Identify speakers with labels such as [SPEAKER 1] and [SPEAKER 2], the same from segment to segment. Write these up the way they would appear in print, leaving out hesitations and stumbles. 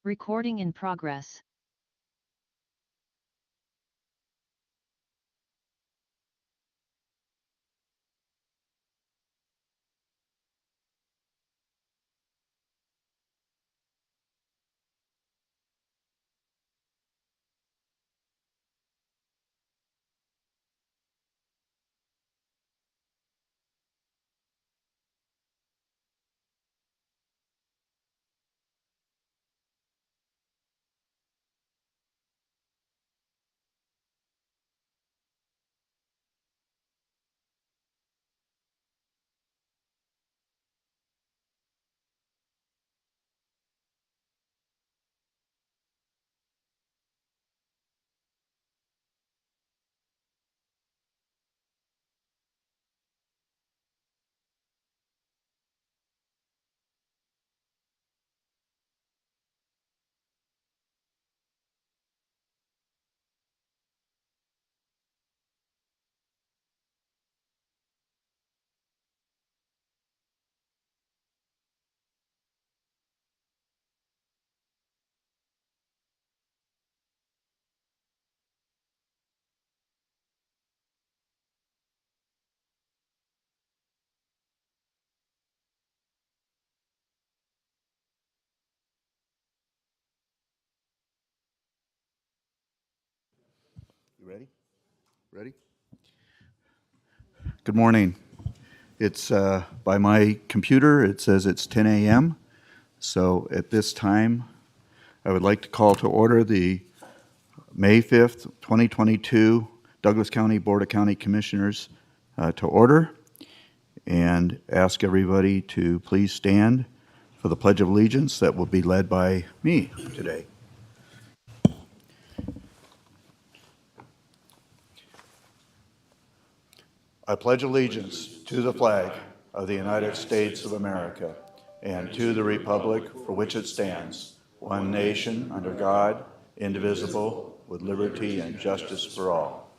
[SPEAKER 1] Recording in progress.
[SPEAKER 2] You ready? Ready? Good morning. It's by my computer, it says it's 10 a.m. So at this time, I would like to call to order the May 5th, 2022 Douglas County Board of County Commissioners to order, and ask everybody to please stand for the Pledge of Allegiance that will be led by me today. I pledge allegiance to the flag of the United States of America and to the republic for which it stands, one nation under God, indivisible, with liberty and justice for all.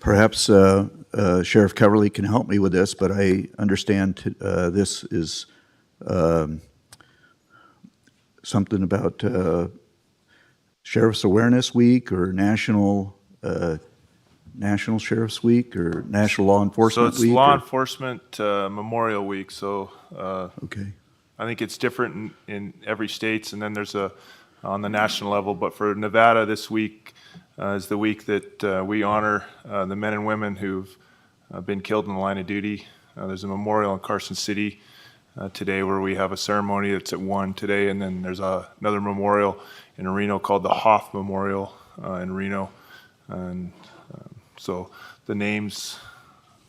[SPEAKER 2] Perhaps Sheriff Coverly can help me with this, but I understand this is something about Sheriff's Awareness Week or National Sheriff's Week or National Law Enforcement Week?
[SPEAKER 3] So it's Law Enforcement Memorial Week. So
[SPEAKER 2] Okay.
[SPEAKER 3] I think it's different in every state, and then there's on the national level. But for Nevada, this week is the week that we honor the men and women who've been killed in the line of duty. There's a memorial in Carson City today where we have a ceremony that's at 1 today, and then there's another memorial in Reno called the Hoff Memorial in Reno. And so the names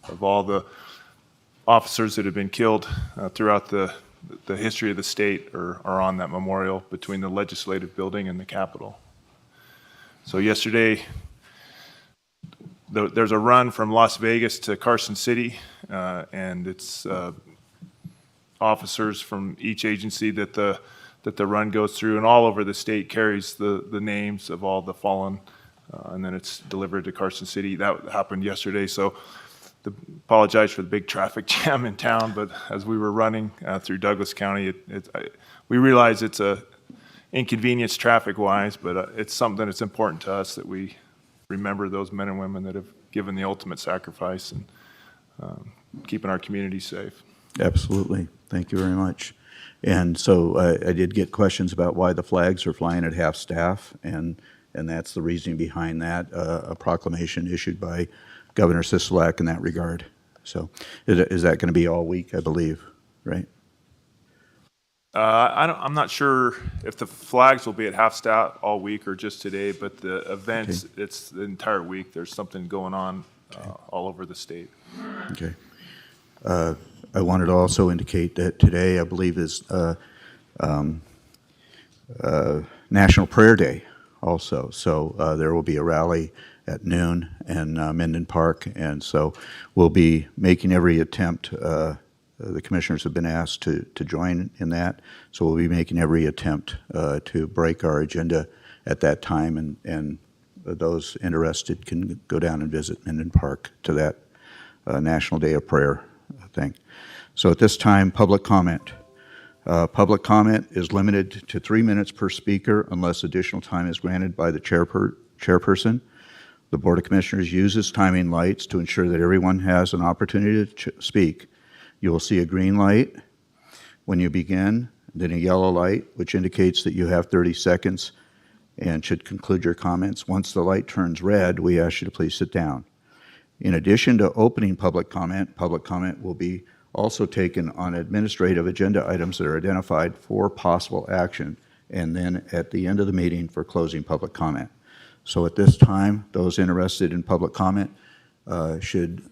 [SPEAKER 3] of all the officers that have been killed throughout the history of the state are on that memorial between the legislative building and the Capitol. So yesterday, there's a run from Las Vegas to Carson City, and it's officers from each agency that the run goes through, and all over the state carries the names of all the fallen, and then it's delivered to Carson City. That happened yesterday, so apologize for the big traffic jam in town, but as we were running through Douglas County, we realize it's a inconvenience traffic-wise, but it's something that's important to us that we remember those men and women that have given the ultimate sacrifice and keeping our community safe.
[SPEAKER 2] Absolutely. Thank you very much. And so I did get questions about why the flags are flying at half-staff, and that's the reasoning behind that, a proclamation issued by Governor Sisolak in that regard. So is that going to be all week, I believe, right?
[SPEAKER 3] I'm not sure if the flags will be at half-staff all week or just today, but the events,
[SPEAKER 2] Okay.
[SPEAKER 3] It's the entire week. There's something going on all over the state.
[SPEAKER 2] Okay. I wanted to also indicate that today, I believe, is National Prayer Day also. So there will be a rally at noon in Minden Park, and so we'll be making every attempt. The commissioners have been asked to join in that, so we'll be making every attempt to break our agenda at that time, and those interested can go down and visit Minden Park to that National Day of Prayer thing. So at this time, public comment. Public comment is limited to 3 minutes per speaker unless additional time is granted by the chairperson. The Board of Commissioners uses timing lights to ensure that everyone has an opportunity to speak. You will see a green light when you begin, then a yellow light, which indicates that you have 30 seconds and should conclude your comments. Once the light turns red, we ask you to please sit down. In addition to opening public comment will be also taken on administrative agenda items that are identified for possible action, and then at the end of the meeting for closing public comment. So at this time, those interested in public comment should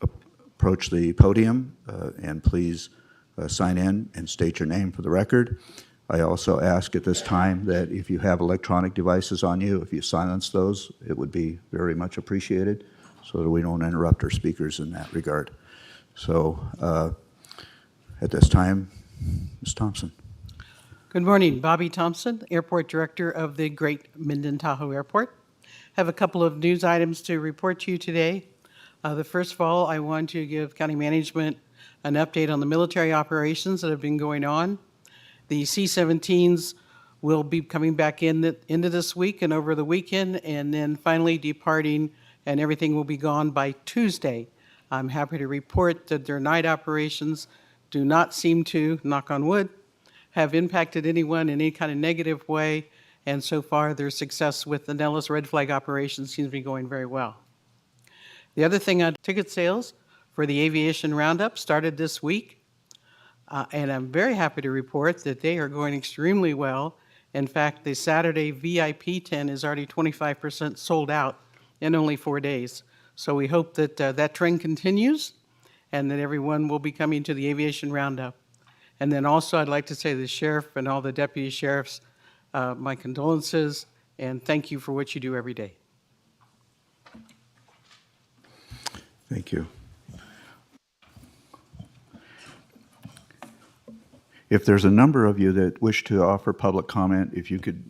[SPEAKER 2] approach the podium and please sign in and state your name for the record. I also ask at this time that if you have electronic devices on you, if you silence those, it would be very much appreciated so that we don't interrupt our speakers in that regard. So at this time, Ms. Thompson.
[SPEAKER 1] Good morning, Bobby Thompson, Airport Director of the Great Minden Tahoe Airport. Have a couple of news items to report to you today. The first of all, I want to give County Management an update on the military operations that have been going on. The C-17s will be coming back into this week and over the weekend, and then finally departing, and everything will be gone by Tuesday. I'm happy to report that their night operations do not seem to, knock on wood, have impacted anyone in any kind of negative way, and so far their success with the Nellis Red Flag operation seems to be going very well. The other thing on ticket sales for the Aviation Roundup started this week, and I'm very happy to report that they are going extremely well. In fact, the Saturday VIP tent is already 25% sold out in only 4 days. So we hope that that trend continues and that everyone will be coming to the Aviation Roundup. And then also I'd like to say to the sheriff and all the deputy sheriffs, my condolences and thank you for what you do every day.
[SPEAKER 2] Thank you. If there's a number of you that wish to offer public comment, if you could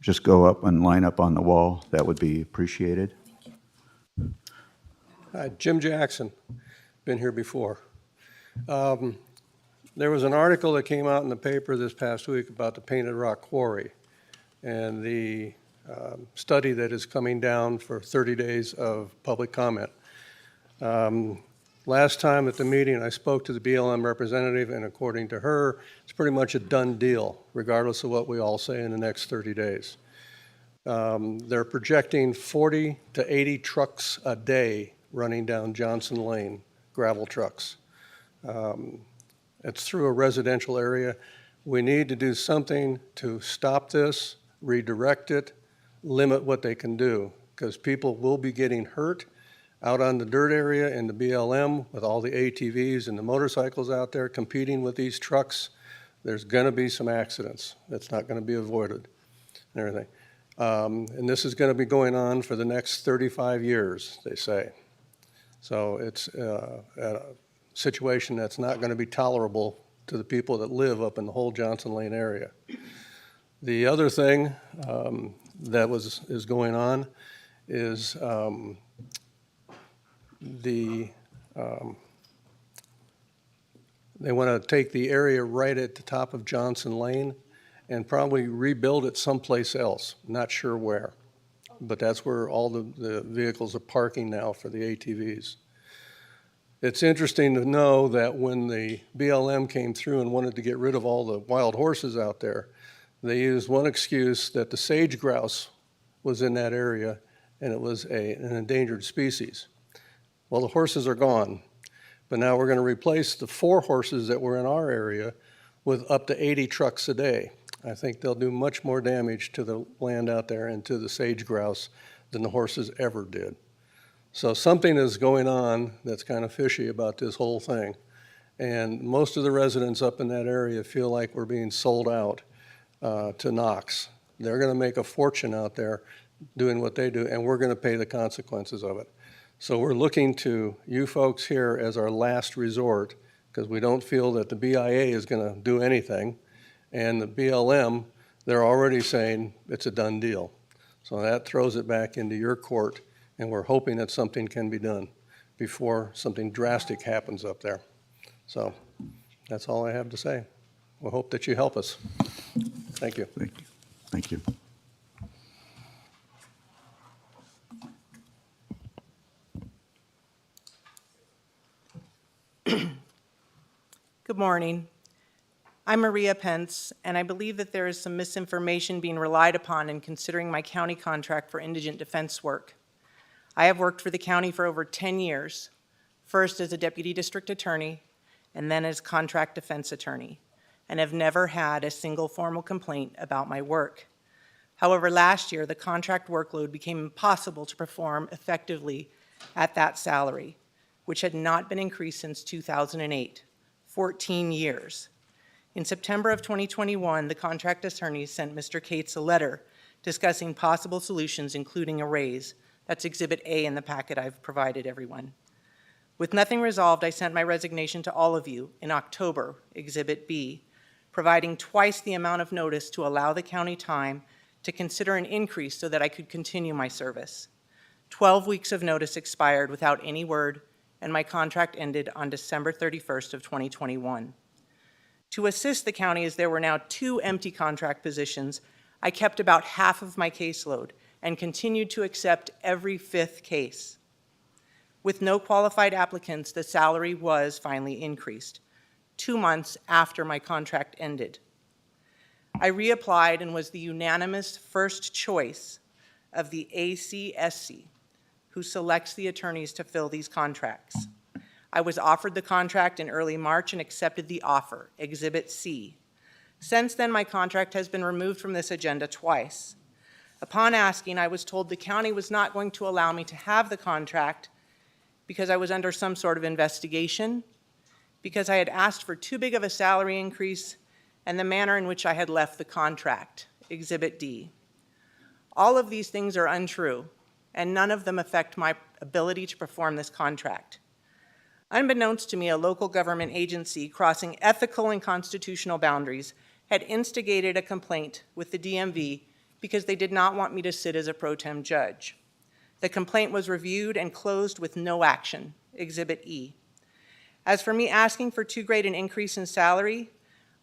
[SPEAKER 2] just go up and line up on the wall, that would be appreciated.
[SPEAKER 4] Jim Jackson, been here before. There was an article that came out in the paper this past week about the Painted Rock Quarry and the study that is coming down for 30 days of public comment. Last time at the meeting, I spoke to the BLM representative, and according to her, it's pretty much a done deal, regardless of what we all say in the next 30 days. They're projecting 40 to 80 trucks a day running down Johnson Lane, gravel trucks. It's through a residential area. We need to do something to stop this, redirect it, limit what they can do, because people will be getting hurt out on the dirt area in the BLM with all the ATVs and the motorcycles out there competing with these trucks. There's going to be some accidents. That's not going to be avoided and everything. And this is going to be going on for the next 35 years, they say. So it's a situation that's not going to be tolerable to the people that live up in the whole Johnson Lane area. The other thing that is going on is they want to take the area right at the top of Johnson Lane and probably rebuild it someplace else. Not sure where, but that's where all the vehicles are parking now for the ATVs. It's interesting to know that when the BLM came through and wanted to get rid of all the wild horses out there, they used one excuse that the sage grouse was in that area and it was an endangered species. Well, the horses are gone, but now we're going to replace the 4 horses that were in our area with up to 80 trucks a day. I think they'll do much more damage to the land out there and to the sage grouse than the horses ever did. So something is going on that's kind of fishy about this whole thing. And most of the residents up in that area feel like we're being sold out to Knox. They're going to make a fortune out there doing what they do, and we're going to pay the consequences of it. So we're looking to you folks here as our last resort, because we don't feel that the BIA is going to do anything. And the BLM, they're already saying it's a done deal. So that throws it back into your court, and we're hoping that something can be done. before something drastic happens up there. So that's all I have to say. We hope that you help us. Thank you.
[SPEAKER 2] Thank you. Thank you.
[SPEAKER 5] Good morning. I'm Maria Pence, and I believe that there is some misinformation being relied upon in considering my county contract for indigent defense work. I have worked for the county for over 10 years, first as a deputy district attorney and then as contract defense attorney, and have never had a single formal complaint about my work. However, last year, the contract workload became impossible to perform effectively at that salary, which had not been increased since 2008, 14 years. In September of 2021, the contract attorney sent Mr. Cates a letter discussing possible solutions, including a raise. That's Exhibit A in the packet I've provided everyone. With nothing resolved, I sent my resignation to all of you in October, Exhibit B, providing twice the amount of notice to allow the county time to consider an increase so that I could continue my service. 12 weeks of notice expired without any word, and my contract ended on December 31st of 2021. To assist the county, as there were now 2 empty contract positions, I kept about half of my caseload and continued to accept every 5th case. With no qualified applicants, the salary was finally increased, 2 months after my contract ended. I reapplied and was the unanimous first choice of the ACSC, who selects the attorneys to fill these contracts. I was offered the contract in early March and accepted the offer, Exhibit C. Since then, my contract has been removed from this agenda twice. Upon asking, I was told the county was not going to allow me to have the contract because I was under some sort of investigation, because I had asked for too big of a salary increase, and the manner in which I had left the contract, Exhibit D. All of these things are untrue, and none of them affect my ability to perform this contract. Unbeknownst to me, a local government agency crossing ethical and constitutional boundaries had instigated a complaint with the DMV because they did not want me to sit as a pro tem judge. The complaint was reviewed and closed with no action, Exhibit E. As for me asking for too great an increase in salary,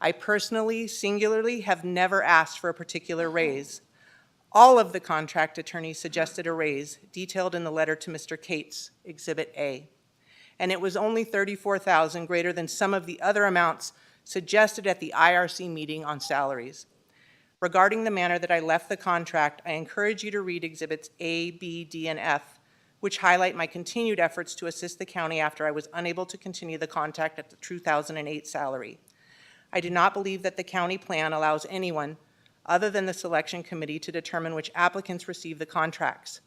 [SPEAKER 5] I personally, singularly, have never asked for a particular raise. All of the contract attorneys suggested a raise, detailed in the letter to Mr. Cates, Exhibit A. And it was only $34,000 greater than some of the other amounts suggested at the IRC meeting on salaries. Regarding the manner that I left the contract, I encourage you to read Exhibits A, B, D, and F, which highlight my continued efforts to assist the county after I was unable to continue the contract at the 2008 salary. I do not believe that the county plan allows anyone other than the selection committee to determine which applicants receive the contracts.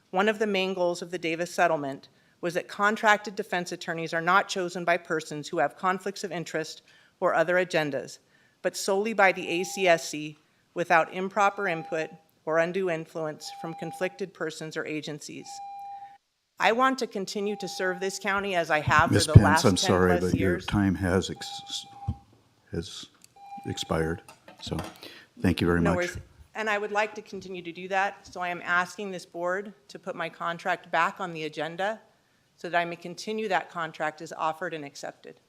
[SPEAKER 5] One of the main goals of the Davis settlement was that contracted defense attorneys are not chosen by persons who have conflicts of interest or other agendas, but solely by the ACSC without improper input or undue influence from conflicted persons or agencies. I want to continue to serve this county as I have
[SPEAKER 2] Ms.
[SPEAKER 5] for the
[SPEAKER 2] Pence,
[SPEAKER 5] last 10
[SPEAKER 2] I'm sorry,
[SPEAKER 5] plus
[SPEAKER 2] but your
[SPEAKER 5] years.
[SPEAKER 2] time has expired. So thank you very
[SPEAKER 5] No
[SPEAKER 2] much.
[SPEAKER 5] worries. And I would like to continue to do that, so I am asking this board to put my contract back on the agenda so that I may continue that contract as offered and accepted.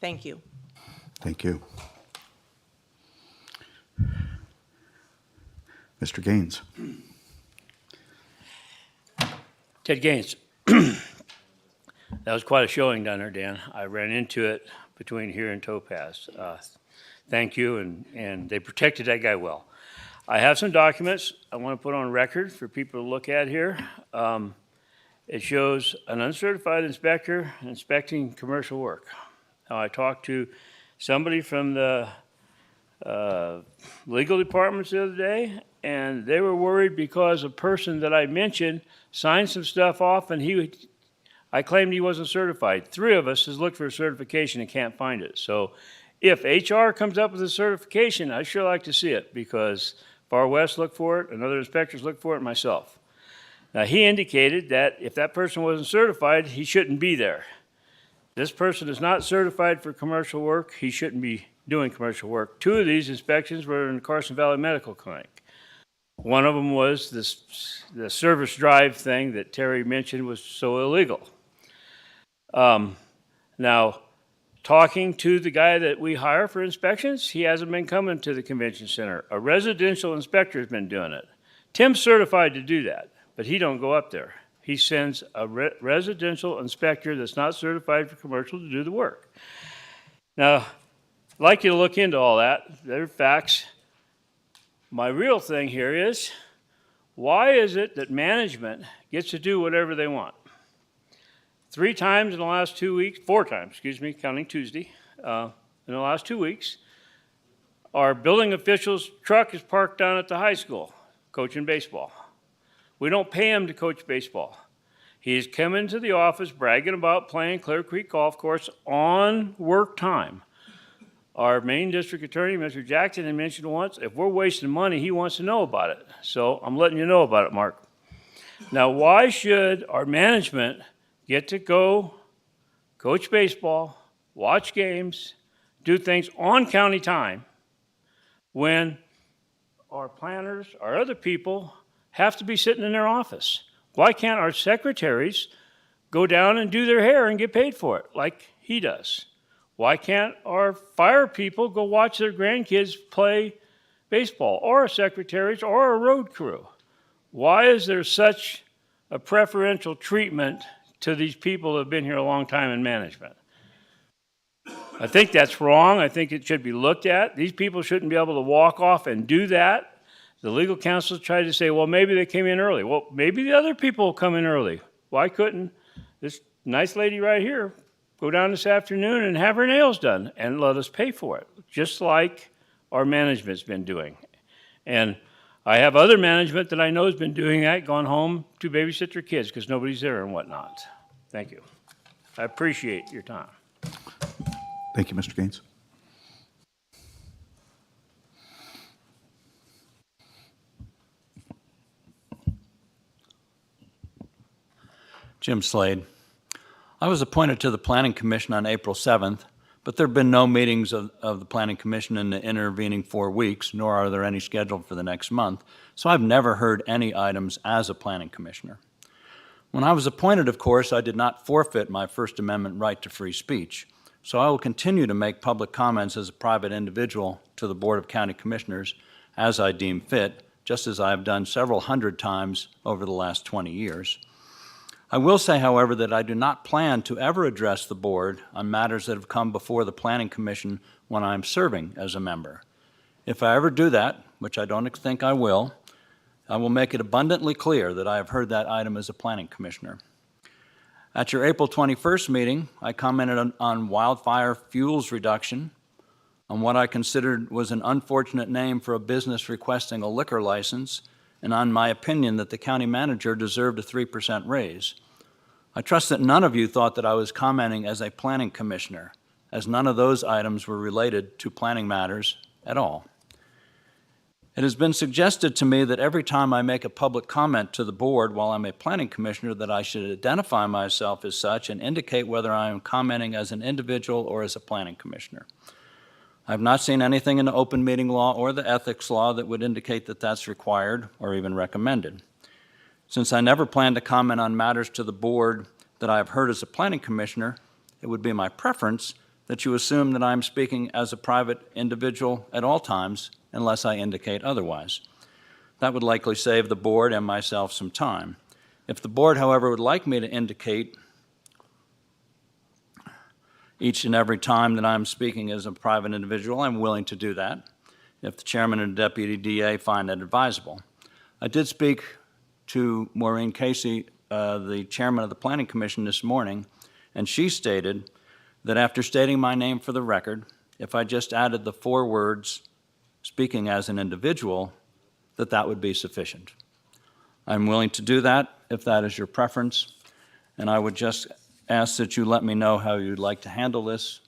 [SPEAKER 5] Thank you.
[SPEAKER 2] Thank you. Mr. Gaines.
[SPEAKER 6] Ted Gaines. That was quite a showing down there, Dan. I ran into it between here and Topaz. Thank you, and they protected that guy well. I have some documents I want to put on record for people to look at here. It shows an uncertified inspector inspecting commercial work. Now, I talked to somebody from the legal departments the other day, and they were worried because a person that I mentioned signed some stuff off, and I claimed he wasn't certified. 3 of us has looked for a certification and can't find it. So if HR comes up with a certification, I'd sure like to see it, because Far West looked for it, and other inspectors looked for it, myself. Now, he indicated that if that person wasn't certified, he shouldn't be there. This person is not certified for commercial work. He shouldn't be doing commercial work. 2 of these inspections were in the Carson Valley Medical Clinic. One of them was the service drive thing that Terry mentioned was so illegal. Now, talking to the guy that we hire for inspections, he hasn't been coming to the convention center. A residential inspector has been doing it. Tim's certified to do that, but he don't go up there. He sends a residential inspector that's not certified for commercial to do the work. Now, I'd like you to look into all that. They're facts. My real thing here is, why is it that management gets to do whatever they want? 3 times in the last 2 weeks, 4 times, excuse me, counting Tuesday, in the last 2 weeks, our building official's truck is parked down at the high school, coaching baseball. We don't pay him to coach baseball. He's come into the office bragging about playing Clear Creek Golf Course on work time. Our main district attorney, Mr. Jackson, had mentioned once, if we're wasting money, he wants to know about it. So I'm letting you know about it, Mark. Now, why should our management get to go coach baseball, watch games, do things on county time when our planners, our other people have to be sitting in their office? Why can't our secretaries go down and do their hair and get paid for it like he does? Why can't our fire people go watch their grandkids play baseball, or our secretaries, or our road crew? Why is there such a preferential treatment to these people who have been here a long time in management? I think that's wrong. I think it should be looked at. These people shouldn't be able to walk off and do that. The legal counsel tried to say, well, maybe they came in early. Well, maybe the other people will come in early. Why couldn't this nice lady right here go down this afternoon and have her nails done and let us pay for it, just like our management's been doing? And I have other management that I know has been doing that, gone home to babysit their kids because nobody's there and whatnot. Thank you. I appreciate your time.
[SPEAKER 2] Thank you, Mr. Gaines.
[SPEAKER 7] Jim Slade. I was appointed to the Planning Commission on April 7th, but there have been no meetings of the Planning Commission in the intervening 4 weeks, nor are there any scheduled for the next month, so I've never heard any items as a Planning Commissioner. When I was appointed, of course, I did not forfeit my First Amendment right to free speech, so I will continue to make public comments as a private individual to the Board of County Commissioners as I deem fit, just as I have done several hundred times over the last 20 years. I will say, however, that I do not plan to ever address the board on matters that have come before the Planning Commission when I am serving as a member. If I ever do that, which I don't think I will make it abundantly clear that I have heard that item as a Planning Commissioner. At your April 21st meeting, I commented on wildfire fuels reduction, on what I considered was an unfortunate name for a business requesting a liquor license, and on my opinion that the county manager deserved a 3% raise. I trust that none of you thought that I was commenting as a planning commissioner, as none of those items were related to planning matters at all. It has been suggested to me that every time I make a public comment to the board while I'm a planning commissioner that I should identify myself as such and indicate whether I am commenting as an individual or as a planning commissioner. I have not seen anything in the open meeting law or the ethics law that would indicate that that's required or even recommended. Since I never plan to comment on matters to the board that I have heard as a planning commissioner, it would be my preference that you assume that I am speaking as a private individual at all times unless I indicate otherwise. That would likely save the board and myself some time. If the board, however, would like me to indicate each and every time that I'm speaking as a private individual, I'm willing to do that if the chairman and deputy DA find that advisable. I did speak to Maureen Casey, the chairman of the Planning Commission, this morning, and she stated that after stating my name for the record, if I just added the 4 words, speaking as an individual, that would be sufficient. I'm willing to do that if that is your preference, and I would just ask that you let me know how you'd like to handle this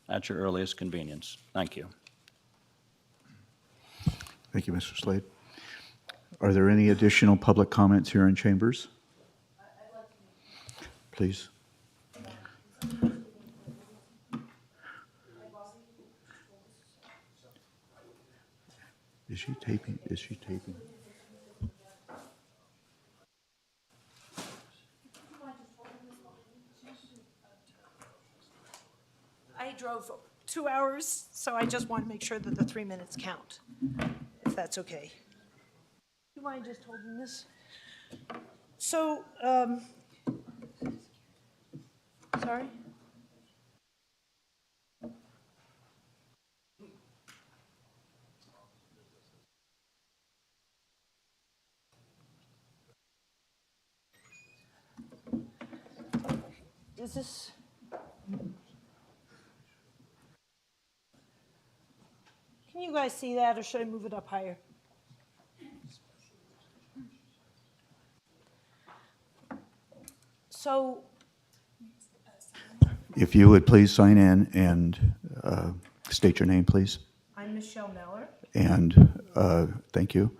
[SPEAKER 7] at your earliest convenience. Thank you.
[SPEAKER 2] Thank you, Mr. Slade. Are there any additional public comments here in chambers? Please. Is she taping? Is she taping?
[SPEAKER 8] drove 2 hours, so I just want to make sure that the 3 minutes count, if that's okay. Do you mind just holding this? So, sorry? Is this? Can you guys see that, or should I move it up higher? So,
[SPEAKER 2] If you would please sign in and state your name, please.
[SPEAKER 8] I'm Michelle Meller.
[SPEAKER 2] And thank you.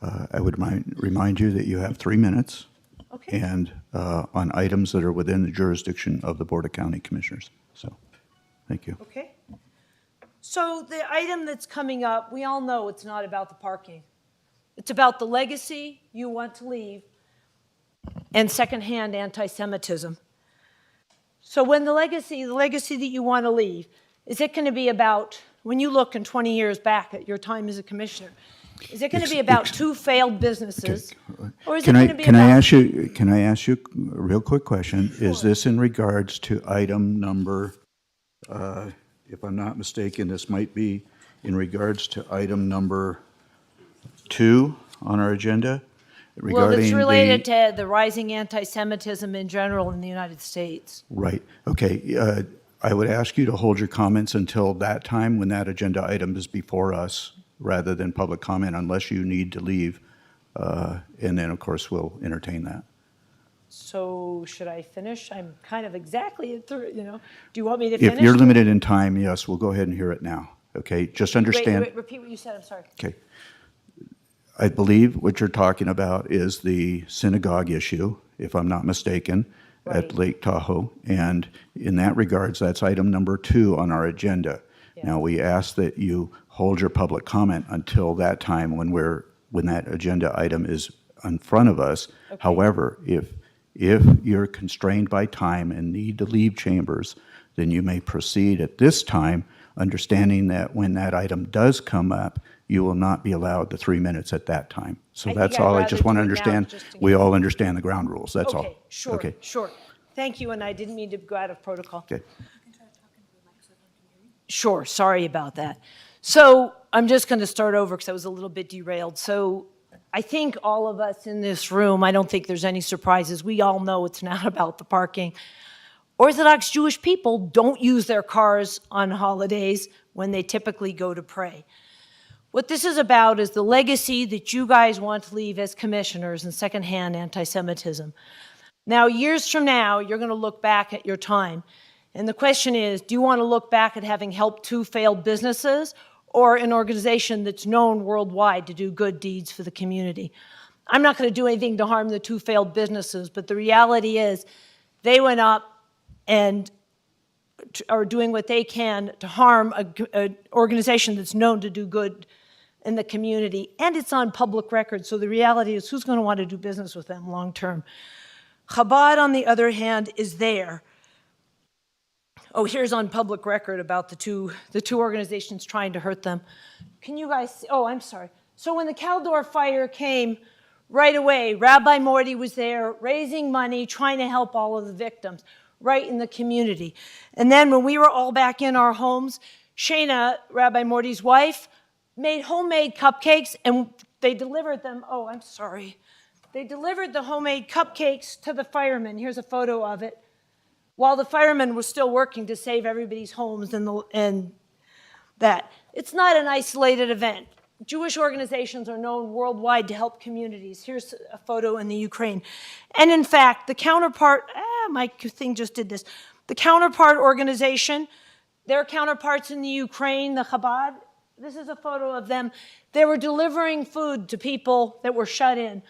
[SPEAKER 2] I would remind you that you have 3 minutes.
[SPEAKER 8] Okay.
[SPEAKER 2] And on items that are within the jurisdiction of the Board of County Commissioners. So, thank you.
[SPEAKER 8] Okay. So the item that's coming up, we all know it's not about the parking. It's about the legacy you want to leave and secondhand anti-Semitism. So when the legacy that you want to leave, is it going to be about, when you look in 20 years back at your time as a commissioner, is it going to be about 2 failed businesses? Or is it going to be
[SPEAKER 2] Can
[SPEAKER 8] about...
[SPEAKER 2] I ask you a real quick question?
[SPEAKER 8] Sure.
[SPEAKER 2] Is this in regards to item number, if I'm not mistaken, this might be in regards to item number 2 on our agenda?
[SPEAKER 8] Well, it's related
[SPEAKER 2] the,
[SPEAKER 8] to the rising anti-Semitism in general in the United States.
[SPEAKER 2] Right, okay. I would ask you to hold your comments until that time when that agenda item is before us, rather than public comment, unless you need to leave. And then, of course, we'll entertain that.
[SPEAKER 8] So should I finish? I'm kind of exactly at do you want me to finish?
[SPEAKER 2] If you're limited in time, yes, we'll go ahead and hear it now. Okay, just understand.
[SPEAKER 8] Wait, repeat what you said, I'm sorry.
[SPEAKER 2] Okay. I believe what you're talking about is the synagogue issue, if I'm not mistaken,
[SPEAKER 8] Right.
[SPEAKER 2] at Lake Tahoe. And in that regards, that's item number 2 on our agenda.
[SPEAKER 8] Yeah.
[SPEAKER 2] Now, we ask that you hold your public comment until that time when that agenda item is in front of us.
[SPEAKER 8] Okay.
[SPEAKER 2] However, if you're constrained by time and need to leave chambers, then you may proceed at this time, understanding that when that item does come up, you will not be allowed the 3 minutes at that time. So
[SPEAKER 8] I think
[SPEAKER 2] that's
[SPEAKER 8] I'd
[SPEAKER 2] all. I
[SPEAKER 8] rather
[SPEAKER 2] just want to
[SPEAKER 8] do it now,
[SPEAKER 2] understand,
[SPEAKER 8] just in
[SPEAKER 2] we
[SPEAKER 8] case.
[SPEAKER 2] all understand the ground rules, that's all.
[SPEAKER 8] Okay, sure,
[SPEAKER 2] Okay,
[SPEAKER 8] sure. Thank you, and I didn't mean to go out of protocol.
[SPEAKER 2] okay.
[SPEAKER 8] Sure, sorry about that. So I'm just going to start over because I was a little bit derailed. So I think all of us in this room, I don't think there's any surprises. We all know it's not about the parking. Orthodox Jewish people don't use their cars on holidays when they typically go to pray. What this is about is the legacy that you guys want to leave as commissioners in secondhand anti-Semitism. Now, years from now, you're going to look back at your time. And the question is, do you want to look back at having helped 2 failed businesses or an organization that's known worldwide to do good deeds for the community? I'm not going to do anything to harm the 2 failed businesses, but the reality is they went up and are doing what they can to harm an organization that's known to do good in the community, and it's on public record. So the reality is, who's going to want to do business with them long term? Chabad, on the other hand, is there. Oh, here's on public record about the two organizations trying to hurt them. Can you guys see? Oh, I'm sorry. So when the Caldor fire came, right away, Rabbi Morty was there raising money, trying to help all of the victims right in the community. And then when we were all back in our homes, Shana, Rabbi Morty's wife, made homemade cupcakes, and they delivered them. Oh, I'm sorry. They delivered the homemade cupcakes to the firemen. Here's a photo of it. While the firemen were still working to save everybody's homes and that. It's not an isolated event. Jewish organizations are known worldwide to help communities. Here's a photo in the Ukraine. And in fact, the counterpart, my thing just did this. The counterpart organization, their counterparts in the Ukraine, the Chabad, this is a photo of them. They were delivering food to people that were shut in.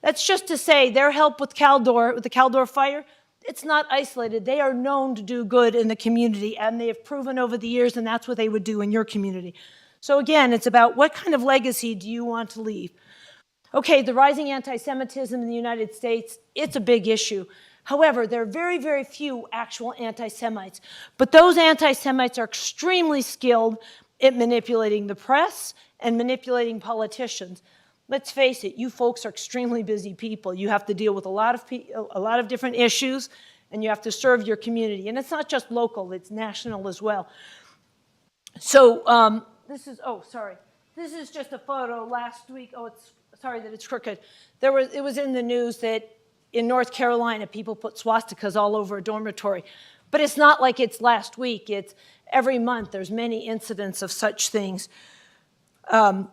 [SPEAKER 8] That's just to say their help with the Caldor fire, it's not isolated. They are known to do good in the community, and they have proven over the years, and that's what they would do in your community. So again, it's about what kind of legacy do you want to leave? Okay, the rising anti-Semitism in the United States, it's a big issue. However, there are very, very few actual anti-Semites. But those anti-Semites are extremely skilled at manipulating the press and manipulating politicians. Let's face it, you folks are extremely busy people. You have to deal with a lot of different issues, and you have to serve your community. And it's not just local, it's national as well. So this is just a photo last week. Oh, sorry that it's crooked. It was in the news that in North Carolina, people put swastikas all over a dormitory. But it's not like it's last week. It's every month. There's many incidents of such things. And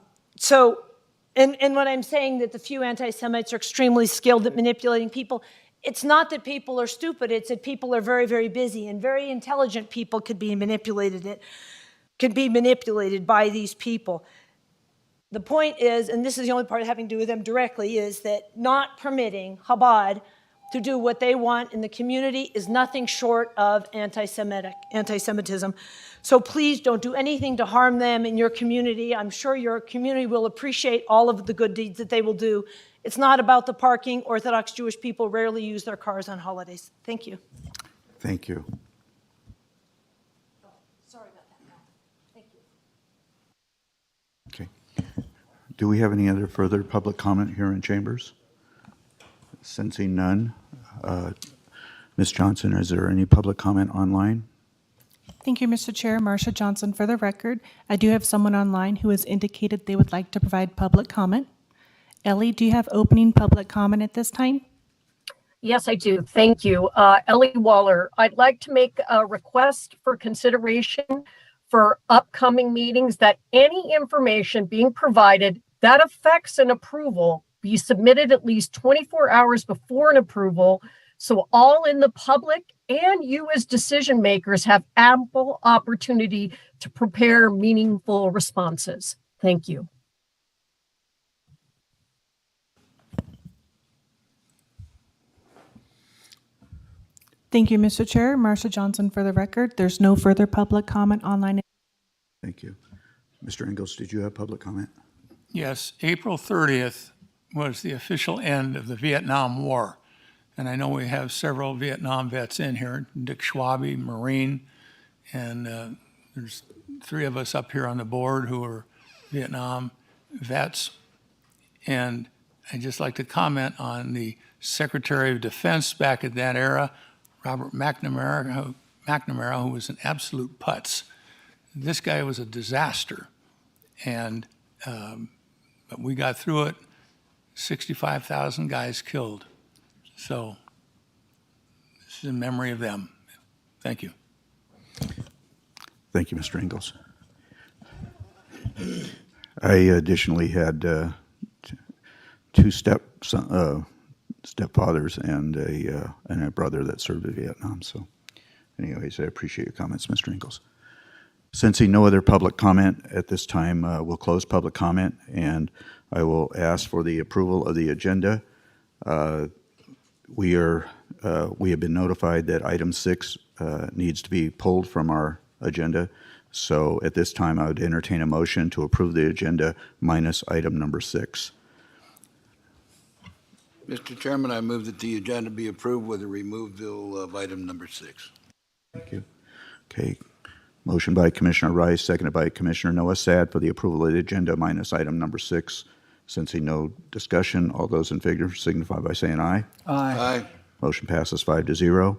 [SPEAKER 8] when I'm saying that the few anti-Semites are extremely skilled at manipulating people, it's not that people are stupid. It's that people are very, very busy, and very intelligent people could be manipulated by these people. The point is, and this is the only part having to do with them directly, is that not permitting Chabad to do what they want in the community is nothing short of anti-Semitism. So please don't do anything to harm them in your community. I'm sure your community will appreciate all of the good deeds that they will do. It's not about the parking. Orthodox Jewish people rarely use their cars on holidays. Thank you.
[SPEAKER 2] Thank you.
[SPEAKER 8] Sorry about that. Thank you.
[SPEAKER 2] Okay. Do we have any other further public comment here in chambers? Sensing none. Ms. Johnson, is there any public comment online?
[SPEAKER 9] Thank you, Mr. Chair. Marcia Johnson for the record. I do have someone online who has indicated they would like to provide public comment. Ellie, do you have opening public comment at this time?
[SPEAKER 10] Yes, I do. Thank you. Ellie Waller, I'd like to make a request for consideration for upcoming meetings that any information being provided that affects an approval be submitted at least 24 hours before an approval, so all in the public and you as decision makers have ample opportunity to prepare meaningful responses. Thank you.
[SPEAKER 9] Thank you, Mr. Chair. Marcia Johnson for the record. There's no further public comment online.
[SPEAKER 2] Thank you. Mr. Ingalls, did you have public comment?
[SPEAKER 11] Yes, April 30th was the official end of the Vietnam War. And I know we have several Vietnam vets in here, Dick Schwabe, Marine, and there's 3 of us up here on the board who are Vietnam vets. And I'd just like to comment on the Secretary of Defense back at that era, Robert McNamara, who was an absolute putz. This guy was a disaster. And but we got through it, 65,000 guys killed. So this is in memory of them. Thank you.
[SPEAKER 2] Thank you, Mr. Ingalls. I additionally had 2 stepfathers and a brother that served in Vietnam. So anyways, I appreciate your comments, Mr. Ingalls. Sensing no other public comment at this time, we'll close public comment, and I will ask for the approval of the agenda. We have been notified that item 6 needs to be pulled from our agenda. So at this time, I would entertain a motion to approve the agenda minus item number 6.
[SPEAKER 12] Mr. Chairman, I move that the agenda be approved with the removal of item number 6.
[SPEAKER 2] Thank you. Okay. Motion by Commissioner Rice, seconded by Commissioner Noah Sad for the approval of the agenda minus item number 6. Sensing no discussion, all those in favor signify by saying aye.
[SPEAKER 12] Aye.
[SPEAKER 2] Motion passes 5-0.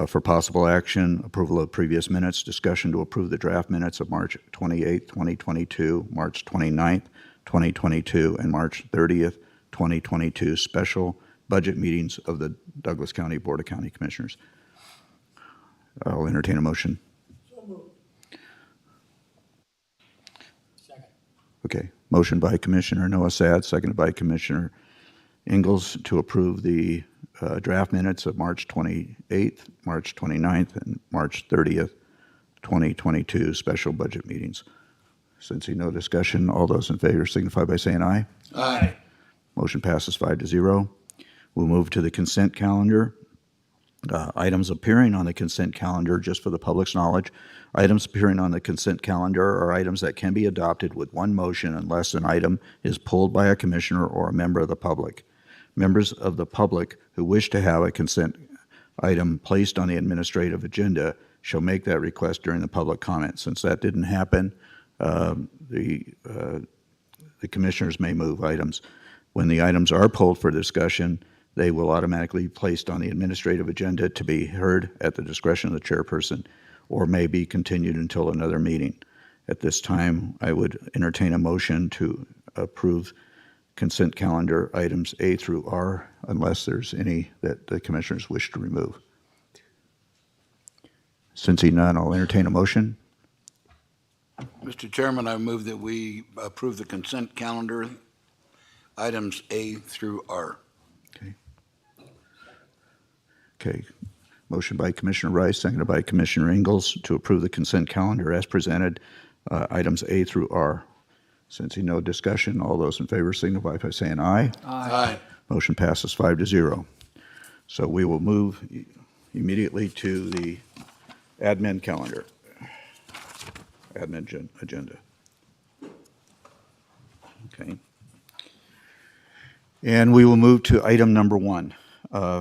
[SPEAKER 2] For possible action, approval of previous minutes, discussion to approve the draft minutes of March 28th, 2022, March 29th, 2022, and March 30th, 2022 special budget meetings of the Douglas County Board of County Commissioners. I'll entertain a motion. Okay, motion by Commissioner Noah Sad, seconded by Commissioner Ingalls to approve the draft minutes of March 28th, March 29th, and March 30th, 2022 special budget meetings. Since no discussion, all those in favor signify by saying aye.
[SPEAKER 12] Aye.
[SPEAKER 2] Motion passes 5-0. We'll move to the consent calendar. Items appearing on the consent calendar, just for the public's knowledge, items appearing on the consent calendar are items that can be adopted with one motion unless an item is pulled by a commissioner or a member of the public. members of the public who wish to have a consent item placed on the administrative agenda shall make that request during the public comment. Since that didn't happen, the commissioners may move items. When the items are pulled for discussion, they will automatically be placed on the administrative agenda to be heard at the discretion of the chairperson, or may be continued until another meeting. At this time, I would entertain a motion to approve consent calendar items A through R, unless there's any that the commissioners wish to remove. Since none, I'll entertain a motion.
[SPEAKER 12] Mr. Chairman, I move that we approve the consent calendar, items A through R.
[SPEAKER 2] Okay. Motion by Commissioner Rice, seconded by Commissioner Ingalls to approve the consent calendar as presented, items A through R. Since no discussion, all those in favor signify by saying aye.
[SPEAKER 12] Aye.
[SPEAKER 2] Motion passes 5-0. So we will move immediately to the admin calendar, admin agenda. Okay. And we will move to item number 1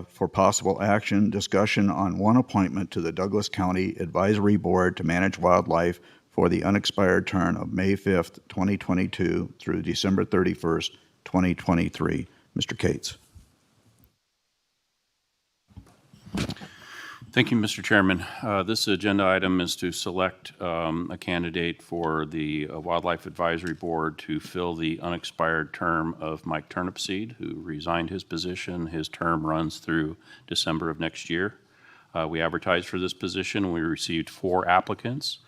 [SPEAKER 2] for possible action, discussion on one appointment to the Douglas County Advisory Board to manage wildlife for the unexpired term of May 5th, 2022 through December 31st, 2023. Mr. Cates.
[SPEAKER 13] Thank you, Mr. Chairman. This agenda item is to select a candidate for the Wildlife Advisory Board to fill the unexpired term of Mike Turnipseed, who resigned his position. His term runs through December of next year. We advertised for this position. We received 4 applicants.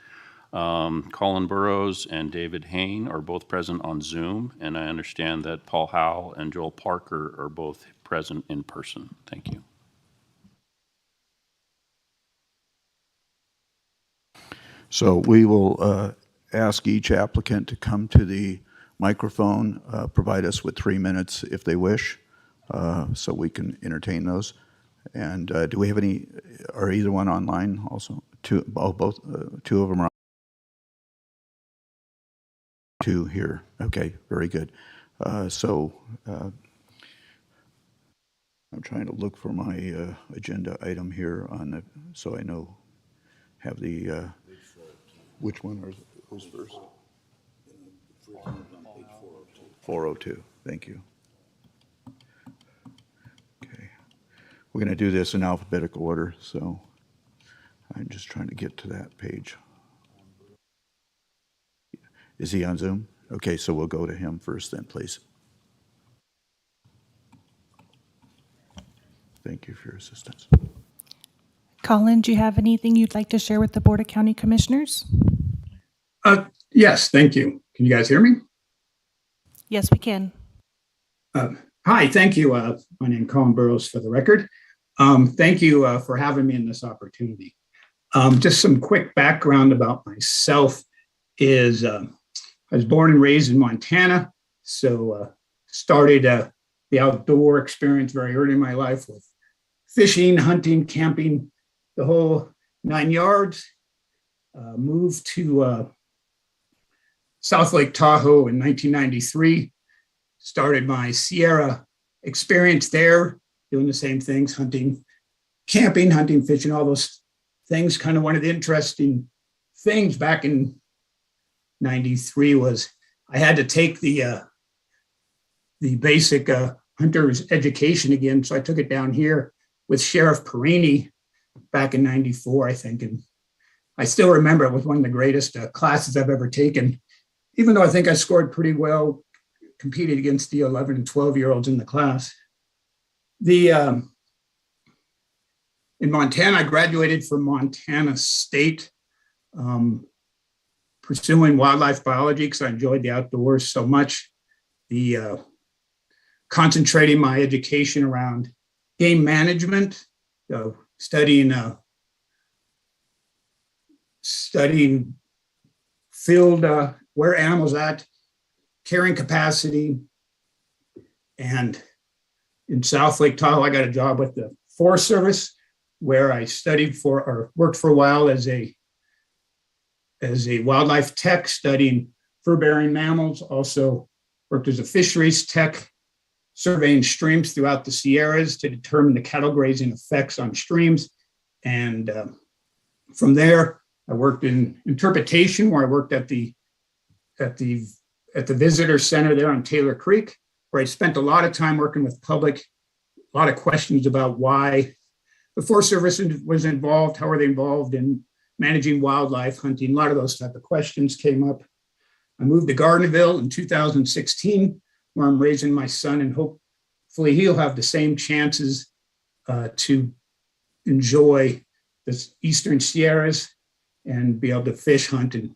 [SPEAKER 13] Colin Burrows and David Hain are both present on Zoom, and I understand that Paul Howell and Joel Parker are both present in person. Thank you.
[SPEAKER 2] So we will ask each applicant to come to the microphone, provide us with 3 minutes if they wish, so we can entertain those. And do we have any, are either one online also? Both, 2 of them are 2 here. Okay, very good. I'm trying to look for my agenda item here on the, so I know, have the, which one are those first? 402, thank you. Okay, we're going to do this in alphabetical order, so I'm just trying to get to that page. Is he on Zoom? Okay, so we'll go to him first then, please. Thank you for your assistance.
[SPEAKER 9] Colin, do you have anything you'd like to share with the Board of County Commissioners?
[SPEAKER 14] Yes, thank you. Can you guys hear me?
[SPEAKER 9] Yes, we can.
[SPEAKER 14] Hi, thank you. My name is Colin Burrows for the record. Thank you for having me in this opportunity. Just some quick background about myself is I was born and raised in Montana, so started the outdoor experience very early in my life with fishing, hunting, camping, the whole 9 yards. Moved to South Lake Tahoe in 1993. Started my Sierra experience there, doing the same things, hunting, camping, hunting, fishing, all those things. Kind of one of the interesting things back in 93 was I had to take the basic hunter's education again. So I took it down here with Sheriff Perini back in 94, I think. And I still remember it was one of the greatest classes I've ever taken, even though I think I scored pretty well, competed against the 11 and 12-year-olds in the class. In Montana, I graduated from Montana State, pursuing wildlife biology because I enjoyed the outdoors so much. Concentrating my education around game management, studying field, where animals at, carrying capacity. And in South Lake Tahoe, I got a job with the Forest Service where I studied for, or worked for a while as a wildlife tech studying fur-bearing mammals, also worked as a fisheries tech surveying streams throughout the Sierras to determine the cattle grazing effects on streams. And from there, I worked in interpretation, where I worked at the visitor center there on Taylor Creek, where I spent a lot of time working with public, a lot of questions about why the Forest Service was involved, how are they involved in managing wildlife, hunting, a lot of those type of questions came up. I moved to Gardnerville in 2016, where I'm raising my son, and hopefully he'll have the same chances to enjoy the Eastern Sierras and be able to fish, hunt, and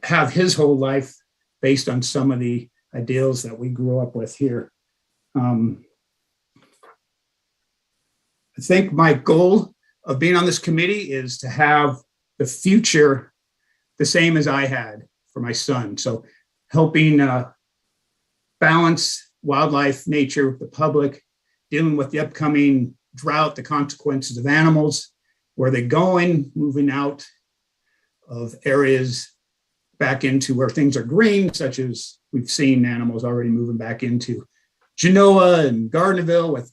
[SPEAKER 14] have his whole life based on some of the ideals that we grew up with here. I think my goal of being on this committee is to have the future the same as I had for my son. So helping balance wildlife, nature, the public, dealing with the upcoming drought, the consequences of animals, where they're going, moving out of areas back into where things are green, such as we've seen animals already moving back into Genoa and Gardnerville with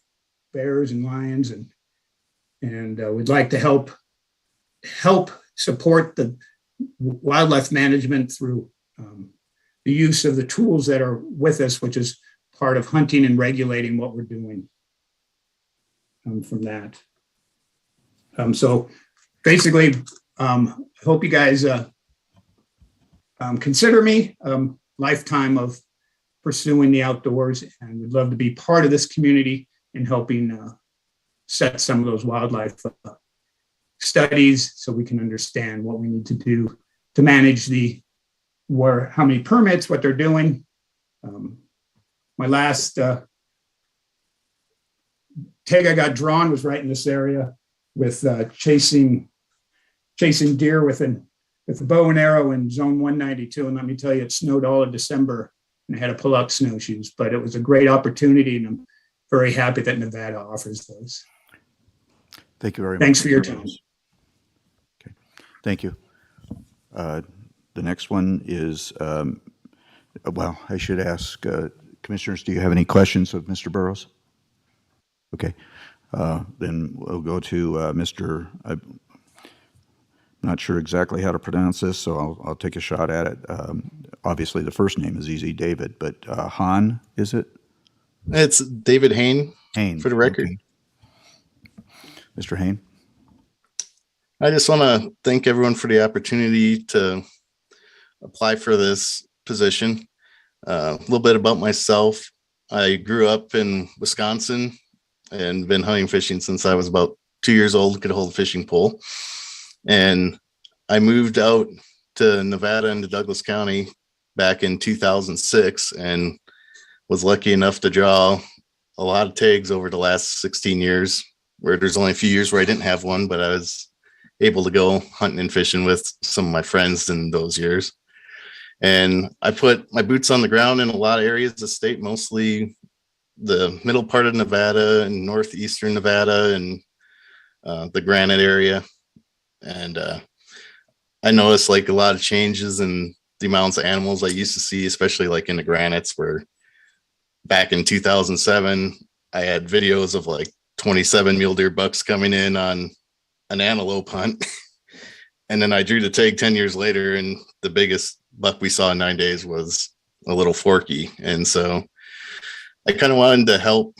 [SPEAKER 14] bears and lions, and we'd like to help support the wildlife management through the use of the tools that are with us, which is part of hunting and regulating what we're doing from that. So basically, I hope you guys consider me lifetime of pursuing the outdoors, and would love to be part of this community in helping set some of those wildlife studies so we can understand what we need to do to manage how many permits, what they're doing. My last tag I got drawn was right in this area with chasing deer with a bow and arrow in zone 192. And let me tell you, it snowed all of December and I had to pull out snowshoes, but it was a great opportunity, and I'm very happy that Nevada offers those.
[SPEAKER 2] Thank you very much.
[SPEAKER 14] Thanks for your time.
[SPEAKER 2] Okay. Thank you. The next one is, well, I should ask, Commissioners, do you have any questions of Mr. Burrows? Okay. Then we'll go to Mr. I'm not sure exactly how to pronounce this, so I'll take a shot at it. Obviously, the first name is easy, David, but Han, is it?
[SPEAKER 15] It's David Hain, for the record.
[SPEAKER 2] Okay. Mr. Hain.
[SPEAKER 15] I just want to thank everyone for the opportunity to apply for this position. A little bit about myself. I grew up in Wisconsin and been hunting fishing since I was about 2 years old, could hold a fishing pole. And I moved out to Nevada into Douglas County back in 2006 and was lucky enough to draw a lot of tags over the last 16 years, where there's only a few years where I didn't have one, but I was able to go hunting and fishing with some of my friends in those years. And I put my boots on the ground in a lot of areas of the state, mostly the middle part of Nevada and northeastern Nevada and the Granite area. And I noticed like a lot of changes in the amounts of animals I used to see, especially like in the granites, where back in 2007, I had videos of like 27 mule deer bucks coming in on an antelope hunt. And then I drew the tag 10 years later, and the biggest buck we saw in 9 days was a little forky. And so I kind of wanted to help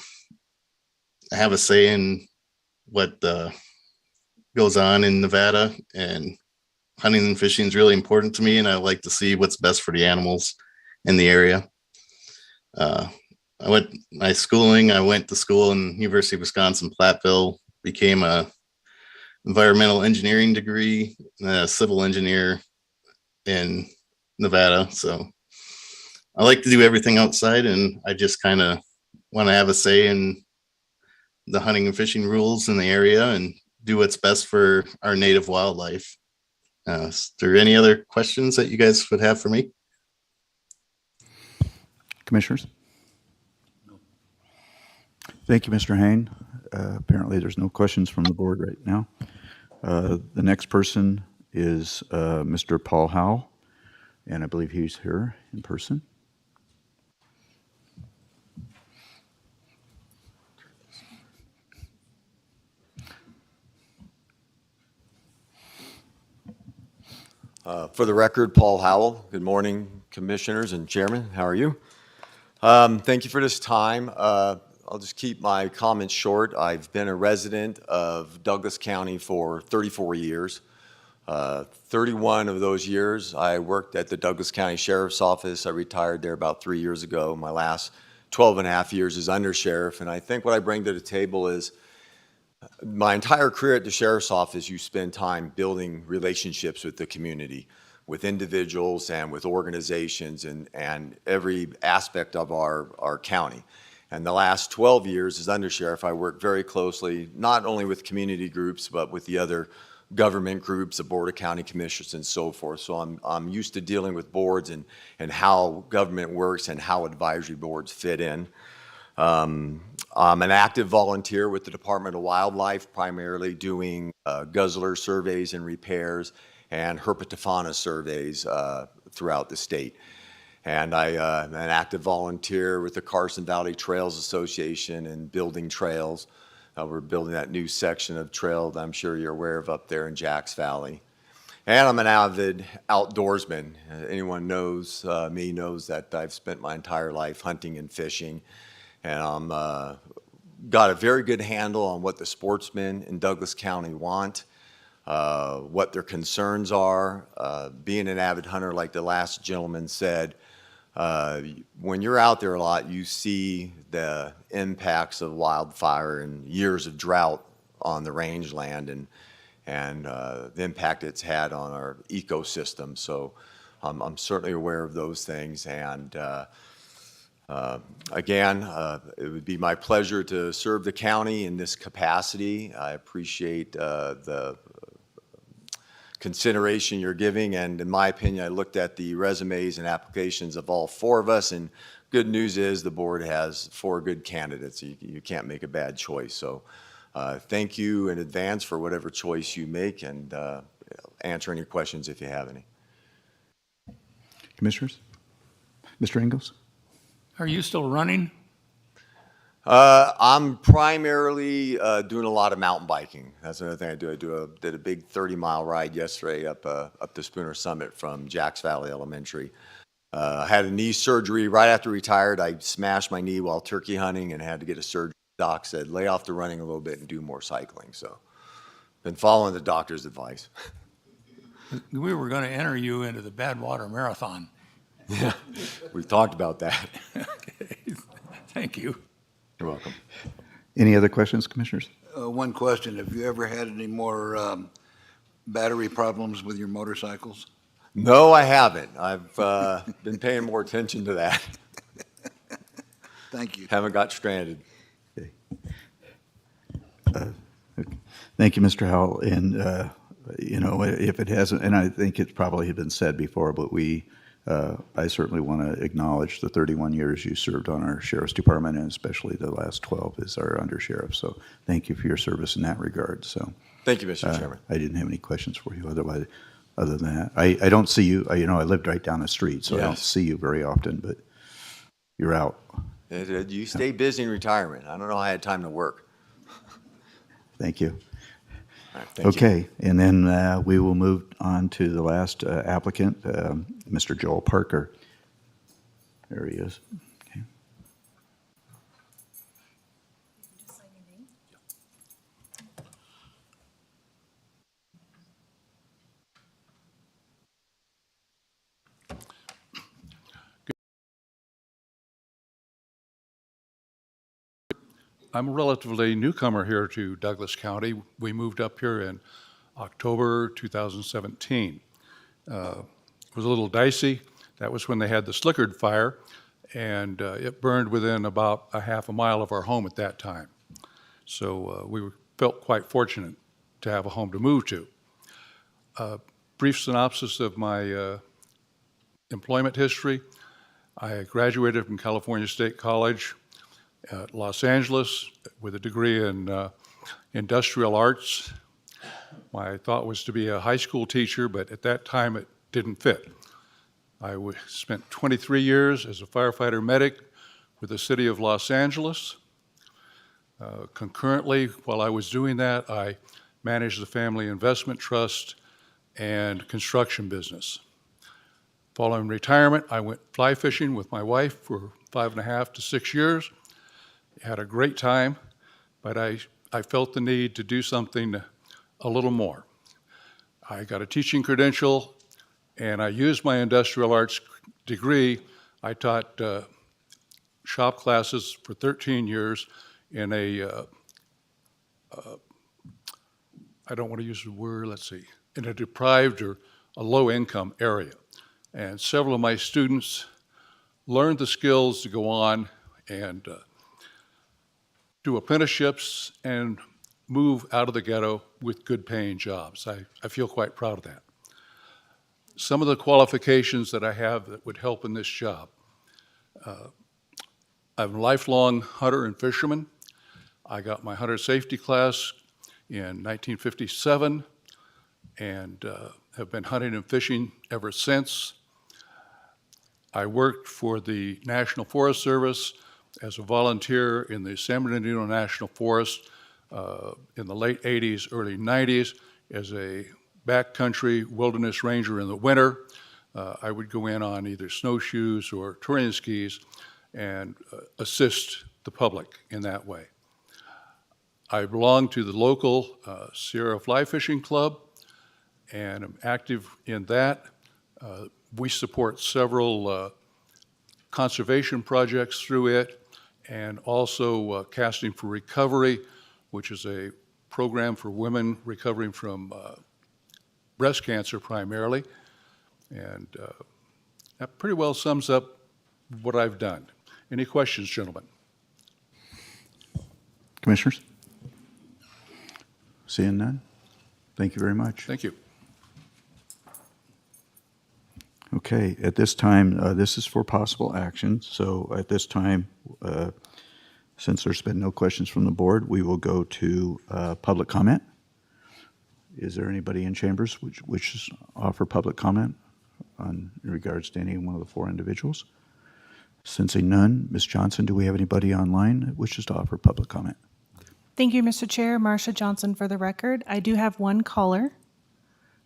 [SPEAKER 15] have a say in what goes on in Nevada, and hunting and fishing is really important to me. And I like to see what's best for the animals in the area. I went to school in University of Wisconsin, Platteville, became a environmental engineering degree, civil engineer in Nevada. So I like to do everything outside, and I just kind of want to have a say in the hunting and fishing rules in the area and do what's best for our native wildlife. Is there any other questions that you guys would have for me?
[SPEAKER 2] Commissioners? Thank you, Mr. Hain. Apparently, there's no questions from the board right now. The next person is Mr. Paul Howell, and I believe he's here in person.
[SPEAKER 16] For the record, Paul Howell. Good morning, Commissioners and Chairman. How are you? Thank you for this time. I'll just keep my comments short. I've been a resident of Douglas County for 34 years. 31 of those years, I worked at the Douglas County Sheriff's Office. I retired there about 3 years ago. My last 12 and a half years as undersheriff. And I think what I bring to the table is my entire career at the Sheriff's Office, you spend time building relationships with the community, with individuals and with organizations and every aspect of our county. And the last 12 years as undersheriff, I worked very closely, not only with community groups, but with the other government groups, the Board of County Commissioners and so forth. So I'm used to dealing with boards and how government works and how advisory boards fit in. I'm an active volunteer with the Department of Wildlife, primarily doing guzzler surveys and repairs and herpetofauna surveys throughout the state. And I'm an active volunteer with the Carson Valley Trails Association and building trails. We're building that new section of trail that I'm sure you're aware of up there in Jacks Valley. And I'm an avid outdoorsman. Anyone knows me knows that I've spent my entire life hunting and fishing. And I'm got a very good handle on what the sportsmen in Douglas County want, what their concerns are. Being an avid hunter, like the last gentleman said, when you're out there a lot, you see the impacts of wildfire and years of drought on the rangeland and the impact it's had on our ecosystem. So I'm certainly aware of those things. And again, it would be my pleasure to serve the county in this capacity. I appreciate the consideration you're giving, and in my opinion, I looked at the resumes and applications of all four of us, and good news is the board has 4 good candidates. You can't make a bad choice. So thank you in advance for whatever choice you make, and answer any questions if you have any.
[SPEAKER 2] Commissioners? Mr. Ingalls?
[SPEAKER 11] Are you still running?
[SPEAKER 16] I'm primarily doing a lot of mountain biking. That's another thing I do. Did a big 30-mile ride yesterday up the Spooner Summit from Jacks Valley Elementary. I had a knee surgery right after retired. I smashed my knee while turkey hunting and had to get a surgery. Doc said, lay off the running a little bit and do more cycling. So been following the doctor's advice.
[SPEAKER 11] We were going to enter you into the Badwater Marathon.
[SPEAKER 16] Yeah, we've talked about that.
[SPEAKER 11] Okay. Thank you.
[SPEAKER 16] You're welcome.
[SPEAKER 2] Any other questions, Commissioners?
[SPEAKER 12] One question, have you ever had any more battery problems with your motorcycles?
[SPEAKER 16] No, I haven't. I've been paying more attention to that.
[SPEAKER 12] Thank you.
[SPEAKER 16] Haven't got stranded.
[SPEAKER 2] Okay. Thank you, Mr. Howell. And, you know, if it hasn't, and I think it's probably been said before, but I certainly want to acknowledge the 31 years you served on our Sheriff's Department, and especially the last 12 as our undersheriff. So thank you for your service in that regard. So
[SPEAKER 16] thank you, Mr. Chairman.
[SPEAKER 2] I didn't have any questions for you other than that. I don't see you, you know, I lived right down the street, so yes. I don't see you very often, but you're out.
[SPEAKER 16] You stay busy in retirement. I don't know how I had time to work.
[SPEAKER 2] Thank you.
[SPEAKER 16] Right, thank
[SPEAKER 2] okay,
[SPEAKER 16] you.
[SPEAKER 2] And then we will move on to the last applicant, Mr. Joel Parker. There he is. Okay.
[SPEAKER 17] I'm a relatively newcomer here to Douglas County. We moved up here in October 2017. It was a little dicey. That was when they had the Slickard fire, and it burned within about a half a mile of our home at that time. So we felt quite fortunate to have a home to move to. Brief synopsis of my employment history. I graduated from California State College at Los Angeles with a degree in industrial arts. My thought was to be a high school teacher, but at that time it didn't fit. I spent 23 years as a firefighter medic with the city of Los Angeles. Concurrently, while I was doing that, I managed the Family Investment Trust and construction business. Following retirement, I went fly fishing with my wife for 5.5 to 6 years. Had a great time, but I felt the need to do something a little more. I got a teaching credential, and I used my industrial arts degree. I taught shop classes for 13 years in a, I don't want to use the word, let's see, in a deprived or a low-income area. And several of my students learned the skills to go on and do apprenticeships and move out of the ghetto with good paying jobs. I feel quite proud of that. Some of the qualifications that I have that would help in this job. I'm a lifelong hunter and fisherman. I got my hunter safety class in 1957 and have been hunting and fishing ever since. I worked for the National Forest Service as a volunteer in the San Bernardino National Forest in the late 80s, early 90s as a backcountry wilderness ranger in the winter. I would go in on either snowshoes or touring skis and assist the public in that way. I belong to the local Sierra Fly Fishing Club and am active in that. We support several conservation projects through it, and also Casting for Recovery, which is a program for women recovering from breast cancer primarily. And that pretty well sums up what I've done. Any questions, gentlemen?
[SPEAKER 2] Commissioners? Seeing none? Thank you very much.
[SPEAKER 17] Thank you.
[SPEAKER 2] Okay, at this time, this is for possible action. So at this time, since there's been no questions from the board, we will go to public comment. Is there anybody in chambers which wishes to offer public comment in regards to any one of the four individuals? Sensing none, Ms. Johnson, do we have anybody online that wishes to offer public comment?
[SPEAKER 9] Thank you, Mr. Chair. Marcia Johnson for the record. I do have one caller.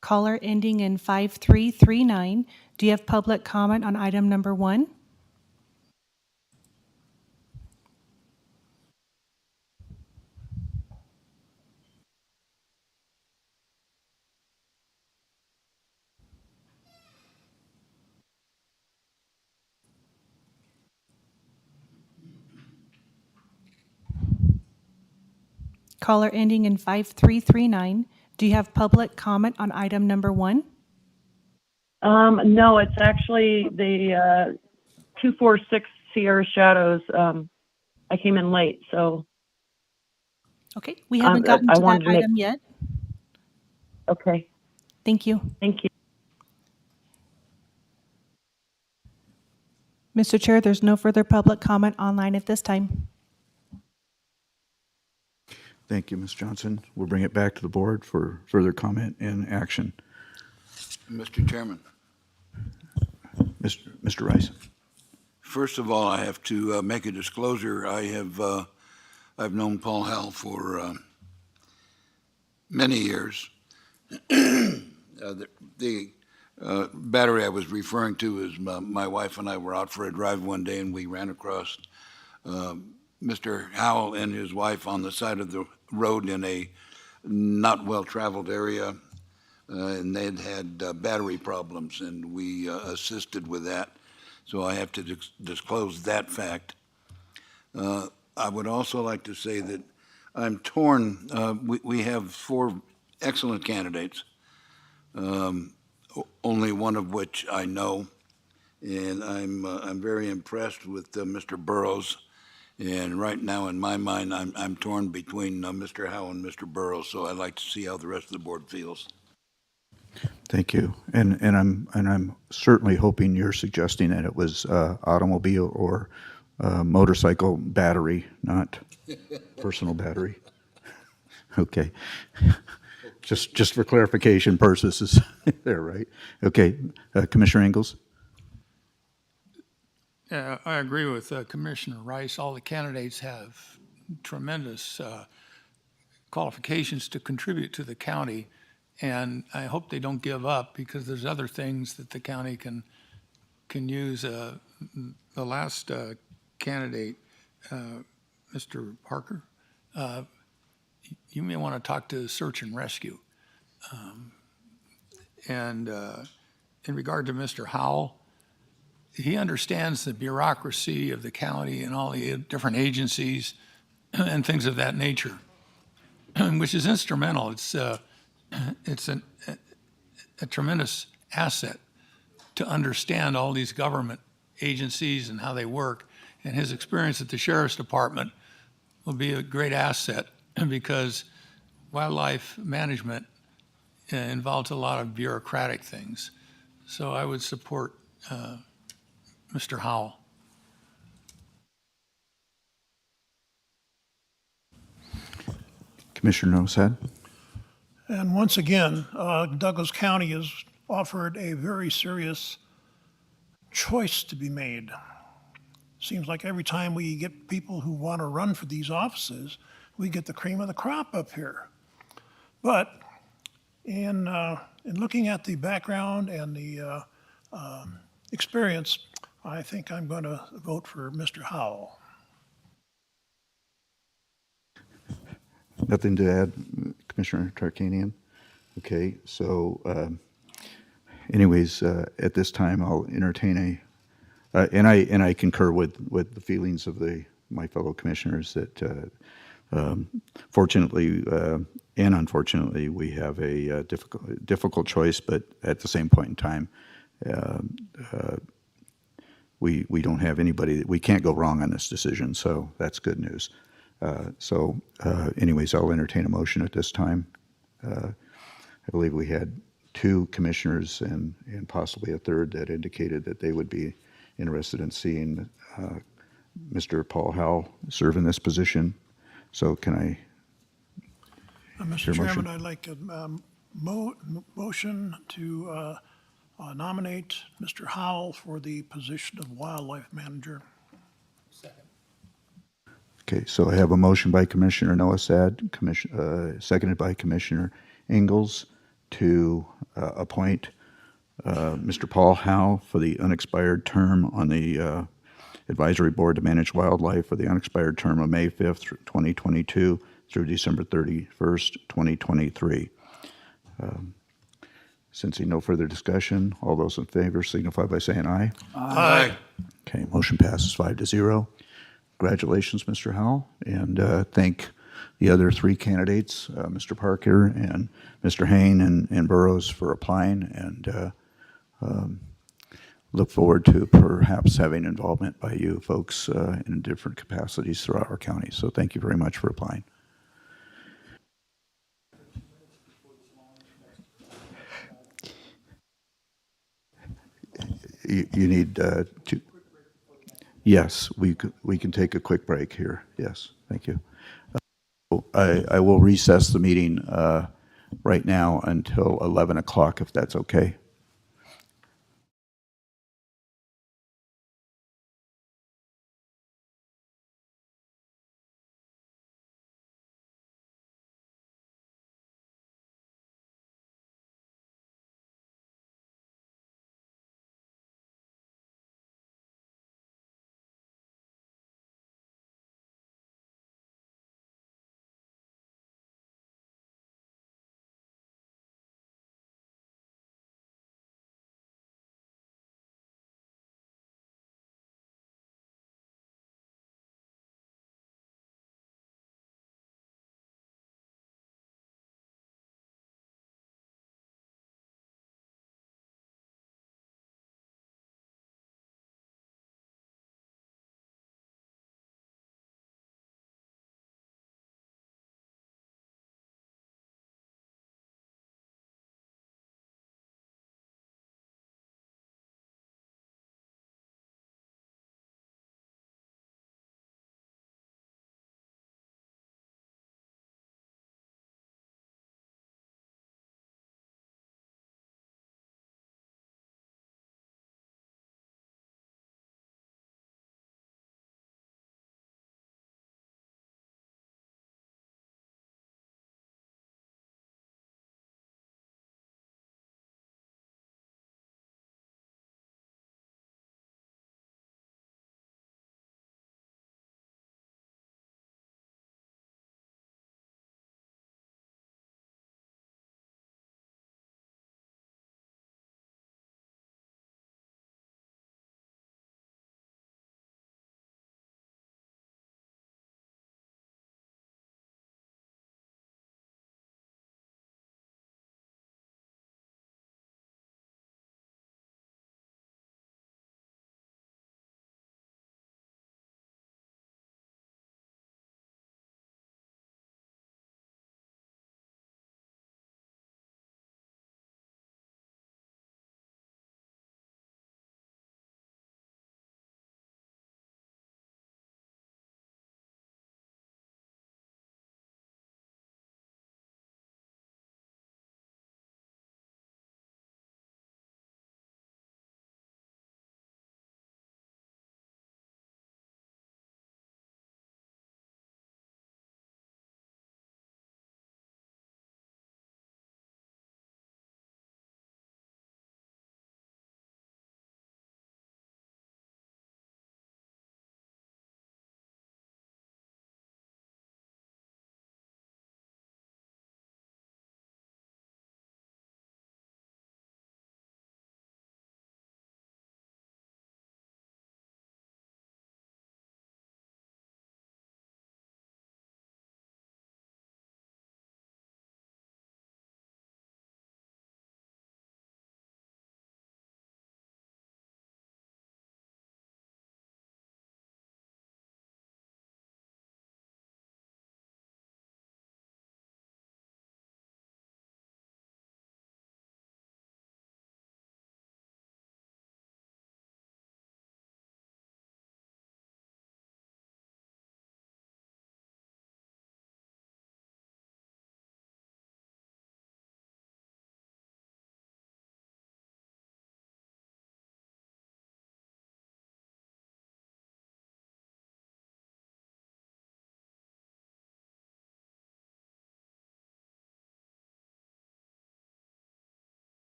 [SPEAKER 9] Caller ending in 5339. Do you have public comment on item number 1? Caller ending in 5339. Do you have public comment on item number 1?
[SPEAKER 18] No, it's actually the 246 Sierra Shadows. I came in late, so.
[SPEAKER 9] Okay, we haven't gotten to that item yet.
[SPEAKER 18] Okay.
[SPEAKER 9] Thank you.
[SPEAKER 18] Thank you.
[SPEAKER 9] Mr. Chair, there's no further public comment online at this time.
[SPEAKER 2] Thank you, Ms. Johnson. We'll bring it back to the board for further comment and action.
[SPEAKER 12] Mr. Chairman.
[SPEAKER 2] Mr. Rice.
[SPEAKER 12] First of all, I have to make a disclosure. I've known Paul Howell for many years. The battery I was referring to is my wife and I were out for a drive one day, and we ran across Mr. Howell and his wife on the side of the road in a not well-traveled area, and they'd had battery problems, and we assisted with that. So I have to disclose that fact. I would also like to say that I'm torn. We have 4 excellent candidates, only one of which I know, and I'm very impressed with Mr. Burrows. And right now, in my mind, I'm torn between Mr. Howe and Mr. Burrows. So I'd like to see how the rest of the board feels.
[SPEAKER 2] Thank you. And I'm certainly hoping you're suggesting that it was automobile or motorcycle battery, not personal battery. Okay. Just for clarification purposes there, right? Okay. Commissioner Ingalls?
[SPEAKER 11] Yeah, I agree with Commissioner Rice. All the candidates have tremendous qualifications to contribute to the county, And I hope they don't give up, because there's other things that the county can use. The last candidate, Mr. Parker, you may want to talk to search and rescue. And in regard to Mr. Howell, he understands the bureaucracy of the county and all the different agencies and things of that nature, which is instrumental. It's a tremendous asset to understand all these government agencies and how they work. And his experience at the Sheriff's Department will be a great asset, because wildlife management involves a lot of bureaucratic things. So I would support Mr. Howell.
[SPEAKER 2] Commissioner Nosad?
[SPEAKER 19] And once again, Douglas County has offered a very serious choice to be made. Seems like every time we get people who want to run for these offices, we get the cream of the crop up here. But in looking at the background and the experience, I think I'm going to vote for Mr. Howell.
[SPEAKER 2] Nothing to add, Commissioner Tarkanian? Okay, so anyways, at this time, I'll entertain and I concur with the feelings of my fellow commissioners that fortunately and unfortunately, we have a difficult choice, but at the same point in time, we don't have anybody, we can't go wrong on this decision, so that's good news. Anyways, I'll entertain a motion at this time. I believe we had 2 commissioners and possibly a third that indicated that they would be interested in seeing Mr. Paul Howell serve in this position. So can I
[SPEAKER 19] Mr. Chairman, I'd like a motion to nominate Mr. Howell for the position of wildlife manager.
[SPEAKER 2] Okay, so I have a motion by Commissioner Nosad, seconded by Commissioner Ingalls to appoint Mr. Paul Howell for the unexpired term on the Advisory Board to Manage Wildlife for the unexpired term of May 5th, 2022 through December 31st, 2023. Sensing no further discussion, all those in favor signify by saying aye.
[SPEAKER 19] Aye.
[SPEAKER 2] Okay, motion passes 5-0. Congratulations, Mr. Howell, and thank the other 3 candidates, Mr. Parker and Mr. Hain and Burrows, for applying, and look forward to perhaps having involvement by you folks in different capacities throughout our county. So thank you very much for applying. You need to. Yes, we can take a quick break here. Yes, thank you. I will recess the meeting right now until 11 o'clock, if that's okay.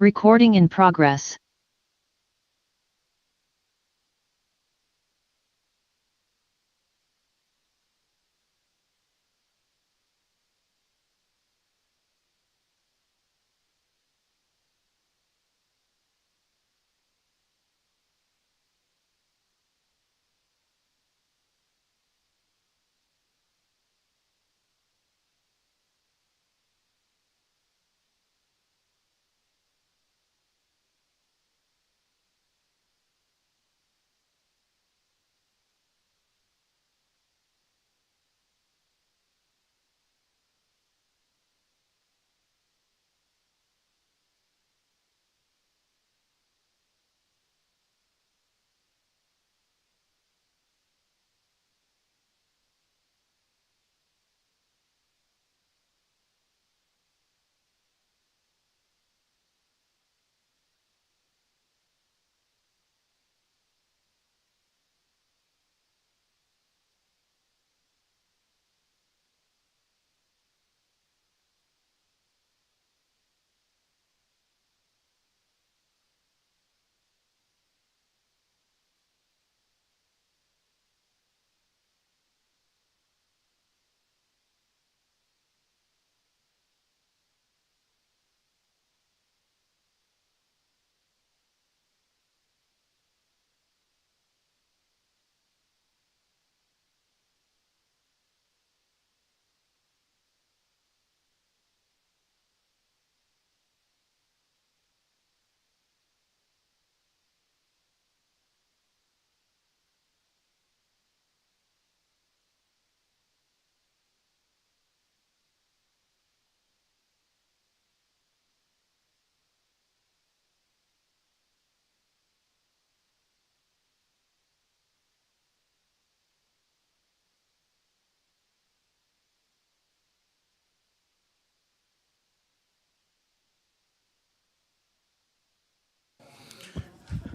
[SPEAKER 20] Recording in progress.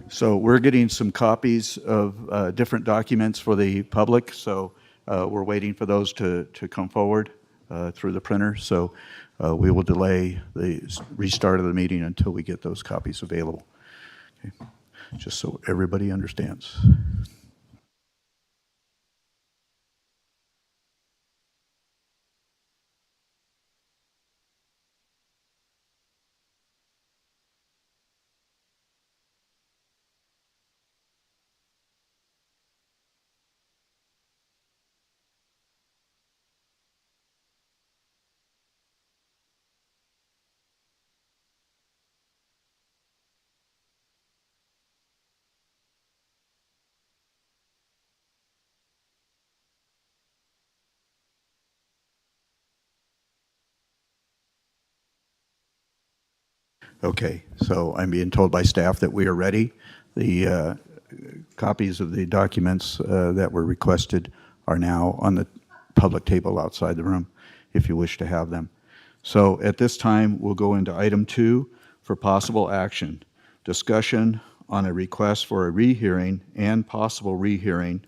[SPEAKER 2] So we're getting some copies of different documents for the public, so we're waiting for those to come forward through the printer. So we will delay the restart of the meeting until we get those copies available. Okay. Just so everybody understands. Okay, so I'm being told by staff that we are ready. The copies of the documents that were requested are now on the public table outside the room, if you wish to have them. So at this time, we'll go into item 2 for possible action. Discussion on a request for a rehearing and possible rehearing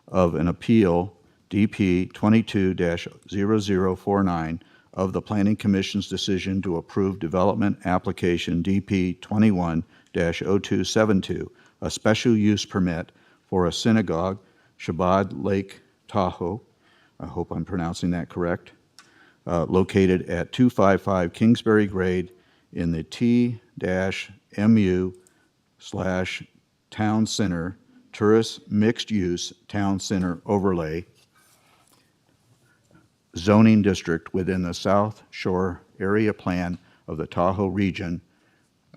[SPEAKER 2] of an appeal DP 22-0049 of the Planning Commission's decision to approve development application DP 21-0272, a special use permit for a synagogue, Shabbat Lake Tahoe, I hope I'm pronouncing that correct, located at 255 Kingsbury Grade in the T-MU/Town Center Tourist Mixed Use Town Center Overlay zoning district within the South Shore Area Plan of the Tahoe Region,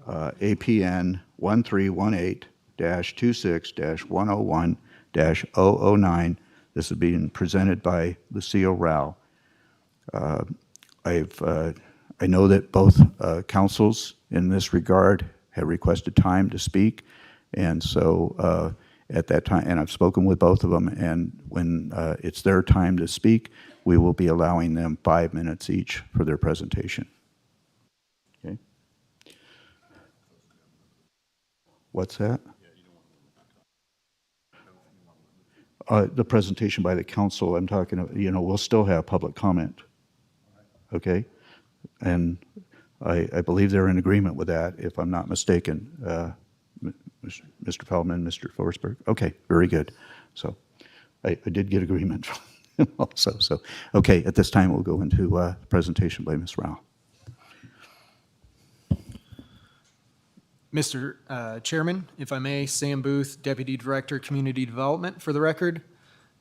[SPEAKER 2] APN 1318-26-101-009. This is being presented by Lucille Rao. I know that both councils in this regard have requested time to speak, and so at that time, and I've spoken with both of them, and when it's their time to speak, we will be allowing them 5 minutes each for their presentation. Okay. What's that? The presentation by the council, I'm talking, we'll still have public comment. Okay? And I believe they're in agreement with that, if I'm not mistaken. Mr. Feldman, Mr. Forsberg? Okay, very good. So I did get agreement from him also. So, okay, at this time, we'll go into presentation by Ms. Rao.
[SPEAKER 20] Mr. Chairman, if I may, Sam Booth, Deputy Director, Community Development, for the record.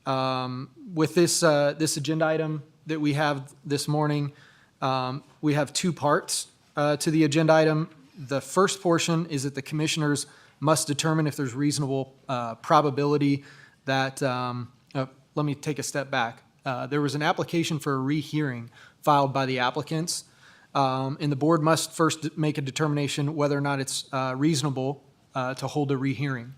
[SPEAKER 20] With this agenda item that we have this morning, we have two parts to the agenda item. The first portion is that the commissioners must determine if there's reasonable probability that, let me take a step back. There was an application for a rehearing filed by the applicants, and the board must first make a determination whether or not it's reasonable to hold a rehearing.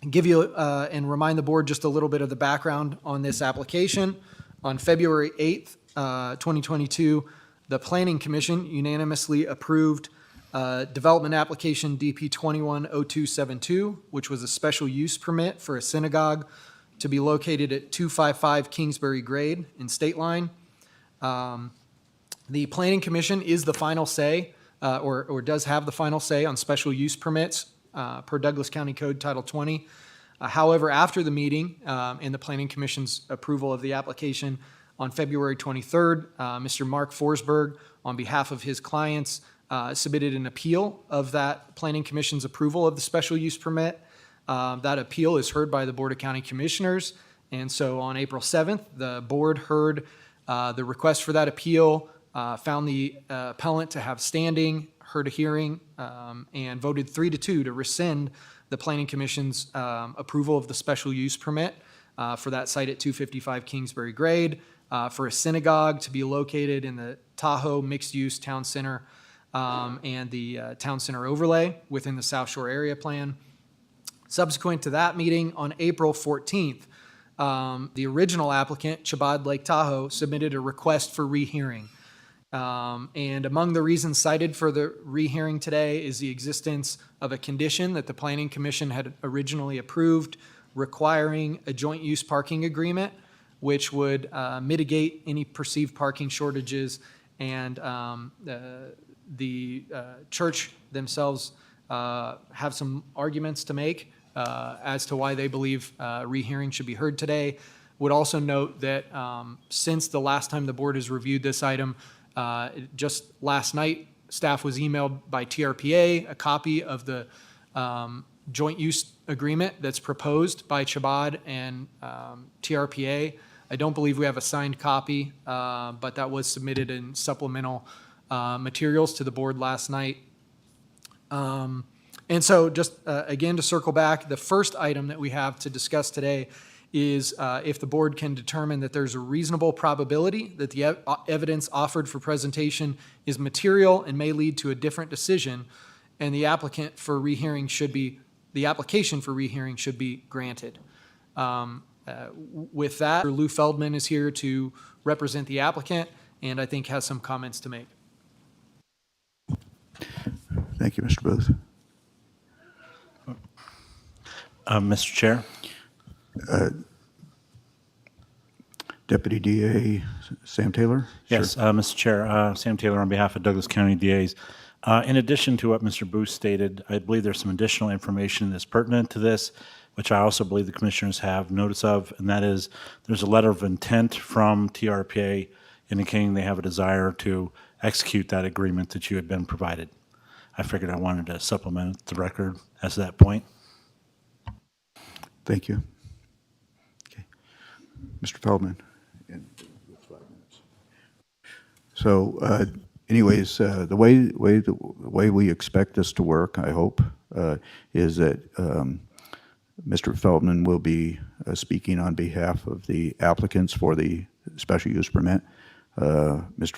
[SPEAKER 20] Give you and remind the board just a little bit of the background on this application. On February 8th, 2022, the Planning Commission unanimously approved development application DP 210272, which was a special use permit for a synagogue to be located at 255 Kingsbury Grade in State Line. The Planning Commission is the final say, or does have the final say on special use permits per Douglas County Code Title 20. However, after the meeting and the Planning Commission's approval of the application on February 23rd, Mr. Mark Forsberg, on behalf of his clients, submitted an appeal of that Planning Commission's approval of the special use permit. That appeal is heard by the Board of County Commissioners, and so on April 7th, the board heard the request for that appeal, found the appellant to have standing, heard a hearing, and voted 3-2 to rescind the Planning Commission's approval of the special use permit for that site at 255 Kingsbury Grade, for a synagogue to be located in the Tahoe Mixed-Use Town Center and the Town Center overlay within the South Shore Area Plan. Subsequent to that meeting, on April 14th, the original applicant, Chabad Lake Tahoe, submitted a request for rehearing. And among the reasons cited for the rehearing today is the existence of a condition that the Planning Commission had originally approved requiring a joint use parking agreement, which would mitigate any perceived parking shortages, and the church themselves have some arguments to make as to why they believe rehearing should be heard today. Would also note that since the last time the board has reviewed this item, just last night, staff was emailed by TRPA a copy of the joint use agreement that's proposed by Chabad and TRPA. I don't believe we have a signed copy, but that was submitted in supplemental materials to the board last night. And so just again, to circle back, the first item that we have to discuss today is if the board can determine that there's a reasonable probability that the evidence offered for presentation is material and may lead to a different decision, and the application for rehearing should be granted. With that, Lou Feldman is here to represent the applicant, and I think has some comments to make.
[SPEAKER 2] Thank you, Mr. Booth.
[SPEAKER 21] Mr. Chair.
[SPEAKER 2] Deputy DA Sam Taylor?
[SPEAKER 21] Yes,
[SPEAKER 2] Sure.
[SPEAKER 21] Mr. Chair, Sam Taylor on behalf of Douglas County DAs. In addition to what Mr. Booth stated, I believe there's some additional information that's pertinent to this, which I also believe the commissioners have notice of, and that is there's a letter of intent from TRPA indicating they have a desire to execute that agreement that you had been provided. I figured I wanted to supplement the record as to that point.
[SPEAKER 2] Thank you. Okay. Mr. Feldman. So anyways, the way we expect this to work, I hope, is that Mr. Feldman will be speaking on behalf of the applicants for the special use permit. Mr.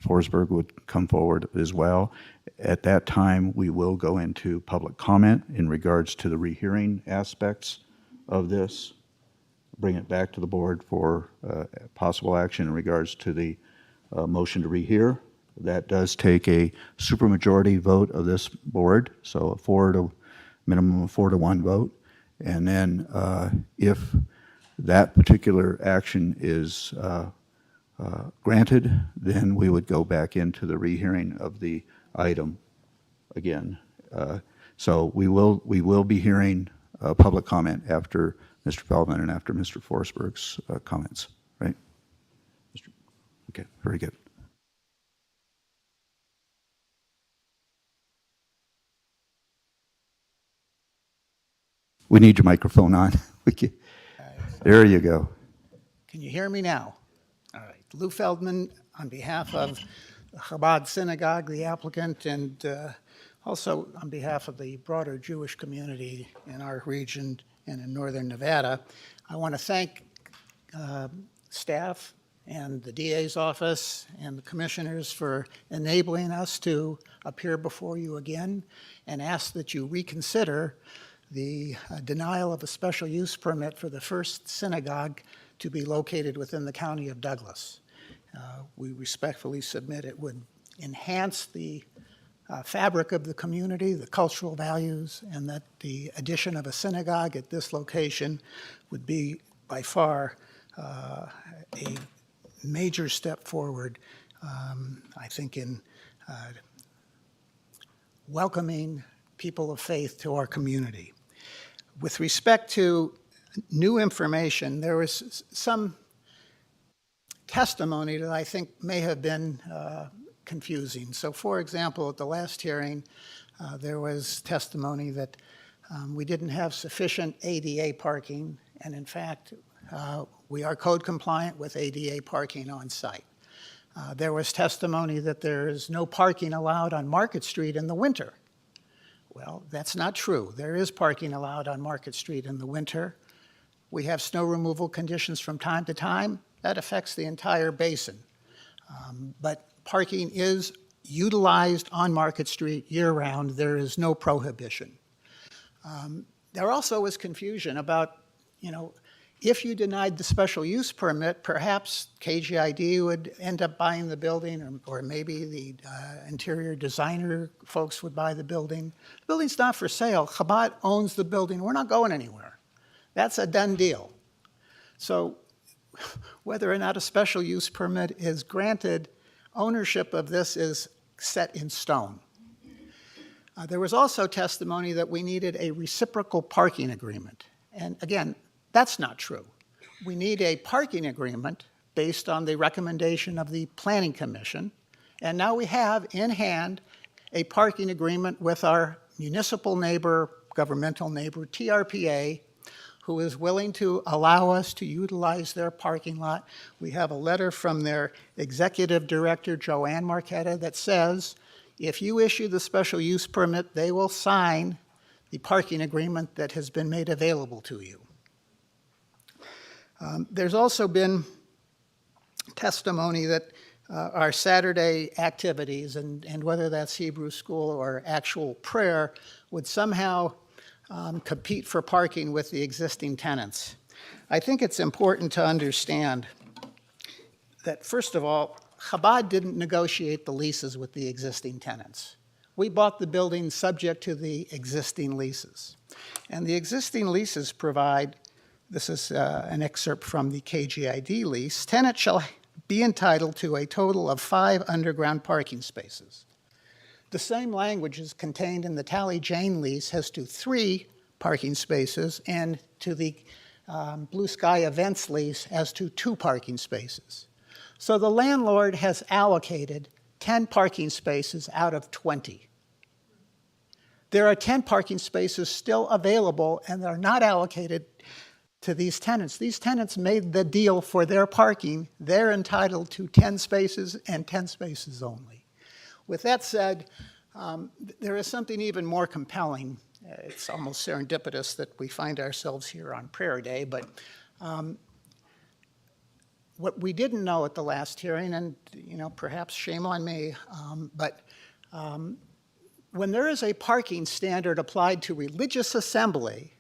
[SPEAKER 2] Forsberg would come forward as well. At that time, we will go into public comment in regards to the rehearing aspects of this, bring it back to the board for possible action in regards to the motion to rehear. That does take a supermajority vote of this board, so a minimum of 4-1 vote. And then if that particular action is granted, then we would go back into the rehearing of the item again. So we will be hearing public comment after Mr. Feldman and after Mr. Forsberg's comments, right? Okay, very good. We need your microphone on. There you go.
[SPEAKER 3] Can you hear me now? All right. Lou Feldman on behalf of the Chabad Synagogue, the applicant, and also on behalf of the broader Jewish community in our region and in northern Nevada. I want to thank staff and the DA's office and the commissioners for enabling us to appear before you again and ask that you reconsider the denial of a special use permit for the first synagogue to be located within the county of Douglas. We respectfully submit it would enhance the fabric of the community, the cultural values, and that the addition of a synagogue at this location would be by far a major step forward, I think, in welcoming people of faith to our community. With respect to new information, there was some testimony that I think may have been confusing. So, for example, at the last hearing, there was testimony that we didn't have sufficient ADA parking, and in fact, we are code compliant with ADA parking on site. There was testimony that there is no parking allowed on Market Street in the winter. Well, that's not true. There is parking allowed on Market Street in the winter. We have snow removal conditions from time to time. That affects the entire basin. But parking is utilized on Market Street year-round. There is no prohibition. There also was confusion about, if you denied the special use permit, perhaps KGID would end up buying the building, or maybe the interior designer folks would buy the building. The building's not for sale. Chabad owns the building. We're not going anywhere. That's a done deal. So whether or not a special use permit is granted, ownership of this is set in stone. There was also testimony that we needed a reciprocal parking agreement. And again, that's not true. We need a parking agreement based on the recommendation of the Planning Commission. And now we have in hand a parking agreement with our municipal neighbor, governmental neighbor, TRPA, who is willing to allow us to utilize their parking lot. We have a letter from their executive director, Joanne Marquetta, that says, if you issue the special use permit, they will sign the parking agreement that has been made available to you. There's also been testimony that our Saturday activities, and whether that's Hebrew school or actual prayer, would somehow compete for parking with the existing tenants. I think it's important to understand that, first of all, Chabad didn't negotiate the leases with the existing tenants. We bought the building subject to the existing leases. And the existing leases provide, this is an excerpt from the KGID lease, tenants shall be entitled to a total of 5 underground parking spaces. The same language is contained in the Tally Jane lease as to 3 parking spaces, and to the Blue Sky Events lease as to 2 parking spaces. So the landlord has allocated 10 parking spaces out of 20. There are 10 parking spaces still available, and they're not allocated to these tenants. These tenants made the deal for their parking. They're entitled to 10 spaces and 10 spaces only. With that said, there is something even more compelling. It's almost serendipitous that we find ourselves here on Prayer Day, but what we didn't know at the last hearing, and perhaps shame on me, but when there is a parking standard applied to religious assembly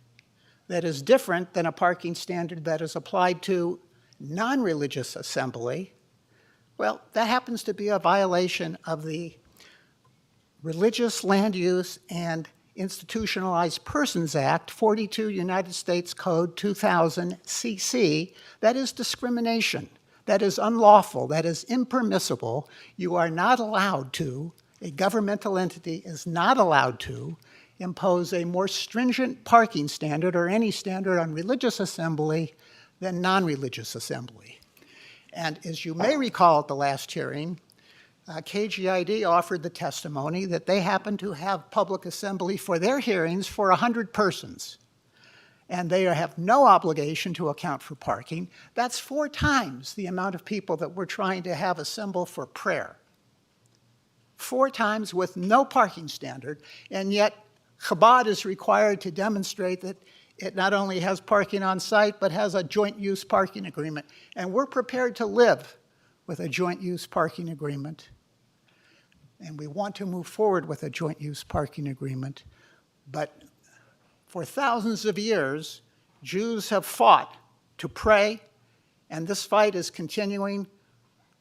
[SPEAKER 3] that is different than a parking standard that is applied to non-religious assembly, well, that happens to be a violation of the Religious Land Use and Institutionalized Persons Act, 42 United States Code 2000 CC. That is discrimination. That is unlawful. That is impermissible. You are not allowed to, a governmental entity is not allowed to impose a more stringent parking standard or any standard on religious assembly than non-religious assembly. And as you may recall at the last hearing, KGID offered the testimony that they happen to have public assembly for their hearings for 100 persons. And they have no obligation to account for parking. That's 4 times the amount of people that we're trying to have assemble for prayer. 4 times with no parking standard, and yet Chabad is required to demonstrate that it not only has parking on site, but has a joint use parking agreement. And we're prepared to live with a joint use parking agreement. And we want to move forward with a joint use parking agreement. But for thousands of years, Jews have fought to pray, and this fight is continuing.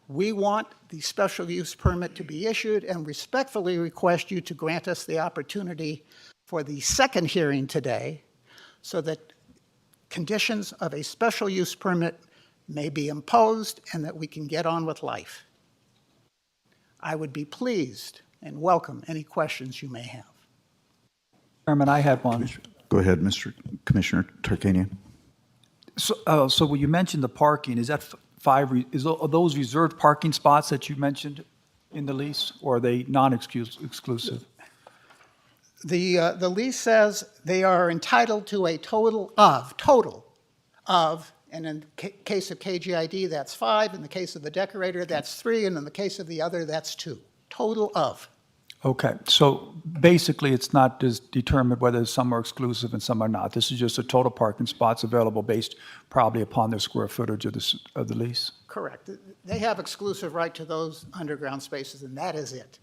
[SPEAKER 3] We want the special use permit to be issued and respectfully request you to grant us the opportunity for the second hearing today so that conditions of a special use permit may be imposed and that we can get on with life. I would be pleased and welcome any questions you may have.
[SPEAKER 1] Chairman, I had one.
[SPEAKER 2] Go ahead, Mr. Commissioner Tarkanian.
[SPEAKER 1] So when you mentioned the parking, is that are those reserved parking spots that you mentioned in the lease, or are they non-exclusive?
[SPEAKER 3] The lease says they are entitled to a total of, and in the case of KGID, that's 5, in the case of the decorator, that's 3, and in the case of the other, that's 2. Total of.
[SPEAKER 1] Okay, so basically it's not just determined whether some are exclusive and some are not. This is just a total parking spots available based probably upon the square footage of the lease?
[SPEAKER 3] Correct. They have exclusive right to those underground spaces, and that is it.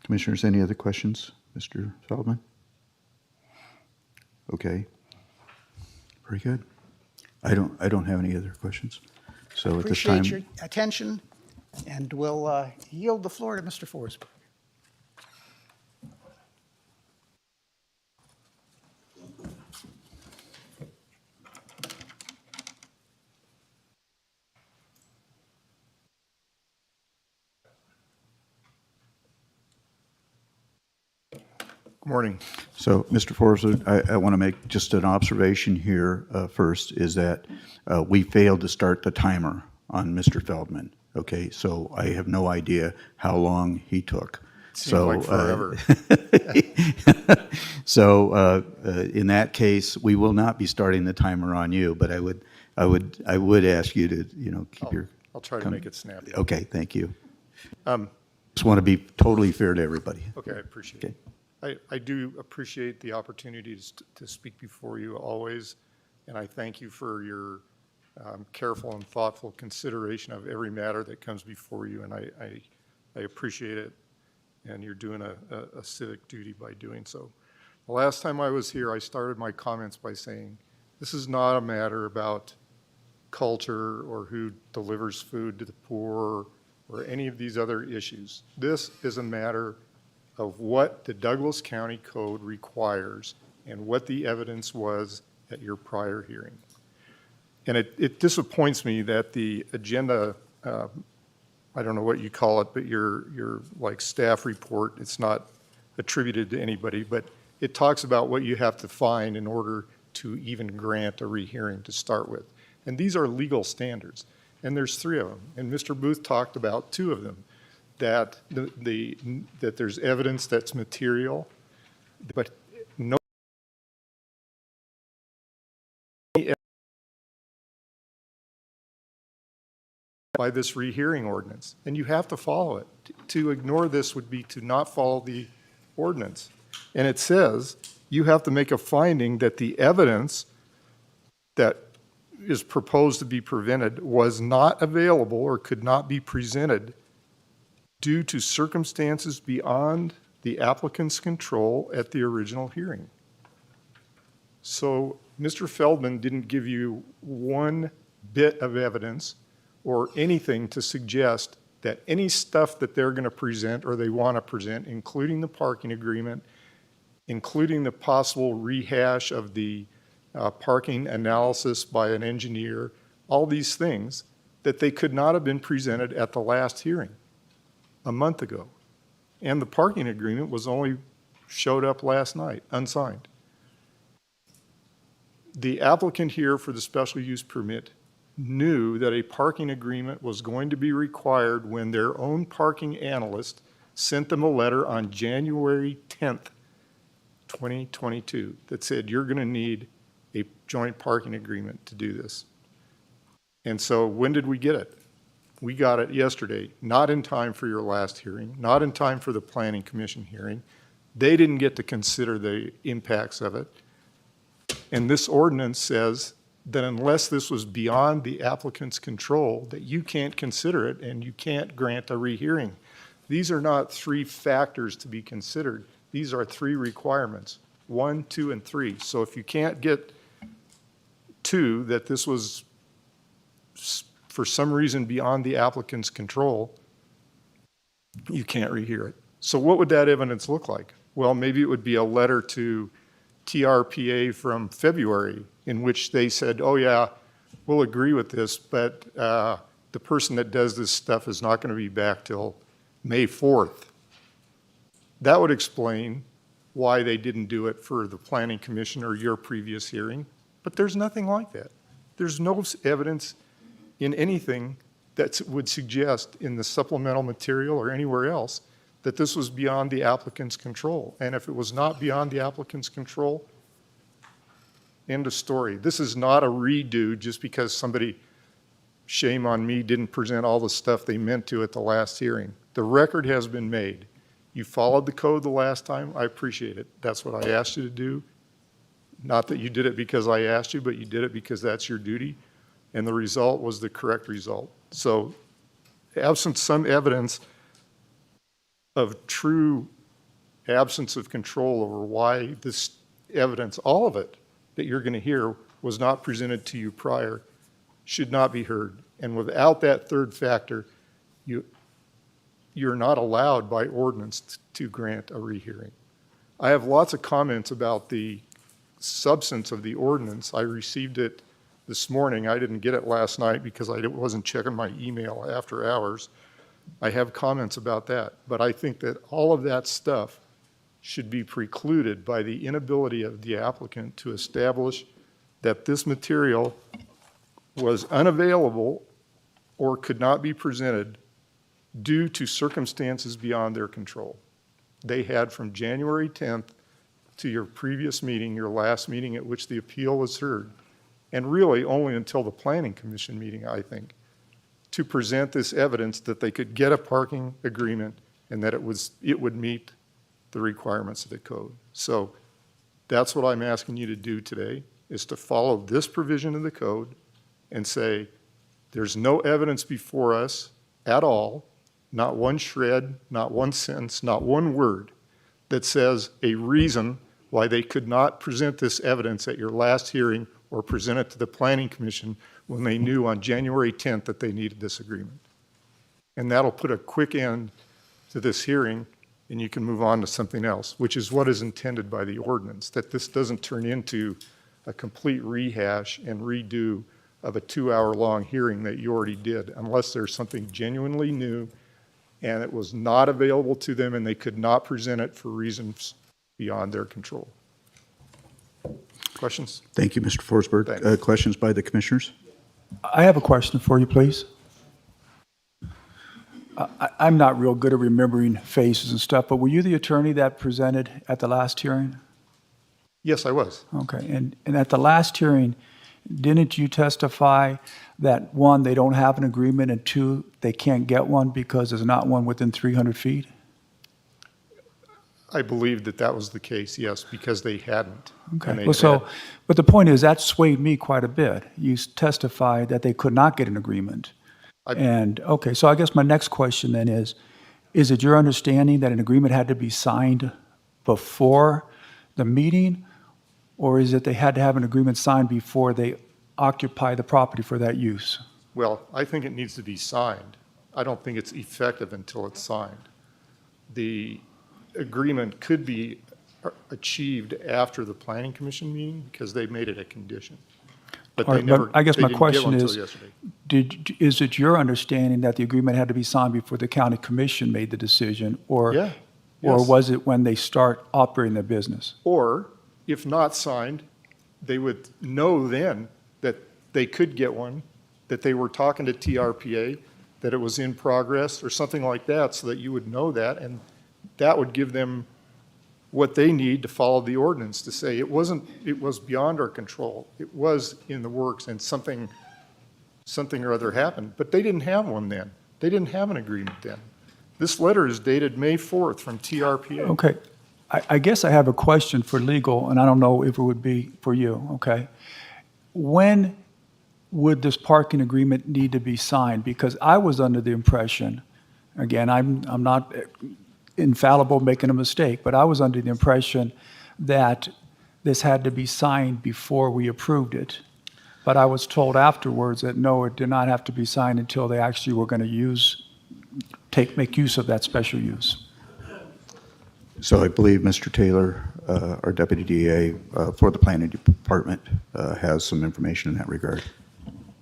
[SPEAKER 2] Commissioners, any other questions? Mr. Feldman? Okay. Very good. I don't have any other questions. So at this time,
[SPEAKER 3] Appreciate your attention, and we'll yield the floor to Mr. Forsberg.
[SPEAKER 22] Good morning.
[SPEAKER 2] So, Mr. Forsberg, I want to make just an observation here first, is that we failed to start the timer on Mr. Feldman. Okay, so I have no idea how long he took.
[SPEAKER 22] Seems like forever.
[SPEAKER 2] So in that case, we will not be starting the timer on you, but I would ask you to, keep your.
[SPEAKER 22] I'll try to make it snappy.
[SPEAKER 2] Okay, thank you. Just want to be totally fair to everybody.
[SPEAKER 22] Okay, I appreciate it. I do appreciate the opportunity to speak before you always, and I thank you for your careful and thoughtful consideration of every matter that comes before you, and I appreciate it, and you're doing a civic duty by doing so. The last time I was here, I started my comments by saying, this is not a matter about culture or who delivers food to the poor or any of these other issues. This is a matter of what the Douglas County Code requires and what the evidence was at your prior hearing. And it disappoints me that the agenda, I don't know what you call it, but your like staff report, it's not attributed to anybody, but it talks about what you have to find in order to even grant a rehearing to start with. And these are legal standards, and there's 3 of them. And Mr. Booth talked about 2 of them, that that there's evidence that's material, but no by this rehearing ordinance, and you have to follow it. To ignore this would be to not follow the ordinance. And it says you have to make a finding that the evidence that is proposed to be prevented was not available or could not be presented due to circumstances beyond the applicant's control at the original hearing. So Mr. Feldman didn't give you one bit of evidence or anything to suggest that any stuff that they're going to present or they want to present, including the parking agreement, including the possible rehash of the parking analysis by an engineer, all these things that they could not have been presented at the last hearing a month ago. And the parking agreement was only showed up last night, unsigned. The applicant here for the special use permit knew that a parking agreement was going to be required when their own parking analyst sent them a letter on January 10th, 2022, that said, you're going to need a joint parking agreement to do this. And so when did we get it? We got it yesterday, not in time for your last hearing, not in time for the Planning Commission hearing. They didn't get to consider the impacts of it. And this ordinance says that unless this was beyond the applicant's control, that you can't consider it and you can't grant a rehearing. These are not 3 factors to be considered. These are 3 requirements, 1, 2, and 3. So if you can't get 2, that this was for some reason beyond the applicant's control, you can't rehear it. So what would that evidence look like? Well, maybe it would be a letter to TRPA from February in which they said, oh yeah, we'll agree with this, but the person that does this stuff is not going to be back till May 4th. That would explain why they didn't do it for the Planning Commission or your previous hearing, but there's nothing like that. There's no evidence in anything that would suggest in the supplemental material or anywhere else that this was beyond the applicant's control. And if it was not beyond the applicant's control, end of story. This is not a redo just because somebody, shame on me, didn't present all the stuff they meant to at the last hearing. The record has been made. You followed the code the last time. I appreciate it. That's what I asked you to do. Not that you did it because I asked you, but you did it because that's your duty. And the result was the correct result. So absent some evidence of true absence of control over why this evidence, all of it that you're going to hear, was not presented to you prior, should not be heard. And without that 3rd factor, you're not allowed by ordinance to grant a rehearing. I have lots of comments about the substance of the ordinance. I received it this morning. I didn't get it last night because I wasn't checking my email after hours. I have comments about that, but I think that all of that stuff should be precluded by the inability of the applicant to establish that this material was unavailable or could not be presented due to circumstances beyond their control. They had from January 10th to your previous meeting, your last meeting at which the appeal was heard, and really only until the Planning Commission meeting, I think, to present this evidence that they could get a parking agreement and that it would meet the requirements of the code. So that's what I'm asking you to do today, is to follow this provision of the code and say, there's no evidence before us at all, not one shred, not one sentence, not one word that says a reason why they could not present this evidence at your last hearing or present it to the Planning Commission when they knew on January 10th that they needed this agreement. And that'll put a quick end to this hearing, and you can move on to something else, which is what is intended by the ordinance, that this doesn't turn into a complete rehash and redo of a 2-hour-long hearing that you already did, unless there's something genuinely new and it was not available to them and they could not present it for reasons beyond their control. Questions?
[SPEAKER 2] Thank you, Mr. Forsberg. Questions by the commissioners?
[SPEAKER 1] I have a question for you, please. I'm not real good at remembering faces and stuff, but were you the attorney that presented at the last hearing?
[SPEAKER 22] Yes, I was.
[SPEAKER 1] Okay, and at the last hearing, didn't you testify that 1, they don't have an agreement, and 2, they can't get one because there's not one within 300 feet?
[SPEAKER 22] I believe that that was the case, yes, because they hadn't.
[SPEAKER 1] Okay, well, but the point is, that swayed me quite a bit. You testified that they could not get an agreement. Okay, so I guess my next question then is it your understanding that an agreement had to be signed before the meeting, or is it they had to have an agreement signed before they occupy the property for that use?
[SPEAKER 22] Well, I think it needs to be signed. I don't think it's effective until it's signed. The agreement could be achieved after the planning commission meeting because they made it a condition. But
[SPEAKER 1] All
[SPEAKER 22] they
[SPEAKER 1] right,
[SPEAKER 22] never,
[SPEAKER 1] but I guess
[SPEAKER 22] they
[SPEAKER 1] my
[SPEAKER 22] didn't get
[SPEAKER 1] question
[SPEAKER 22] one
[SPEAKER 1] is,
[SPEAKER 22] until yesterday.
[SPEAKER 1] is it your understanding that the agreement had to be signed before the county commission made the decision? Or
[SPEAKER 22] Yeah,
[SPEAKER 1] Or
[SPEAKER 22] yes.
[SPEAKER 1] was it when they start operating their business?
[SPEAKER 22] Or if not signed, they would know then that they could get one, that they were talking to TRPA, that it was in progress or something like that, so that you would know that, and that would give them what they need to follow the ordinance, to say it was beyond our control. It was in the works and something or other happened. But they didn't have one then. They didn't have an agreement then. This letter is dated May 4th from TRPA.
[SPEAKER 1] Okay. I guess I have a question for legal, and I don't know if it would be for you, okay? When would this parking agreement need to be signed? Because I was under the impression, again, I'm not infallible, making a mistake, but I was under the impression that this had to be signed before we approved it. But I was told afterwards that no, it did not have to be signed until they actually were going to make use of that special use.
[SPEAKER 2] So I believe Mr. Taylor, our Deputy DA for the Planning Department, has some information in that regard.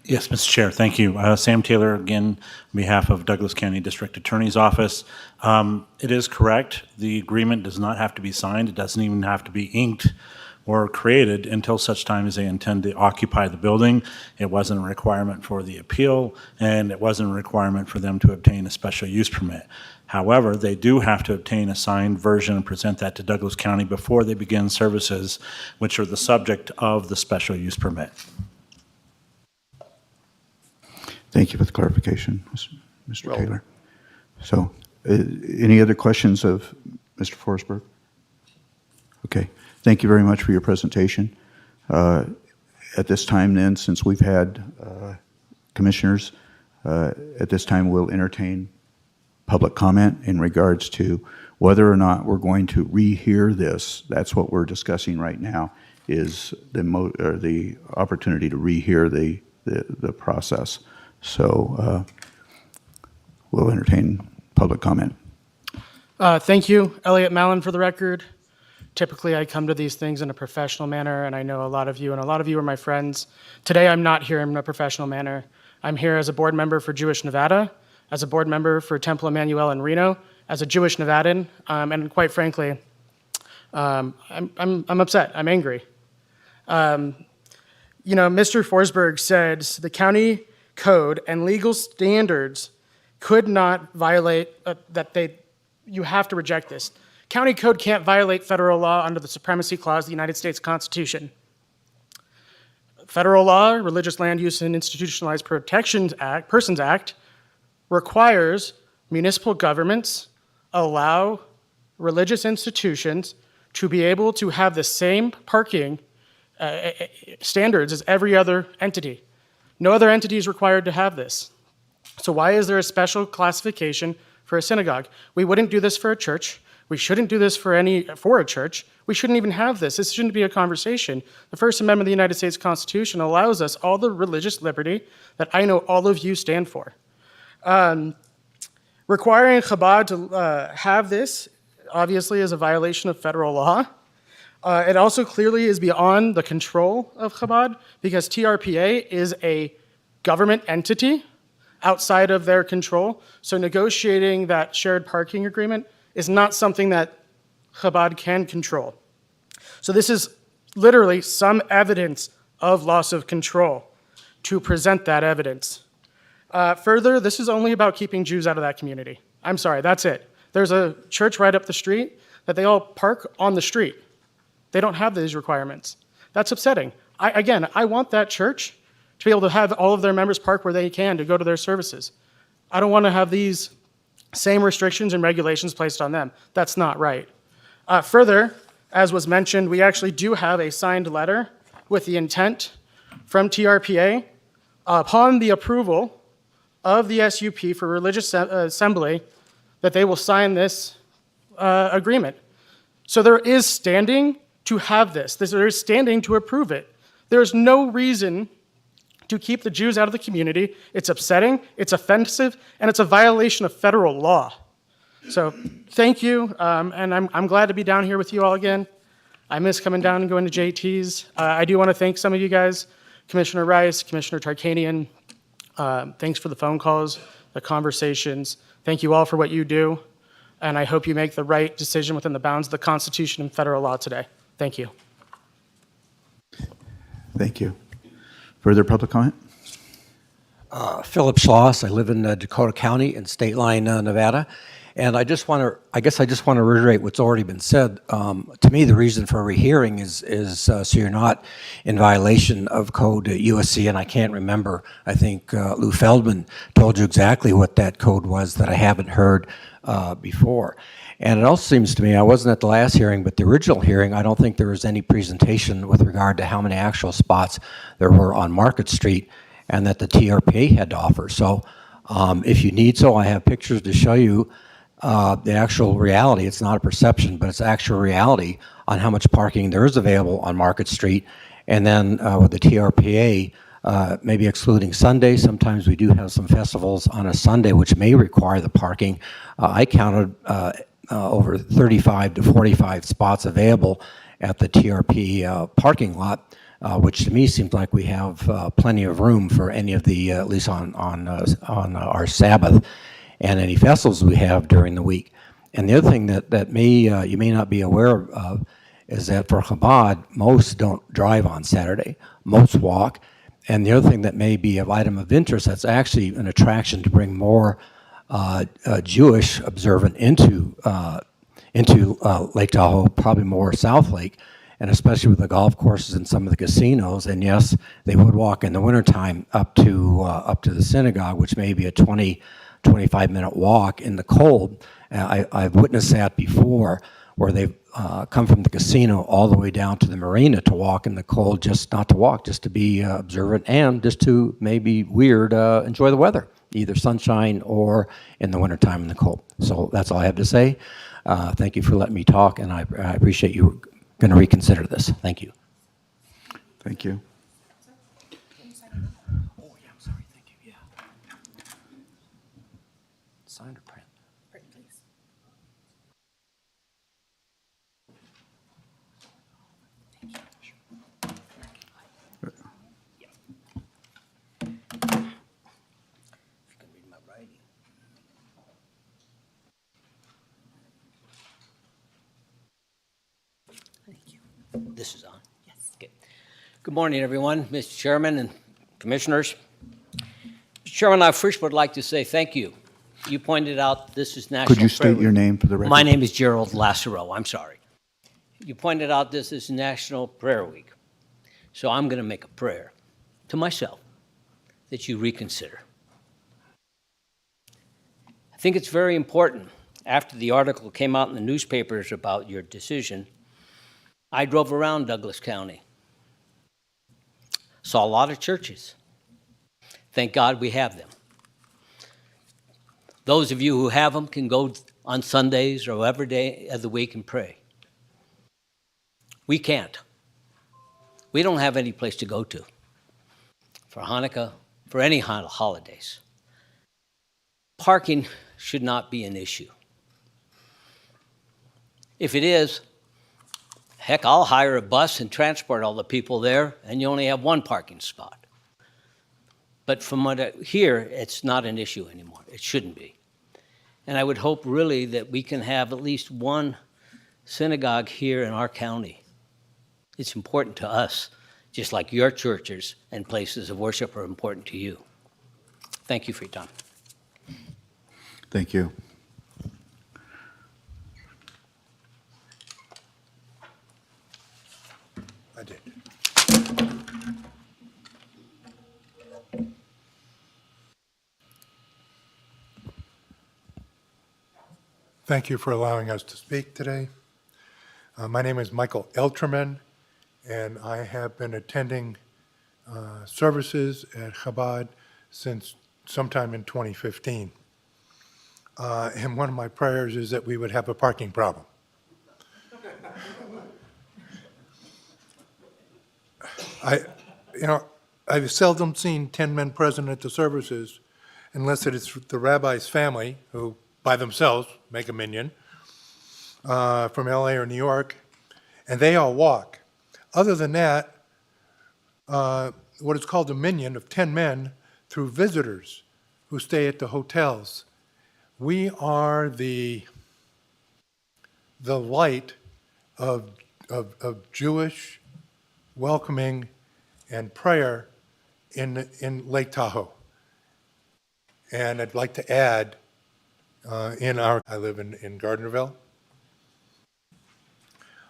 [SPEAKER 21] Yes, Mr. Chair, thank you. Sam Taylor, again, on behalf of Douglas County District Attorney's Office. It is correct. The agreement does not have to be signed. It doesn't even have to be inked or created until such time as they intend to occupy the building. It wasn't a requirement for the appeal, and it wasn't a requirement for them to obtain a special use permit. However, they do have to obtain a signed version and present that to Douglas County before they begin services, which are the subject of the special use permit.
[SPEAKER 2] Thank you for the clarification, Mr.
[SPEAKER 22] Well,
[SPEAKER 2] Taylor. So, any other questions of Mr. Forsberg? Okay. Thank you very much for your presentation. At this time then, since we've had commissioners, at this time we'll entertain public comment in regards to whether or not we're going to rehear this. That's what we're discussing right now, is the opportunity to rehear the process. So we'll entertain public comment.
[SPEAKER 4] Thank you, Elliot Mallon, for the record. Typically, I come to these things in a professional manner, and I know a lot of you, and a lot of you are my friends. Today, I'm not here in a professional manner. I'm here as a board member for Jewish Nevada, as a board member for Temple Emmanuel in Reno, as a Jewish Nevadan, and quite frankly, I'm upset. I'm angry. Mr. Forsberg said the county code and legal standards could not violate you have to reject this. County code can't violate federal law under the Supremacy Clause of the United States Constitution. Federal law, Religious Land Use and Institutionalized Persons Act, requires municipal governments allow religious institutions to be able to have the same parking standards as every other entity. No other entity is required to have this. So why is there a special classification for a synagogue? We wouldn't do this for a church. We shouldn't do this for a church. We shouldn't even have this. This shouldn't be a conversation. The First Amendment of the United States Constitution allows us all the religious liberty that I know all of you stand for. Requiring Chabad to have this, obviously, is a violation of federal law. It also clearly is beyond the control of Chabad because TRPA is a government entity outside of their control. So negotiating that shared parking agreement is not something that Chabad can control. So this is literally some evidence of loss of control to present that evidence. Further, this is only about keeping Jews out of that community. I'm sorry, that's it. There's a church right up the street that they all park on the street. They don't have these requirements. That's upsetting. I want that church to be able to have all of their members park where they can to go to their services. I don't want to have these same restrictions and regulations placed on them. That's not right. Further, as was mentioned, we actually do have a signed letter with the intent from TRPA upon the approval of the SUP for Religious Assembly that they will sign this agreement. So there is standing to have this. There is standing to approve it. There is no reason to keep the Jews out of the community. It's upsetting, it's offensive, and it's a violation of federal law. So thank you, and I'm glad to be down here with you all again. I miss coming down and going to JT's. I do want to thank some of you guys, Commissioner Rice, Commissioner Tarkanian. Thanks for the phone calls, the conversations. Thank you all for what you do, and I hope you make the right decision within the bounds of the Constitution and federal law today. Thank you.
[SPEAKER 2] Thank you. Further public comment?
[SPEAKER 5] Philip Schloss. I live in Dakota County in State Line, Nevada. And I just want to reiterate what's already been said. To me, the reason for a rehearing is so you're not in violation of code USC, and I can't remember. I think Lou Feldman told you exactly what that code was that I haven't heard before. And it also seems to me, I wasn't at the last hearing, but the original hearing, I don't think there was any presentation with regard to how many actual spots there were on Market Street and that the TRPA had to offer. So if you need so, I have pictures to show you the actual reality. It's not a perception, but it's actual reality on how much parking there is available on Market Street. And then with the TRPA, maybe excluding Sundays, sometimes we do have some festivals on a Sunday which may require the parking. I counted over 35 to 45 spots available at the TRP parking lot, which to me seems like we have plenty of room for any of the, at least on our Sabbath, and any festivals we have during the week. And the other thing that you may not be aware of is that for Chabad, most don't drive on Saturday. Most walk. And the other thing that may be an item of interest, that's actually an attraction to bring more Jewish observant into Lake Tahoe, probably more South Lake, and especially with the golf courses and some of the casinos. And yes, they would walk in the wintertime up to the synagogue, which may be a 25-minute walk in the cold. I've witnessed that before, where they've come from the casino all the way down to the marina to walk in the cold, just not to walk, just to be observant and just to maybe enjoy the weather, either sunshine or in the wintertime in the cold. So that's all I have to say. Thank you for letting me talk, and I appreciate you going to reconsider this. Thank you.
[SPEAKER 2] Thank you.
[SPEAKER 5] Sign or print?
[SPEAKER 9] Print, please.
[SPEAKER 6] This is on? Yes. Okay. Good morning, everyone, Mr. Chairman and Commissioners. Mr. Chairman, I first would like to say thank you. You pointed out this is National
[SPEAKER 2] Could you state
[SPEAKER 6] Prayer
[SPEAKER 2] your
[SPEAKER 6] Week.
[SPEAKER 2] name for the record?
[SPEAKER 6] My name is Gerald Lassero. I'm sorry. You pointed out this is National Prayer Week. So I'm going to make a prayer to myself that you reconsider. I think it's very important. After the article came out in the newspapers about your decision, I drove around Douglas County, saw a lot of churches. Thank God we have them. Those of you who have them can go on Sundays or every day of the week and pray. We can't. We don't have any place to go to for Hanukkah, for any holidays. Parking should not be an issue. If it is, heck, I'll hire a bus and transport all the people there, and you only have one parking spot. But from what I hear, it's not an issue anymore. It shouldn't be. And I would hope really that we can have at least one synagogue here in our county. It's important to us, just like your churches and places of worship are important to you. Thank you for your time.
[SPEAKER 2] Thank you.
[SPEAKER 22] I did. Thank you for allowing us to speak today. My name is Michael Elterman, and I have been attending services at Chabad since sometime in 2015. And one of my prayers is that we would have a parking problem. I've seldom seen 10 men present at the services, unless it is the rabbi's family, who
[SPEAKER 7] by themselves, make a minyan, from LA or New York, and they all walk. Other than that, what is called a minyan of 10 men through visitors who stay at the hotels. We are the light of Jewish welcoming and prayer in Lake Tahoe. And I'd like to add, I live in Gardnerville,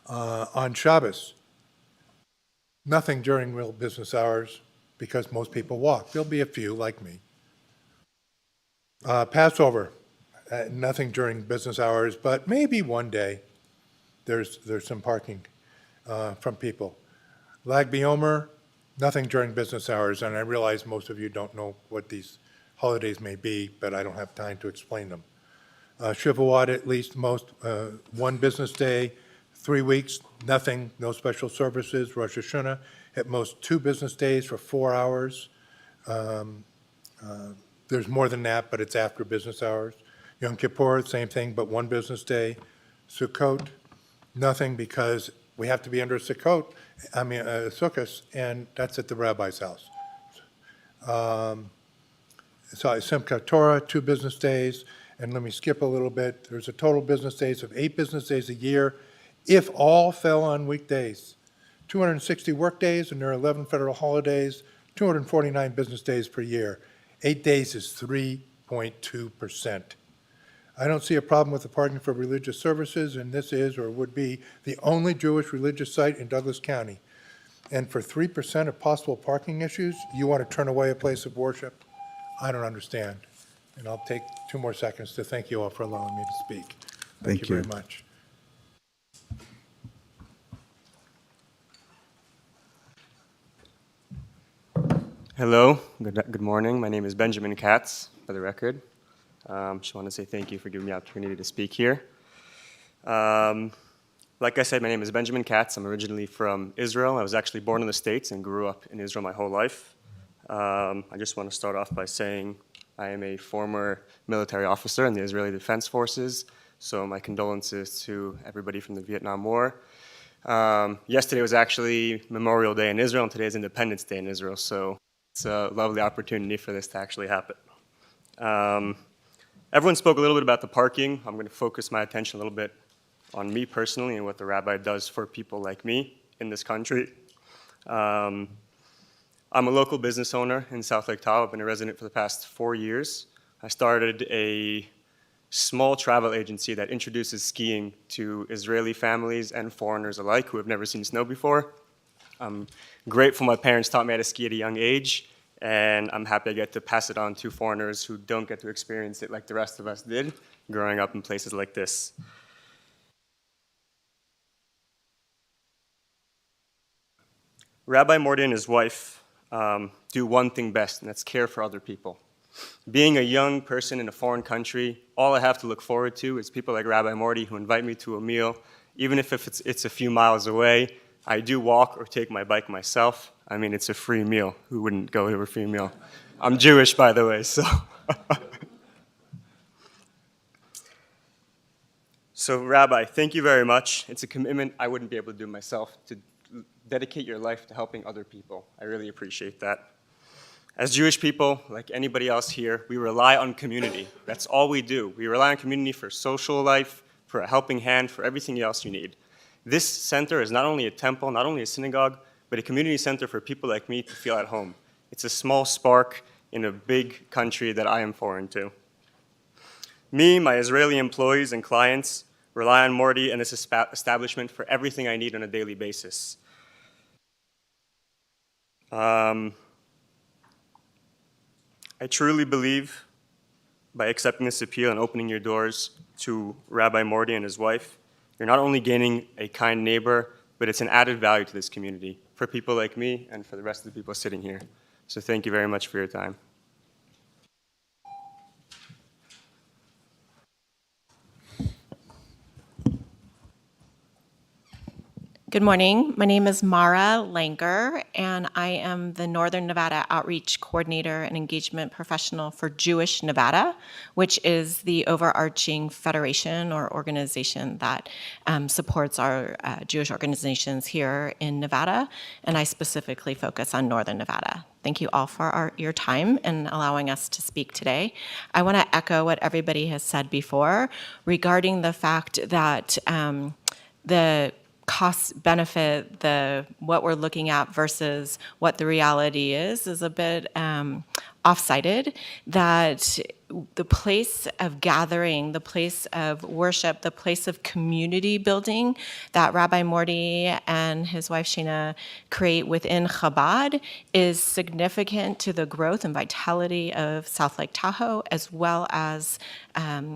[SPEAKER 7] on Shabbos, nothing during real business hours because most people walk. There'll be a few like me. Passover, nothing during business hours, but maybe one day there's some parking from people. Lag BaOmer, nothing during business hours, and I realize most of you don't know what these holidays may be, but I don't have time to explain them. Shavuot, at least most, one business day, 3 weeks, nothing, no special services. Rosh Hashanah, at most 2 business days for 4 hours. There's more than that, but it's after business hours. Yom Kippur, same thing, but 1 business day. Sukkot, nothing because we have to be under Sukkot, Sukkos, and that's at the rabbi's house. So Simchat Torah, 2 business days, and let me skip a little bit. There's a total business days of 8 business days a year, if all fell on weekdays. 260 work days, and there are 11 federal holidays, 249 business days per year. 8 days is 3.2%. I don't see a problem with the parking for religious services, and this is or would be the only Jewish religious site in Douglas County. And for 3% of possible parking issues, you want to turn away a place of worship? I don't understand. And I'll take 2 more seconds to thank you all for allowing me to speak. Thank you very much.
[SPEAKER 8] Hello, good morning. My name is Benjamin Katz, for the record. Just want to say thank you for giving me the opportunity to speak here. Like I said, my name is Benjamin Katz. I'm originally from Israel. I was actually born in the States and grew up in Israel my whole life. I just want to start off by saying I am a former military officer in the Israeli Defense Forces, so my condolences to everybody from the Vietnam War. Yesterday was actually Memorial Day in Israel, and today is Independence Day in Israel, so it's a lovely opportunity for this to actually happen. Everyone spoke a little bit about the parking. I'm going to focus my attention a little bit on me personally and what the rabbi does for people like me in this country. I'm a local business owner in South Lake Tahoe. I've been a resident for the past 4 years. I started a small travel agency that introduces skiing to Israeli families and foreigners alike who have never seen snow before. I'm grateful my parents taught me how to ski at a young age, and I'm happy I get to pass it on to foreigners who don't get to experience it like the rest of us did growing up in places like this. Rabbi Morty and his wife do one thing best, and that's care for other people. Being a young person in a foreign country, all I have to look forward to is people like Rabbi Morty who invite me to a meal, even if it's a few miles away. I do walk or take my bike myself. I mean, it's a free meal. Who wouldn't go to a free meal? I'm Jewish, by the way, so. So, Rabbi, thank you very much. It's a commitment I wouldn't be able to do myself, to dedicate your life to helping other people. I really appreciate that. As Jewish people, like anybody else here, we rely on community. That's all we do. We rely on community for social life, for a helping hand, for everything else you need. This center is not only a temple, not only a synagogue, but a community center for people like me to feel at home. It's a small spark in a big country that I am foreign to. Me, my Israeli employees and clients rely on Morty and this establishment for everything I need on a daily basis. I truly believe by accepting this appeal and opening your doors to Rabbi Morty and his wife, you're not only gaining a kind neighbor, but it's an added value to this community for people like me and for the rest of the people sitting here. So thank you very much for your time.
[SPEAKER 10] Good morning. My name is Mara Langer, and I am the Northern Nevada Outreach Coordinator and Engagement Professional for Jewish Nevada, which is the overarching federation or organization that supports our Jewish organizations here in Nevada, and I specifically focus on Northern Nevada. Thank you all for your time and allowing us to speak today. I want to echo what everybody has said before regarding the fact that the cost benefit, what we're looking at versus what the reality is a bit off-sided, that the place of gathering, the place of worship, the place of community building that Rabbi Morty and his wife Shana create within Chabad is significant to the growth and vitality of South Lake Tahoe, as well as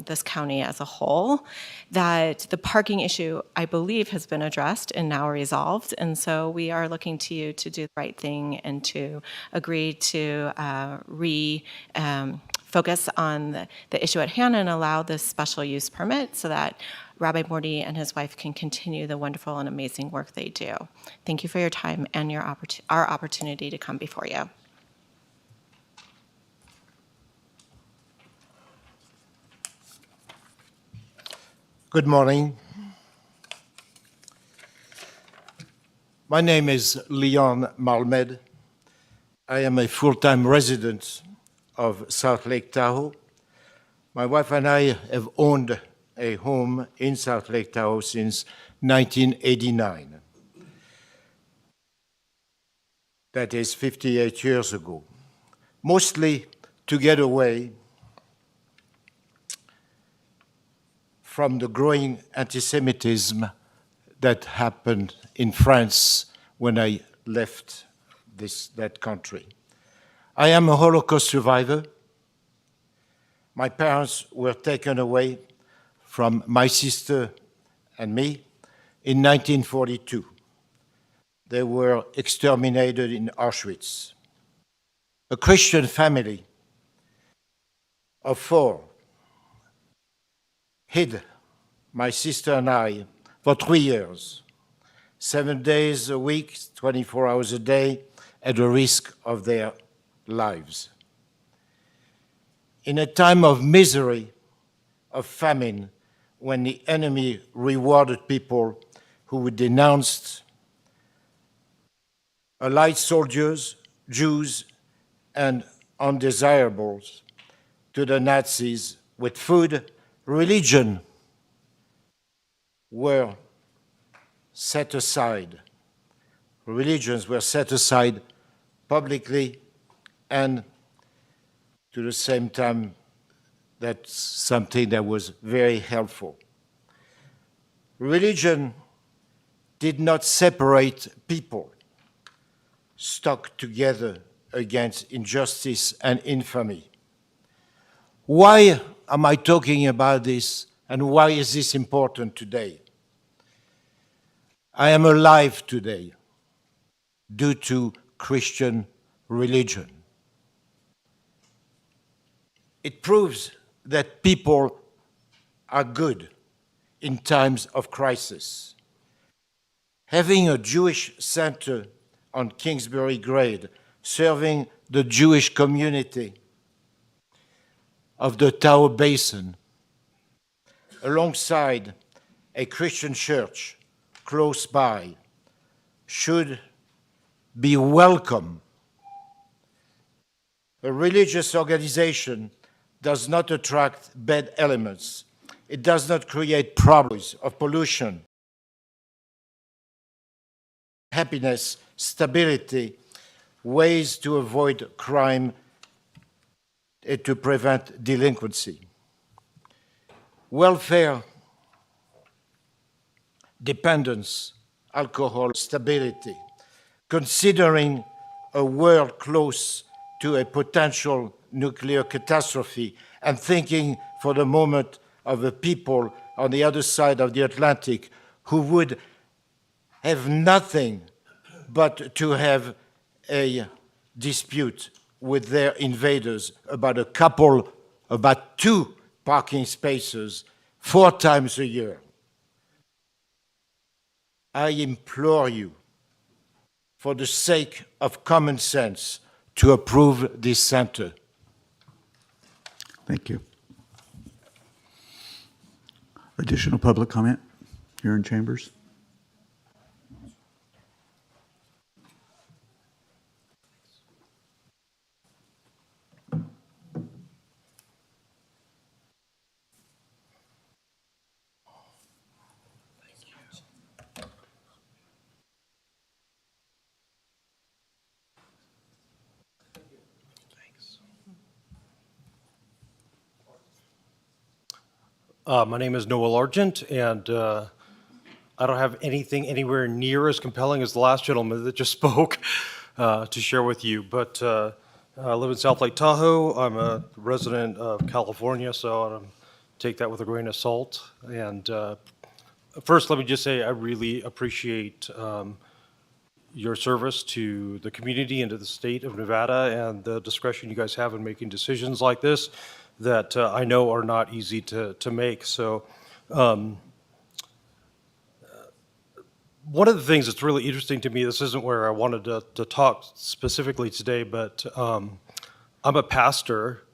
[SPEAKER 10] this county as a whole. That the parking issue, I believe, has been addressed and now resolved, and so we are looking to you to do the right thing and to agree to focus on the issue at hand and allow this special use permit so that Rabbi Morty and his wife can continue the wonderful and amazing work they do. Thank you for your time and our opportunity to come before you.
[SPEAKER 13] Good morning. My name is Leon Malmed. I am a full-time resident of South Lake Tahoe. My wife and I have owned a home in South Lake Tahoe since 1989. That is 58 years ago, mostly to get away from the growing anti-Semitism that happened in France when I left that country. I am a Holocaust survivor. My parents were taken away from my sister and me in 1942. They were exterminated in Auschwitz. A Christian family of 4 hid my sister and I for 3 years, 7 days a week, 24 hours a day, at the risk of their lives. In a time of misery, of famine, when the enemy rewarded people who denounced allied soldiers, Jews, and undesirables to the Nazis with food, religion were set aside. Religions were set aside publicly, and to the same time, that's something that was very helpful. Religion did not separate people stuck together against injustice and infamy. Why am I talking about this, and why is this important today? I am alive today due to Christian religion. It proves that people are good in times of crisis. Having a Jewish center on Kingsbury Grade serving the Jewish community of the Tahoe Basin, alongside a Christian church close by, should be welcome. A religious organization does not attract bad elements. It does not create problems of pollution, happiness, stability, ways to avoid crime and to prevent delinquency. Welfare, dependence, alcohol, stability, considering a world close to a potential nuclear catastrophe and thinking for the moment of the people on the other side of the Atlantic who would have nothing but to have a dispute with their invaders about 2 parking spaces 4 times a year. I implore you, for the sake of common sense, to approve this center.
[SPEAKER 2] Thank you. Additional public comment here in chambers?
[SPEAKER 14] My name is Noel Argent, and I don't have anything anywhere near as compelling as the last gentleman that just spoke to share with you. But I live in South Lake Tahoe. I'm a resident of California, so I take that with a grain of salt. And first, let me just say I really appreciate your service to the community and to the state of Nevada, and the discretion you guys have in making decisions like this that I know are not easy to make. So one of the things that's really interesting to me, this isn't where I wanted to talk specifically today, but I'm a pastor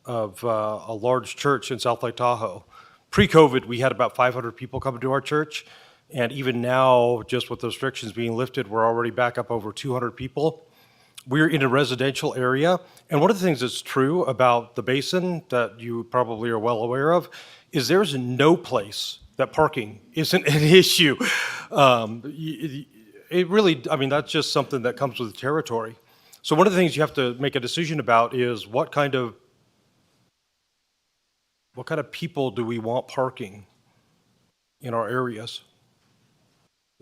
[SPEAKER 14] of a large church in South Lake Tahoe. Pre-COVID, we had about 500 people coming to our church. And even now, just with the restrictions being lifted, we're already back up over 200 people. We're in a residential area. And one of the things that's true about the basin that you probably are well aware of is there's no place that parking isn't an issue. It really, I mean, that's just something that comes with the territory. So one of the things you have to make a decision about is what kind of people do we want parking in our areas?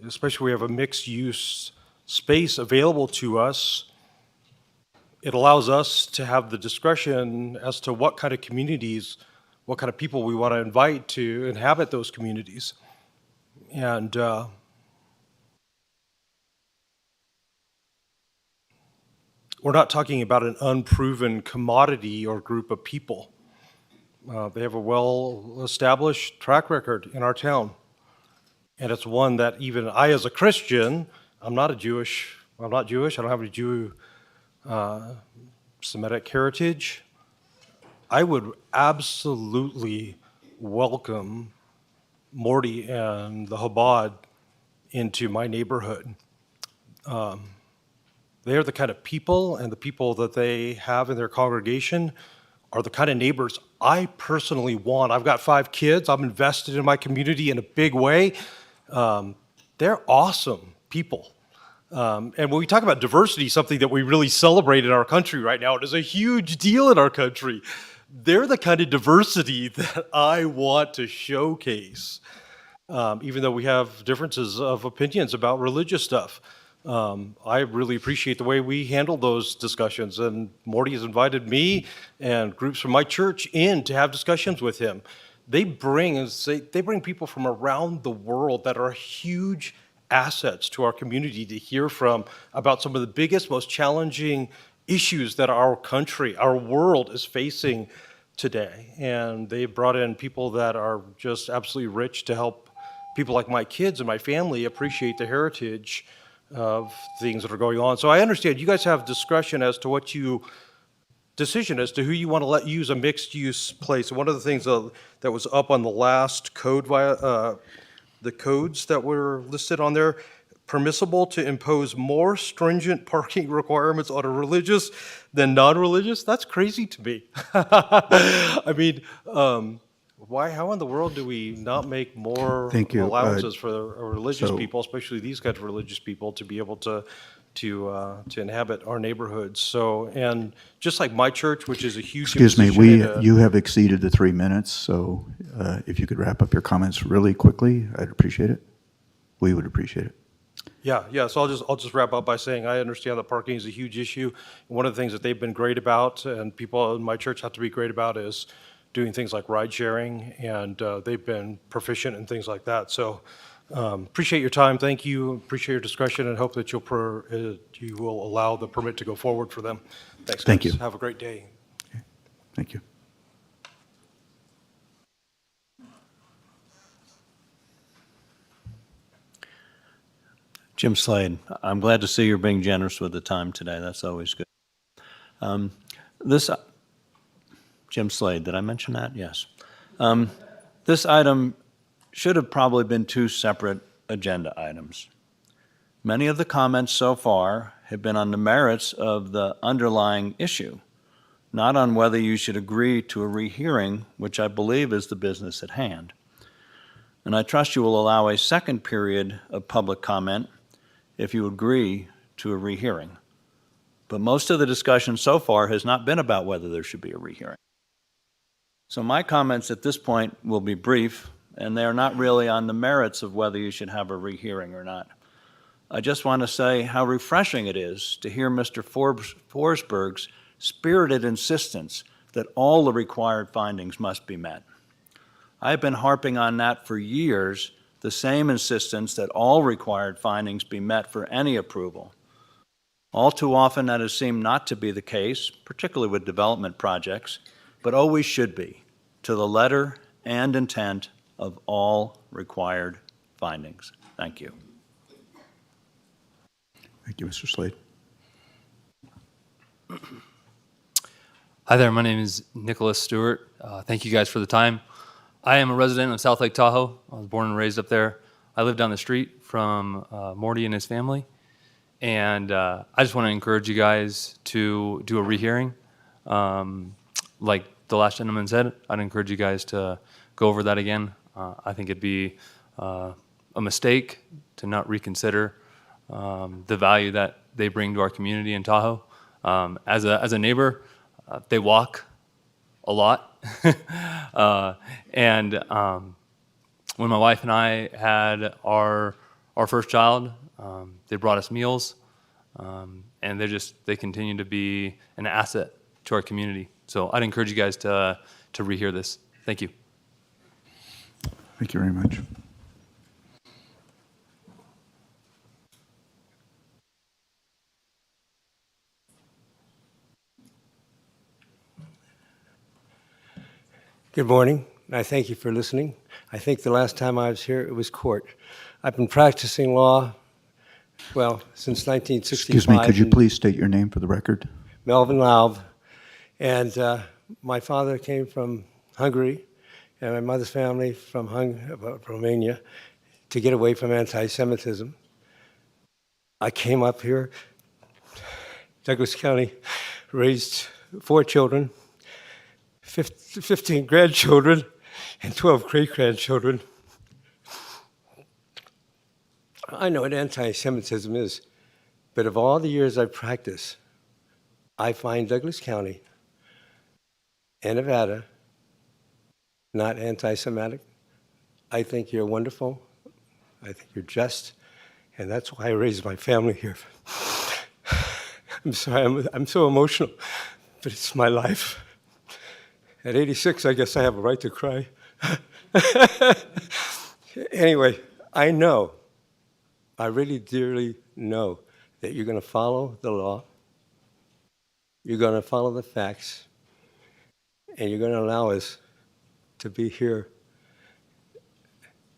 [SPEAKER 14] Especially we have a mixed-use space available to us. It allows us to have the discretion as to what kind of communities, what kind of people we want to invite to inhabit those communities. And we're not talking about an unproven commodity or group of people. They have a well-established track record in our town. And it's one that even I, as a Christian, I'm not Jewish, I don't have any Jew Semitic heritage. I would absolutely welcome Morty and the Chabad into my neighborhood. They are the kind of people, and the people that they have in their congregation are the kind of neighbors I personally want. I've got 5 kids. I'm invested in my community in a big way. They're awesome people. And when we talk about diversity, something that we really celebrate in our country right now, it is a huge deal in our country. They're the kind of diversity that I want to showcase, even though we have differences of opinions about religious stuff. I really appreciate the way we handle those discussions, and Morty has invited me and groups from my church in to have discussions with him. They bring people from around the world that are huge assets to our community to hear from about some of the biggest, most challenging issues that our country, our world is facing today. And they brought in people that are just absolutely rich to help people like my kids and my family appreciate the heritage of things that are going on. So I understand you guys have discretion as to decision as to who you want to let use a mixed-use place. One of the things that was up on the last code, the codes that were listed on there, permissible to impose more stringent parking requirements on a religious than non-religious. That's crazy to me. I mean, how in the world do we not make more allowances for religious people, especially these kinds of religious people, to be able to inhabit our neighborhoods? So, and just like my church, which is a huge
[SPEAKER 2] Excuse me,
[SPEAKER 14] institution
[SPEAKER 2] you have exceeded the 3 minutes, so if you could wrap up your comments really quickly, I'd appreciate it. We would appreciate it.
[SPEAKER 14] Yeah. So I'll just wrap up by saying I understand that parking is a huge issue. One of the things that they've been great about, and people in my church have to be great about, is doing things like ride sharing, and they've been proficient in things like that. So appreciate your time. Thank you. Appreciate your discretion, and hope that you will allow the permit to go forward for them. Thanks, guys.
[SPEAKER 2] Thank you.
[SPEAKER 14] Have a great day.
[SPEAKER 2] Okay. Thank you.
[SPEAKER 15] Jim Slade, I'm glad to see you're being generous with the time today. That's always good. Jim Slade, did I mention that? Yes. This item should have probably been two separate agenda items. Many of the comments so far have been on the merits of the underlying issue, not on whether you should agree to a rehearing, which I believe is the business at hand. And I trust you will allow a second period of public comment if you agree to a rehearing. But most of the discussion so far has not been about whether there should be a rehearing. So my comments at this point will be brief, and they are not really on the merits of whether you should have a rehearing or not. I just want to say how refreshing it is to hear Mr. Forsberg's spirited insistence that all the required findings must be met. I've been harping on that for years, the same insistence that all required findings be met for any approval. All too often that has seemed not to be the case, particularly with development projects, but always should be, to the letter and intent of all required findings. Thank you.
[SPEAKER 2] Thank you, Mr. Slade.
[SPEAKER 16] Hi there, my name is Nicholas Stewart. Thank you guys for the time. I am a resident of South Lake Tahoe. I was born and raised up there. I live down the street from Morty and his family. And I just want to encourage you guys to do a rehearing. Like the last gentleman said, I'd encourage you guys to go over that again. I think it'd be a mistake to not reconsider the value that they bring to our community in Tahoe. As a neighbor, they walk a lot. And when my wife and I had our first child, they brought us meals, and they continue to be an asset to our community. So I'd encourage you guys to rehear this. Thank you.
[SPEAKER 2] Thank you very much.
[SPEAKER 23] Good morning. I thank you for listening. I think the last time I was here, it was court. I've been practicing law, well, since 1965.
[SPEAKER 2] Excuse me, could you please state your name for the record?
[SPEAKER 23] Melvin Laub. And my father came from Hungary, and my mother's family from Romania, to get away from anti-Semitism. I came up here, Douglas County, raised 4 children, 15 grandchildren, and 12 great-grandchildren. I know what anti-Semitism is, but of all the years I've practiced, I find Douglas County and Nevada not anti-Semitic. I think you're wonderful. I think you're just, and that's why I raised my family here. I'm sorry, I'm so emotional, but it's my life. At 86, I guess I have a right to cry. Anyway, I know, I really dearly know that you're going to follow the law, you're going to follow the facts, and you're going to allow us to be here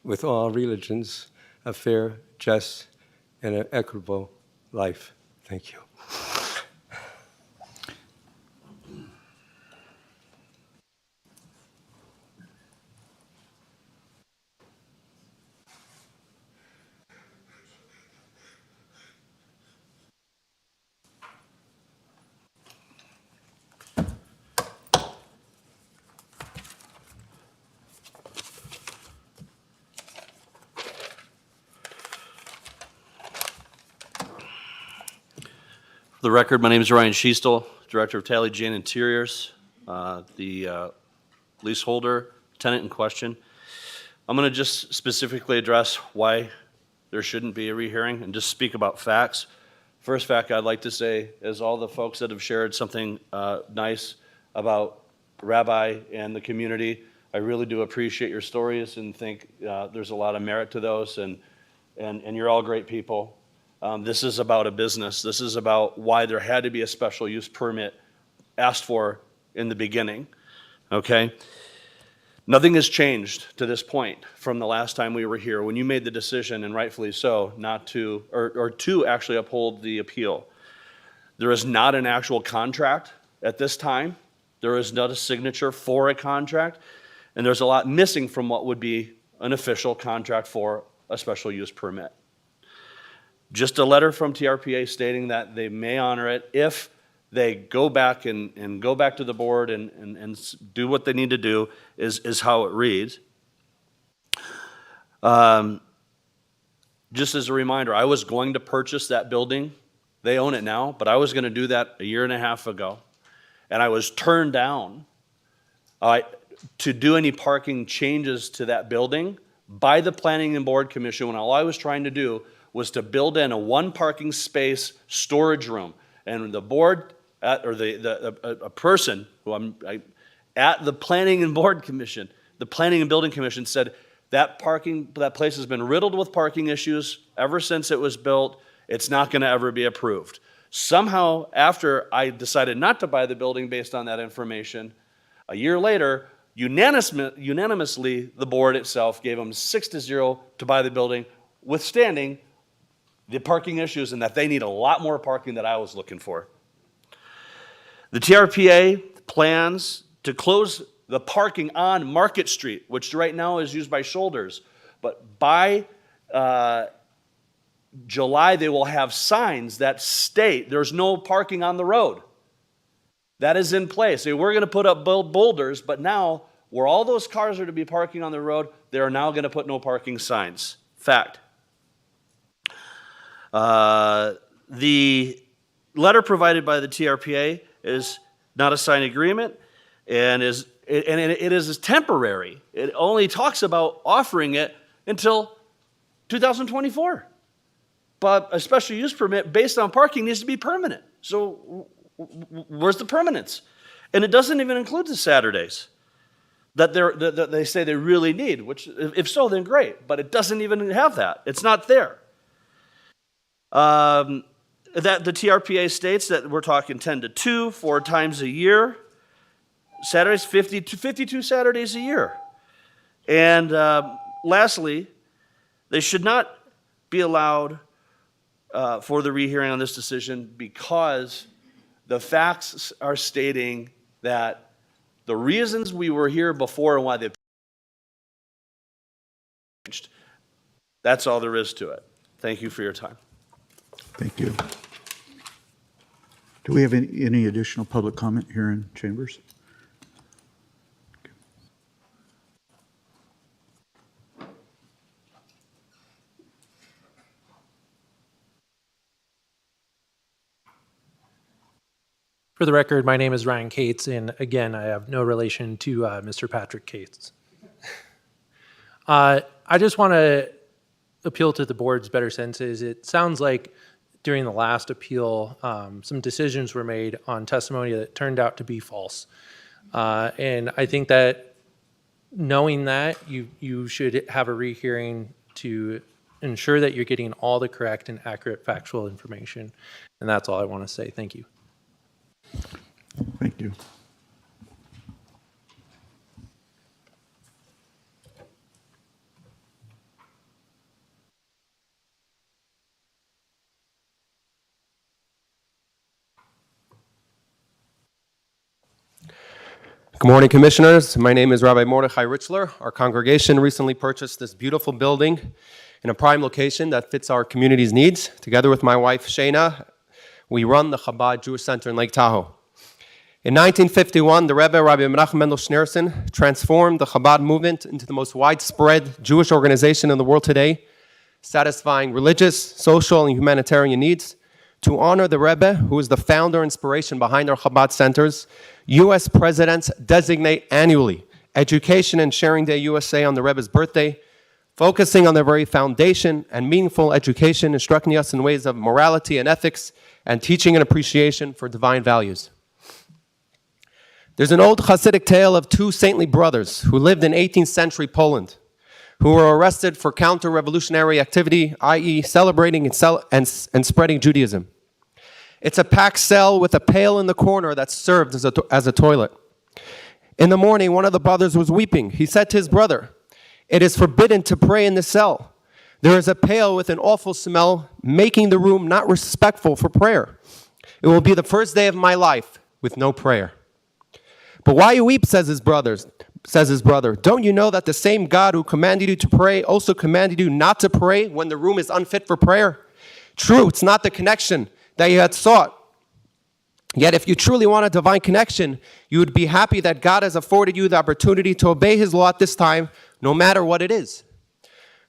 [SPEAKER 23] with all religions, a fair, just, and an equitable life. Thank you.
[SPEAKER 24] For the record, my name is Ryan Schiestel, Director of Tally Jane Interiors, the leaseholder, tenant in question. I'm going to just specifically address why there shouldn't be a rehearing and just speak about facts. First fact I'd like to say is all the folks that have shared something nice about Rabbi and the community, I really do appreciate your stories and think there's a lot of merit to those, and you're all great people. This is about a business. This is about why there had to be a special use permit asked for in the beginning, okay? Nothing has changed to this point from the last time we were here, when you made the decision, and rightfully so, not to, or to actually uphold the appeal. There is not an actual contract at this time. There is not a signature for a contract, and there's a lot missing from what would be an official contract for a special use permit. Just a letter from TRPA stating that they may honor it if they go back and go back to the board and do what they need to do is how it reads. Just as a reminder, I was going to purchase that building. They own it now, but I was going to do that a year and a half ago. And I was turned down to do any parking changes to that building by the Planning and Board Commission when all I was trying to do was to build in a one parking space storage room. And the board, a person who at the Planning and Board Commission, the Planning and Building Commission said that place has been riddled with parking issues ever since it was built. It's not going to ever be approved. Somehow, after I decided not to buy the building based on that information, a year later, unanimously, the board itself gave them 6-0 to buy the building, withstanding the parking issues and that they need a lot more parking than I was looking for. The TRPA plans to close the parking on Market Street, which right now is used by shoulders, but by July they will have signs that state there's no parking on the road. That is in place. We're going to put up boulders, but now where all those cars are to be parking on the road, they are now going to put no parking signs. Fact. The letter provided by the TRPA is not a signed agreement and it is temporary. It only talks about offering it until 2024. But a special use permit based on parking needs to be permanent. So where's the permanence? And it doesn't even include the Saturdays that they say they really need, which if so, then great. But it doesn't even have that. It's not there. That the TRPA states that we're talking 10 to 2, 4 times a year. Saturdays, 52 Saturdays a year. And lastly, they should not be allowed for the rehearing on this decision because the facts are stating that the reasons we were here before and why they changed. That's all there is to it. Thank you for your time.
[SPEAKER 2] Thank you. Do we have any additional public comment here in chambers?
[SPEAKER 11] For the record, my name is Ryan Cates, and again, I have no relation to Mr. Patrick Cates. I just want to appeal to the board's better senses. It sounds like during the last appeal, some decisions were made on testimony that turned out to be false. And I think that knowing that, you should have a rehearing to ensure that you're getting all the correct and accurate factual information. And that's all I want to say. Thank you.
[SPEAKER 2] Thank you.
[SPEAKER 12] Good morning, Commissioners. My name is Rabbi Mordechai Richler. Our congregation recently purchased this beautiful building in a prime location that fits our community's needs. Together with my wife, Shana, we run the Chabad Jewish Center in Lake Tahoe. In 1951, the Rebbe, Rabbi Menachem Mendel Schneerson, transformed the Chabad movement into the most widespread Jewish organization in the world today, satisfying religious, social, and humanitarian needs. To honor the Rebbe, who is the founder and inspiration behind our Chabad centers, U.S. presidents designate annually Education and Sharing Day USA on the Rebbe's birthday, focusing on the very foundation and meaningful education, instructing us in ways of morality and ethics, and teaching and appreciation for divine values. There's an old Hasidic tale of two saintly brothers who lived in 18th century Poland, who were arrested for counter-revolutionary activity, i.e. celebrating and spreading Judaism. It's a packed cell with a pail in the corner that's served as a toilet. In the morning, one of the brothers was weeping. He said to his brother, "It is forbidden to pray in the cell. There is a pail with an awful smell, making the room not respectful for prayer. It will be the first day of my life with no prayer." "But why you weep," says his brother. "Don't you know that the same God who commanded you to pray also commanded you not to pray when the room is unfit for prayer? True, it's not the connection that you had sought. Yet if you truly want a divine connection, you would be happy that God has afforded you the opportunity to obey his law at this time, no matter what it is."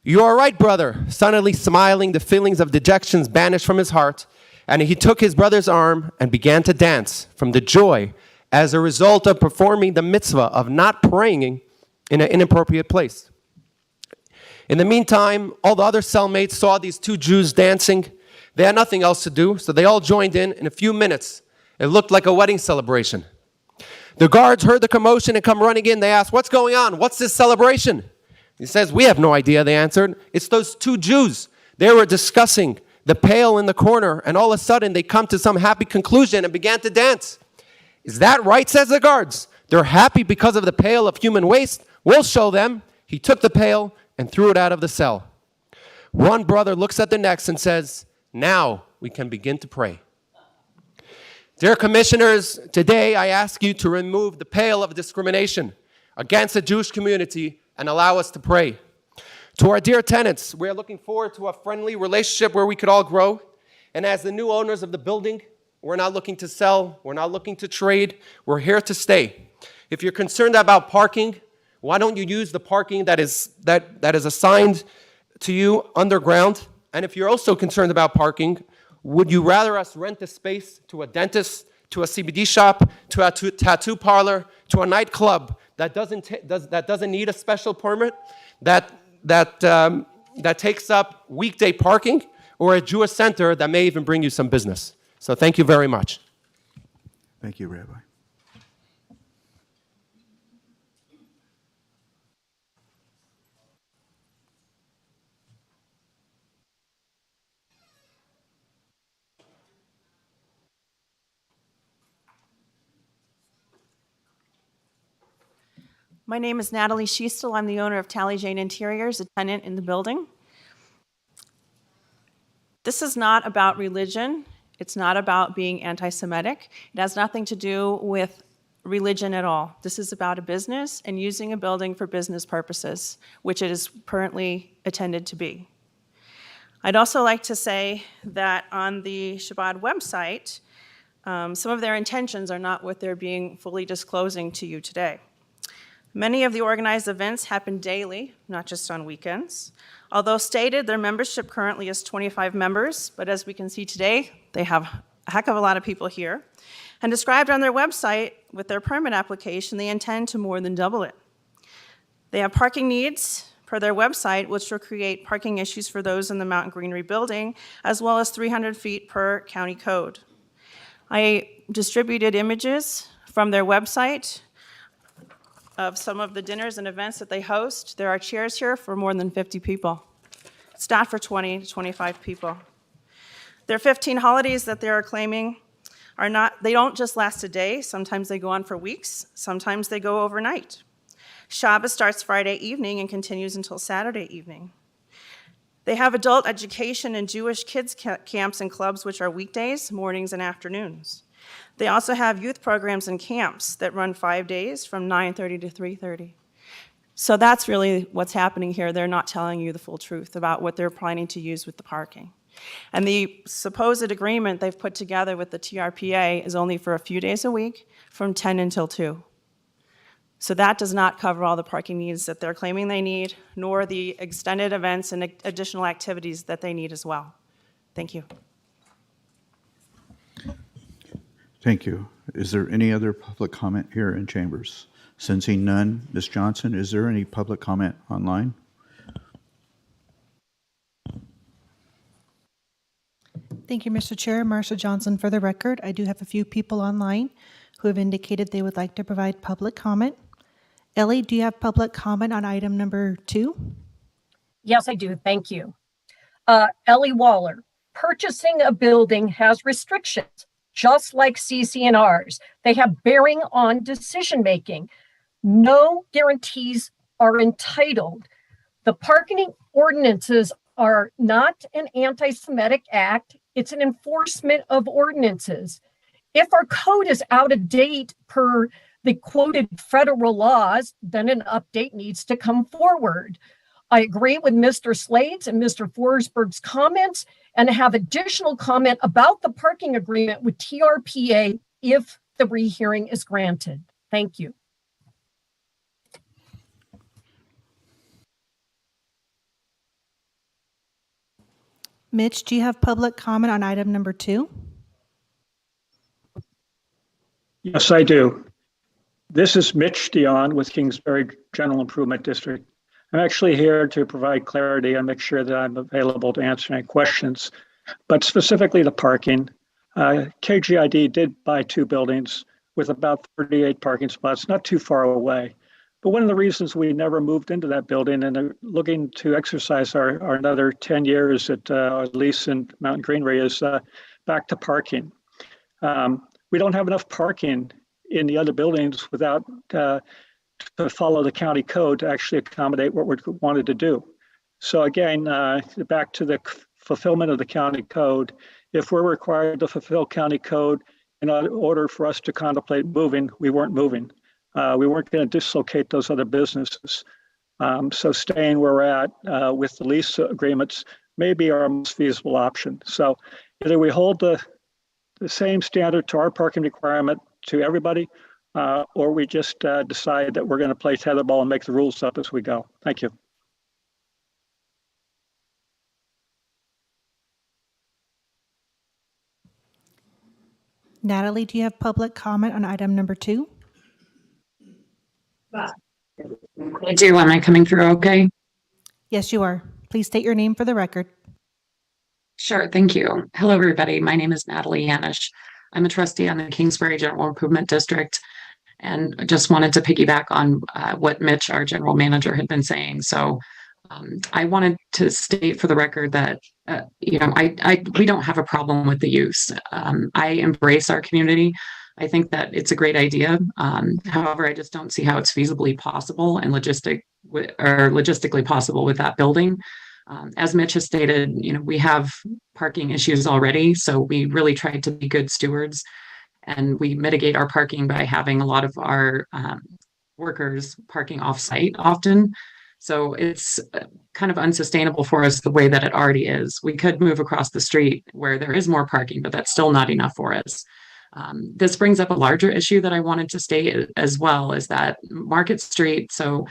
[SPEAKER 12] "You are right, brother." Suddenly smiling, the feelings of dejection banished from his heart, and he took his brother's arm and began to dance from the joy as a result of performing the mitzvah of not praying in an inappropriate place. In the meantime, all the other cellmates saw these two Jews dancing. They had nothing else to do, so they all joined in. In a few minutes, it looked like a wedding celebration. The guards heard the commotion and come running in. They asked, "What's going on? What's this celebration?" He says, "We have no idea," they answered. "It's those two Jews. They were discussing the pail in the corner, and all of a sudden they come to some happy conclusion and began to dance." "Is that right?" says the guards. "They're happy because of the pail of human waste. We'll show them." He took the pail and threw it out of the cell. One brother looks at the next and says, "Now we can begin to pray." Dear commissioners, today I ask you to remove the pail of discrimination against the Jewish community and allow us to pray. To our dear tenants, we are looking forward to a friendly relationship where we could all grow. And as the new owners of the building, we're not looking to sell, we're not looking to trade, we're here to stay. If you're concerned about parking, why don't you use the parking that is assigned to you underground? And if you're also concerned about parking, would you rather us rent the space to a dentist, to a CBD shop, to a tattoo parlor, to a nightclub that doesn't need a special permit, that takes up weekday parking, or a Jewish center that may even bring you some business? So thank you very much.
[SPEAKER 2] Thank you, Rabbi.
[SPEAKER 17] My name is Natalie Schiestel. I'm the owner of Tally Jane Interiors, a tenant in the building. This is not about religion. It's not about being anti-Semitic. It has nothing to do with religion at all. This is about a business and using a building for business purposes, which it is currently intended to be. I'd also like to say that on the Shabbat website, some of their intentions are not what they're being fully disclosing to you today. Many of the organized events happen daily, not just on weekends. Although stated, their membership currently is 25 members, but as we can see today, they have a heck of a lot of people here. And described on their website with their permit application, they intend to more than double it. They have parking needs per their website, which will create parking issues for those in the Mountain Greenery building, as well as 300 feet per county code. I distributed images from their website of some of the dinners and events that they host. There are chairs here for more than 50 people. It's not for 20 to 25 people. Their 15 holidays that they are claiming they don't just last a day. Sometimes they go on for weeks. Sometimes they go overnight. Shabbos starts Friday evening and continues until Saturday evening. They have adult education and Jewish kids camps and clubs, which are weekdays, mornings, and afternoons. They also have youth programs and camps that run 5 days from 9:30 to 3:30. So that's really what's happening here. They're not telling you the full truth about what they're planning to use with the parking. And the supposed agreement they've put together with the TRPA is only for a few days a week from 10 until 2. So that does not cover all the parking needs that they're claiming they need, nor the extended events and additional activities that they need as well. Thank you.
[SPEAKER 2] Thank you. Is there any other public comment here in chambers? Sensing none, Ms. Johnson, is there any public comment online?
[SPEAKER 9] Thank you, Mr. Chair. Marsha Johnson for the record. I do have a few people online who have indicated they would like to provide public comment. Ellie, do you have public comment on item number 2?
[SPEAKER 18] Yes, I do. Thank you. Ellie Waller, purchasing a building has restrictions, just like CC&Rs. They have bearing on decision-making. No guarantees are entitled. The parking ordinances are not an anti-Semitic act. It's an enforcement of ordinances. If our code is out of date per the quoted federal laws, then an update needs to come forward. I agree with Mr. Slade's and Mr. Forsberg's comments and have additional comment about the parking agreement with TRPA if the rehearing is granted. Thank you.
[SPEAKER 9] Mitch, do you have public comment on item number 2?
[SPEAKER 1] Yes, I do. This is Mitch Dion with Kingsbury General Improvement District. I'm actually here to provide clarity and make sure that I'm available to answer any questions, but specifically the parking. KGID did buy 2 buildings with about 38 parking spots, not too far away. But one of the reasons we never moved into that building and are looking to exercise our another 10 years at our lease in Mountain Greenery is back to parking. We don't have enough parking in the other buildings without to follow the county code to actually accommodate what we wanted to do. So again, back to the fulfillment of the county code. If we're required to fulfill county code in order for us to contemplate moving, we weren't moving. We weren't going to dislocate those other businesses. So staying where we're at with the lease agreements may be our most feasible option. So either we hold the same standard to our parking requirement to everybody, or we just decide that we're going to play tetherball and make the rules up as we go. Thank you.
[SPEAKER 9] Natalie, do you have public comment on item number 2?
[SPEAKER 3] I do. Am I coming through okay?
[SPEAKER 9] Yes, you are. Please state your name for the record.
[SPEAKER 3] Sure. Thank you. Hello, everybody. My name is Natalie Yanish. I'm a trustee on the Kingsbury General Improvement District, and just wanted to piggyback on what Mitch, our general manager, had been saying. So I wanted to state for the record that, we don't have a problem with the use. I embrace our community. I think that it's a great idea. However, I just don't see how it's feasibly possible and logistically possible with that building. As Mitch has stated, we have parking issues already, so we really tried to be good stewards, and we mitigate our parking by having a lot of our workers parking off-site often. So it's kind of unsustainable for us the way that it already is. We could move across the street where there is more parking, but that's still not enough for us. This brings up a larger issue that I wanted to state as well, is that Market Street, so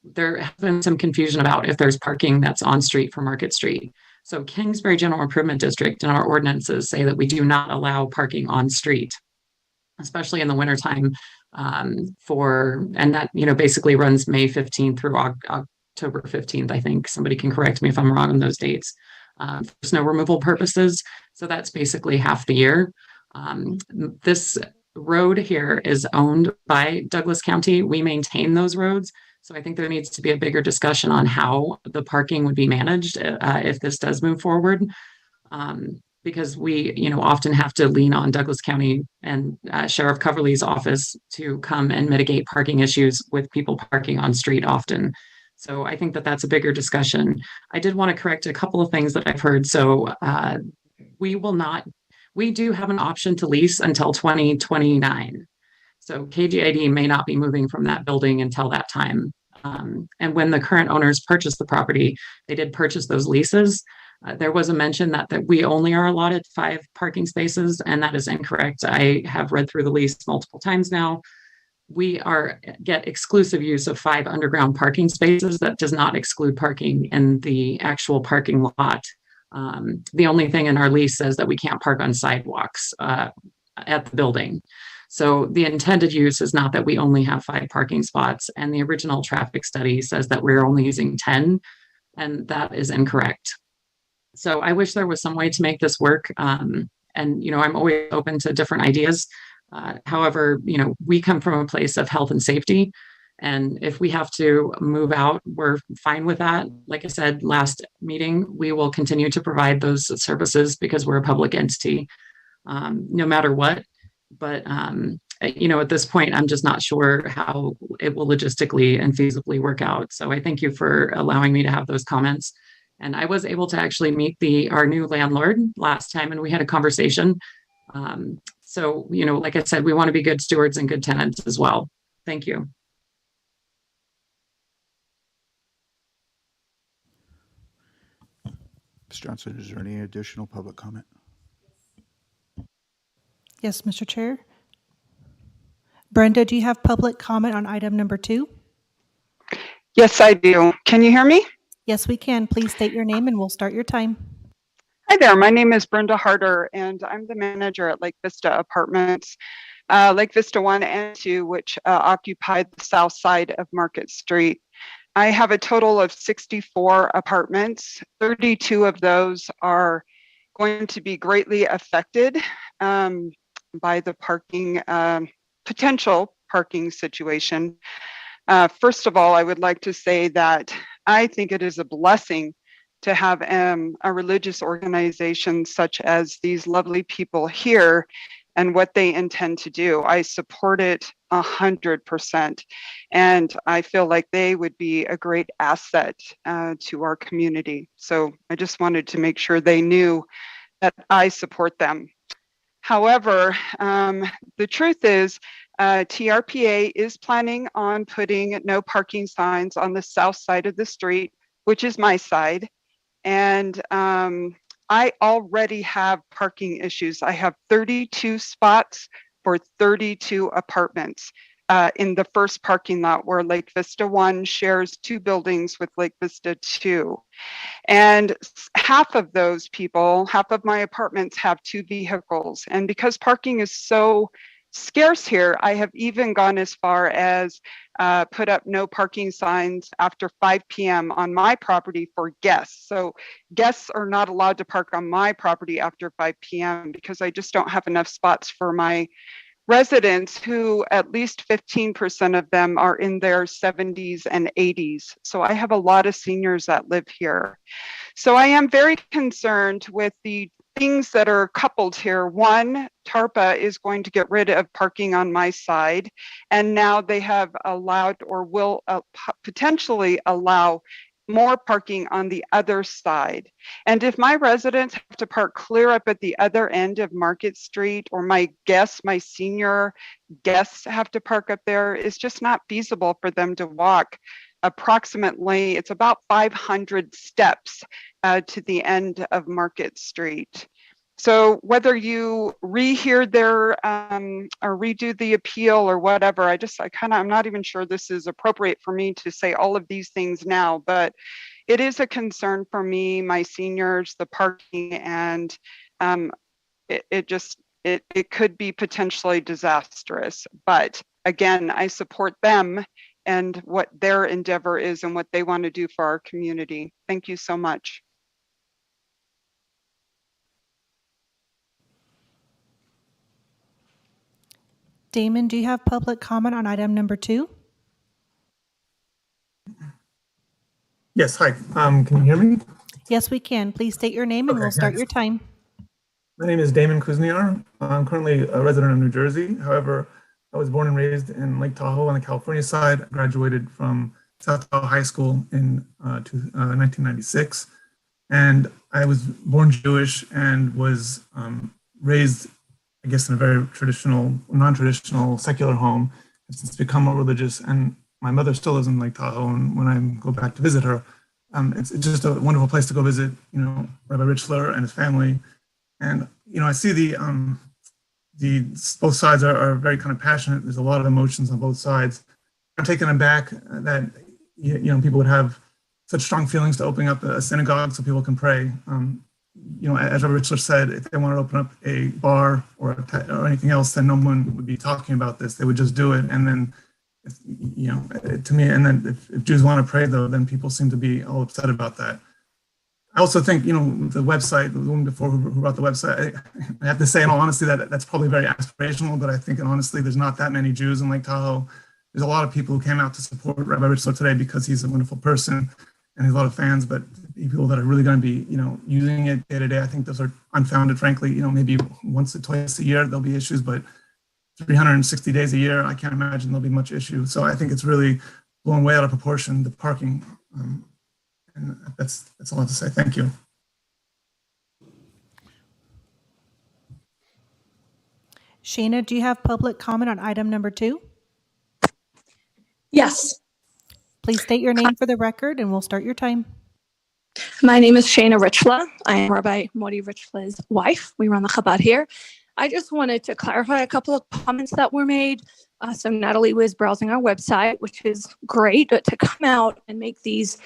[SPEAKER 3] there has been some confusion about if there's parking that's on street for Market Street. So Kingsbury General Improvement District and our ordinances say that we do not allow parking on street, especially in the wintertime, and that, basically runs May 15th through October 15th, I think. Somebody can correct me if I'm wrong on those dates, for snow removal purposes. So that's basically half the year. This road here is owned by Douglas County. We maintain those roads. So I think there needs to be a bigger discussion on how the parking would be managed if this does move forward. Because we, often have to lean on Douglas County and Sheriff Coverly's office to come and mitigate parking issues with people parking on street often. So I think that that's a bigger discussion. I did want to correct a couple of things that I've heard. So we do have an option to lease until 2029. So KGID may not be moving from that building until that time. And when the current owners purchased the property, they did purchase those leases. There was a mention that we only are allotted 5 parking spaces, and that is incorrect. I have read through the lease multiple times now. We get exclusive use of 5 underground parking spaces. That does not exclude parking in the actual parking lot. The only thing in our lease says that we can't park on sidewalks at the building. So the intended use is not that we only have 5 parking spots, and the original traffic study says that we're only using 10, and that is incorrect. So I wish there was some way to make this work. And, I'm always open to different ideas. However, we come from a place of health and safety. And if we have to move out, we're fine with that. Like I said, last meeting, we will continue to provide those services because we're a public entity, no matter what. But at this point, I'm just not sure how it will logistically and feasibly work out. So I thank you for allowing me to have those comments. And I was able to actually meet our new landlord last time, and we had a conversation. So, like I said, we want to be good stewards and good tenants as well. Thank you.
[SPEAKER 2] Ms. Johnson, is there any additional public comment?
[SPEAKER 9] Yes, Mr. Chair. Brenda, do you have public comment on item number 2?
[SPEAKER 4] Yes, I do. Can you hear me?
[SPEAKER 9] Yes, we can. Please state your name and we'll start your time.
[SPEAKER 4] Hi there. My name is Brenda Harder, and I'm the manager at Lake Vista Apartments, Lake Vista 1 and 2, which occupy the south side of Market Street. I have a total of 64 apartments. 32 of those are going to be greatly affected by the potential parking situation. First of all, I would like to say that I think it is a blessing to have a religious organization such as these lovely people here and what they intend to do. I support it 100%. And I feel like they would be a great asset to our community. So I just wanted to make sure they knew that I support them. However, the truth is, TRPA is planning on putting no parking signs on the south side of the street, which is my side. And I already have parking issues. I have 32 spots for 32 apartments in the first parking lot where Lake Vista 1 shares 2 buildings with Lake Vista 2. And half of those people, half of my apartments have 2 vehicles. And because parking is so scarce here, I have even gone as far as put up no parking signs after 5 p.m. on my property for guests. So guests are not allowed to park on my property after 5 p.m. because I just don't have enough spots for my residents, who at least 15% of them are in their 70s and 80s. So I have a lot of seniors that live here. So I am very concerned with the things that are coupled here. One, TARPA is going to get rid of parking on my side, and now they have allowed or will potentially allow more parking on the other side. And if my residents have to park clear up at the other end of Market Street, or my senior guests have to park up there, it's just not feasible for them to walk approximately, it's about 500 steps to the end of Market Street. So whether you rehear their or redo the appeal or whatever, I'm not even sure this is appropriate for me to say all of these things now, but it is a concern for me, my seniors, the parking, and it could be potentially disastrous. But again, I support them and what their endeavor is and what they want to do for our community. Thank you so much.
[SPEAKER 9] Damon, do you have public comment on item number 2?
[SPEAKER 19] Yes, hi. Can you hear me?
[SPEAKER 9] Yes, we can. Please state your name and
[SPEAKER 19] Okay,
[SPEAKER 9] we'll start
[SPEAKER 19] thanks.
[SPEAKER 9] your time.
[SPEAKER 19] My name is Damon Kuzniar. I'm currently a resident of New Jersey. However, I was born and raised in Lake Tahoe on the California side. I graduated from South Tahoe High School in 1996. And I was born Jewish and was raised, I guess, in a very non-traditional secular home. I've since become more religious, and my mother still lives in Lake Tahoe. And when I go back to visit her, it's just a wonderful place to go visit, Rabbi Richler and his family. And, I see both sides are very kind of passionate. There's a lot of emotions on both sides. I'm taken aback that, people would have such strong feelings to opening up a synagogue so people can pray. As Rabbi Richler said, if they wanted to open up a bar or anything else, then no one would be talking about this. They would just do it. And then, to me, and then if Jews want to pray, though, then people seem to be all upset about that. I also think, the website, the woman before who brought the website, I have to say in all honesty that's probably very aspirational, but I think honestly, there's not that many Jews in Lake Tahoe. There's a lot of people who came out to support Rabbi Richler today because he's a wonderful person and he's a lot of fans, but people that are really going to be, using it day to day, I think those are unfounded, frankly. Maybe once or twice a year there'll be issues, but 360 days a year, I can't imagine there'll be much issue. So I think it's really blown way out of proportion, the parking. And that's all I have to say. Thank you.
[SPEAKER 9] Shayna, do you have public comment on item number 2?
[SPEAKER 5] Yes.
[SPEAKER 9] Please state your name for the record and we'll start your time.
[SPEAKER 5] My name is Shayna Richla. I am Rabbi Modi Richla's wife. We run the Chabad here. I just wanted to clarify a couple of comments that were made. So Natalie was browsing our website, which is great, but to come out and make these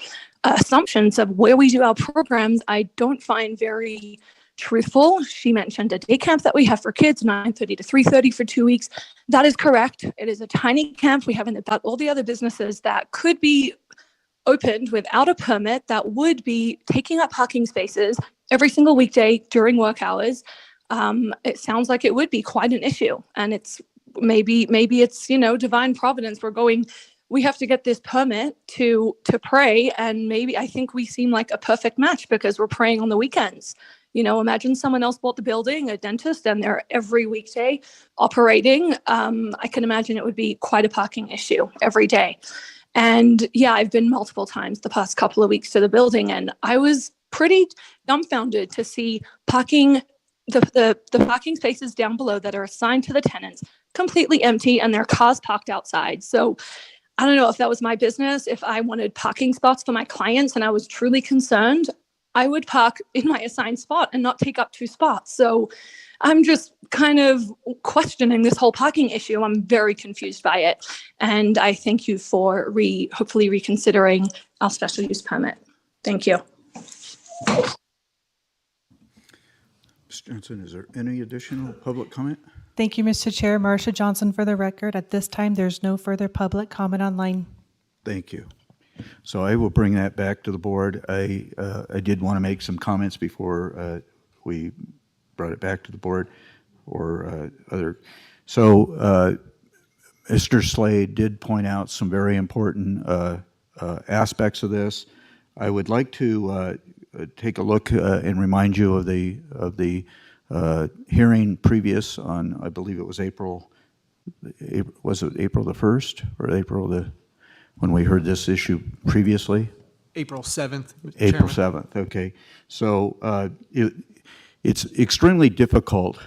[SPEAKER 5] assumptions of where we do our programs, I don't find very truthful. She mentioned a day camp that we have for kids, 9:30 to 3:30 for 2 weeks. That is correct. It is a tiny camp. We haven't about all the other businesses that could be opened without a permit that would be taking up parking spaces every single weekday during work hours. It sounds like it would be quite an issue, and it's maybe it's divine providence. We have to get this permit to pray, and maybe I think we seem like a perfect match because we're praying on the weekends. Imagine someone else bought the building, a dentist, and they're every weekday operating. I can imagine it would be quite a parking issue every day. And yeah, I've been multiple times the past couple of weeks to the building, and I was pretty dumbfounded to see the parking spaces down below that are assigned to the tenants completely empty and their cars parked outside. So I don't know if that was my business. If I wanted parking spots for my clients and I was truly concerned, I would park in my assigned spot and not take up 2 spots. So I'm just kind of questioning this whole parking issue. I'm very confused by it. And I thank you for hopefully reconsidering our special use permit. Thank you.
[SPEAKER 2] Ms. Johnson, is there any additional public comment?
[SPEAKER 9] Thank you, Mr. Chair. Marcia Johnson for the record. At this time, there's no further public comment online.
[SPEAKER 2] Thank you. So I will bring that back to the board. I did want to make some comments before we brought it back to the board or other. So Mr. Slade did point out some very important aspects of this. I would like to take a look and remind you of the hearing previous on, I believe it was was it April the 1st or when we heard this issue previously?
[SPEAKER 6] April 7th.
[SPEAKER 2] April 7th, okay. So it's extremely difficult,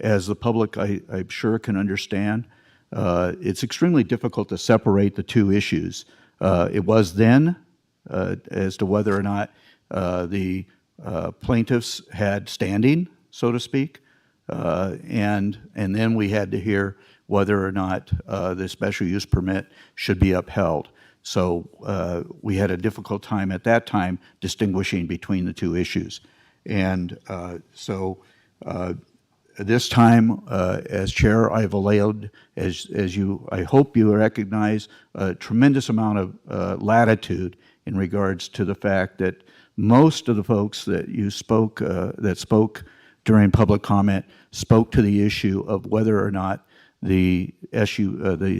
[SPEAKER 2] as the public I'm sure can understand, it's extremely difficult to separate the two issues. It was then as to whether or not the plaintiffs had standing, so to speak, and then we had to hear whether or not the special use permit should be upheld. So we had a difficult time at that time distinguishing between the two issues. And so this time, as chair, I've allowed, as you, I hope you recognize, a tremendous amount of latitude in regards to the fact that most of the folks that you spoke, that spoke during public comment, spoke to the issue of whether or not the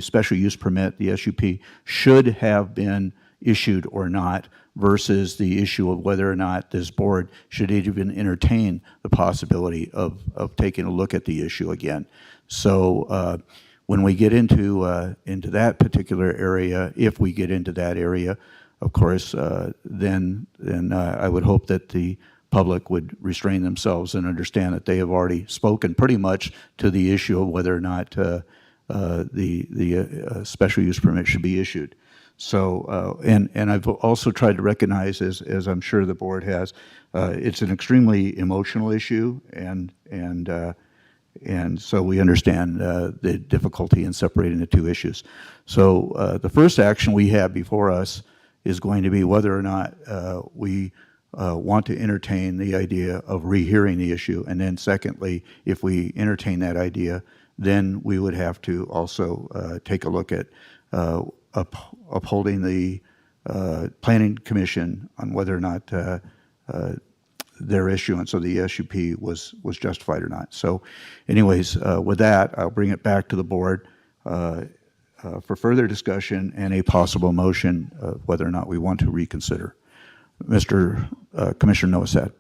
[SPEAKER 2] special use permit, the SUP, should have been issued or not, versus the issue of whether or not this board should even entertain the possibility of taking a look at the issue again. So when we get into that particular area, if we get into that area, of course, then I would hope that the public would restrain themselves and understand that they have already spoken pretty much to the issue of whether or not the special use permit should be issued. So, and I've also tried to recognize, as I'm sure the board has, it's an extremely emotional issue, and so we understand the difficulty in separating the two issues. So the first action we have before us is going to be whether or not we want to entertain the idea of rehearing the issue, and then secondly, if we entertain that idea, then we would have to also take a look at upholding the Planning Commission on whether or not their issuance of the SUP was justified or not. So anyways, with that, I'll bring it back to the board for further discussion and a possible motion of whether or not we want to reconsider. Mr. Commissioner Novosad.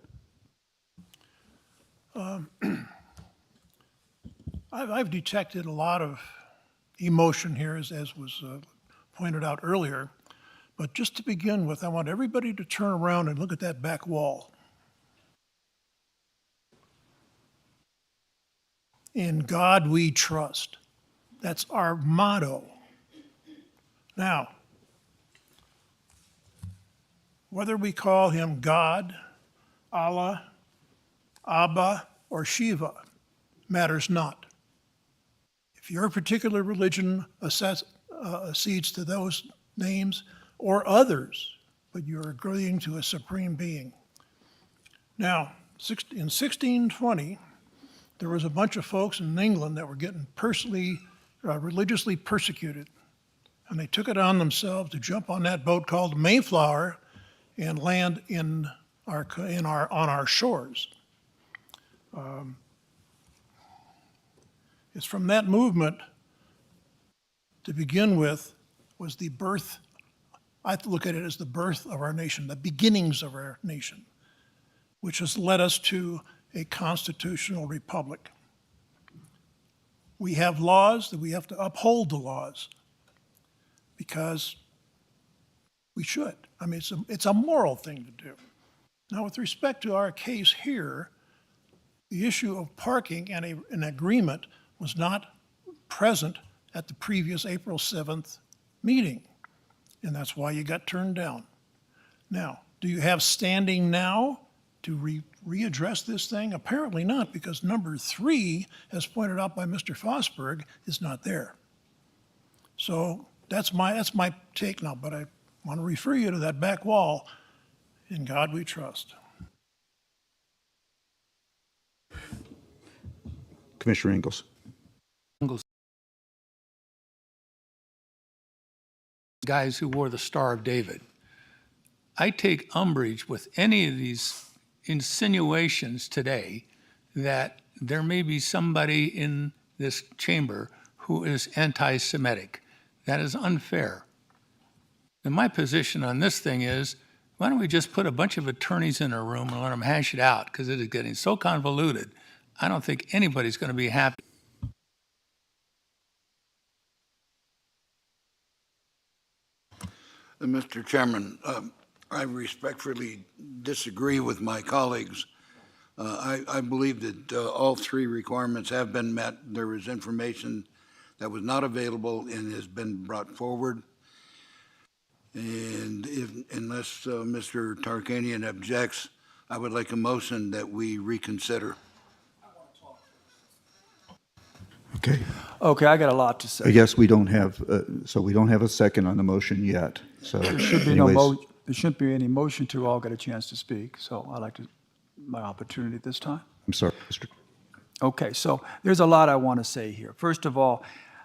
[SPEAKER 6] I've detected a lot of emotion here, as was pointed out earlier. But just to begin with, I want everybody to turn around and look at that back wall. In God we trust. That's our motto. Now, whether we call him God, Allah, Abba, or Shiva matters not. If your particular religion accedes to those names or others, but you're agreeing to a supreme being. Now, in 1620, there was a bunch of folks in England that were getting religiously persecuted. And they took it on themselves to jump on that boat called the Mayflower and land on our shores. It's from that movement, to begin with, was the birth. I look at it as the birth of our nation, the beginnings of our nation, which has led us to a constitutional republic. We have laws that we have to uphold the laws because we should. I mean, it's a moral thing to do. Now, with respect to our case here, the issue of parking and an agreement was not present at the previous April 7th meeting, and that's why you got turned down. Now, do you have standing now to readdress this thing? Apparently not, because number 3, as pointed out by Mr. Fosberg, is not there. So that's my take now, but I want to refer you to that back wall. In God we trust.
[SPEAKER 2] Commissioner Ingalls.
[SPEAKER 20] Guys who wore the Star of David. I take umbrage with any of these insinuations today that there may be somebody in this chamber who is anti-Semitic. That is unfair. And my position on this thing is, why don't we just put a bunch of attorneys in a room and let them hash it out, because it is getting so convoluted. I don't think anybody's going to be happy.
[SPEAKER 21] Mr. Chairman, I respectfully disagree with my colleagues. I believe that all 3 requirements have been met. There is information that was not available and has been brought forward. And unless Mr. Tarkanian objects, I would like a motion that we reconsider.
[SPEAKER 2] Okay.
[SPEAKER 22] Okay, I got a lot to say.
[SPEAKER 2] I guess we don't have, so we don't have a second on the motion yet. So
[SPEAKER 22] There should be there shouldn't be any motion to all get a chance to speak. So I'd like my opportunity this time.
[SPEAKER 2] I'm sorry, Mr.
[SPEAKER 22] Okay, so there's a lot I want to say here. First of all,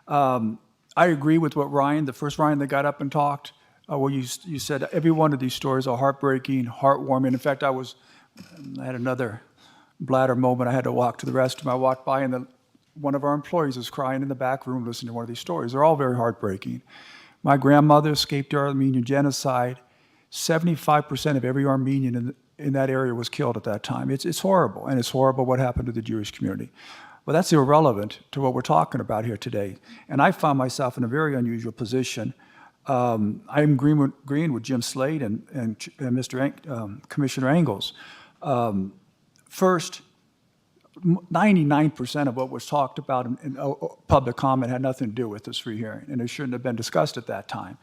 [SPEAKER 22] I agree with what Ryan, the first Ryan that got up and talked, where you said every one of these stories are heartbreaking, heartwarming. In fact, I had another bladder moment. I had to walk to the restroom. I walked by and one of our employees was crying in the back room listening to one of these stories. They're all very heartbreaking. My grandmother escaped the Armenian genocide. 75% of every Armenian in that area was killed at that time. It's horrible, and it's horrible what happened to the Jewish community. But that's irrelevant to what we're talking about here today. And I found myself in a very unusual position. I'm agreeing with Jim Slade and Commissioner Ingalls. First, 99% of what was talked about in public comment had nothing to do with this rehearing, and it shouldn't have been discussed at that time.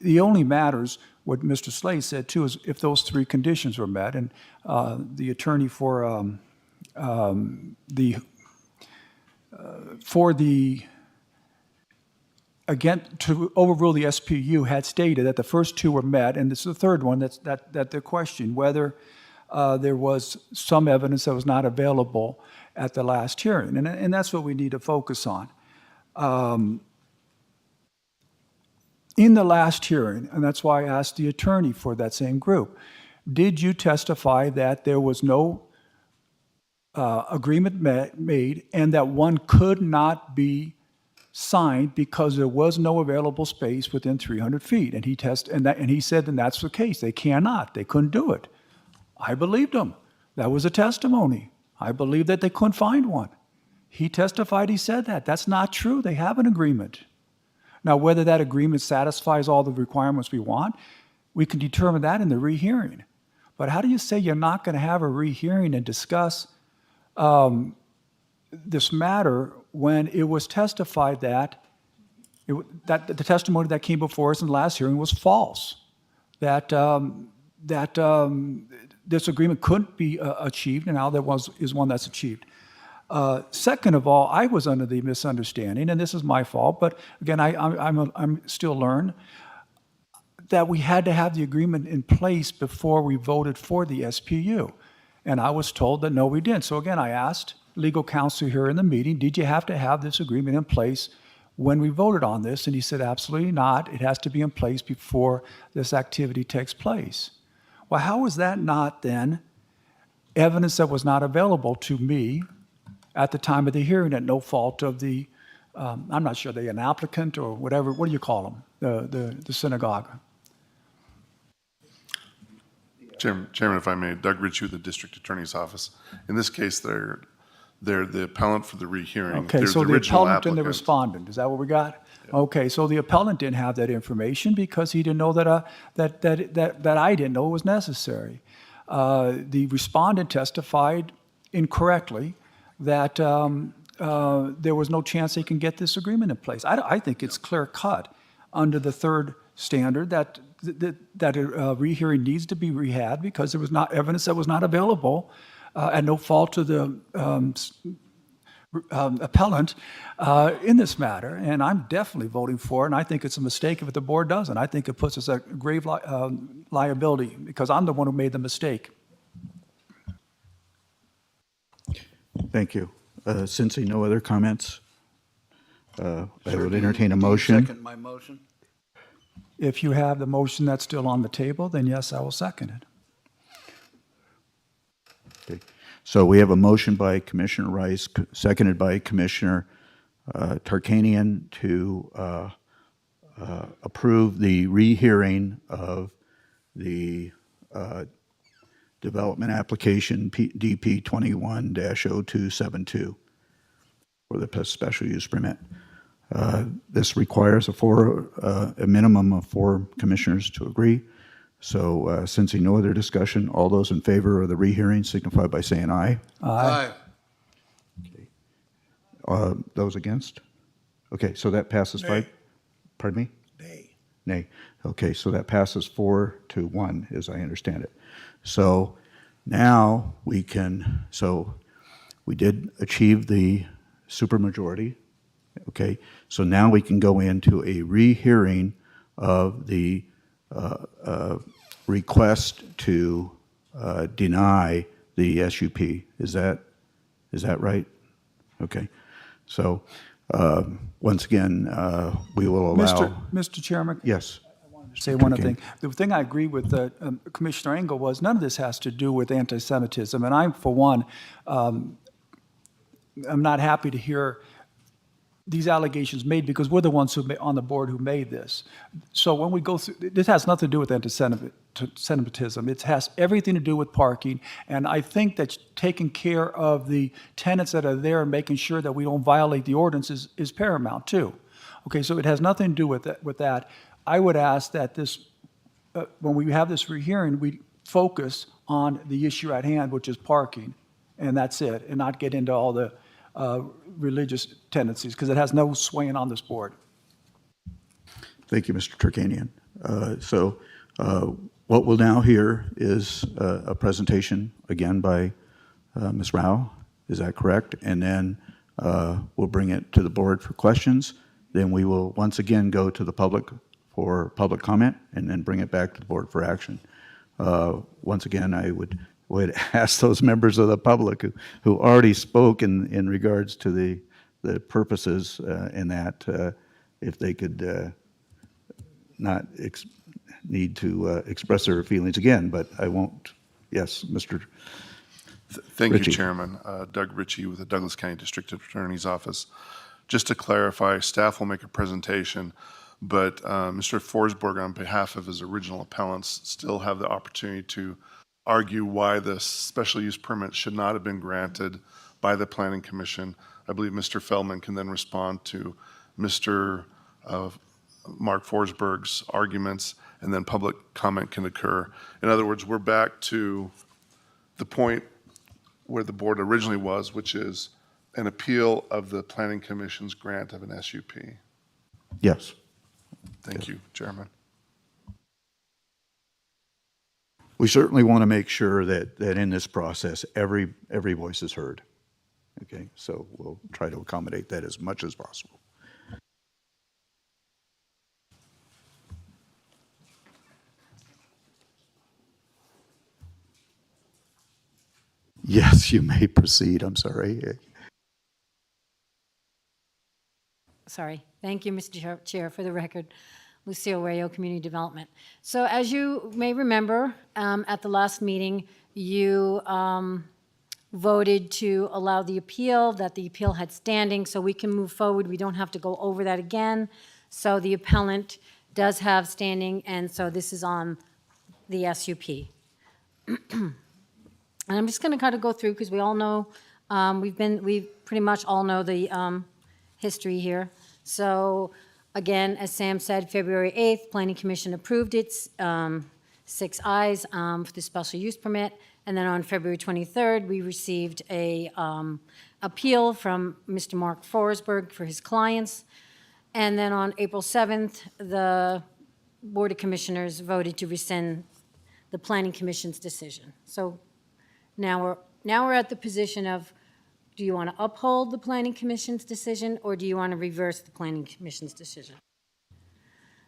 [SPEAKER 22] The only matters, what Mr. Slade said too, is if those 3 conditions were met, and the attorney for again, to overrule the SPU had stated that the first 2 were met, and this is the third one that the question whether there was some evidence that was not available at the last hearing, and that's what we need to focus on. In the last hearing, and that's why I asked the attorney for that same group, did you testify that there was no agreement made and that one could not be signed because there was no available space within 300 feet? And he said, and that's the case. They couldn't do it. I believed him. That was a testimony. I believed that they couldn't find one. He testified he said that. That's not true. They have an agreement. Now, whether that agreement satisfies all the requirements we want, we can determine that in the rehearing. But how do you say you're not going to have a rehearing and discuss this matter when it was testified that that the testimony that came before us in the last hearing was false? That this agreement couldn't be achieved, and now is one that's achieved. Second of all, I was under the misunderstanding, and this is my fault, but again, I'm still learning, that we had to have the agreement in place before we voted for the SPU. And I was told that no, we didn't. So again, I asked legal counsel here in the meeting, did you have to have this agreement in place when we voted on this? And he said, absolutely not. It has to be in place before this activity takes place. Well, how is that not then evidence that was not available to me at the time of the hearing at no fault of the, I'm not sure, an applicant or whatever, what do you call them, the synagogue?
[SPEAKER 7] Chairman, if I may, Doug Ritchie with the District Attorney's Office. In this case, they're the appellant for the rehearing.
[SPEAKER 22] Okay,
[SPEAKER 7] They're
[SPEAKER 22] so the
[SPEAKER 7] original
[SPEAKER 22] appellant and the
[SPEAKER 7] applicant.
[SPEAKER 22] respondent, is that what we got? Okay, so the appellant didn't have that information because he didn't know that I didn't know it was necessary. The respondent testified incorrectly that there was no chance they can get this agreement in place. I think it's clear cut under the third standard that a rehearing needs to be rehabbed because there was not evidence that was not available at no fault to the appellant in this matter. And I'm definitely voting for it, and I think it's a mistake if the board doesn't. I think it puts us at grave liability because I'm the one who made the mistake.
[SPEAKER 2] Thank you. Since there are no other comments, I would entertain a motion.
[SPEAKER 21] Second my motion.
[SPEAKER 22] If you have the motion that's still on the table, then yes, I will second it.
[SPEAKER 2] Okay. So we have a motion by Commissioner Rice, seconded by Commissioner Tarkanian to approve the rehearing of the development application DP 21-0272 for the special use permit. This requires a minimum of 4 commissioners to agree. So since no other discussion, all those in favor of the rehearing signify by saying aye.
[SPEAKER 21] Aye.
[SPEAKER 2] Those against? Okay, so that passes 5. Pardon me?
[SPEAKER 6] Nay.
[SPEAKER 2] Nay. Okay, so that passes 4-1, as I understand it. So now we can, so we did achieve the supermajority. Okay, so now we can go into a rehearing of the request to deny the SUP. Is that right? Okay, so once again, we will allow.
[SPEAKER 22] Mr. Chairman?
[SPEAKER 2] Yes.
[SPEAKER 22] Say one other thing. The thing I agree with Commissioner Engel was none of this has to do with anti-Semitism, and I'm, for one, I'm not happy to hear these allegations made because we're the ones on the board who made this. So when we go through, this has nothing to do with anti-Semitism. It has everything to do with parking, and I think that taking care of the tenants that are there and making sure that we don't violate the ordinance is paramount too. Okay, so it has nothing to do with that. I would ask that this, when we have this rehearing, we focus on the issue at hand, which is parking, and that's it, and not get into all the religious tendencies, because it has no swaying on this board.
[SPEAKER 2] Thank you, Mr. Tarkanian. So what we'll now hear is a presentation, again, by Ms. Rao. Is that correct? And then we'll bring it to the board for questions. Then we will once again go to the public for public comment, and then bring it back to the board for action. Once again, I would ask those members of the public who already spoke in regards to the purposes in that if they could not need to express their feelings again, but I won't. Yes, Mr.
[SPEAKER 7] Thank
[SPEAKER 2] Ritchie.
[SPEAKER 7] you, Chairman. Doug Ritchie with the Douglas County District Attorney's Office. Just to clarify, staff will make a presentation, but Mr. Forsberg, on behalf of his original appellants, still have the opportunity to argue why the special use permit should not have been granted by the Planning Commission. I believe Mr. Feldman can then respond to Mr. Mark Forsberg's arguments, and then public comment can occur. In other words, we're back to the point where the board originally was, which is an appeal of the Planning Commission's grant of an SUP.
[SPEAKER 2] Yes.
[SPEAKER 7] Thank you, Chairman.
[SPEAKER 2] We certainly want to make sure that in this process, every voice is heard. Okay, so we'll try to accommodate that as much as possible. Yes, you may proceed. I'm sorry.
[SPEAKER 8] Sorry. Thank you, Mr. Chair. For the record, Lucille Rayo, Community Development. So as you may remember, at the last meeting, you voted to allow the appeal, that the appeal had standing, so we can move forward. We don't have to go over that again. So the appellant does have standing, and so this is on the SUP. And I'm just going to kind of go through, because we all know, we pretty much all know the history here. So again, as Sam said, February 8th, Planning Commission approved its 6 ayes for the special use permit. And then on February 23rd, we received a appeal from Mr. Mark Forsberg for his clients. And then on April 7th, the Board of Commissioners voted to rescind the Planning Commission's decision. So now we're at the position of, do you want to uphold the Planning Commission's decision, or do you want to reverse the Planning Commission's decision?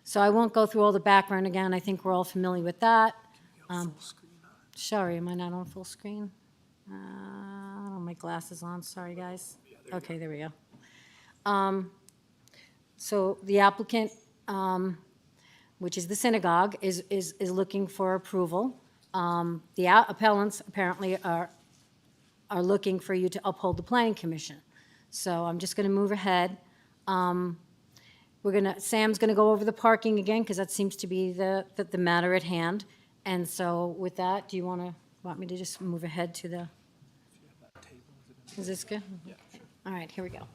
[SPEAKER 8] So I won't go through all the background again. I think we're all familiar with that. Sorry, am I not on full screen? I don't have my glasses on. Sorry, guys. Okay, there we go. So the applicant, which is the Synagogue, is looking for approval. The appellants apparently are looking for you to uphold the Planning Commission. So I'm just going to move ahead. Sam's going to go over the parking again, because that seems to be the matter at hand. And so with that, do you want me to just move ahead to the? Is this good? Yeah, sure. All right, here we go.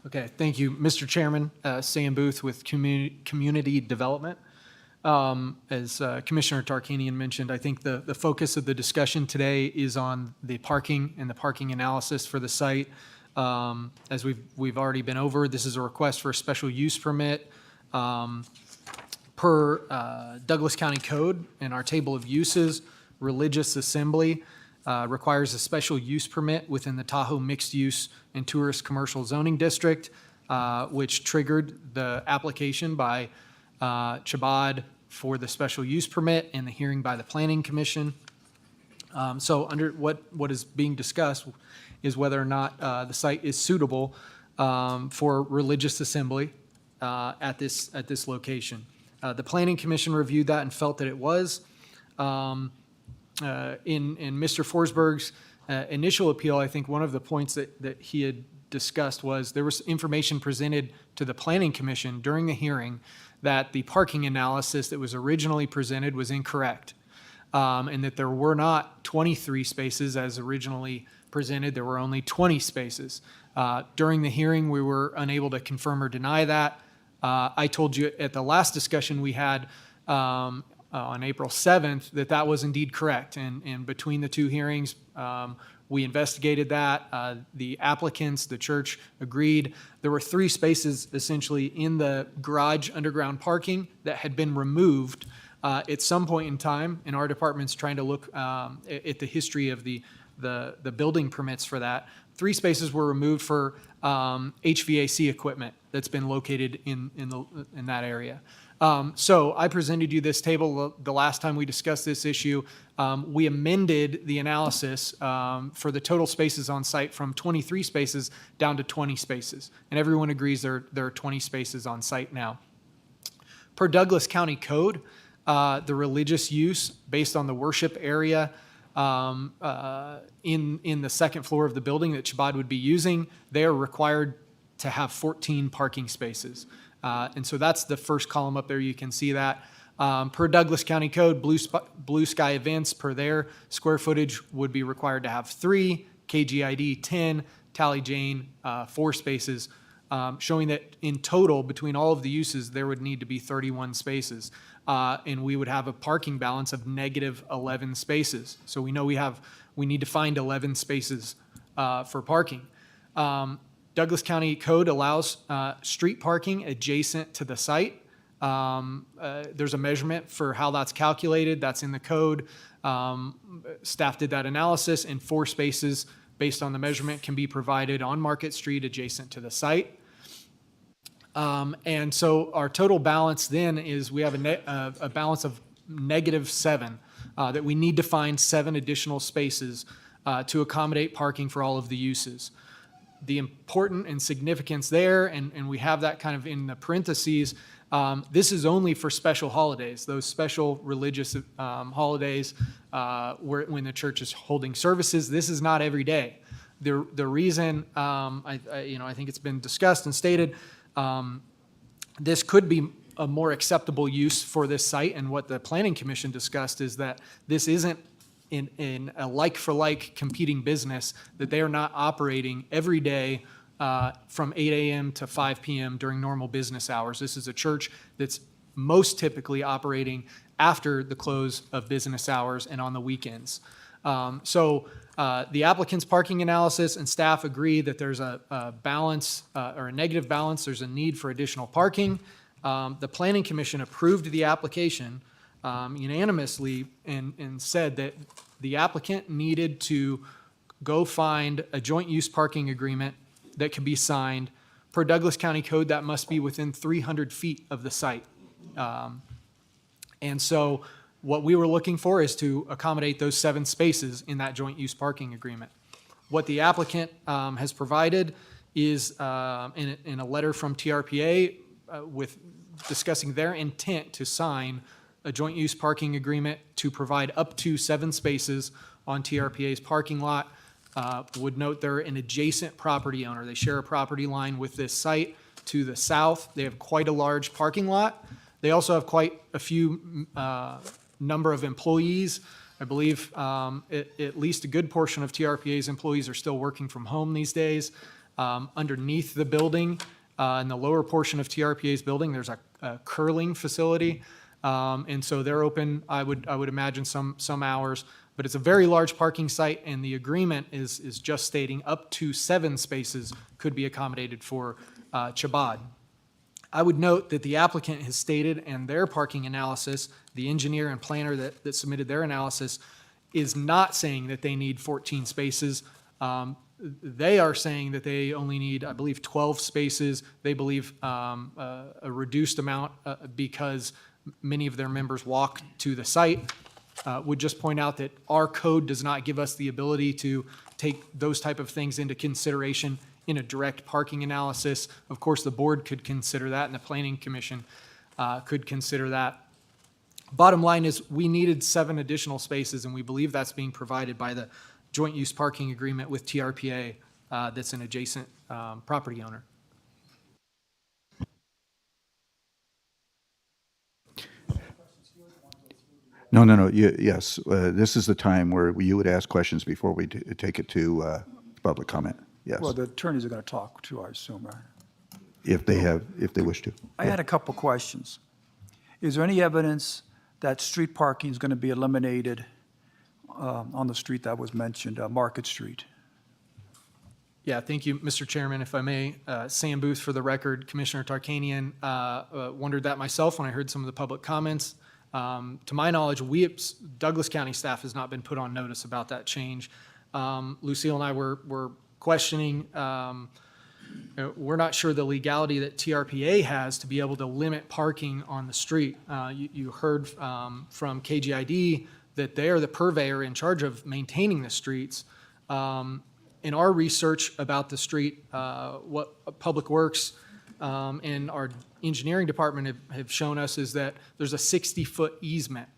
[SPEAKER 11] Okay, thank you, Mr. Chairman. Sam Booth with Community Development. As Commissioner Tarkanian mentioned, I think the focus of the discussion today is on the parking and the parking analysis for the site. As we've already been over, this is a request for a special use permit per Douglas County Code and our table of uses. Religious assembly requires a special use permit within the Tahoe Mixed Use and Tourist Commercial Zoning District, which triggered the application by Chabad for the special use permit and the hearing by the Planning Commission. So under what is being discussed is whether or not the site is suitable for religious assembly at this location. The Planning Commission reviewed that and felt that it was. In Mr. Forsberg's initial appeal, I think one of the points that he had discussed was there was information presented to the Planning Commission during the hearing that the parking analysis that was originally presented was incorrect, and that there were not 23 spaces as originally presented. There were only 20 spaces. During the hearing, we were unable to confirm or deny that. I told you at the last discussion we had on April 7th that was indeed correct. And between the two hearings, we investigated that. The applicants, the church agreed. There were 3 spaces essentially in the garage underground parking that had been removed at some point in time, and our department's trying to look at the history of the building permits for that. 3 spaces were removed for HVAC equipment that's been located in that area. So I presented you this table the last time we discussed this issue. We amended the analysis for the total spaces on site from 23 spaces down to 20 spaces. And everyone agrees there are 20 spaces on site now. Per Douglas County Code, the religious use based on the worship area in the second floor of the building that Chabad would be using, they are required to have 14 parking spaces. And so that's the first column up there. You can see that. Per Douglas County Code, Blue Sky Events per their square footage would be required to have 3, KGID 10,
[SPEAKER 10] Tally Jane, 4 spaces, showing that in total, between all of the uses, there would need to be 31 spaces. And we would have a parking balance of negative 11 spaces. So we know we need to find 11 spaces for parking. Douglas County Code allows street parking adjacent to the site. There's a measurement for how that's calculated. That's in the code. Staff did that analysis, and 4 spaces based on the measurement can be provided on Market Street adjacent to the site. And so our total balance then is we have a balance of -7, that we need to find 7 additional spaces to accommodate parking for all of the uses. The important and significance there, and we have that kind of in the parentheses, this is only for special holidays, those special religious holidays when the church is holding services. This is not every day. The reason, I think it's been discussed and stated, this could be a more acceptable use for this site, and what the Planning Commission discussed is that this isn't in a like-for-like competing business, that they are not operating every day from 8 a.m. to 5 p.m. during normal business hours. This is a church that's most typically operating after the close of business hours and on the weekends. So the applicant's parking analysis and staff agree that there's a balance or a negative balance. There's a need for additional parking. The Planning Commission approved the application unanimously and said that the applicant needed to go find a joint use parking agreement that can be signed. Per Douglas County Code, that must be within 300 feet of the site. And so what we were looking for is to accommodate those 7 spaces in that joint use parking agreement. What the applicant has provided is in a letter from TRPA with discussing their intent to sign a joint use parking agreement to provide up to 7 spaces on TRPA's parking lot. Would note they're an adjacent property owner. They share a property line with this site to the south. They have quite a large parking lot. They also have quite a few number of employees. I believe at least a good portion of TRPA's employees are still working from home these days. Underneath the building, in the lower portion of TRPA's building, there's a curling facility. And so they're open, I would imagine, some hours. But it's a very large parking site, and the agreement is just stating up to 7 spaces could be accommodated for Chabad. I would note that the applicant has stated in their parking analysis, the engineer and planner that submitted their analysis is not saying that they need 14 spaces. They are saying that they only need, I believe, 12 spaces. They believe a reduced amount because many of their members walk to the site. Would just point out that our code does not give us the ability to take those type of things into consideration in a direct parking analysis. Of course, the board could consider that, and the Planning Commission could consider that. Bottom line is we needed 7 additional spaces, and we believe that's being provided by the joint use parking agreement with TRPA that's an adjacent property owner.
[SPEAKER 2] No. Yes, this is the time where you would ask questions before we take it to public comment. Yes,
[SPEAKER 22] Well, the attorneys are going to talk too, I assume, right?
[SPEAKER 2] if they wish to.
[SPEAKER 22] I had a couple questions. Is there any evidence that street parking is going to be eliminated on the street that was mentioned, Market Street?
[SPEAKER 10] Yeah, thank you, Mr. Chairman. If I may, Sam Booth for the record. Commissioner Tarkanian wondered that myself when I heard some of the public comments. To my knowledge, Douglas County staff has not been put on notice about that change. Lucille and I were questioning, we're not sure the legality that TRPA has to be able to limit parking on the street. You heard from KGID that they are the purveyor in charge of maintaining the streets. In our research about the street, what Public Works and our engineering department have shown us is that there's a 60-foot easement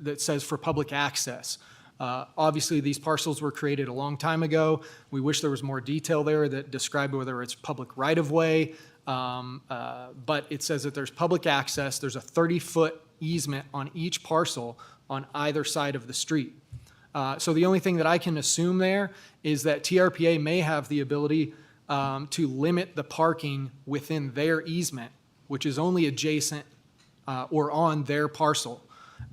[SPEAKER 10] that says for public access. Obviously, these parcels were created a long time ago. We wish there was more detail there that described whether it's public right-of-way, but it says that there's public access. There's a 30-foot easement on each parcel on either side of the street. So the only thing that I can assume there is that TRPA may have the ability to limit the parking within their easement, which is only adjacent or on their parcel.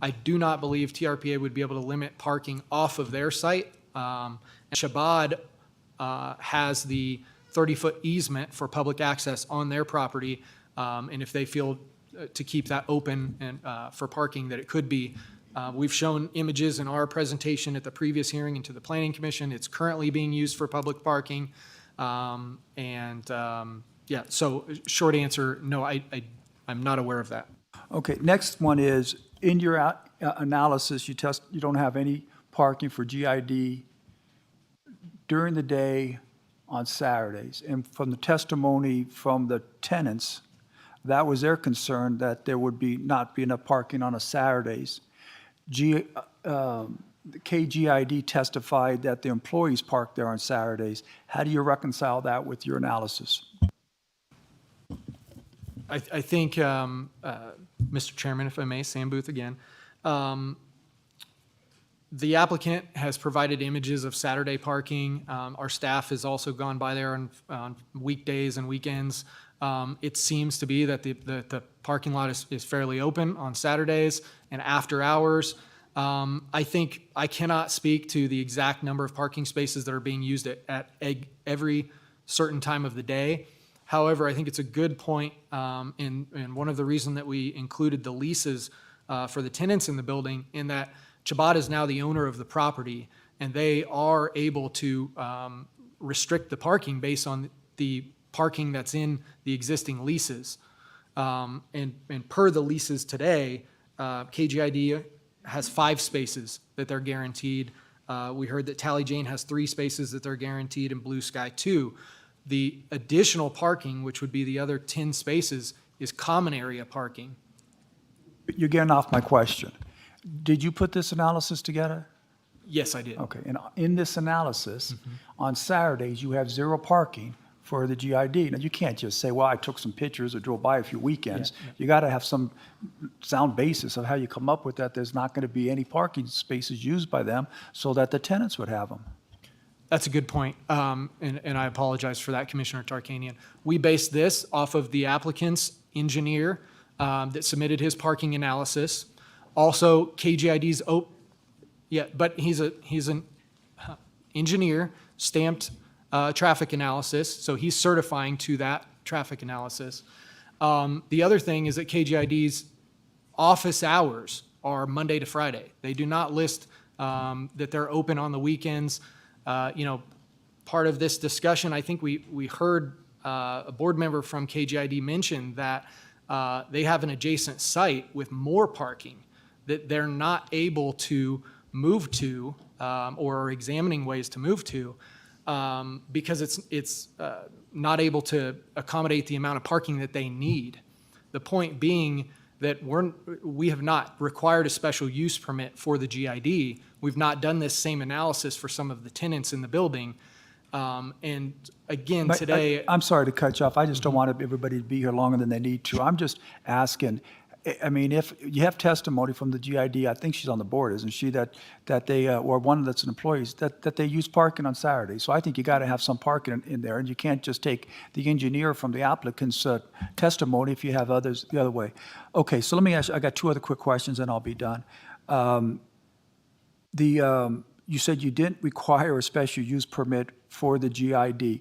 [SPEAKER 10] I do not believe TRPA would be able to limit parking off of their site. And Chabad has the 30-foot easement for public access on their property, and if they feel to keep that open and for parking, that it could be. We've shown images in our presentation at the previous hearing and to the Planning Commission. It's currently being used for public parking. Yeah, so short answer, no, I'm not aware of that.
[SPEAKER 22] Okay, next one is, in your analysis, you don't have any parking for GID during the day on Saturdays. And from the testimony from the tenants, that was their concern, that there would not be enough parking on a Saturdays. KGID testified that the employees park there on Saturdays. How do you reconcile that with your analysis?
[SPEAKER 10] I think, Mr. Chairman, if I may, Sam Booth again. The applicant has provided images of Saturday parking. Our staff has also gone by there on weekdays and weekends. It seems to be that the parking lot is fairly open on Saturdays and after hours. I think I cannot speak to the exact number of parking spaces that are being used at every certain time of the day. However, I think it's a good point, and one of the reasons that we included the leases for the tenants in the building, in that Chabad is now the owner of the property, and they are able to restrict the parking based on the parking that's in the existing leases. And per the leases today, KGID has 5 spaces that they're guaranteed. We heard that Tally Jane has 3 spaces that they're guaranteed, and Blue Sky 2. The additional parking, which would be the other 10 spaces, is common area parking.
[SPEAKER 22] You're getting off my question. Did you put this analysis together?
[SPEAKER 10] Yes, I did.
[SPEAKER 22] Okay, and in this analysis, on Saturdays, you have 0 parking for the GID. Now, you can't just say, well, I took some pictures or drove by a few weekends.
[SPEAKER 10] Yeah, yeah.
[SPEAKER 22] You got to have some sound basis of how you come up with that. There's not going to be any parking spaces used by them so that the tenants would have them.
[SPEAKER 10] That's a good point, and I apologize for that, Commissioner Tarkanian. We based this off of the applicant's engineer that submitted his parking analysis. Also, KGID's, but he's an engineer, stamped traffic analysis, so he's certifying to that traffic analysis. The other thing is that KGID's office hours are Monday to Friday. They do not list that they're open on the weekends. Part of this discussion, I think we heard a board member from KGID mention that they have an adjacent site with more parking that they're not able to move to or are examining ways to move to because it's not able to accommodate the amount of parking that they need. The point being that we have not required a special use permit for the GID. We've not done this same analysis for some of the tenants in the building. And again, today...
[SPEAKER 22] I'm sorry to cut you off. I just don't want everybody to be here longer than they need to. I'm just asking, I mean, if you have testimony from the GID, I think she's on the board, isn't she, that they, or one that's an employee, that they use parking on Saturday. So I think you got to have some parking in there, and you can't just take the engineer from the applicant's testimony if you have others the other way. Okay, so let me ask you, I got 2 other quick questions and I'll be done. You said you didn't require a special use permit for the GID.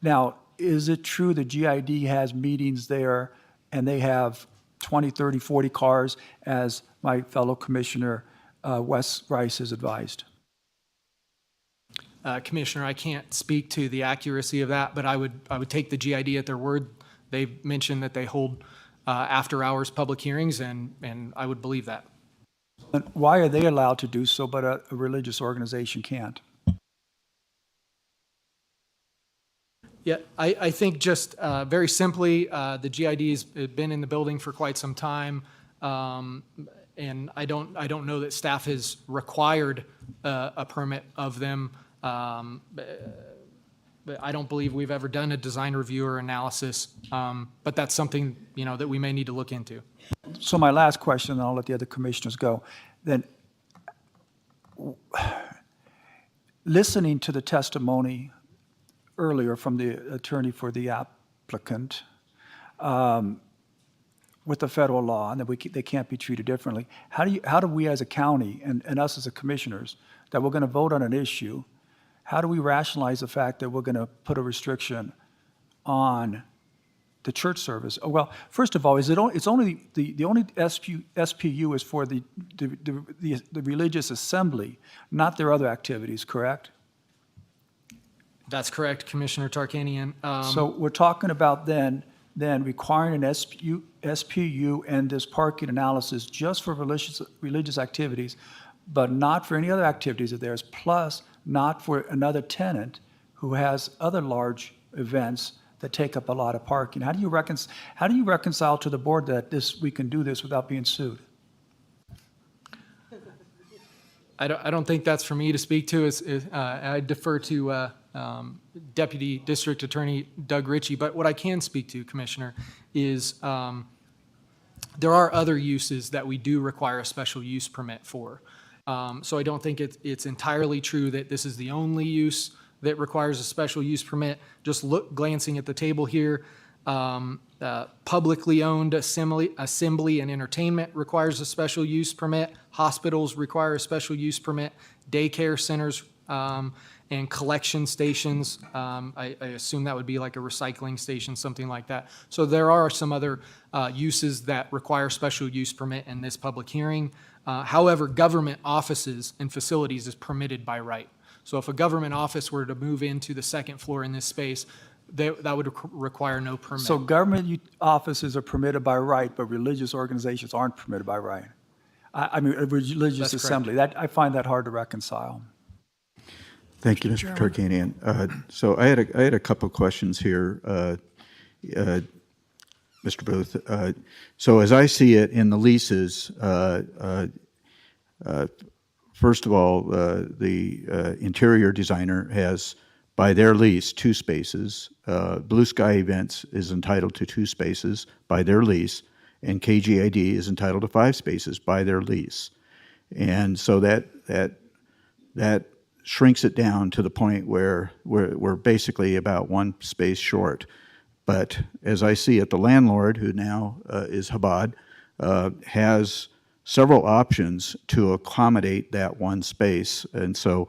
[SPEAKER 22] Now, is it true the GID has meetings there and they have 20, 30, 40 cars, as my fellow Commissioner Wes Rice has advised?
[SPEAKER 10] Commissioner, I can't speak to the accuracy of that, but I would take the GID at their word. They've mentioned that they hold after-hours public hearings, and I would believe that.
[SPEAKER 22] And why are they allowed to do so, but a religious organization can't?
[SPEAKER 10] Yeah, I think just very simply, the GID has been in the building for quite some time, and I don't know that staff has required a permit of them. But I don't believe we've ever done a design review or analysis, but that's something that we may need to look into.
[SPEAKER 22] So my last question, and I'll let the other commissioners go. Then, listening to the testimony earlier from the attorney for the applicant, with the federal law, and that they can't be treated differently. How do we as a county and us as a commissioners, that we're going to vote on an issue, how do we rationalize the fact that we're going to put a restriction on the church service? Oh, well, first of all, it's only the only SPU is for the religious assembly, not their other activities, correct?
[SPEAKER 10] That's correct, Commissioner Tarkanian.
[SPEAKER 22] So we're talking about then requiring an SPU and this parking analysis just for religious activities, but not for any other activities of theirs, plus not for another tenant who has other large events that take up a lot of parking. How do you reconcile to the board that we can do this without being sued?
[SPEAKER 10] I don't think that's for me to speak to. I defer to Deputy District Attorney Doug Ritchie. But what I can speak to, Commissioner, is there are other uses that we do require a special use permit for. So I don't think it's entirely true that this is the only use that requires a special use permit. Just glancing at the table here, publicly owned assembly and entertainment requires a special use permit. Hospitals require a special use permit. Daycare centers and collection stations, I assume that would be like a recycling station, something like that. So there are some other uses that require special use permit in this public hearing. However, government offices and facilities is permitted by right. So if a government office were to move into the second floor in this space, that would require no permit.
[SPEAKER 22] So government offices are permitted by right, but religious organizations aren't permitted by right. I mean, a religious assembly. That I find that hard to reconcile.
[SPEAKER 2] Thank you, Mr. Tarkanian. So I had a couple of questions here, Mr. Booth. So as I see it in the leases, first of all, the interior designer has, by their lease, 2 spaces. Blue Sky Events is entitled to 2 spaces by their lease, and KGID is entitled to 5 spaces by their lease. And so that shrinks it down to the point where we're basically about 1 space short. But as I see it, the landlord, who now is Chabad, has several options to accommodate that 1 space. And so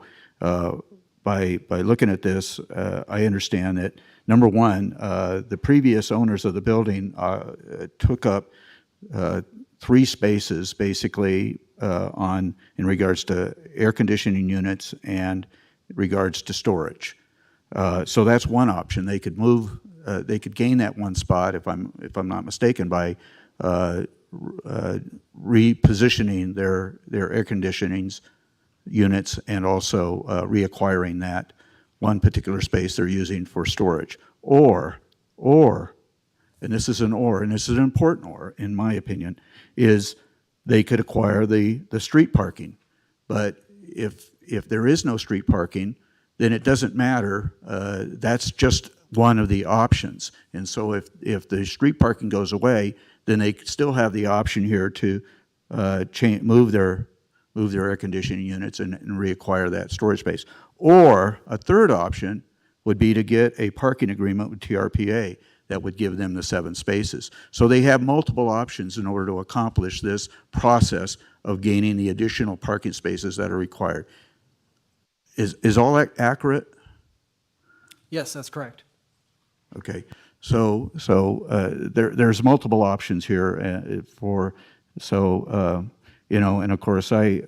[SPEAKER 2] by looking at this, I understand that, number one, the previous owners of the building took up 3 spaces basically in regards to air conditioning units and regards to storage. So that's one option. They could move. They could gain that 1 spot, if I'm not mistaken, by repositioning their air conditioning units and also reacquiring that 1 particular space they're using for storage. Or, and this is an or, and this is an important or, in my opinion, is they could acquire the street parking. But if there is no street parking, then it doesn't matter. That's just one of the options. And so if the street parking goes away, then they still have the option here to move their air conditioning units and reacquire that storage space. Or a third option would be to get a parking agreement with TRPA that would give them the 7 spaces. So they have multiple options in order to accomplish this process of gaining the additional parking spaces that are required. Is all that accurate?
[SPEAKER 10] Yes, that's correct.
[SPEAKER 2] Okay, so there's multiple options here and of course I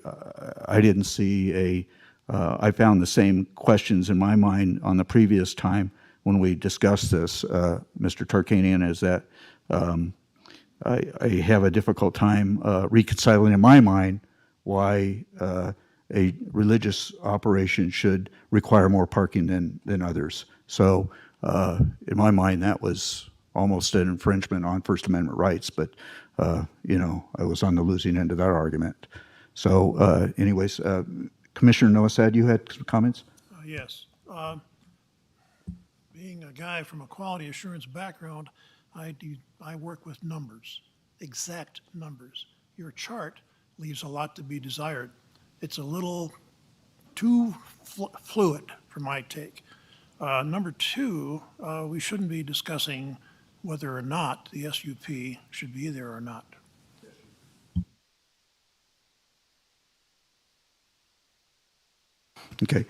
[SPEAKER 2] didn't see I found the same questions in my mind on the previous time when we discussed this, Mr. Tarkanian, is that I have a difficult time reconciling in my mind why a religious operation should require more parking than others. So in my mind, that was almost an infringement on First Amendment rights, but I was on the losing end of that argument. So anyways, Commissioner Noasad, you had some comments?
[SPEAKER 6] Yes. Being a guy from a quality assurance background, I work with numbers, exact numbers. Your chart leaves a lot to be desired. It's a little too fluid for my take. Number two, we shouldn't be discussing whether or not the SUP should be there or not.
[SPEAKER 2] Okay.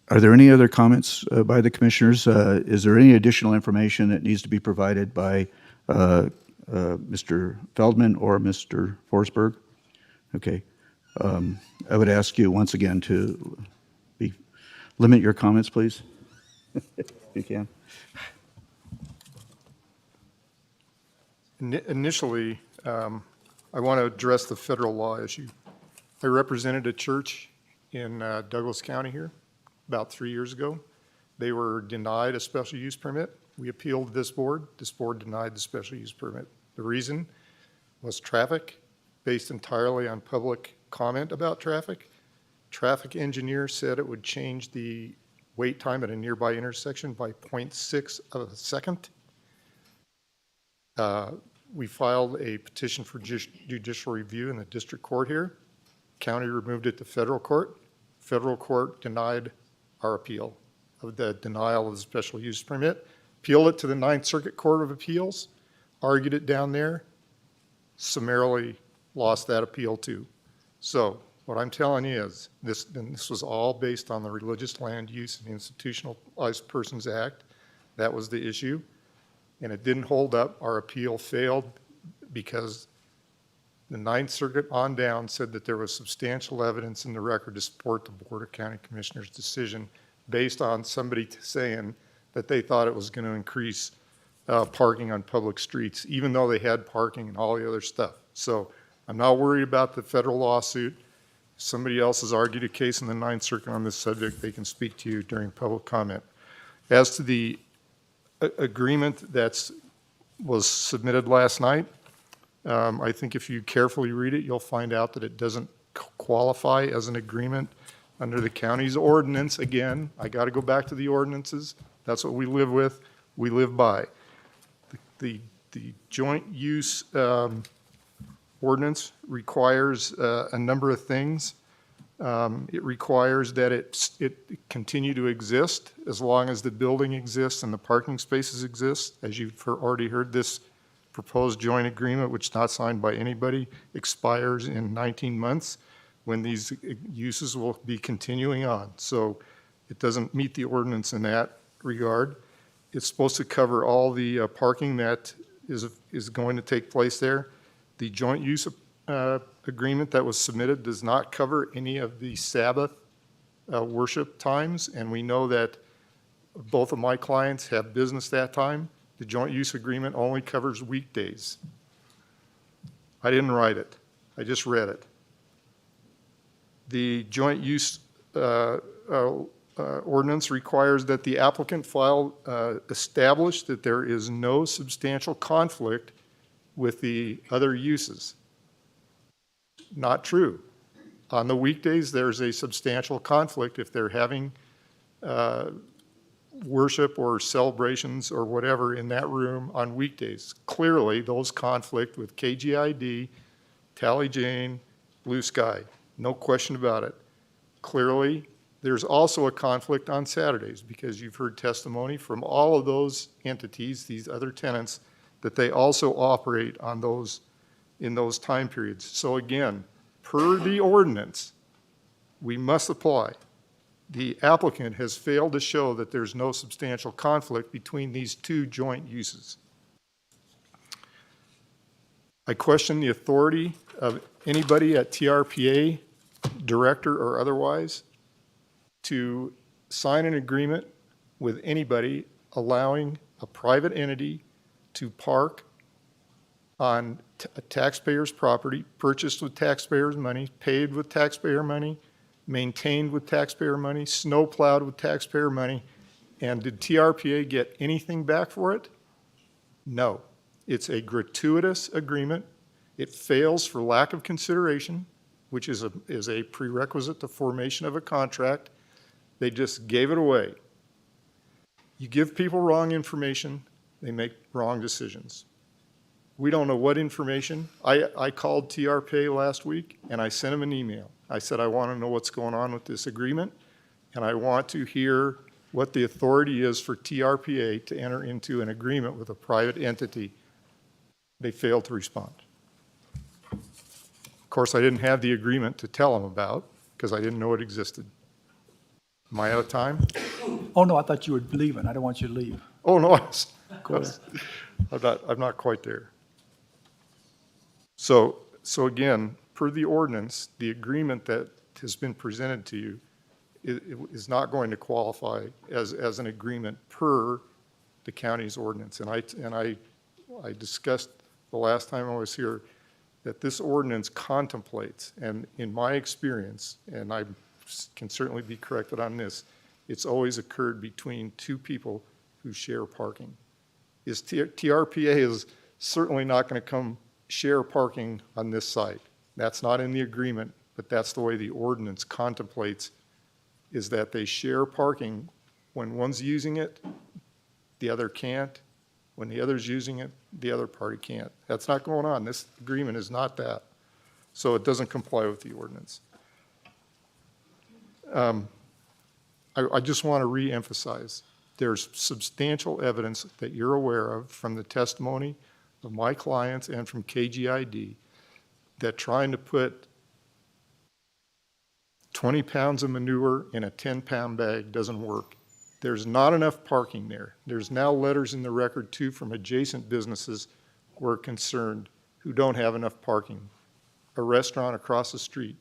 [SPEAKER 2] Are there any other comments by the commissioners? Is there any additional information that needs to be provided by Mr. Feldman or Mr. Forsberg? Okay. I would ask you once again to limit your comments, please, if you can.
[SPEAKER 13] Initially, I want to address the federal law issue. I represented a church in Douglas County here about 3 years ago. They were denied a special use permit. We appealed this board. This board denied the special use permit. The reason was traffic, based entirely on public comment about traffic. Traffic engineer said it would change the wait time at a nearby intersection by 0.6 of a second. We filed a petition for judicial review in the district court here. County removed it to federal court. Federal court denied our appeal of the denial of the special use permit, appealed it to the Ninth Circuit Court of Appeals, argued it down there, summarily lost that appeal too. So what I'm telling you is this was all based on the Religious Land Use and Institutionalized Persons Act. That was the issue, and it didn't hold up. Our appeal failed because the Ninth Circuit on down said that there was substantial evidence in the record to support the Board of County Commissioners' decision based on somebody saying that they thought it was going to increase parking on public streets, even though they had parking and all the other stuff. So I'm not worried about the federal lawsuit. If somebody else has argued a case in the Ninth Circuit on this subject, they can speak to you during public comment. As to the agreement that was submitted last night, I think if you carefully read it, you'll find out that it doesn't qualify as an agreement under the county's ordinance. Again, I got to go back to the ordinances. That's what we live with, we live by. The joint use ordinance requires a number of things. It requires that it continue to exist as long as the building exists and the parking spaces exist. As you've already heard, this proposed joint agreement, which is not signed by anybody, expires in 19 months when these uses will be continuing on. So it doesn't meet the ordinance in that regard. It's supposed to cover all the parking that is going to take place there. The joint use agreement that was submitted does not cover any of the Sabbath worship times, and we know that both of my clients have business that time. The joint use agreement only covers weekdays. I didn't write it. I just read it. The joint use ordinance requires that the applicant file establish that there is no substantial conflict with the other uses. Not true. On the weekdays, there's a substantial conflict if they're having worship or celebrations or whatever in that room on weekdays. Clearly, those conflict with KGID, Tally Jane, Blue Sky. No question about it. Clearly, there's also a conflict on Saturdays because you've heard testimony from all of those entities, these other tenants, that they also operate on those in those time periods. So again, per the ordinance, we must apply. The applicant has failed to show that there's no substantial conflict between these two joint uses. I question the authority of anybody at TRPA, director or otherwise, to sign an agreement with anybody allowing a private entity to park on a taxpayer's property, purchased with taxpayers' money, paid with taxpayer money, maintained with taxpayer money, snow plowed with taxpayer money. And did TRPA get anything back for it? No. It's a gratuitous agreement. It fails for lack of consideration, which is a prerequisite to formation of a contract. They just gave it away. You give people wrong information, they make wrong decisions. We don't know what information. I called TRPA last week and I sent them an email. I said, I want to know what's going on with this agreement. and I want to hear what the authority is for TRPA to enter into an agreement with a private entity. They failed to respond. Of course, I didn't have the agreement to tell them about because I didn't know it existed. Am I out of time?
[SPEAKER 22] Oh, no, I thought you were leaving. I don't want you to leave.
[SPEAKER 13] Oh, no,
[SPEAKER 22] Go ahead.
[SPEAKER 13] I'm not quite there. So again, per the ordinance, the agreement that has been presented to you is not going to qualify as an agreement per the county's ordinance. And I discussed the last time I was here that this ordinance contemplates, and in my experience, and I can certainly be corrected on this, it's always occurred between two people who share parking. TRPA is certainly not going to come share parking on this site. That's not in the agreement, but that's the way the ordinance contemplates, is that they share parking. When one's using it, the other can't. When the other's using it, the other party can't. That's not going on. This agreement is not that. So it doesn't comply with the ordinance. I just want to reemphasize, there's substantial evidence that you're aware of from the testimony of my clients and from KGID that trying to put 20 pounds of manure in a 10-pound bag doesn't work. There's not enough parking there. There's now letters in the record, too, from adjacent businesses who are concerned who don't have enough parking. A restaurant across the street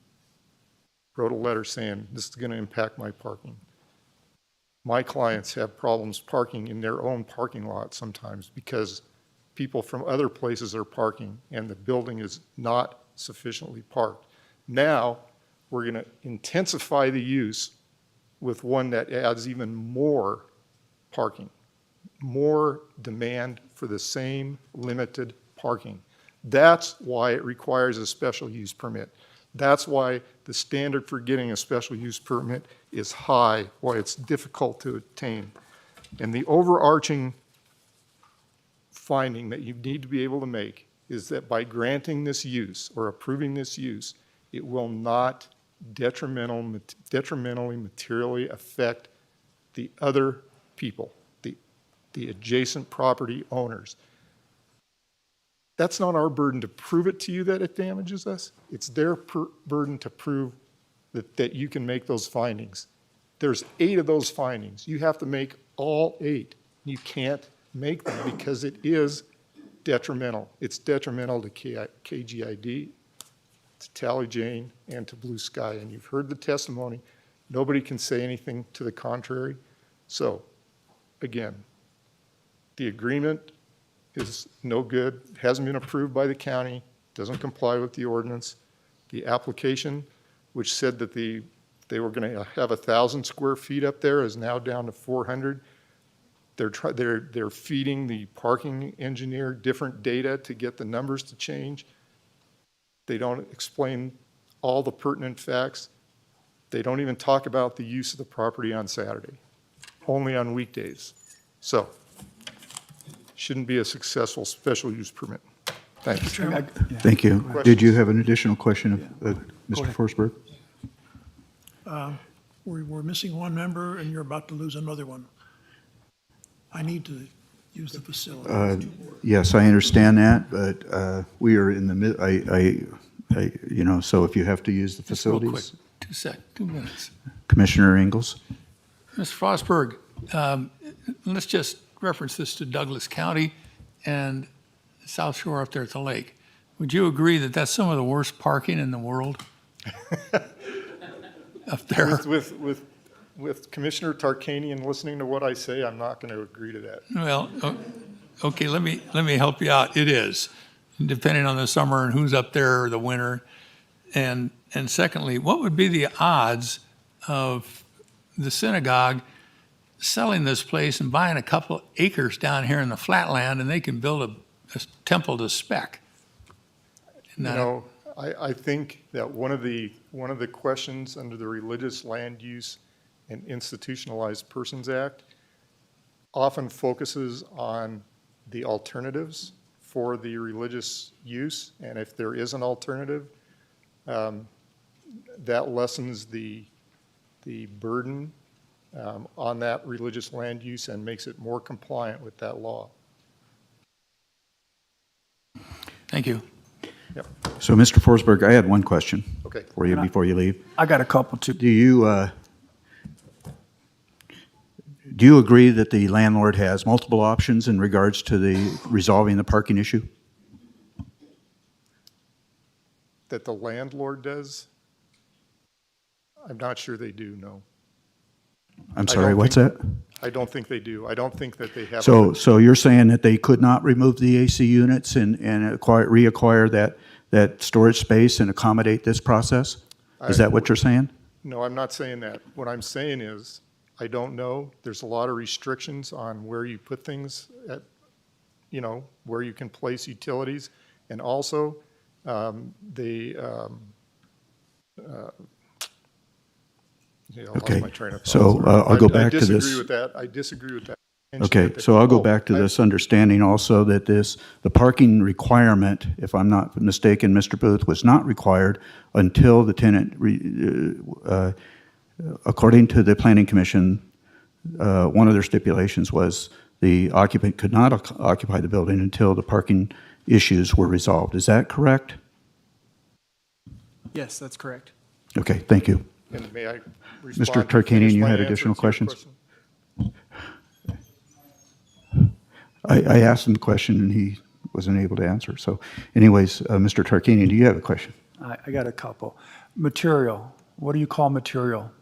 [SPEAKER 13] wrote a letter saying, this is going to impact my parking. My clients have problems parking in their own parking lot sometimes because people from other places are parking and the building is not sufficiently parked. Now, we're going to intensify the use with one that adds even more parking, more demand for the same limited parking. That's why it requires a special use permit. That's why the standard for getting a special use permit is high, why it's difficult to obtain. And the overarching finding that you need to be able to make is that by granting this use or approving this use, it will not detrimentally materially affect the other people, the adjacent property owners. That's not our burden to prove it to you that it damages us. It's their burden to prove that you can make those findings. There's 8 of those findings. You have to make all 8. You can't make them because it is detrimental. It's detrimental to KGID, to Tally Jane, and to Blue Sky. And you've heard the testimony. Nobody can say anything to the contrary. So, again, the agreement is no good, hasn't been approved by the county, doesn't comply with the ordinance. The application, which said that they were going to have 1,000 square feet up there, is now down to 400. They're feeding the parking engineer different data to get the numbers to change. They don't explain all the pertinent facts. They don't even talk about the use of the property on Saturday, only on weekdays. So, shouldn't be a successful special use permit. Thanks.
[SPEAKER 2] Thank you. Did you have an additional question, Mr. Forsberg?
[SPEAKER 6] We're missing one member and you're about to lose another one. I need to use the facility.
[SPEAKER 2] Yes, I understand that, but we are in the so if you have to use the
[SPEAKER 20] Just real quick,
[SPEAKER 2] facilities.
[SPEAKER 20] 2 minutes.
[SPEAKER 2] Commissioner Ingalls?
[SPEAKER 20] Mr. Frostberg, let's just reference this to Douglas County and South Shore up there at the lake. Would you agree that that's some of the worst parking in the world? Up there.
[SPEAKER 13] With Commissioner Tarkanian listening to what I say, I'm not going to agree to that.
[SPEAKER 20] Well, okay, let me help you out. It is, depending on the summer and who's up there or the winter. And secondly, what would be the odds of the synagogue selling this place and buying a couple of acres down here in the flatland, and they can build a temple to spec?
[SPEAKER 13] I think that one of the questions under the Religious Land Use and Institutionalized Persons Act often focuses on the alternatives for the religious use, and if there is an alternative, that lessens the burden on that religious land use and makes it more compliant with that law.
[SPEAKER 20] Thank you.
[SPEAKER 13] Yep.
[SPEAKER 2] So, Mr. Forsberg, I had one question
[SPEAKER 13] Okay.
[SPEAKER 2] for you before you leave.
[SPEAKER 22] I got a couple too.
[SPEAKER 2] Do you agree that the landlord has multiple options in regards to the resolving the parking issue?
[SPEAKER 13] That the landlord does? I'm not sure they do, no.
[SPEAKER 2] I'm sorry, what's that?
[SPEAKER 13] I don't think they do. I don't think that they have.
[SPEAKER 2] So you're saying that they could not remove the AC units and reacquire that storage space and accommodate this process? Is that what you're saying?
[SPEAKER 13] No, I'm not saying that. What I'm saying is, I don't know. There's a lot of restrictions on where you put things at, where you can place utilities. And also, I lost my train of thought.
[SPEAKER 2] So I'll go back to this.
[SPEAKER 13] I disagree with that.
[SPEAKER 2] Okay, so I'll go back to this understanding also that the parking requirement, if I'm not mistaken, Mr. Booth, was not required until the tenant, according to the Planning Commission, one of their stipulations was the occupant could not occupy the building until the parking issues were resolved. Is that correct?
[SPEAKER 10] Yes, that's correct.
[SPEAKER 2] Okay, thank you.
[SPEAKER 13] And may I respond?
[SPEAKER 2] Mr. Tarkanian, you had additional questions? I asked him the question and he wasn't able to answer. So anyways, Mr. Tarkanian, do you have a question?
[SPEAKER 22] I got a couple. Material. What do you call material?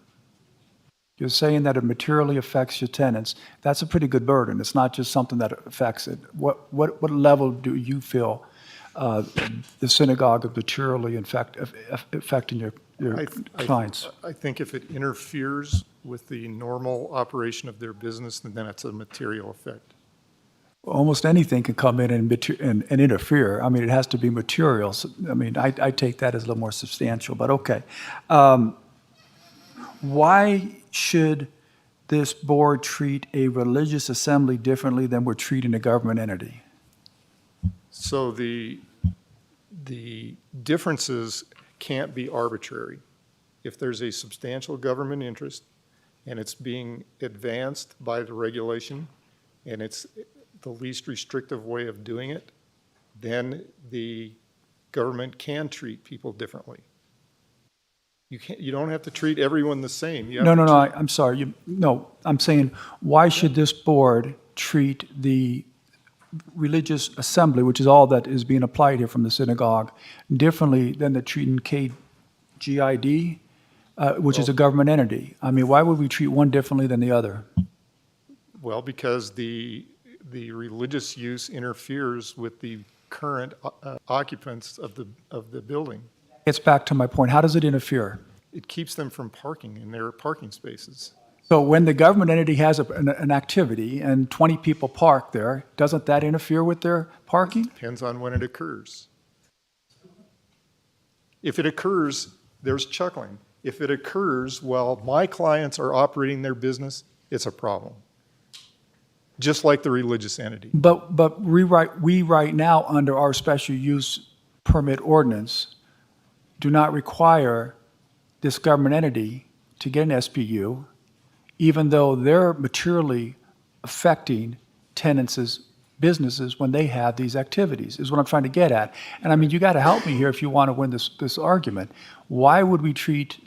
[SPEAKER 22] You're saying that it materially affects your tenants. That's a pretty good burden. It's not just something that affects it. What level do you feel the synagogue is materially affecting your clients?
[SPEAKER 13] I think if it interferes with the normal operation of their business, then it's a material effect.
[SPEAKER 22] Almost anything can come in and interfere. I mean, it has to be material. So, I mean, I take that as a little more substantial, but okay. Why should this board treat a religious assembly differently than we're treating a government entity?
[SPEAKER 13] So the differences can't be arbitrary. If there's a substantial government interest and it's being advanced by the regulation and it's the least restrictive way of doing it, then the government can treat people differently. You don't have to treat everyone the same.
[SPEAKER 22] No, I'm sorry. I'm saying, why should this board treat the religious assembly, which is all that is being applied here from the synagogue, differently than they're treating KGID, which is a government entity? I mean, why would we treat one differently than the other?
[SPEAKER 13] Well, because the religious use interferes with the current occupants of the building.
[SPEAKER 22] It's back to my point. How does it interfere?
[SPEAKER 13] It keeps them from parking in their parking spaces.
[SPEAKER 22] So when the government entity has an activity and 20 people park there, doesn't that interfere with their parking?
[SPEAKER 13] Depends on when it occurs. If it occurs, there's chuckling. If it occurs while my clients are operating their business, it's a problem. Just like the religious entity.
[SPEAKER 22] But we right now, under our special use permit ordinance, do not require this government entity to get an SPU, even though they're materially affecting tenants' businesses when they have these activities, is what I'm trying to get at. And I mean, you got to help me here if you want to win this argument. Why would we treat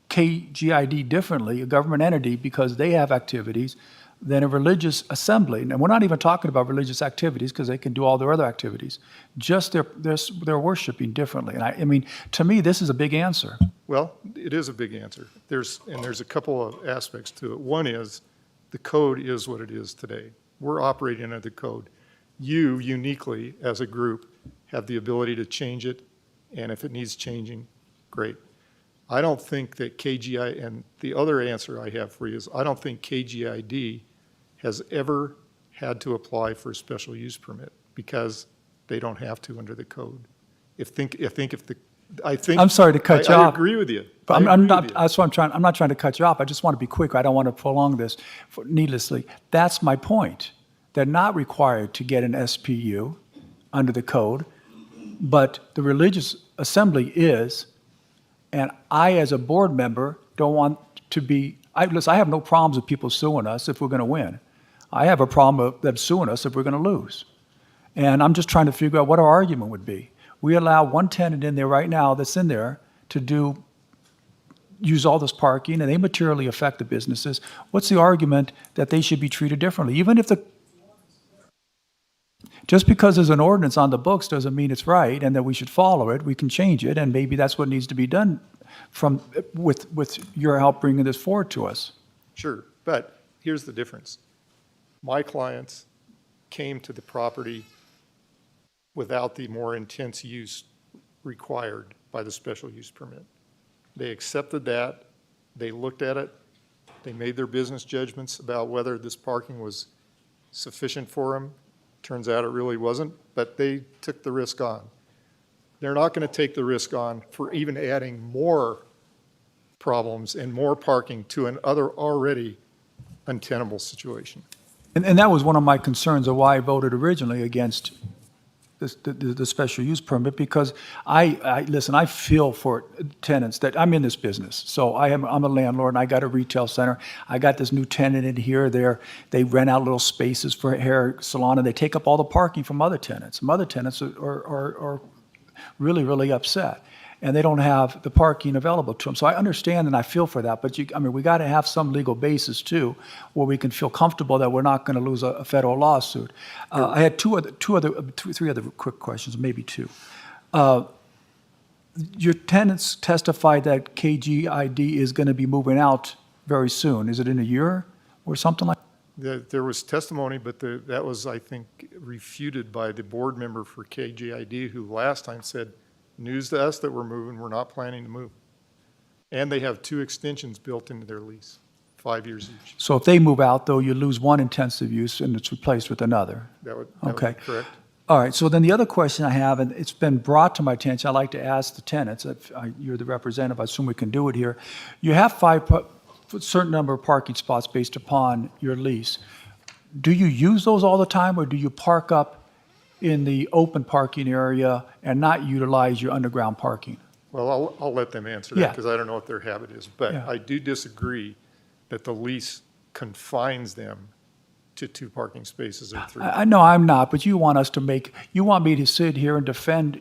[SPEAKER 22] KGID differently, a government entity, because they have activities, than a religious assembly? And we're not even talking about religious activities because they can do all their other activities. Just they're worshiping differently. And I mean, to me, this is a big answer.
[SPEAKER 13] Well, it is a big answer. There's a couple of aspects to it. One is the code is what it is today. We're operating under the code. You uniquely, as a group, have the ability to change it, and if it needs changing, great. I don't think that KGI, and the other answer I have for you is I don't think KGID has ever had to apply for a special use permit because they don't have to under the code.
[SPEAKER 22] I'm sorry to cut you off.
[SPEAKER 13] I agree with you.
[SPEAKER 22] But I'm not trying to cut you off. I just want to be quick. I don't want to prolong this needlessly. That's my point. They're not required to get an SPU under the code, but the religious assembly is, and I, as a board member, don't want to be Listen, I have no problems with people suing us if we're going to win. I have a problem with them suing us if we're going to lose. And I'm just trying to figure out what our argument would be. We allow one tenant in there right now that's in there to use all this parking, and they materially affect the businesses. What's the argument that they should be treated differently? Even if just because there's an ordinance on the books doesn't mean it's right and that we should follow it. We can change it, and maybe that's what needs to be done with your help bringing this forward to us.
[SPEAKER 13] Sure, but here's the difference. My clients came to the property without the more intense use required by the special use permit. They accepted that, they looked at it, they made their business judgments about whether this parking was sufficient for them. Turns out it really wasn't, but they took the risk on. They're not going to take the risk on for even adding more problems and more parking to an already untenable situation.
[SPEAKER 22] And that was one of my concerns of why I voted originally against the special use permit, because listen, I feel for tenants that I'm in this business. So I'm a landlord and I got a retail center. I got this new tenant in here. They rent out little spaces for a hair salon and they take up all the parking from other tenants. Some other tenants are really, really upset and they don't have the parking available to them. So I understand and I feel for that, but we got to have some legal basis too, where we can feel comfortable that we're not going to lose a federal lawsuit. I had three other quick questions, maybe two. Your tenants testified that KGID is going to be moving out very soon. Is it in a year or something like that?
[SPEAKER 13] There was testimony, but that was, I think, refuted by the board member for KGID, who last time said, news to us that we're moving, we're not planning to move. And they have 2 extensions built into their lease, 5 years each.
[SPEAKER 22] So if they move out, though, you lose one intensive use and it's replaced with another.
[SPEAKER 13] That would
[SPEAKER 22] Okay.
[SPEAKER 13] be correct.
[SPEAKER 22] All right, so then the other question I have, and it's been brought to my attention, I'd like to ask the tenants, if you're the representative, I assume we can do it here. You have a certain number of parking spots based upon your lease. Do you use those all the time, or do you park up in the open parking area and not utilize your underground parking?
[SPEAKER 13] Well, I'll let them answer that
[SPEAKER 22] Yeah.
[SPEAKER 13] because I don't know what their habit is. But
[SPEAKER 22] Yeah.
[SPEAKER 13] I do disagree that the lease confines them to 2 parking spaces or 3.
[SPEAKER 22] I know I'm not, but you want me to sit here and defend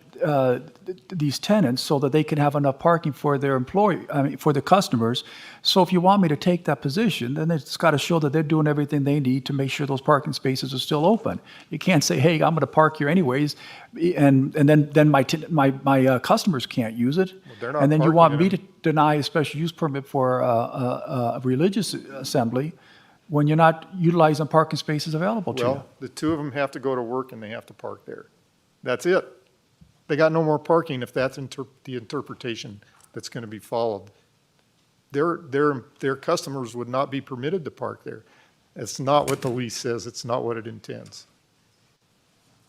[SPEAKER 22] these tenants so that they can have enough parking for their for the customers. So if you want me to take that position, then it's got to show that they're doing everything they need to make sure those parking spaces are still open. You can't say, hey, I'm going to park here anyways, and then my customers can't use it.
[SPEAKER 13] they're not
[SPEAKER 22] And then you
[SPEAKER 13] parking
[SPEAKER 22] want
[SPEAKER 13] in
[SPEAKER 22] me
[SPEAKER 13] them.
[SPEAKER 22] to deny a special use permit for a religious assembly when you're not utilizing parking spaces available to you.
[SPEAKER 13] Well, the 2 of them have to go to work and they have to park there. That's it. They got no more parking if that's the interpretation that's going to be followed. Their customers would not be permitted to park there. It's not what the lease says. It's not what it intends.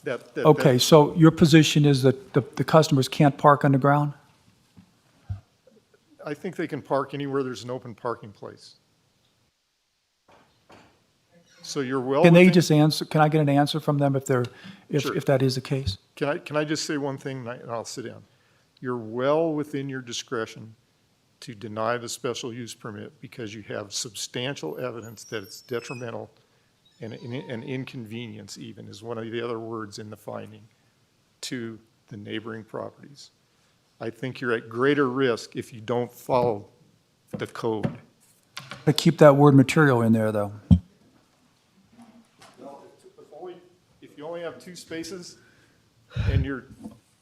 [SPEAKER 22] Okay, so your position is that the customers can't park underground?
[SPEAKER 13] I think they can park anywhere there's an open parking place. So you're well
[SPEAKER 22] Can they
[SPEAKER 13] within-
[SPEAKER 22] just answer, can I get an answer from them
[SPEAKER 13] Sure.
[SPEAKER 22] if that is the case?
[SPEAKER 13] Can I just say one thing and I'll sit down? You're well within your discretion to deny the special use permit because you have substantial evidence that it's detrimental and an inconvenience even is one of the other words in the finding to the neighboring properties. I think you're at greater risk if you don't follow the code.
[SPEAKER 22] But keep that word material in there, though.
[SPEAKER 13] If you only have 2 spaces and your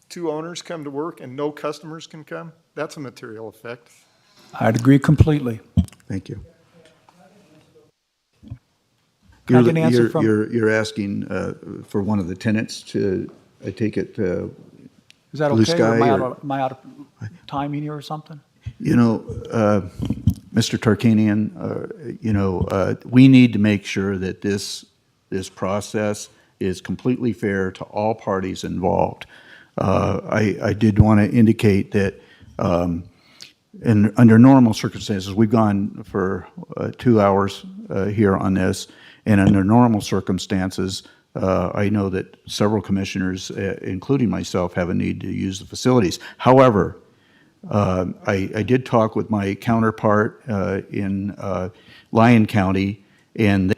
[SPEAKER 13] 2 owners come to work and no customers can come, that's a material effect.
[SPEAKER 22] I'd agree completely.
[SPEAKER 2] Thank you.
[SPEAKER 22] Can I get an answer from?
[SPEAKER 2] You're asking for one of the tenants to, I take it,
[SPEAKER 22] Is that
[SPEAKER 2] Blue
[SPEAKER 22] okay? Or
[SPEAKER 2] Sky
[SPEAKER 22] am I out of timing here or something?
[SPEAKER 2] Mr. Tarkanian, we need to make sure that this process is completely fair to all parties involved. I did want to indicate that under normal circumstances, we've gone for 2 hours here on this, and under normal circumstances, I know that several commissioners, including myself, have a need to use the facilities. However, I did talk with my counterpart in Lyon County, and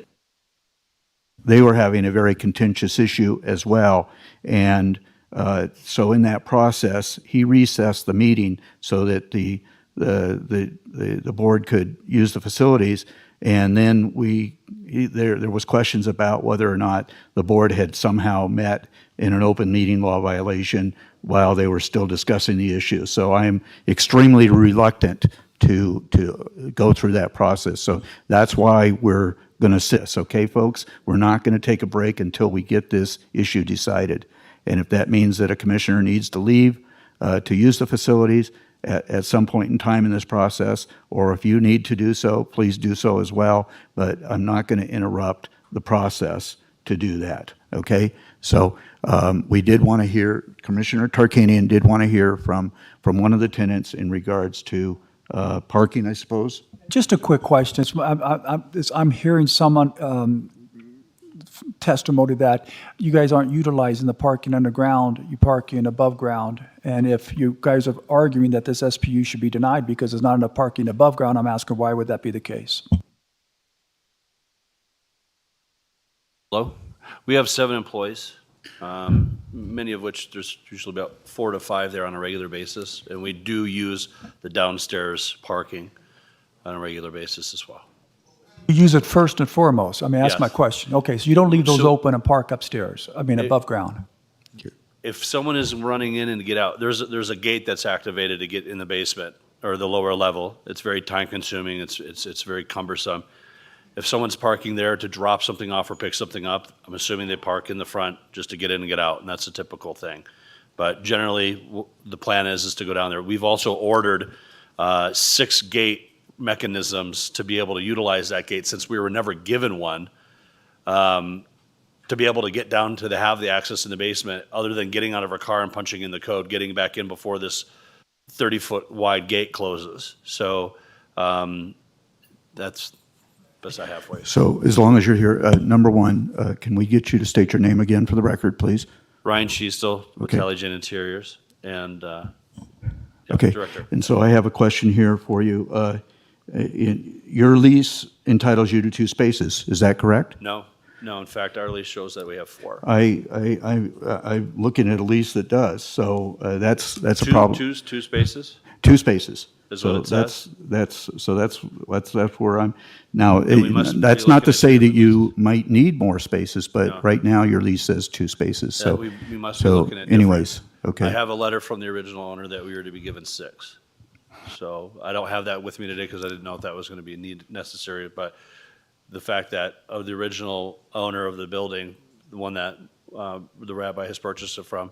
[SPEAKER 2] they were having a very contentious issue as well. And so in that process, he recessed the meeting so that the board could use the facilities. And then there was questions about whether or not the board had somehow met in an open meeting law violation while they were still discussing the issue. So I am extremely reluctant to go through that process. So that's why we're going to sit. Okay, folks, we're not going to take a break until we get this issue decided. And if that means that a commissioner needs to leave to use the facilities at some point in time in this process, or if you need to do so, please do so as well. But I'm not going to interrupt the process to do that. Okay? So we did want to hear, Commissioner Tarkanian did want to hear from one of the tenants in regards to parking, I suppose.
[SPEAKER 22] Just a quick question. I'm hearing some testimony that you guys aren't utilizing the parking underground, you parking above ground. And if you guys are arguing that this SPU should be denied because there's not enough parking above ground, I'm asking why would that be the case?
[SPEAKER 24] Hello? We have 7 employees, many of which there's usually about 4 to 5 there on a regular basis. And we do use the downstairs parking on a regular basis as well.
[SPEAKER 22] You use it first and foremost. I mean, that's
[SPEAKER 24] Yes.
[SPEAKER 22] my question. Okay, so you don't leave those
[SPEAKER 24] So-
[SPEAKER 22] open and park upstairs, above ground.
[SPEAKER 24] If someone is running in and to get out, there's a gate that's activated to get in the basement or the lower level. It's very time consuming. It's very cumbersome. If someone's parking there to drop something off or pick something up, I'm assuming they park in the front just to get in and get out, and that's a typical thing. But generally, the plan is to go down there. We've also ordered 6 gate mechanisms to be able to utilize that gate since we were never given one, to be able to get down to have the access in the basement other than getting out of our car and punching in the code, getting back in before this 30-foot wide gate closes. So that's best I have for you.
[SPEAKER 2] So as long as you're here, number one, can we get you to state your name again for the record, please?
[SPEAKER 24] Ryan Schiestel with
[SPEAKER 2] Okay.
[SPEAKER 24] Intelligent Interiors and
[SPEAKER 2] Okay.
[SPEAKER 24] Director.
[SPEAKER 2] And so I have a question here for you. Your lease entitles you to 2 spaces, is that correct?
[SPEAKER 24] No, in fact, our lease shows that we have 4.
[SPEAKER 2] I'm looking at a lease that does, so that's a problem.
[SPEAKER 24] Two spaces
[SPEAKER 2] 2 spaces.
[SPEAKER 24] is what it says.
[SPEAKER 2] That's where I'm, now,
[SPEAKER 24] Then we must be
[SPEAKER 2] that's not
[SPEAKER 24] looking
[SPEAKER 2] to
[SPEAKER 24] at
[SPEAKER 2] say that
[SPEAKER 24] different
[SPEAKER 2] you might need more spaces, but
[SPEAKER 24] No.
[SPEAKER 2] right now your lease says 2 spaces,
[SPEAKER 24] Yeah,
[SPEAKER 2] so.
[SPEAKER 24] we must be looking at different.
[SPEAKER 2] anyways,
[SPEAKER 24] I
[SPEAKER 2] okay.
[SPEAKER 24] have a letter from the original owner that we were to be given 6. So I don't have that with me today because I didn't know if that was going to be necessary. But the fact that of the original owner of the building, the one that the rabbi has purchased it from,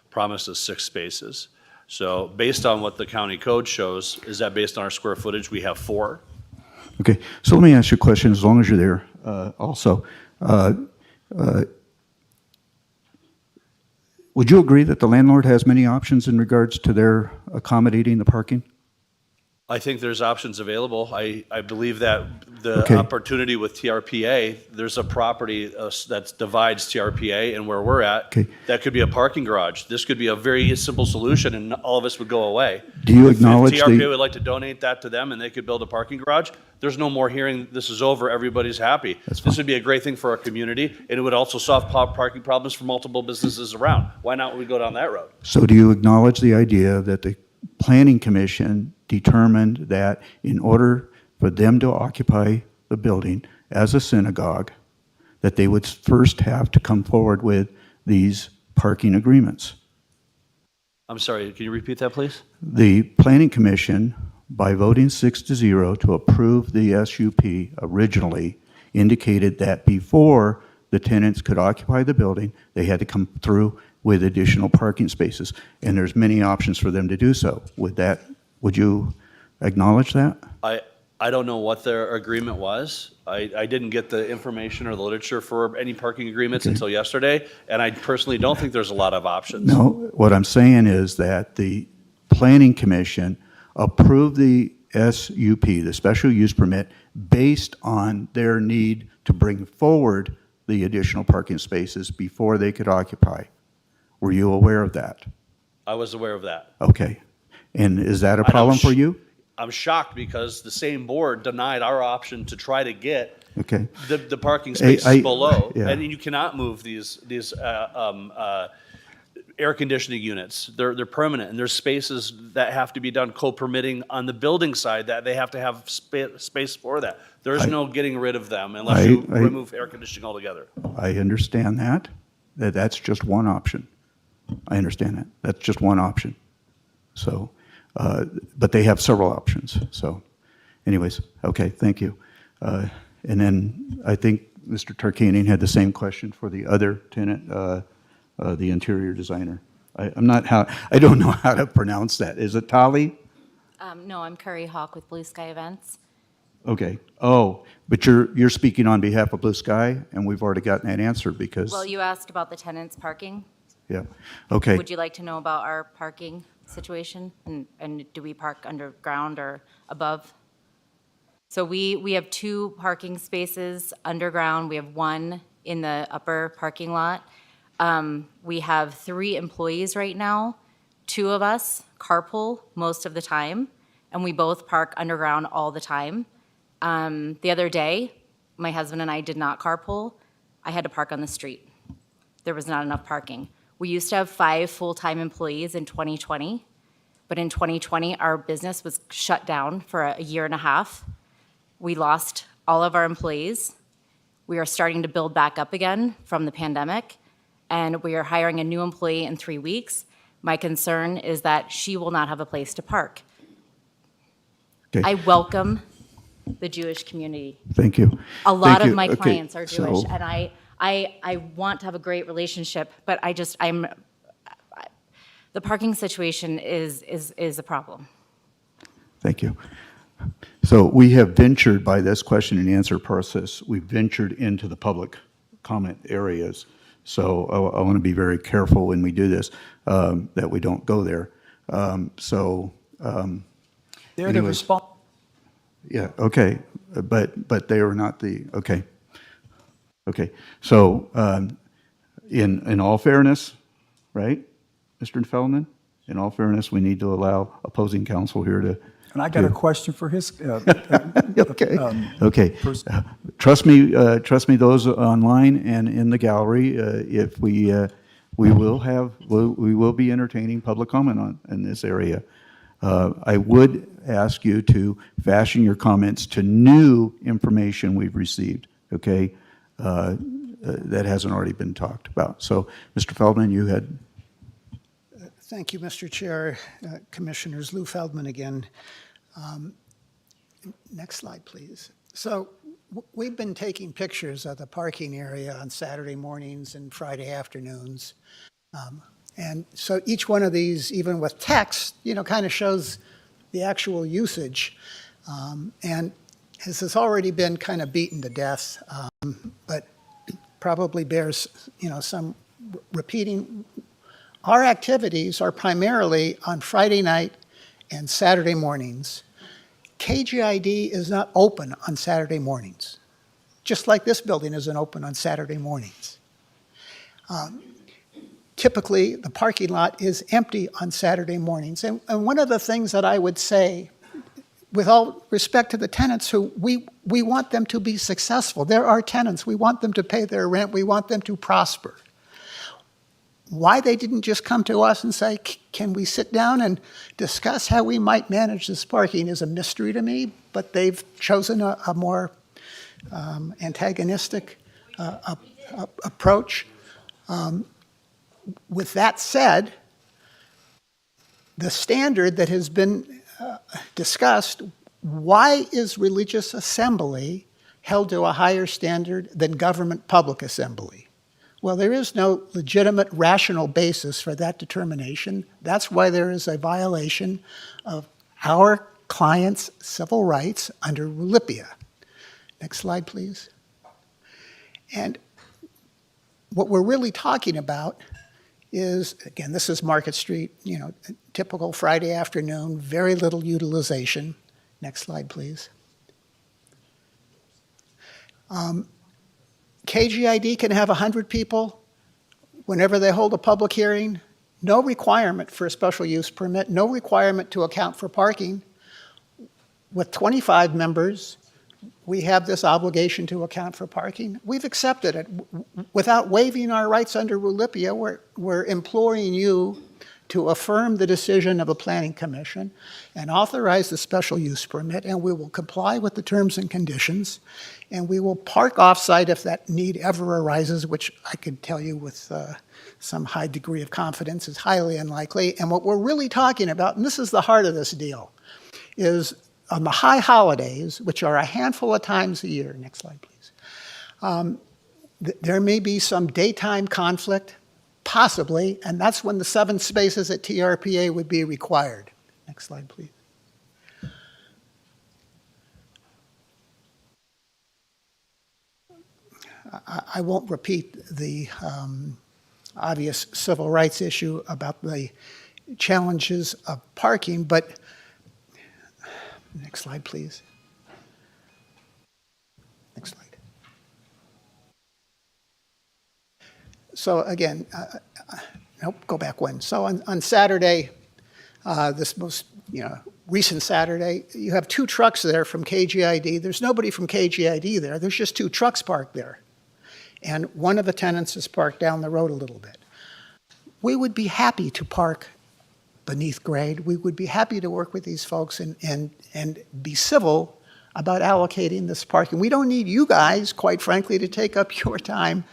[SPEAKER 24] promised us 6 spaces. So based on what the county code shows, is that based on our square footage, we have 4.
[SPEAKER 2] Okay, so let me ask you a question, as long as you're there, also. Would you agree that the landlord has many options in regards to their accommodating the parking?
[SPEAKER 24] I think there's options available. I believe that the
[SPEAKER 2] Okay.
[SPEAKER 24] opportunity with TRPA, there's a property that divides TRPA and where we're at.
[SPEAKER 2] Okay.
[SPEAKER 24] That could be a parking garage. This could be a very simple solution and all of us would go away.
[SPEAKER 2] Do you
[SPEAKER 24] If
[SPEAKER 2] acknowledge
[SPEAKER 24] TRPA
[SPEAKER 2] the,
[SPEAKER 24] would like to donate that to them and they could build a parking garage, there's no more hearing, this is over, everybody's happy. This would be a great thing for our community and it would also solve parking problems for multiple businesses around. Why not we go down that road?
[SPEAKER 2] so do you acknowledge the idea that the Planning Commission determined that in order for them to occupy the building as a synagogue, that they would first have to come forward with these parking agreements?
[SPEAKER 24] I'm sorry, can you repeat that, please?
[SPEAKER 2] The Planning Commission, by voting 6-0 to approve the SUP originally, indicated that before the tenants could occupy the building, they had to come through with additional parking spaces. And there's many options for them to do so. Would you acknowledge that?
[SPEAKER 24] I don't know what their agreement was. I didn't get the information or the literature for any parking agreements until yesterday, and I personally don't think there's a lot of options.
[SPEAKER 2] No, what I'm saying is that the Planning Commission approved the SUP, the special use permit, based on their need to bring forward the additional parking spaces before they could occupy. Were you aware of that?
[SPEAKER 24] I was aware of that.
[SPEAKER 2] Okay. And is that a
[SPEAKER 24] And I'm
[SPEAKER 2] problem for
[SPEAKER 24] sh-
[SPEAKER 2] you?
[SPEAKER 24] I'm shocked because the same board denied our option to try to get
[SPEAKER 2] Okay.
[SPEAKER 24] the parking
[SPEAKER 2] Hey,
[SPEAKER 24] spaces below.
[SPEAKER 2] yeah.
[SPEAKER 24] And you cannot move these air conditioning units. They're permanent, and there's spaces that have to be done co-permitting on the building side that they have to have space for that. There's no getting rid of them unless you remove air conditioning altogether.
[SPEAKER 2] I understand that. That's just one option. I understand that. That's just one option. So, but they have several options. So anyways, okay, thank you. And then I think Mr. Tarkanian had the same question for the other tenant, the interior designer. I don't know how to pronounce that. Is it Tali?
[SPEAKER 14] No, I'm Curry Hawk with Blue Sky Events.
[SPEAKER 2] Okay. Oh, but you're speaking on behalf of Blue Sky, and we've already gotten that answer because.
[SPEAKER 14] Well, you asked about the tenants parking.
[SPEAKER 2] Yeah. Okay.
[SPEAKER 14] Would you like to know about our parking situation? And do we park underground or above? So we have 2 parking spaces underground. We have 1 in the upper parking lot. We have 3 employees right now. 2 of us carpool most of the time, and we both park underground all the time. The other day, my husband and I did not carpool. I had to park on the street. There was not enough parking. We used to have 5 full-time employees in 2020, but in 2020, our business was shut down for a year and a half. We lost all of our employees. We are starting to build back up again from the pandemic, and we are hiring a new employee in 3 weeks. My concern is that she will not have a place to park.
[SPEAKER 2] Okay.
[SPEAKER 14] I welcome the Jewish community.
[SPEAKER 2] Thank you.
[SPEAKER 14] A lot
[SPEAKER 2] Thank
[SPEAKER 14] of
[SPEAKER 2] you.
[SPEAKER 14] my
[SPEAKER 2] Okay,
[SPEAKER 14] clients are Jewish,
[SPEAKER 2] so-
[SPEAKER 14] and I want to have a great relationship, but the parking situation is a problem.
[SPEAKER 2] Thank you. So we have ventured by this question and answer process, we've ventured into the public comment areas. So I want to be very careful when we do this, that we don't go there.
[SPEAKER 22] They're to
[SPEAKER 2] anyways.
[SPEAKER 22] respond.
[SPEAKER 2] Yeah, okay, but they are not the, okay. Okay, so in all fairness, right, Mr. Feldman? In all fairness, we need to allow opposing counsel here to.
[SPEAKER 22] And I got a question for his.
[SPEAKER 2] Okay. Okay. Trust me, those online and in the gallery. If we will be entertaining public comment in this area. I would ask you to fashion your comments to new information we've received. Okay, that hasn't already been talked about. So, Mr. Feldman, you had.
[SPEAKER 15] Thank you, Mr. Chair. Commissioners, Lou Feldman again. Next slide, please. So we've been taking pictures of the parking area on Saturday mornings and Friday afternoons. And so each one of these, even with text, kind of shows the actual usage. And this has already been kind of beaten to death, but probably bears, some repeating. Our activities are primarily on Friday night and Saturday mornings. KGID is not open on Saturday mornings, just like this building isn't open on Saturday mornings. Typically, the parking lot is empty on Saturday mornings. And one of the things that I would say, with all respect to the tenants who we want them to be successful. They're our tenants. We want them to pay their rent. We want them to prosper. Why they didn't just come to us and say, can we sit down and discuss how we might manage this parking is a mystery to me, but they've chosen a more antagonistic approach. With that said, the standard that has been discussed, why is religious assembly held to a higher standard than government public assembly? Well, there is no legitimate rational basis for that determination. That's why there is a violation of our clients' civil rights under RLIPIA. Next slide, please. And what we're really talking about is, again, this is Market Street, typical Friday afternoon, very little utilization. Next slide, please. KGID can have 100 people whenever they hold a public hearing. no requirement for a special use permit, no requirement to account for parking. With 25 members, we have this obligation to account for parking. We've accepted it. Without waiving our rights under Rulipia, we're imploring you to affirm the decision of the Planning Commission and authorize the special use permit, and we will comply with the terms and conditions, and we will park off-site if that need ever arises, which I could tell you with some high degree of confidence is highly unlikely. And what we're really talking about, and this is the heart of this deal, is on the high holidays, which are a handful of times a year, next slide please, there may be some daytime conflict, possibly, and that's when the 7 spaces at TRPA would be required. Next slide, please. I won't repeat the obvious civil rights issue about the challenges of parking, but next slide, please. Next slide. So again, nope, go back one. So on Saturday, this most recent Saturday, you have 2 trucks there from KGID. There's nobody from KGID there. There's just 2 trucks parked there. And one of the tenants is parked down the road a little bit. We would be happy to park beneath grade. We would be happy to work with these folks and be civil about allocating this parking. We don't need you guys, quite frankly, to take up your time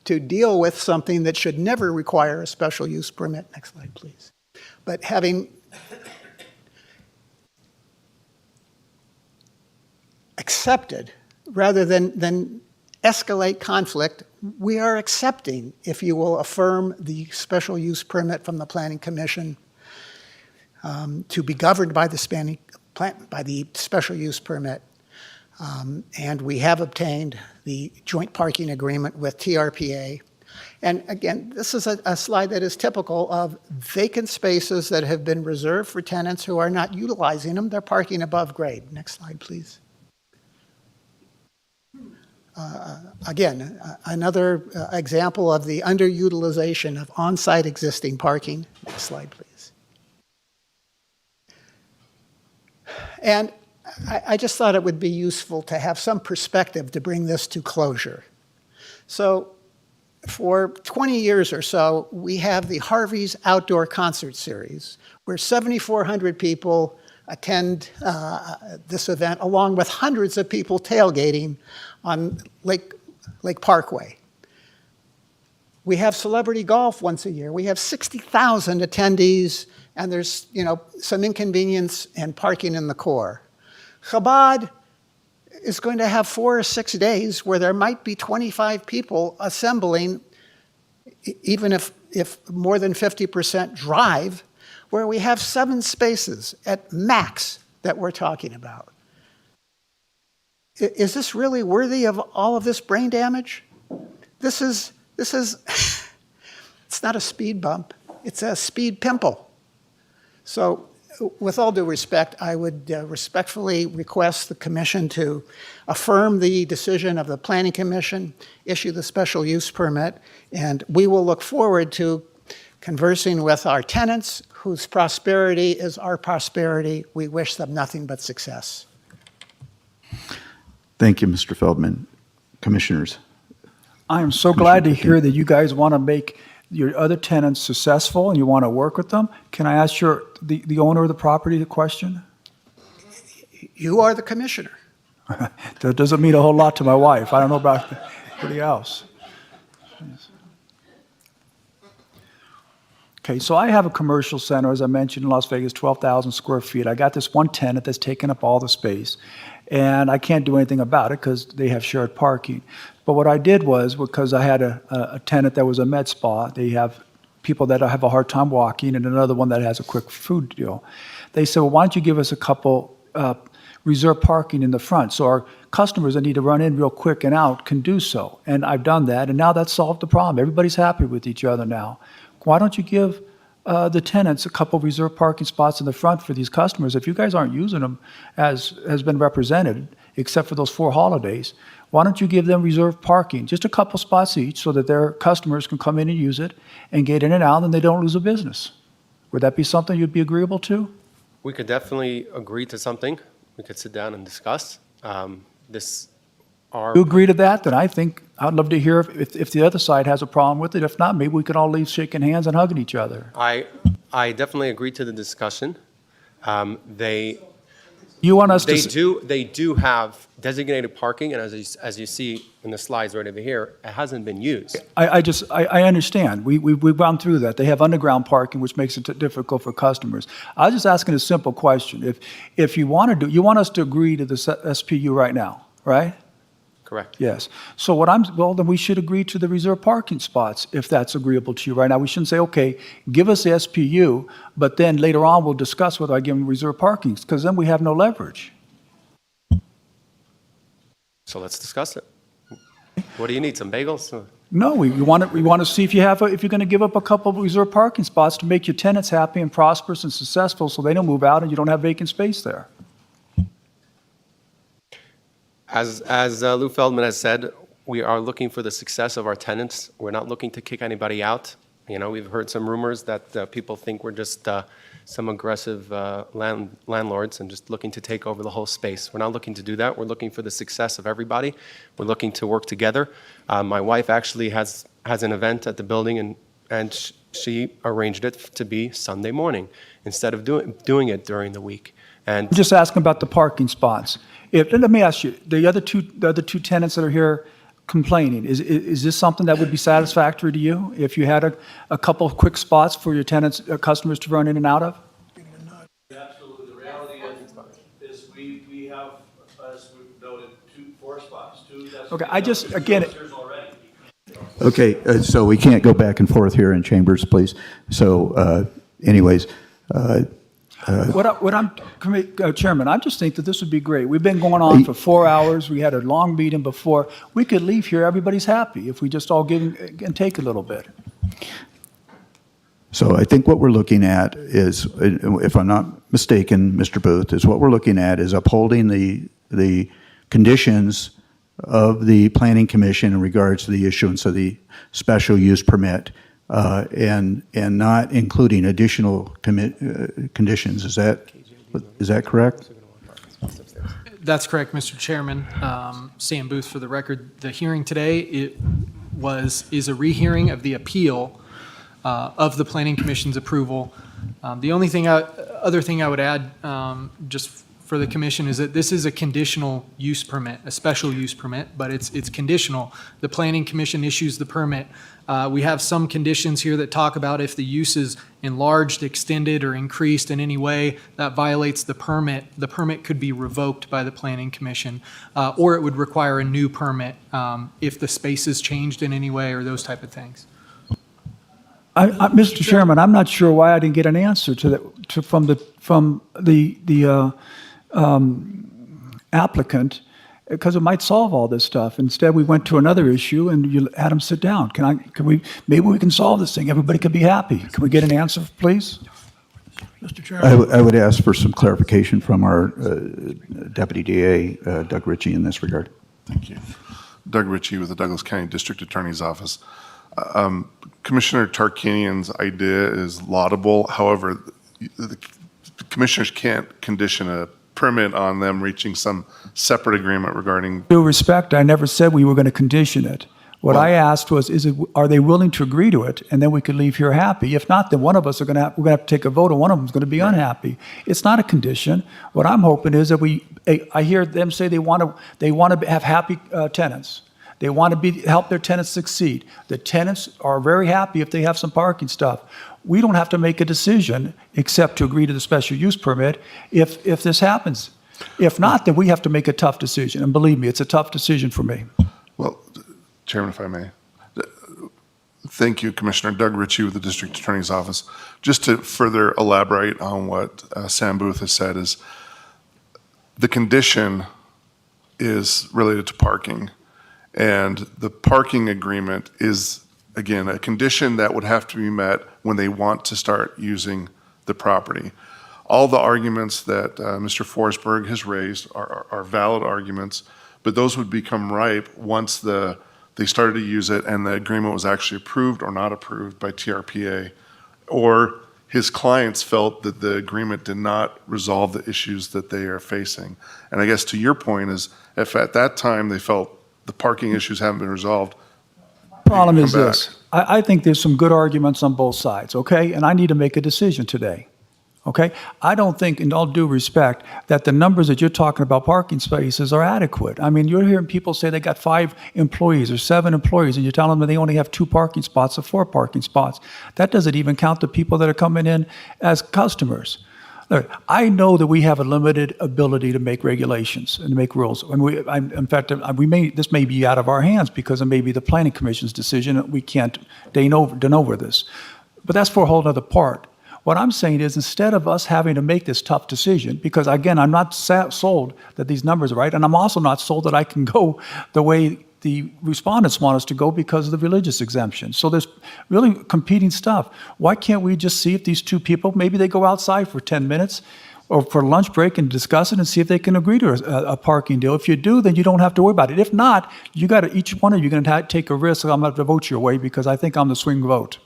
[SPEAKER 15] to deal with something that should never require a special use permit. Next slide, please. But having accepted, rather than escalate conflict, we are accepting, if you will, affirm the special use permit from the Planning Commission to be governed by the special use permit. And we have obtained the joint parking agreement with TRPA. And again, this is a slide that is typical of vacant spaces that have been reserved for tenants who are not utilizing them. They're parking above grade. Next slide, please. Again, another example of the underutilization of on-site existing parking. Next slide, please. And I just thought it would be useful to have some perspective to bring this to closure. So for 20 years or so, we have the Harvey's Outdoor Concert Series, where 7,400 people attend this event, along with hundreds of people tailgating on Lake Parkway. We have celebrity golf once a year. We have 60,000 attendees, and there's some inconvenience and parking in the core. Chabad is going to have 4 or 6 days where there might be 25 people assembling, even if more than 50% drive, where we have 7 spaces at max that we're talking about. Is this really worthy of all of this brain damage? This is it's not a speed bump, it's a speed pimple. So with all due respect, I would respectfully request the Commission to affirm the decision of the Planning Commission, issue the special use permit, and we will look forward to conversing with our tenants whose prosperity is our prosperity. We wish them nothing but success.
[SPEAKER 2] Thank you, Mr. Feldman. Commissioners.
[SPEAKER 22] I am so glad to hear that you guys want to make your other tenants successful and you want to work with them. Can I ask the owner of the property the question?
[SPEAKER 15] You are the commissioner.
[SPEAKER 22] That doesn't mean a whole lot to my wife. I don't know about anybody else. Okay, so I have a commercial center, as I mentioned, in Las Vegas, 12,000 square feet. I got this one tenant that's taking up all the space, and I can't do anything about it because they have shared parking. But what I did was, because I had a tenant that was a med spa, they have people that have a hard time walking, and another one that has a quick food deal. They said, well, why don't you give us a couple reserved parking in the front so our customers that need to run in real quick and out can do so. And I've done that, and now that's solved the problem. Everybody's happy with each other now. Why don't you give the tenants a couple reserved parking spots in the front for these customers? If you guys aren't using them as has been represented, except for those 4 holidays. Why don't you give them reserved parking, just a couple spots each, so that their customers can come in and use it and get in and out, and they don't lose a business? Would that be something you'd be agreeable to?
[SPEAKER 12] We could definitely agree to something. We could sit down and discuss.
[SPEAKER 22] You agree to that? Then I think, I'd love to hear if the other side has a problem with it. If not, maybe we can all leave shaking hands and hugging each other.
[SPEAKER 12] I definitely agree to the discussion.
[SPEAKER 22] You want us to...
[SPEAKER 12] They do have designated parking, and as you see in the slides right over here, it hasn't been used.
[SPEAKER 22] I understand. We've gone through that. They have underground parking, which makes it difficult for customers. I was just asking a simple question. If you want to you want us to agree to the SPU right now, right?
[SPEAKER 12] Correct.
[SPEAKER 22] Yes. So well, then we should agree to the reserved parking spots if that's agreeable to you right now. We shouldn't say, okay, give us the SPU, but then later on we'll discuss whether I give them reserved parking, because then we have no leverage.
[SPEAKER 12] So let's discuss it. What do you need, some bagels?
[SPEAKER 22] No, we want to see if you're going to give up a couple of reserved parking spots to make your tenants happy and prosperous and successful, so they don't move out and you don't have vacant space there.
[SPEAKER 12] As Lou Feldman has said, we are looking for the success of our tenants. We're not looking to kick anybody out. You know, we've heard some rumors that people think we're just some aggressive landlords and just looking to take over the whole space. We're not looking to do that. We're looking for the success of everybody. We're looking to work together. My wife actually has an event at the building, and she arranged it to be Sunday morning instead of doing it during the week. And
[SPEAKER 22] I'm just asking about the parking spots. Let me ask you, the other two tenants that are here complaining, is this something that would be satisfactory to you if you had a couple of quick spots for your tenants, customers to run in and out of?
[SPEAKER 16] Absolutely. The reality is we have, as we've noted, 4 spots.
[SPEAKER 22] Okay, again.
[SPEAKER 2] Okay, so we can't go back and forth here in chambers, please. So anyways.
[SPEAKER 22] Chairman, I just think that this would be great. We've been going on for 4 hours. We had a long meeting before. We could leave here, everybody's happy if we just all give and take a little bit.
[SPEAKER 2] So I think what we're looking at is, if I'm not mistaken, Mr. Booth, is what we're looking at is upholding the conditions of the Planning Commission in regards to the issuance of the special use permit. And not including additional conditions. Is that correct?
[SPEAKER 10] That's correct, Mr. Chairman. Sam Booth for the record. The hearing today is a rehearing of the appeal of the Planning Commission's approval. The only other thing I would add, just for the commission, is that this is a conditional use permit, a special use permit, but it's conditional. The Planning Commission issues the permit. We have some conditions here that talk about if the use is enlarged, extended, or increased in any way that violates the permit could be revoked by the Planning Commission, or it would require a new permit if the space is changed in any way or those type of things.
[SPEAKER 22] Mr. Chairman, I'm not sure why I didn't get an answer to that from the applicant, because it might solve all this stuff. Instead, we went to another issue and you had them sit down. Maybe we can solve this thing. Everybody could be happy. Can we get an answer, please?
[SPEAKER 6] Mr. Chairman.
[SPEAKER 2] I would ask for some clarification from our Deputy DA, Doug Ritchie, in this regard.
[SPEAKER 7] Thank you. Doug Ritchie with the Douglas County District Attorney's Office. Commissioner Tarkanian's idea is laudable. However, the commissioners can't condition a permit on them reaching some separate agreement regarding.
[SPEAKER 22] Due respect, I never said we were going to condition it. What I asked was, are they willing to agree to it? And then we could leave here happy. If not, then one of us we're going to have to take a vote, and one of them is going to be unhappy. It's not a condition. What I'm hoping is that I hear them say they want to have happy tenants. They want to help their tenants succeed. The tenants are very happy if they have some parking stuff. We don't have to make a decision except to agree to the special use permit if this happens. If not, then we have to make a tough decision. And believe me, it's a tough decision for me.
[SPEAKER 7] Well, Chairman, if I may. Thank you, Commissioner Doug Ritchie with the District Attorney's Office. Just to further elaborate on what Sam Booth has said is the condition is related to parking. And the parking agreement is, again, a condition that would have to be met when they want to start using the property. all the arguments that Mr. Forsberg has raised are valid arguments, but those would become ripe once they started to use it and the agreement was actually approved or not approved by TRPA, or his clients felt that the agreement did not resolve the issues that they are facing. And I guess to your point is, if at that time they felt the parking issues haven't been resolved,
[SPEAKER 22] Problem
[SPEAKER 7] come
[SPEAKER 22] is
[SPEAKER 7] back.
[SPEAKER 22] this, I think there's some good arguments on both sides, okay? And I need to make a decision today, okay? I don't think, in all due respect, that the numbers that you're talking about parking spaces are adequate. I mean, you're hearing people say they got 5 employees or 7 employees, and you're telling them they only have 2 parking spots or 4 parking spots. That doesn't even count the people that are coming in as customers. Look, I know that we have a limited ability to make regulations and to make rules. And in fact, this may be out of our hands because of maybe the Planning Commission's decision. We can't deign over this. But that's for a whole other part. What I'm saying is, instead of us having to make this tough decision, because again, I'm not sold that these numbers are right, and I'm also not sold that I can go the way the respondents want us to go because of the religious exemption. So there's really competing stuff. Why can't we just see if these 2 people, maybe they go outside for 10 minutes or for lunch break and discuss it and see if they can agree to a parking deal. If you do, then you don't have to worry about it. If not, each one of you are going to take a risk. I'm going to have to vote your way because I think I'm the swing vote.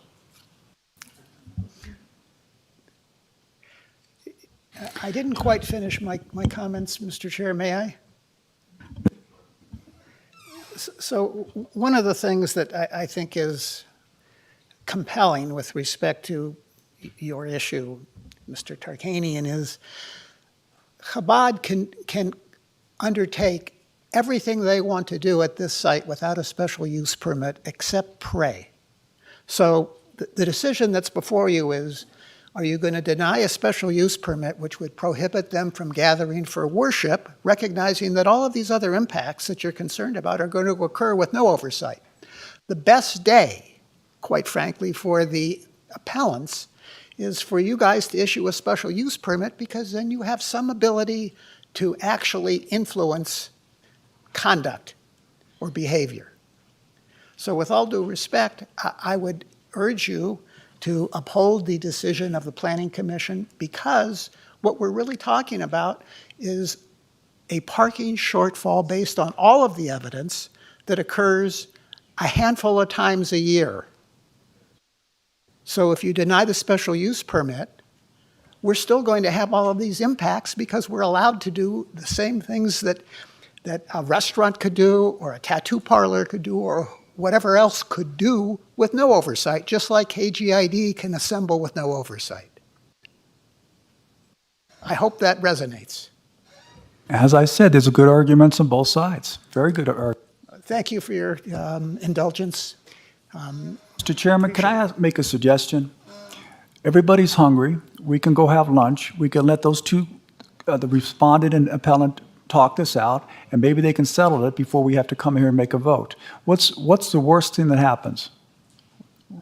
[SPEAKER 15] I didn't quite finish my comments, Mr. Chair, may I? So one of the things that I think is compelling with respect to your issue, Mr. Tarkanian, is Chabad can undertake everything they want to do at this site without a special use permit except pray. So the decision that's before you is, are you going to deny a special use permit which would prohibit them from gathering for worship, recognizing that all of these other impacts that you're concerned about are going to occur with no oversight? The best day, quite frankly, for the appellants is for you guys to issue a special use permit, because then you have some ability to actually influence conduct or behavior. So with all due respect, I would urge you to uphold the decision of the Planning Commission, because what we're really talking about is a parking shortfall based on all of the evidence that occurs a handful of times a year. So if you deny the special use permit, we're still going to have all of these impacts because we're allowed to do the same things that a restaurant could do, or a tattoo parlor could do, or whatever else could do with no oversight, just like KGID can assemble with no oversight. I hope that resonates.
[SPEAKER 22] As I said, there's good arguments on both sides. Very good arguments.
[SPEAKER 15] Thank you for your indulgence.
[SPEAKER 22] Mr. Chairman, can I make a suggestion? Everybody's hungry. We can go have lunch. We can let those 2, the respondent and appellant, talk this out, and maybe they can settle it before we have to come here and make a vote. What's the worst thing that happens?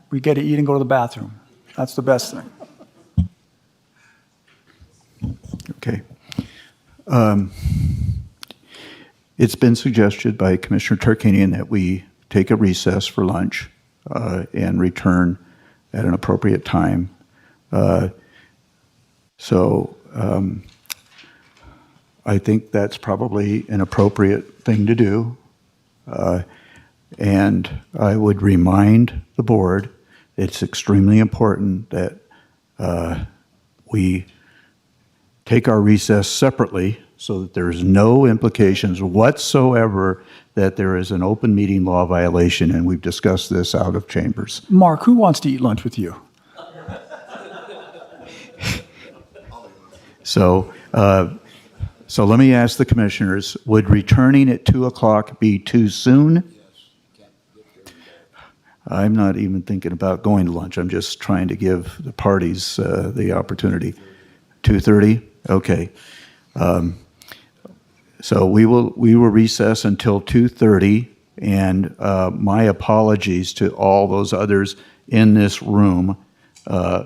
[SPEAKER 22] We get to eat and go to the bathroom. That's the best thing.
[SPEAKER 2] Okay. It's been suggested by Commissioner Tarkanian that we take a recess for lunch and return at an appropriate time. I think that's probably an appropriate thing to do. And I would remind the board it's extremely important that we take our recess separately so that there's no implications whatsoever that there is an open meeting law violation, and we've discussed this out of chambers.
[SPEAKER 22] Mark, who wants to eat lunch with you?
[SPEAKER 2] So let me ask the commissioners, would returning at 2 o'clock be too soon? I'm not even thinking about going to lunch. I'm just trying to give the parties the opportunity. 2:30? Okay. So we will recess until 2:30, and my apologies to all those others in this room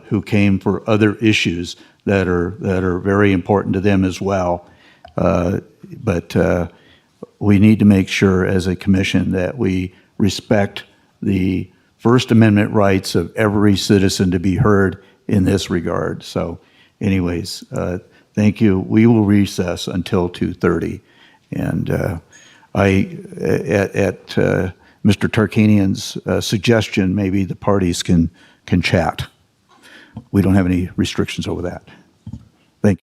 [SPEAKER 2] who came for other issues that are very important to them as well. But we need to make sure as a commission that we respect the First Amendment rights of every citizen to be heard in this regard. So anyways, thank you. We will recess until 2:30. And at Mr. Tarkanian's suggestion, maybe the parties can chat. We don't have any restrictions over that. Thank you.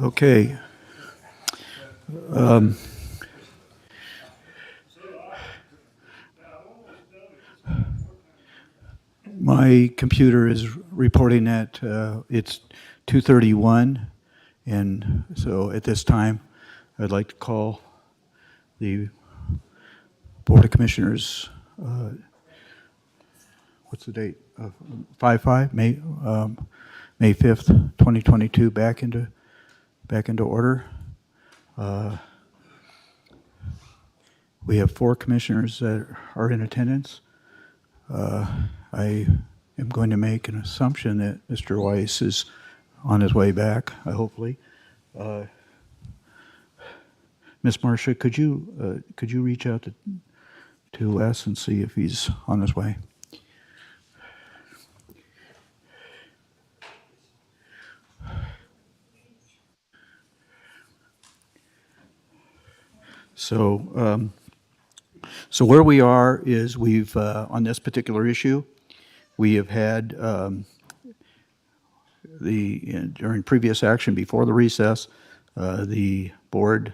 [SPEAKER 2] Okay. My computer is reporting that it's 2:31, and so at this time, I'd like to call the Board of Commissioners, what's the date? 5/5, May 5th, 2022, back into order. We have 4 commissioners that are in attendance. I am going to make an assumption that Mr. Weiss is on his way back, hopefully. Ms. Marcia, could you reach out to Wes and see if he's on his way? So where we are is we've, on this particular issue, we have had during previous action before the recess, the board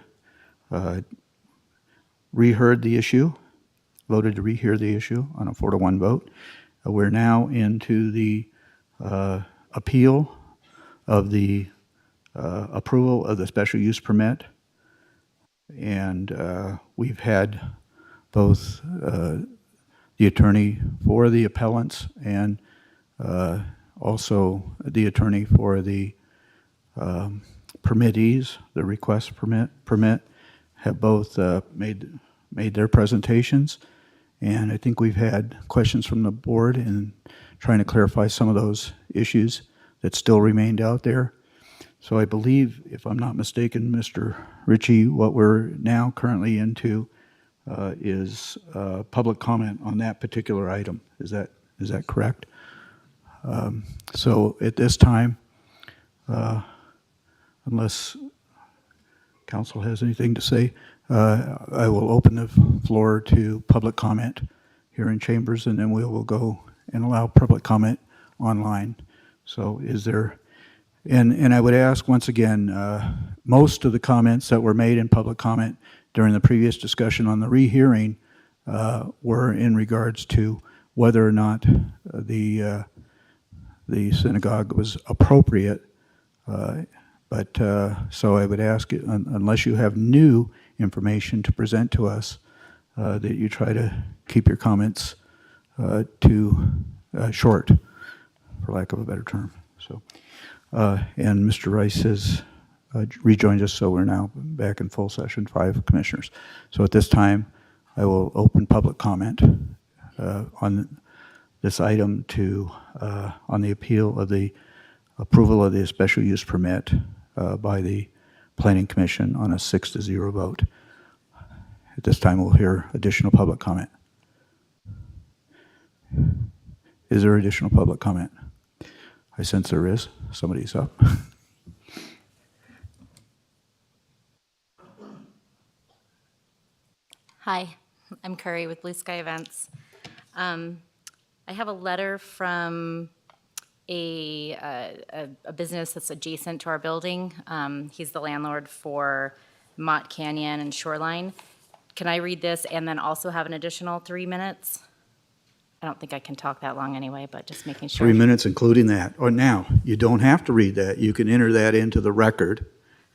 [SPEAKER 2] reheard the issue, voted to rehear the issue on a 4-to-1 vote. We're now into the appeal of the approval of the special use permit. And we've had both the attorney for the appellants and also the attorney for the permittees, the request permit, have both made their presentations. And I think we've had questions from the board in trying to clarify some of those issues that still remained out there. So I believe, if I'm not mistaken, Mr. Ritchie, what we're now currently into is public comment on that particular item. Is that correct? So at this time, unless council has anything to say, I will open the floor to public comment here in chambers, and then we will go and allow public comment online. So is there, and I would ask once again, most of the comments that were made in public comment during the previous discussion on the rehearing were in regards to whether or not the synagogue was appropriate. But so I would ask, unless you have new information to present to us, that you try to keep your comments to short, for lack of a better term. So, and Mr. Rice has rejoined us, so we're now back in full session, 5 commissioners. So at this time, I will open public comment on this item to on the appeal of the approval of the special use permit by the Planning Commission on a 6-0 vote. At this time, we'll hear additional public comment. Is there additional public comment? I sense there is. Somebody's up.
[SPEAKER 14] Hi, I'm Curry with Blue Sky Events. I have a letter from a business that's adjacent to our building. He's the landlord for Mott Canyon and Shoreline. Can I read this and then also have an additional 3 minutes? I don't think I can talk that long anyway, but just making sure.
[SPEAKER 2] 3 minutes, including that. Or now, you don't have to read that. You can enter that into the record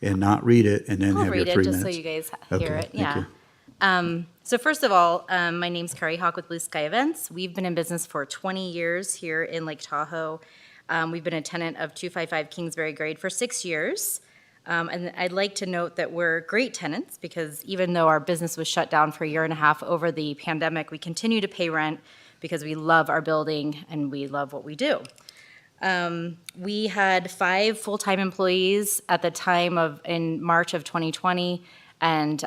[SPEAKER 2] and not read it, and then
[SPEAKER 14] I'll
[SPEAKER 2] have your
[SPEAKER 14] read
[SPEAKER 2] 3
[SPEAKER 14] it
[SPEAKER 2] minutes.
[SPEAKER 14] just so you guys hear
[SPEAKER 2] Okay,
[SPEAKER 14] it.
[SPEAKER 2] thank
[SPEAKER 14] Yeah.
[SPEAKER 2] you.
[SPEAKER 14] So first of all, my name's Carrie Hawk with Blue Sky Events. We've been in business for 20 years here in Lake Tahoe. We've been a tenant of 255 Kingsbury Grade for 6 years. And I'd like to note that we're great tenants because even though our business was shut down for 1.5 years over the pandemic, we continue to pay rent because we love our building and we love what we do. We had 5 full-time employees at the time in March of 2020. And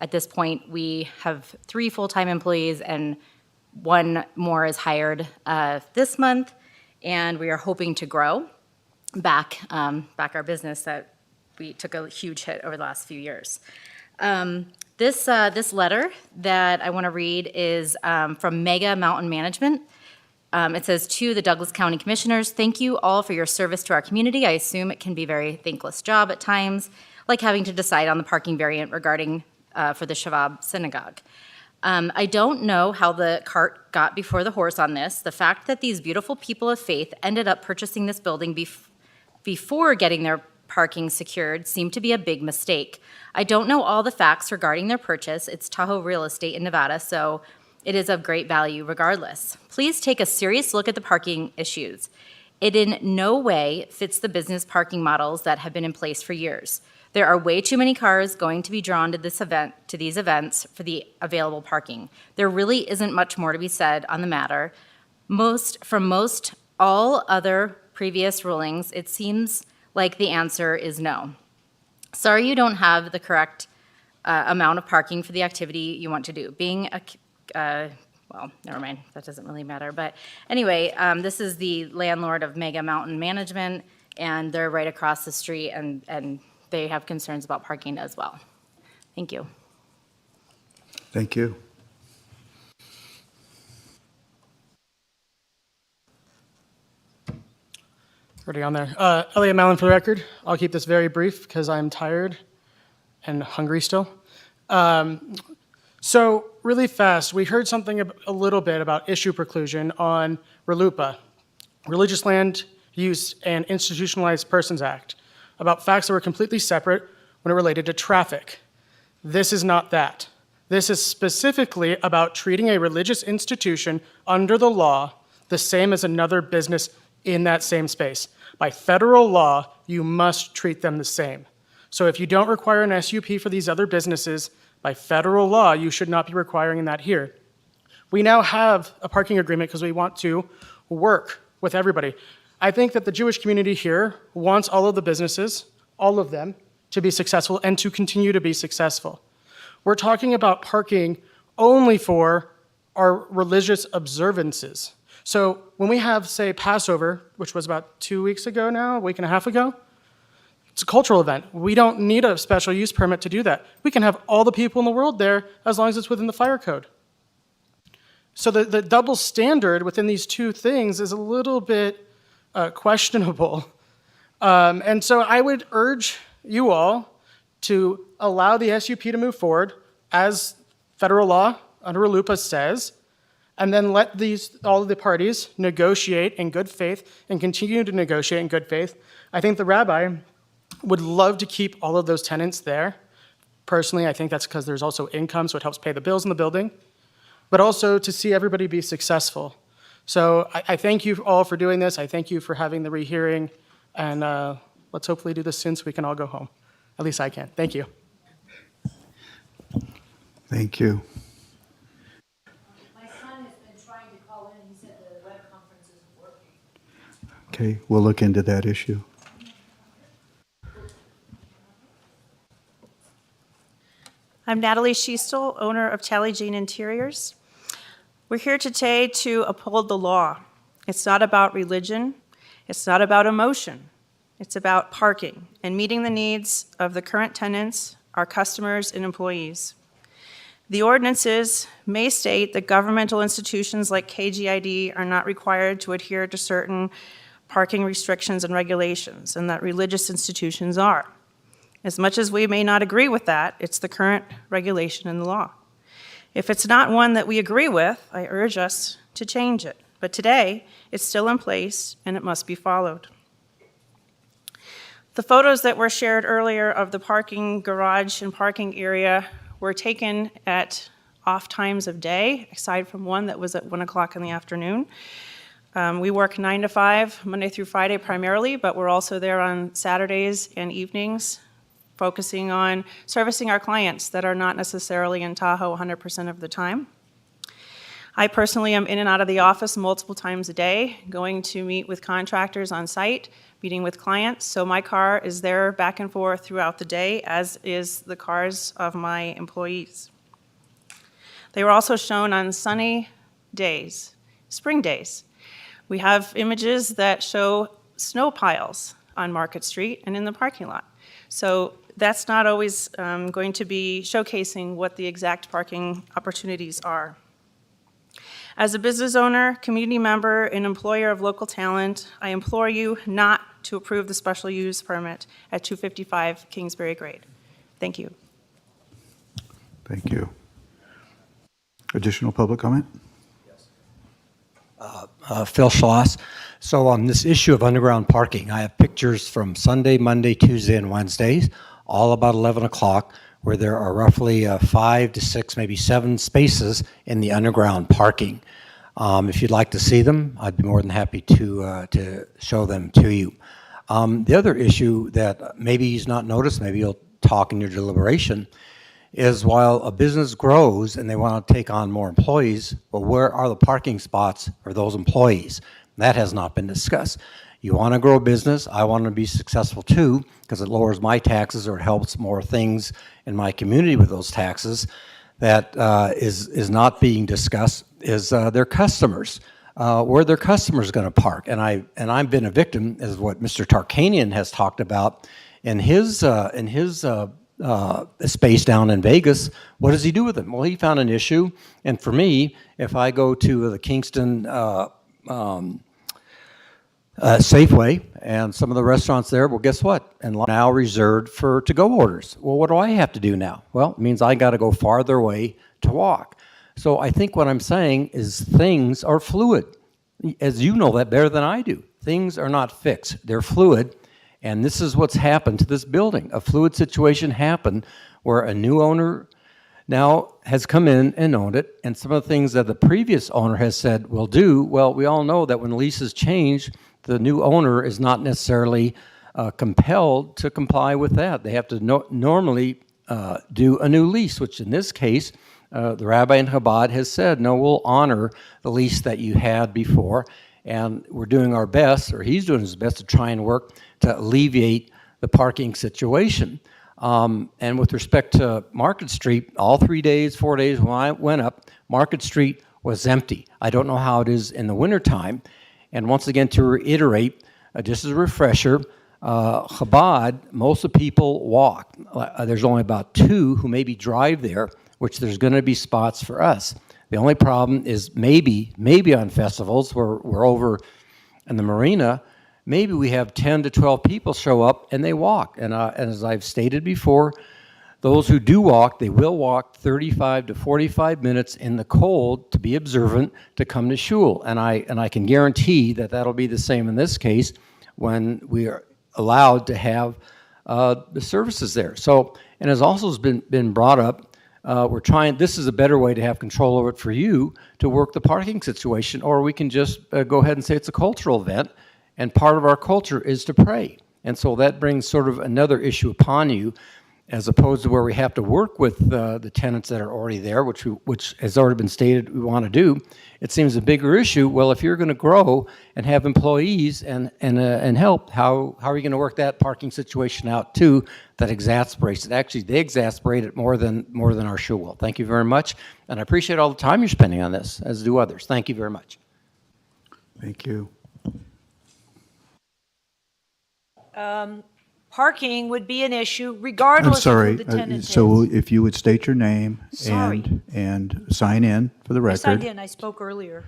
[SPEAKER 14] at this point, we have 3 full-time employees and 1 more is hired this month. And we are hoping to grow back our business that we took a huge hit over the last few years. This letter that I want to read is from Mega Mountain Management. It says, "To the Douglas County Commissioners, thank you all for your service to our community. I assume it can be a very thankless job at times, like having to decide on the parking variant regarding for the Shabab Synagogue. I don't know how the cart got before the horse on this. The fact that these beautiful people of faith ended up purchasing this building before getting their parking secured seemed to be a big mistake. I don't know all the facts regarding their purchase. It's Tahoe Real Estate in Nevada, so it is of great value regardless. Please take a serious look at the parking issues. It in no way fits the business parking models that have been in place for years. There are way too many cars going to be drawn to these events for the available parking. There really isn't much more to be said on the matter. From all other previous rulings, it seems like the answer is no. Sorry you don't have the correct amount of parking for the activity you want to do. Being well, never mind, that doesn't really matter. But anyway, this is the landlord of Mega Mountain Management, and they're right across the street, and they have concerns about parking as well. Thank you.
[SPEAKER 2] Thank you.
[SPEAKER 1] Already on there. Elliot Mallon for the record. I'll keep this very brief because I'm tired and hungry still. So really fast, we heard something a little bit about issue preclusion on RLUIPA, Religious Land Use and Institutionalized Persons Act, about facts that were completely separate when it related to traffic. This is not that. This is specifically about treating a religious institution under the law the same as another business in that same space. By federal law, you must treat them the same. So if you don't require an SUP for these other businesses, by federal law, you should not be requiring that here. We now have a parking agreement because we want to work with everybody. I think that the Jewish community here wants all of the businesses, all of them, to be successful and to continue to be successful. We're talking about parking only for our religious observances. So when we have, say, Passover, which was about 2 weeks ago now, a week and a half ago, it's a cultural event. We don't need a special use permit to do that. We can have all the people in the world there as long as it's within the fire code. So the double standard within these two things is a little bit questionable. And so I would urge you all to allow the SUP to move forward as federal law under RLUIPA says, and then let all of the parties negotiate in good faith and continue to negotiate in good faith. I think the rabbi would love to keep all of those tenants there. Personally, I think that's because there's also income, so it helps pay the bills in the building, but also to see everybody be successful. So I thank you all for doing this. I thank you for having the rehearing, and let's hopefully do this soon so we can all go home. At least I can. Thank you.
[SPEAKER 2] Thank you.
[SPEAKER 8] My son has been trying to call in. He said the web conference isn't working.
[SPEAKER 2] Okay, we'll look into that issue.
[SPEAKER 17] I'm Natalie Schiestel, owner of Tally Jean Interiors. We're here today to uphold the law. It's not about religion. It's not about emotion. It's about parking and meeting the needs of the current tenants, our customers, and employees. The ordinances may state that governmental institutions like KGID are not required to adhere to certain parking restrictions and regulations, and that religious institutions are. As much as we may not agree with that, it's the current regulation in the law. If it's not one that we agree with, I urge us to change it. But today, it's still in place and it must be followed. The photos that were shared earlier of the parking garage and parking area were taken at off times of day, aside from one that was at 1 o'clock in the afternoon. We work 9 to 5, Monday through Friday primarily, but we're also there on Saturdays and evenings, focusing on servicing our clients that are not necessarily in Tahoe 100% of the time. I personally am in and out of the office multiple times a day, going to meet with contractors on site, meeting with clients, so my car is there back and forth throughout the day, as is the cars of my employees. They were also shown on sunny days, spring days. We have images that show snow piles on Market Street and in the parking lot. So that's not always going to be showcasing what the exact parking opportunities are. As a business owner, community member, and employer of local talent, I implore you not to approve the special use permit at 255 Kingsbury Grade. Thank you.
[SPEAKER 2] Thank you. Additional public comment?
[SPEAKER 3] Phil Schloss. So on this issue of underground parking, I have pictures from Sunday, Monday, Tuesday, and Wednesdays, all about 11 o'clock, where there are roughly 5 to 6, maybe 7 spaces in the underground parking. If you'd like to see them, I'd be more than happy to show them to you. The other issue that maybe he's not noticed, maybe you'll talk in your deliberation, is while a business grows and they want to take on more employees, well, where are the parking spots for those employees? That has not been discussed. You want to grow a business, I want to be successful too, because it lowers my taxes or it helps more things in my community with those taxes. That is not being discussed is their customers. Where their customers going to park? And I've been a victim, as what Mr. Tarkanian has talked about in his space down in Vegas. What does he do with them? Well, he found an issue, and for me, if I go to the Kingston Safeway and some of the restaurants there, well, guess what? And now reserved for to-go orders. Well, what do I have to do now? Well, it means I got to go farther away to walk. So I think what I'm saying is things are fluid. As you know that better than I do. Things are not fixed. They're fluid. And this is what's happened to this building. A fluid situation happened where a new owner now has come in and owned it. And some of the things that the previous owner has said will do, well, we all know that when leases change, the new owner is not necessarily compelled to comply with that. They have to normally do a new lease, which in this case, the rabbi in Chabad has said, no, we'll honor the lease that you had before. And we're doing our best, or he's doing his best to try and work to alleviate the parking situation. And with respect to Market Street, all 3 days, 4 days when I went up, Market Street was empty. I don't know how it is in the wintertime. And once again, to reiterate, just as a refresher, Chabad, most of the people walk. There's only about 2 who maybe drive there, which there's going to be spots for us. The only problem is maybe on festivals where we're over in the marina, maybe we have 10 to 12 people show up and they walk. And as I've stated before, those who do walk, they will walk 35 to 45 minutes in the cold to be observant to come to shul. And I can guarantee that that'll be the same in this case when we are allowed to have the services there. So, and as also has been brought up, we're trying, this is a better way to have control over it for you to work the parking situation, or we can just go ahead and say it's a cultural event, and part of our culture is to pray. And so that brings sort of another issue upon you, as opposed to where we have to work with the tenants that are already there, which has already been stated we want to do. It seems a bigger issue. Well, if you're going to grow and have employees and help, how are you going to work that parking situation out too? That exasperates it. Actually, they exasperate it more than our shul will. Thank you very much, and I appreciate all the time you're spending on this, as do others. Thank you very much.
[SPEAKER 2] Thank you.
[SPEAKER 4] Parking would be an issue regardless
[SPEAKER 2] I'm sorry.
[SPEAKER 4] of who the tenant
[SPEAKER 2] So
[SPEAKER 4] is.
[SPEAKER 2] if you would state your name
[SPEAKER 4] Sorry.
[SPEAKER 2] and sign in for the
[SPEAKER 4] I
[SPEAKER 2] record.
[SPEAKER 4] signed in, I spoke earlier.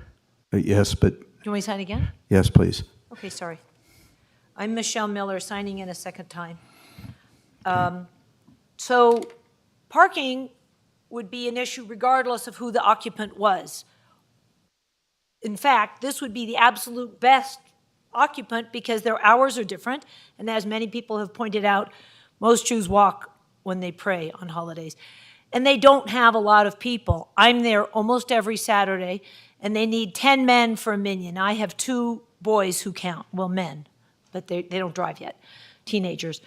[SPEAKER 2] Yes, but
[SPEAKER 4] Do you want me to sign again?
[SPEAKER 2] yes, please.
[SPEAKER 4] Okay, sorry. I'm Michelle Miller, signing in a second time. So parking would be an issue regardless of who the occupant was. In fact, this would be the absolute best occupant because their hours are different. And as many people have pointed out, most Jews walk when they pray on holidays. And they don't have a lot of people. I'm there almost every Saturday, and they need 10 men for a minyan. I have 2 boys who count, well, men, but they don't drive yet, teenagers.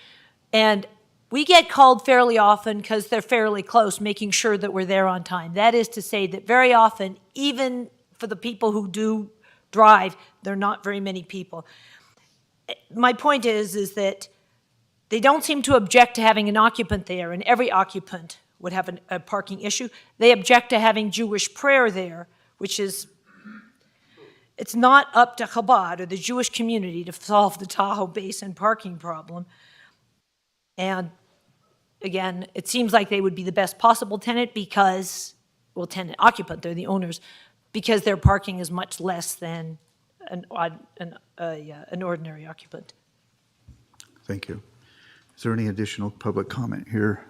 [SPEAKER 4] And we get called fairly often because they're fairly close, making sure that we're there on time. That is to say that very often, even for the people who do drive, there are not very many people. My point is that they don't seem to object to having an occupant there, and every occupant would have a parking issue. They object to having Jewish prayer there, which is, it's not up to Chabad or the Jewish community to solve the Tahoe Basin parking problem. And again, it seems like they would be the best possible tenant because, well, tenant occupant, they're the owners, because their parking is much less than an ordinary occupant.
[SPEAKER 2] Thank you. Is there any additional public comment here?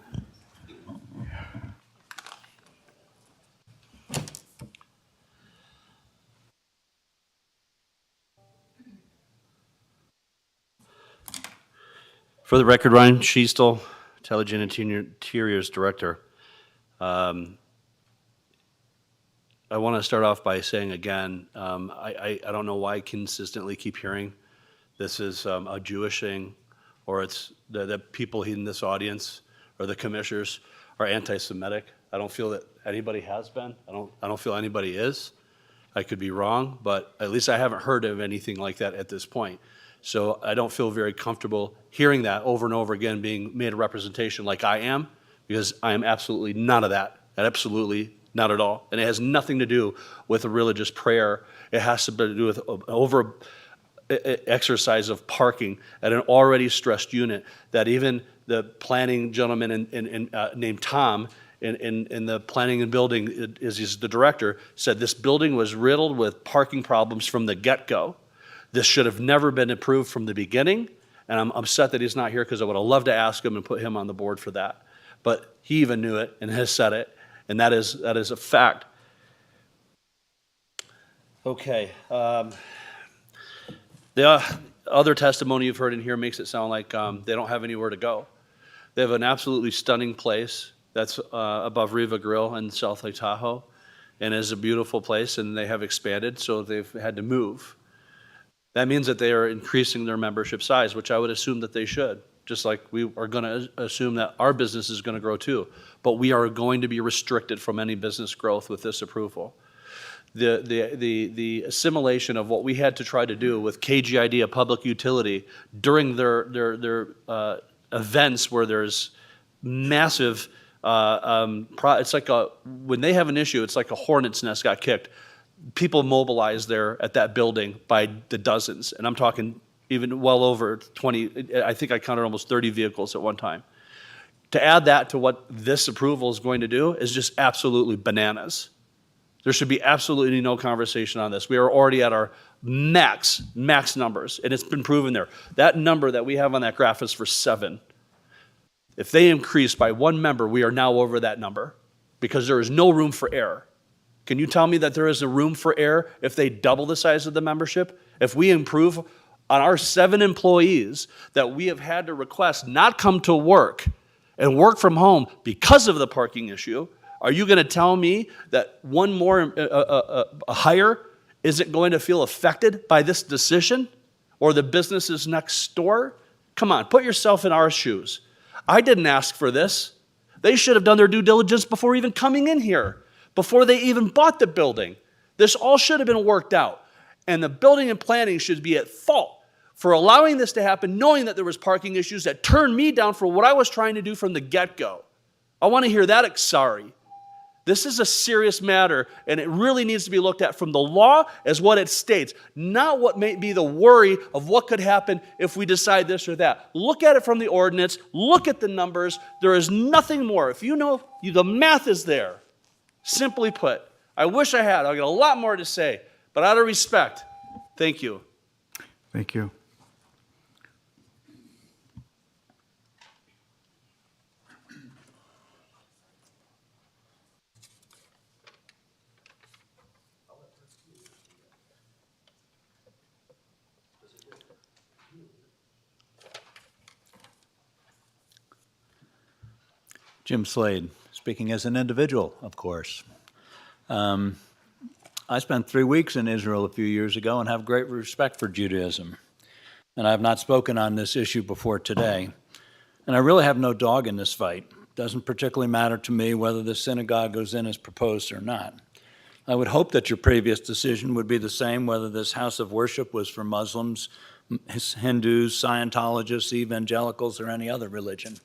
[SPEAKER 24] For the record, Ryan Schiestel, Intelligent Interiors Director. I want to start off by saying again, I don't know why I consistently keep hearing this is a Jewish thing, or it's the people in this audience or the commissioners are anti-Semitic. I don't feel that anybody has been. I don't feel anybody is. I could be wrong, but at least I haven't heard of anything like that at this point. So I don't feel very comfortable hearing that over and over again being made a representation like I am, because I am absolutely none of that. Absolutely not at all. And it has nothing to do with a religious prayer. It has to do with over exercise of parking at an already stressed unit that even the planning gentleman named Tom in the planning and building, is the director, said this building was riddled with parking problems from the get-go. This should have never been approved from the beginning, and I'm upset that he's not here because I would have loved to ask him and put him on the board for that. But he even knew it and has said it, and that is a fact. Okay. The other testimony you've heard in here makes it sound like they don't have anywhere to go. They have an absolutely stunning place that's above Riva Grill in South Lake Tahoe, and is a beautiful place, and they have expanded, so they've had to move. That means that they are increasing their membership size, which I would assume that they should, just like we are going to assume that our business is going to grow too. But we are going to be restricted from any business growth with this approval. The assimilation of what we had to try to do with KGID, a public utility, during their events where there's massive, it's like when they have an issue, it's like a hornet's nest got kicked. People mobilize there at that building by the dozens, and I'm talking even well over 20, I think I counted almost 30 vehicles at one time. To add that to what this approval is going to do is just absolutely bananas. There should be absolutely no conversation on this. We are already at our max numbers, and it's been proven there. That number that we have on that graph is for 7. If they increase by 1 member, we are now over that number because there is no room for error. Can you tell me that there is a room for error if they double the size of the membership? If we improve on our 7 employees that we have had to request not come to work and work from home because of the parking issue, are you going to tell me that one more hire isn't going to feel affected by this decision or the businesses next door? Come on, put yourself in our shoes. I didn't ask for this. They should have done their due diligence before even coming in here, before they even bought the building. This all should have been worked out. And the building and planning should be at fault for allowing this to happen, knowing that there was parking issues that turned me down for what I was trying to do from the get-go. I want to hear that sorry. This is a serious matter, and it really needs to be looked at from the law as what it states, not what may be the worry of what could happen if we decide this or that. Look at it from the ordinance. Look at the numbers. There is nothing more. If you know, the math is there. Simply put, I wish I had. I've got a lot more to say, but out of respect, thank you.
[SPEAKER 2] Thank you.
[SPEAKER 16] Jim Slade, speaking as an individual, of course. I spent 3 weeks in Israel a few years ago and have great respect for Judaism. And I have not spoken on this issue before today. And I really have no dog in this fight. It doesn't particularly matter to me whether the synagogue goes in as proposed or not. I would hope that your previous decision would be the same whether this house of worship was for Muslims, Hindus, Scientologists, evangelicals, or any other religion.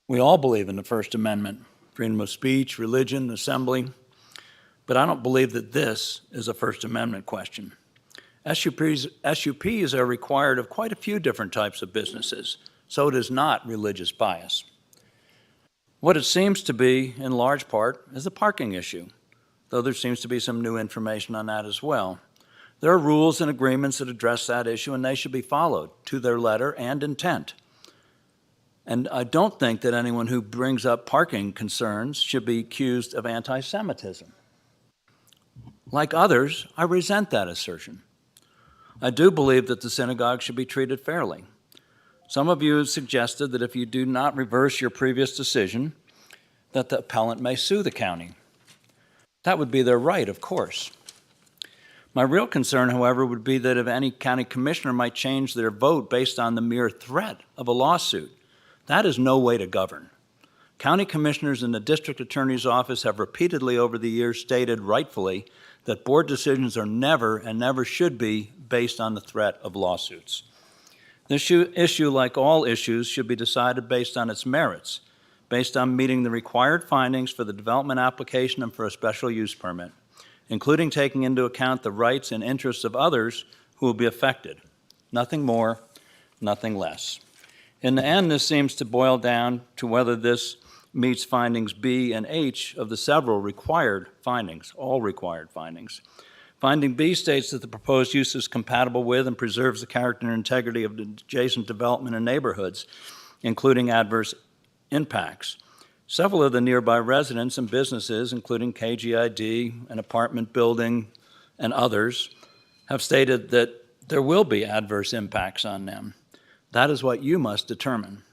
[SPEAKER 16] We all believe in the First Amendment, freedom of speech, religion, assembly, but I don't believe that this is a First Amendment question. SUPs are required of quite a few different types of businesses, so it is not religious bias. What it seems to be, in large part, is a parking issue. though there seems to be some new information on that as well. There are rules and agreements that address that issue, and they should be followed to their letter and intent. And I don't think that anyone who brings up parking concerns should be accused of anti-Semitism. Like others, I resent that assertion. I do believe that the synagogue should be treated fairly. Some of you have suggested that if you do not reverse your previous decision, that the appellant may sue the county. That would be their right, of course. My real concern, however, would be that if any county commissioner might change their vote based on the mere threat of a lawsuit. That is no way to govern. County commissioners in the district attorney's office have repeatedly over the years stated rightfully that board decisions are never and never should be based on the threat of lawsuits. This issue, like all issues, should be decided based on its merits, based on meeting the required findings for the development application and for a special use permit, including taking into account the rights and interests of others who will be affected. Nothing more, nothing less. In the end, this seems to boil down to whether this meets findings B and H of the several required findings, all required findings. Finding B states that the proposed use is compatible with and preserves the character and integrity of the adjacent development and neighborhoods, including adverse impacts. Several of the nearby residents and businesses, including KGID, an apartment building, and others, have stated that there will be adverse impacts on them. That is what you must determine.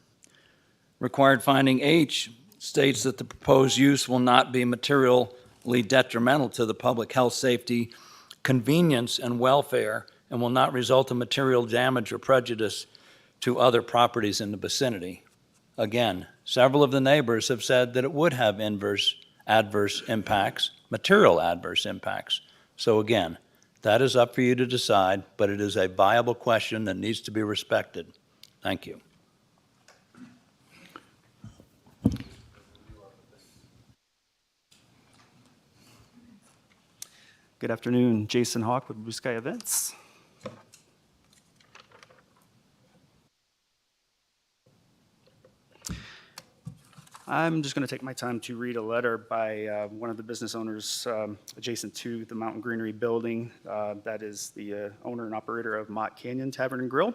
[SPEAKER 16] Required finding H states that the proposed use will not be materially detrimental to the public health, safety, convenience, and welfare, and will not result in material damage or prejudice to other properties in the vicinity. Again, several of the neighbors have said that it would have adverse impacts, material adverse impacts. So again, that is up for you to decide, but it is a viable question that needs to be respected. Thank you.
[SPEAKER 5] Good afternoon, Jason Hawk with Blue Sky Events. I'm just going to take my time to read a letter by one of the business owners adjacent to the Mountain Greenery building. That is the owner and operator of Mott Canyon Tavern and Grill.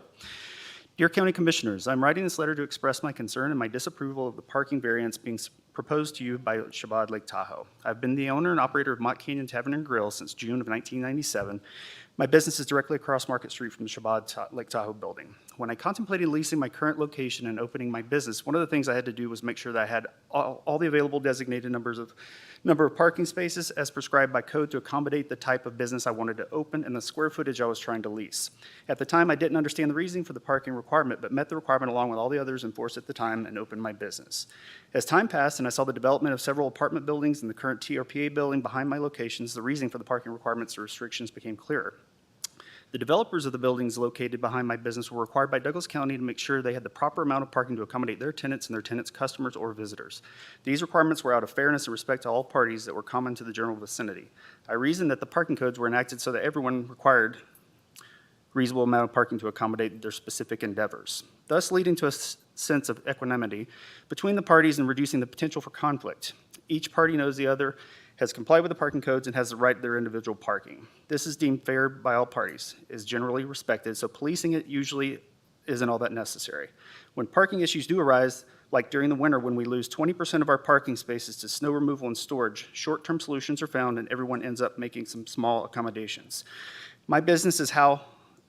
[SPEAKER 5] Dear County Commissioners, I'm writing this letter to express my concern and my disapproval of the parking variance being proposed to you by Shabbat Lake Tahoe. I've been the owner and operator of Mott Canyon Tavern and Grill since June of 1997. My business is directly across Market Street from the Shabbat Lake Tahoe building. When I contemplated leasing my current location and opening my business, one of the things I had to do was make sure that I had all the available designated number of parking spaces as prescribed by code to accommodate the type of business I wanted to open and the square footage I was trying to lease. At the time, I didn't understand the reasoning for the parking requirement, but met the requirement along with all the others enforced at the time and opened my business. As time passed and I saw the development of several apartment buildings and the current TRPA building behind my locations, the reasoning for the parking requirements or restrictions became clearer. The developers of the buildings located behind my business were required by Douglas County to make sure they had the proper amount of parking to accommodate their tenants and their tenants' customers or visitors. These requirements were out of fairness and respect to all parties that were common to the general vicinity. I reasoned that the parking codes were enacted so that everyone required reasonable amount of parking to accommodate their specific endeavors, thus leading to a sense of equanimity between the parties and reducing the potential for conflict. Each party knows the other has complied with the parking codes and has the right to their individual parking. This is deemed fair by all parties, is generally respected, so policing it usually isn't all that necessary. When parking issues do arise, like during the winter when we lose 20% of our parking spaces to snow removal and storage, short-term solutions are found and everyone ends up making some small accommodations. My business is how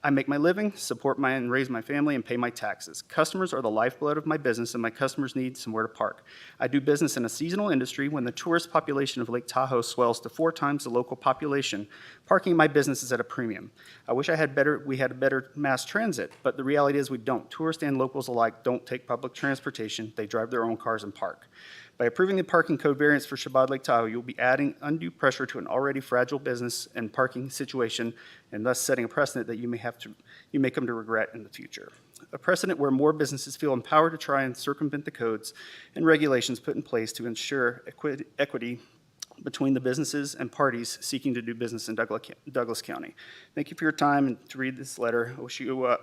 [SPEAKER 5] I make my living, support and raise my family, and pay my taxes. Customers are the lifeblood of my business, and my customers need somewhere to park. I do business in a seasonal industry. When the tourist population of Lake Tahoe swells to 4 times the local population, parking in my business is at a premium. I wish we had better mass transit, but the reality is we don't. Tourists and locals alike don't take public transportation. They drive their own cars and park. By approving the parking code variance for Shabbat Lake Tahoe, you'll be adding undue pressure to an already fragile business and parking situation, and thus setting a precedent that you may come to regret in the future. A precedent where more businesses feel empowered to try and circumvent the codes and regulations put in place to ensure equity between the businesses and parties seeking to do business in Douglas County. Thank you for your time and to read this letter. I wish you,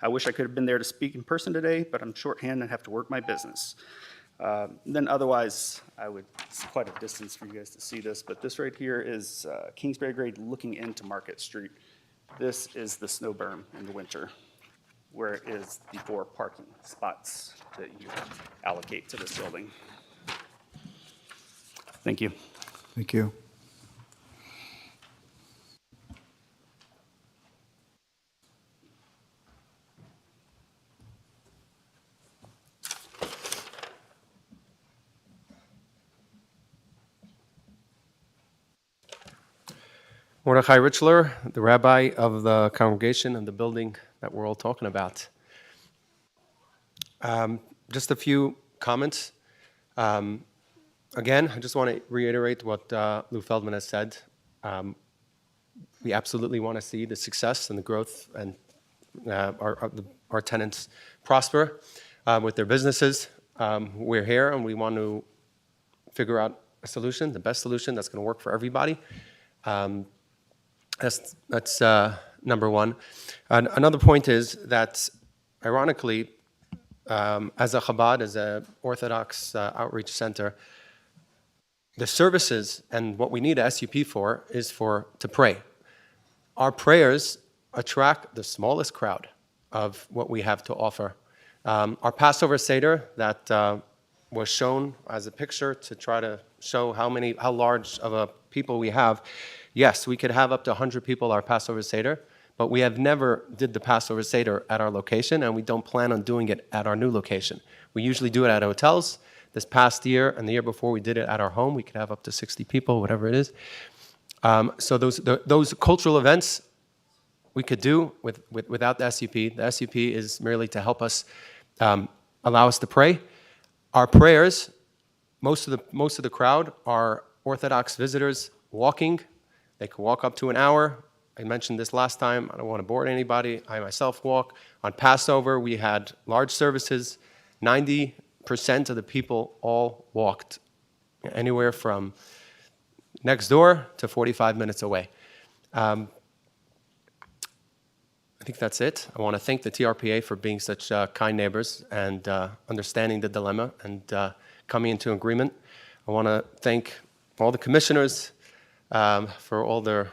[SPEAKER 5] I wish I could have been there to speak in person today, but I'm shorthanded and have to work my business. Then otherwise, it's quite a distance for you guys to see this, but this right here is Kingsbury grade looking into Market Street. This is the snow berm in the winter, where it is the 4 parking spots that you allocate to this building. Thank you.
[SPEAKER 2] Thank you.
[SPEAKER 12] Mordechai Richler, the rabbi of the congregation and the building that we're all talking about. Just a few comments. Again, I just want to reiterate what Lou Feldman has said. We absolutely want to see the success and the growth and our tenants prosper with their businesses. We're here and we want to figure out a solution, the best solution that's going to work for everybody. That's number one. Another point is that, ironically, as a Chabad, as an Orthodox outreach center, the services and what we need a SUP for is to pray. Our prayers attract the smallest crowd of what we have to offer. Our Passover Seder that was shown as a picture to try to show how large of a people we have. Yes, we could have up to 100 people our Passover Seder, but we have never did the Passover Seder at our location, and we don't plan on doing it at our new location. We usually do it at hotels. This past year and the year before, we did it at our home. We could have up to 60 people, whatever it is. So those cultural events we could do without the SUP. The SUP is merely to help us, allow us to pray. Our prayers, most of the crowd are Orthodox visitors walking. They can walk up to an hour. I mentioned this last time. I don't want to bore anybody. I myself walk. On Passover, we had large services. 90% of the people all walked anywhere from next door to 45 minutes away. I think that's it. I want to thank the TRPA for being such kind neighbors and understanding the dilemma and coming into agreement. I want to thank all the commissioners for all their...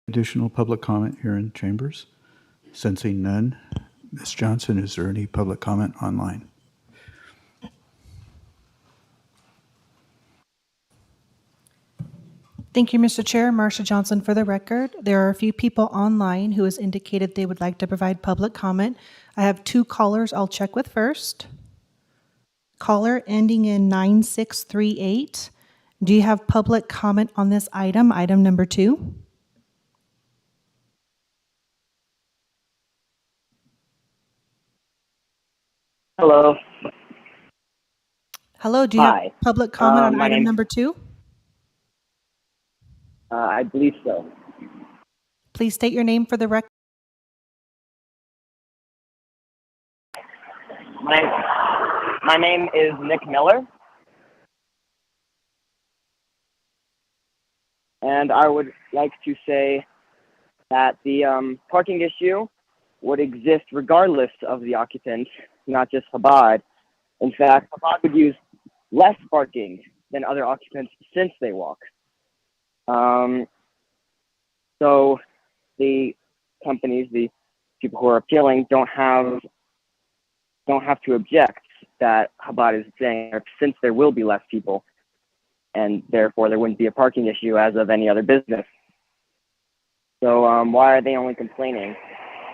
[SPEAKER 2] Additional public comment here in chambers? Sensing none. Ms. Johnson, is there any public comment online?
[SPEAKER 9] Thank you, Mr. Chair. Marcia Johnson for the record. There are a few people online who has indicated they would like to provide public comment. I have 2 callers I'll check with first. Caller ending in 9638. Do you have public comment on this item, item number 2?
[SPEAKER 18] Hello.
[SPEAKER 9] Hello, do you
[SPEAKER 18] Hi.
[SPEAKER 9] have public comment on
[SPEAKER 18] my
[SPEAKER 9] item
[SPEAKER 18] name's-
[SPEAKER 9] number 2?
[SPEAKER 18] I believe so.
[SPEAKER 9] Please state your name for the record.
[SPEAKER 18] My name is Nick Miller. And I would like to say that the parking issue would exist regardless of the occupant, not just Chabad. In fact, Chabad would use less parking than other occupants since they walk. So the companies, the people who are appealing, don't have to object that Chabad is saying, since there will be less people, and therefore there wouldn't be a parking issue as of any other business. So why are they only complaining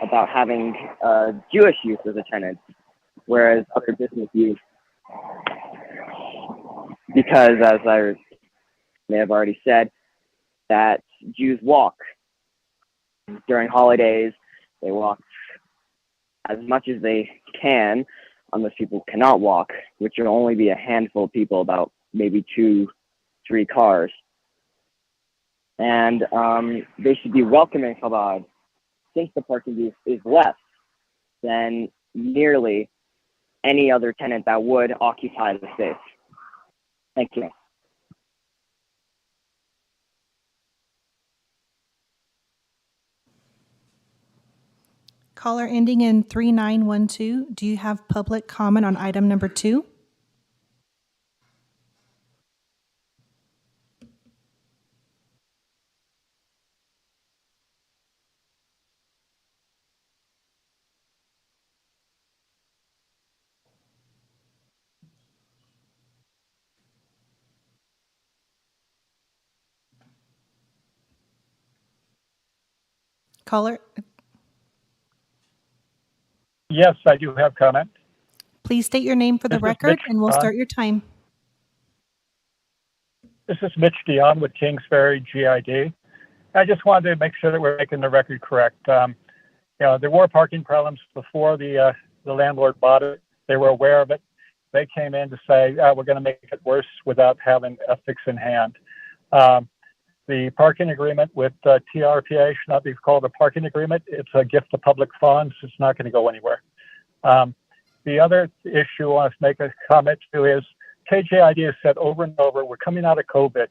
[SPEAKER 18] about having Jewish use as a tenant, whereas other business use? Because, as I may have already said, that Jews walk during holidays. They walk as much as they can, unless people cannot walk, which will only be a handful of people, about maybe 2-3 cars. And they should be welcoming Chabad, since the parking use is less than nearly any other tenant that would occupy the space. Thank you.
[SPEAKER 9] Caller ending in 3912, do you have public comment on item number 2? Caller,
[SPEAKER 11] Yes, I do have comment.
[SPEAKER 9] please state your name for the
[SPEAKER 11] This is
[SPEAKER 9] record,
[SPEAKER 11] Mitch
[SPEAKER 9] and we'll
[SPEAKER 11] Dion.
[SPEAKER 9] start your time.
[SPEAKER 11] This is Mitch Dion with Kingsbury GID. I just wanted to make sure that we're making the record correct. There were parking problems before the landlord bought it. They were aware of it. They came in to say, we're going to make it worse without having a fix in hand. The parking agreement with TRPA should not be called a parking agreement. It's a gift to public funds. It's not going to go anywhere. The other issue I want to make a comment to is KJID has said over and over, we're coming out of COVID.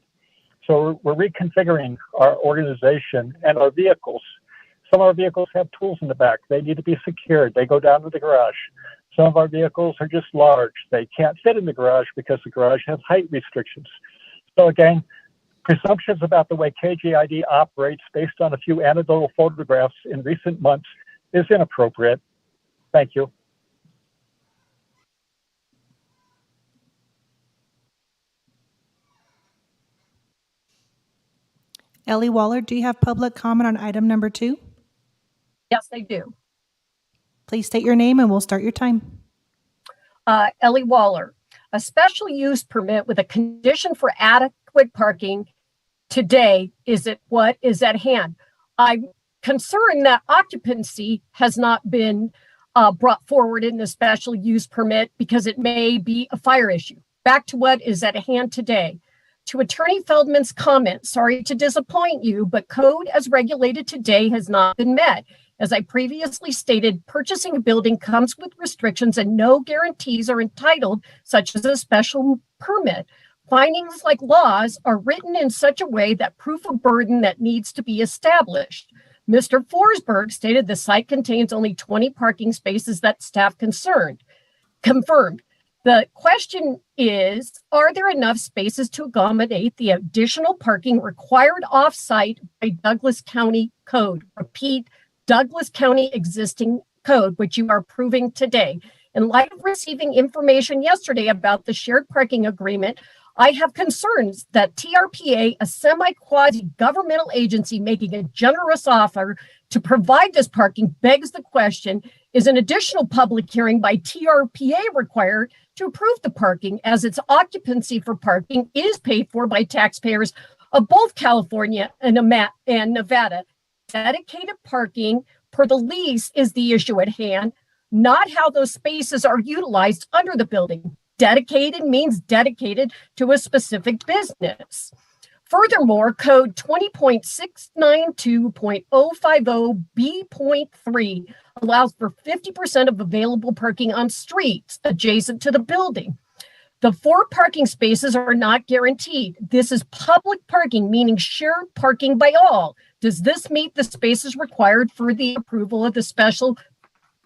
[SPEAKER 11] So we're reconfiguring our organization and our vehicles. Some of our vehicles have tools in the back. They need to be secured. They go down to the garage. Some of our vehicles are just large. They can't fit in the garage because the garage has height restrictions. So again, presumptions about the way KJID operates based on a few anecdotal photographs in recent months is inappropriate. Thank you.
[SPEAKER 9] Ellie Waller, do you have public comment on item number 2?
[SPEAKER 19] Yes, I do.
[SPEAKER 9] Please state your name and we'll start your time.
[SPEAKER 19] Ellie Waller, a special use permit with a condition for adequate parking today is it what is at hand. I'm concerned that occupancy has not been brought forward in the special use permit because it may be a fire issue. Back to what is at hand today. To Attorney Feldman's comment, sorry to disappoint you, but code as regulated today has not been met. As I previously stated, purchasing a building comes with restrictions and no guarantees are entitled, such as a special permit. Findings like laws are written in such a way that proof of burden that needs to be established. Mr. Forsberg stated the site contains only 20 parking spaces that staff confirmed. The question is, are there enough spaces to accommodate the additional parking required off-site by Douglas County Code? Repeat, Douglas County existing code, which you are approving today. In light of receiving information yesterday about the shared parking agreement, I have concerns that TRPA, a semi-quasi-governmental agency making a generous offer to provide this parking, begs the question, is an additional public hearing by TRPA required to approve the parking, as its occupancy for parking is paid for by taxpayers of both California and Nevada? Dedicated parking per the lease is the issue at hand, not how those spaces are utilized under the building. Dedicated means dedicated to a specific business. Furthermore, code 20.692.050B.3 allows for 50% of available parking on streets adjacent to the building. The 4 parking spaces are not guaranteed. This is public parking, meaning shared parking by all. Does this meet the spaces required for the approval of the special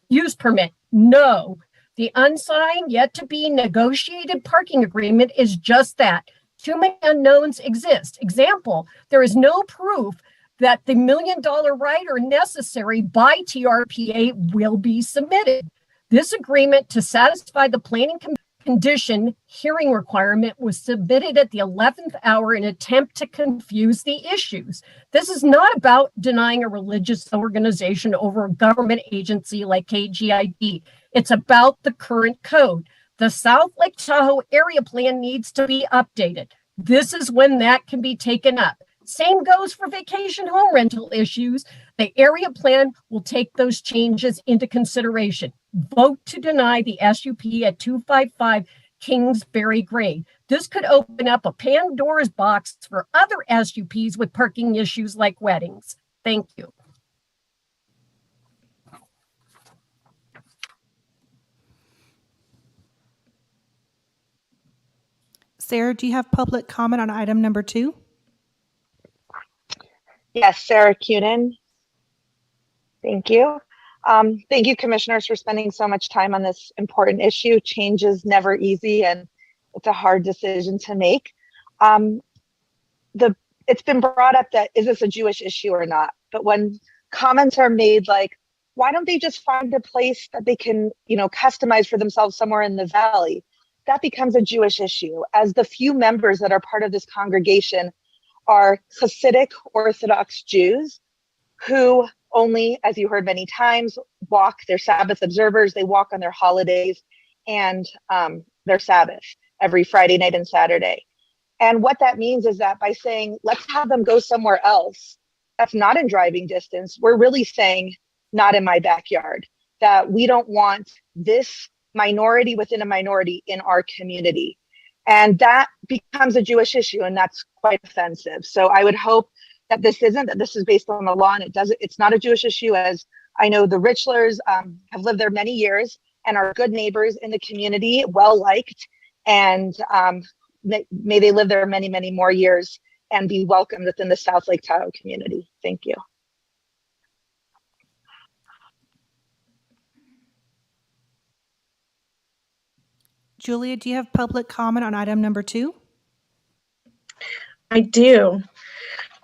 [SPEAKER 19] use permit? No. The unsigned, yet to be negotiated parking agreement is just that. Too many unknowns exist. Example, there is no proof that the $1 million rider necessary by TRPA will be submitted. This agreement to satisfy the planning condition hearing requirement was submitted at the 11th hour in an attempt to confuse the issues. This is not about denying a religious organization over a government agency like KGID. It's about the current code. The South Lake Tahoe area plan needs to be updated. This is when that can be taken up. Same goes for vacation home rental issues. The area plan will take those changes into consideration. Vote to deny the SUP at 255 Kingsbury Grade. This could open up a Pandora's box for other SUPs with parking issues like weddings. Thank you.
[SPEAKER 9] Sarah, do you have public comment on item number 2?
[SPEAKER 21] Yes, Sarah Cunin. Thank you.
[SPEAKER 13] Thank you, commissioners, for spending so much time on this important issue. Change is never easy, and it's a hard decision to make. It's been brought up that is this a Jewish issue or not? But when comments are made like, why don't they just find a place that they can, customize for themselves somewhere in the valley? That becomes a Jewish issue, as the few members that are part of this congregation are Hasidic Orthodox Jews who only, as you heard many times, walk. They're Sabbath observers. They walk on their holidays and their Sabbath every Friday night and Saturday. And what that means is that by saying, let's have them go somewhere else, that's not in driving distance, we're really saying, not in my backyard, that we don't want this minority within a minority in our community. And that becomes a Jewish issue, and that's quite offensive. So I would hope that this is based on the law, and it's not a Jewish issue, as I know the Richlers have lived there many years and are good neighbors in the community, well liked, and may they live there many, many more years and be welcomed within the South Lake Tahoe community. Thank you.
[SPEAKER 9] Julia, do you have public comment on item number 2?
[SPEAKER 20] I do.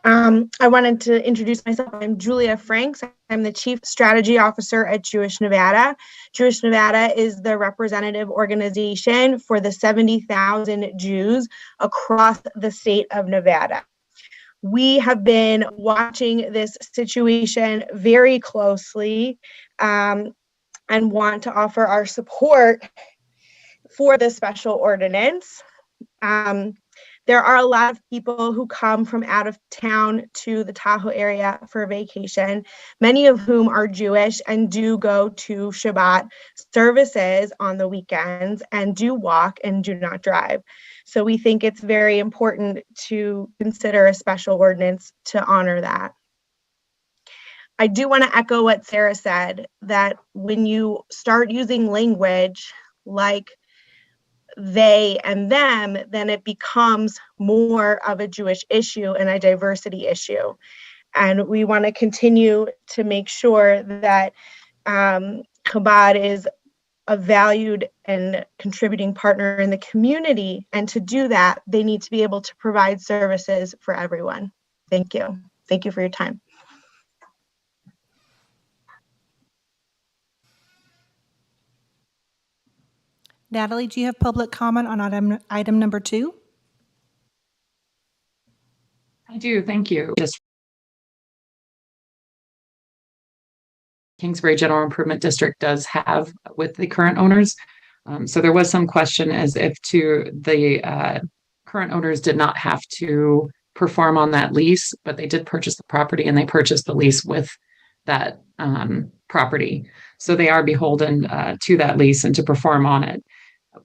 [SPEAKER 20] I wanted to introduce myself. I'm Julia Franks. I'm the Chief Strategy Officer at Jewish Nevada. Jewish Nevada is the representative organization for the 70,000 Jews across the state of Nevada. We have been watching this situation very closely and want to offer our support for the special ordinance. There are a lot of people who come from out of town to the Tahoe area for vacation, many of whom are Jewish and do go to Shabbat services on the weekends and do walk and do not drive. So we think it's very important to consider a special ordinance to honor that. I do want to echo what Sarah said, that when you start using language like they and them, then it becomes more of a Jewish issue and a diversity issue. And we want to continue to make sure that Chabad is a valued and contributing partner in the community. And to do that, they need to be able to provide services for everyone. Thank you. Thank you for your time.
[SPEAKER 9] Natalie, do you have public comment on item number 2?
[SPEAKER 21] I do, thank you. Just Kingsbury General Improvement District does have with the current owners. So there was some question as if to the current owners did not have to perform on that lease, but they did purchase the property and they purchased the lease with that property. So they are beholden to that lease and to perform on it.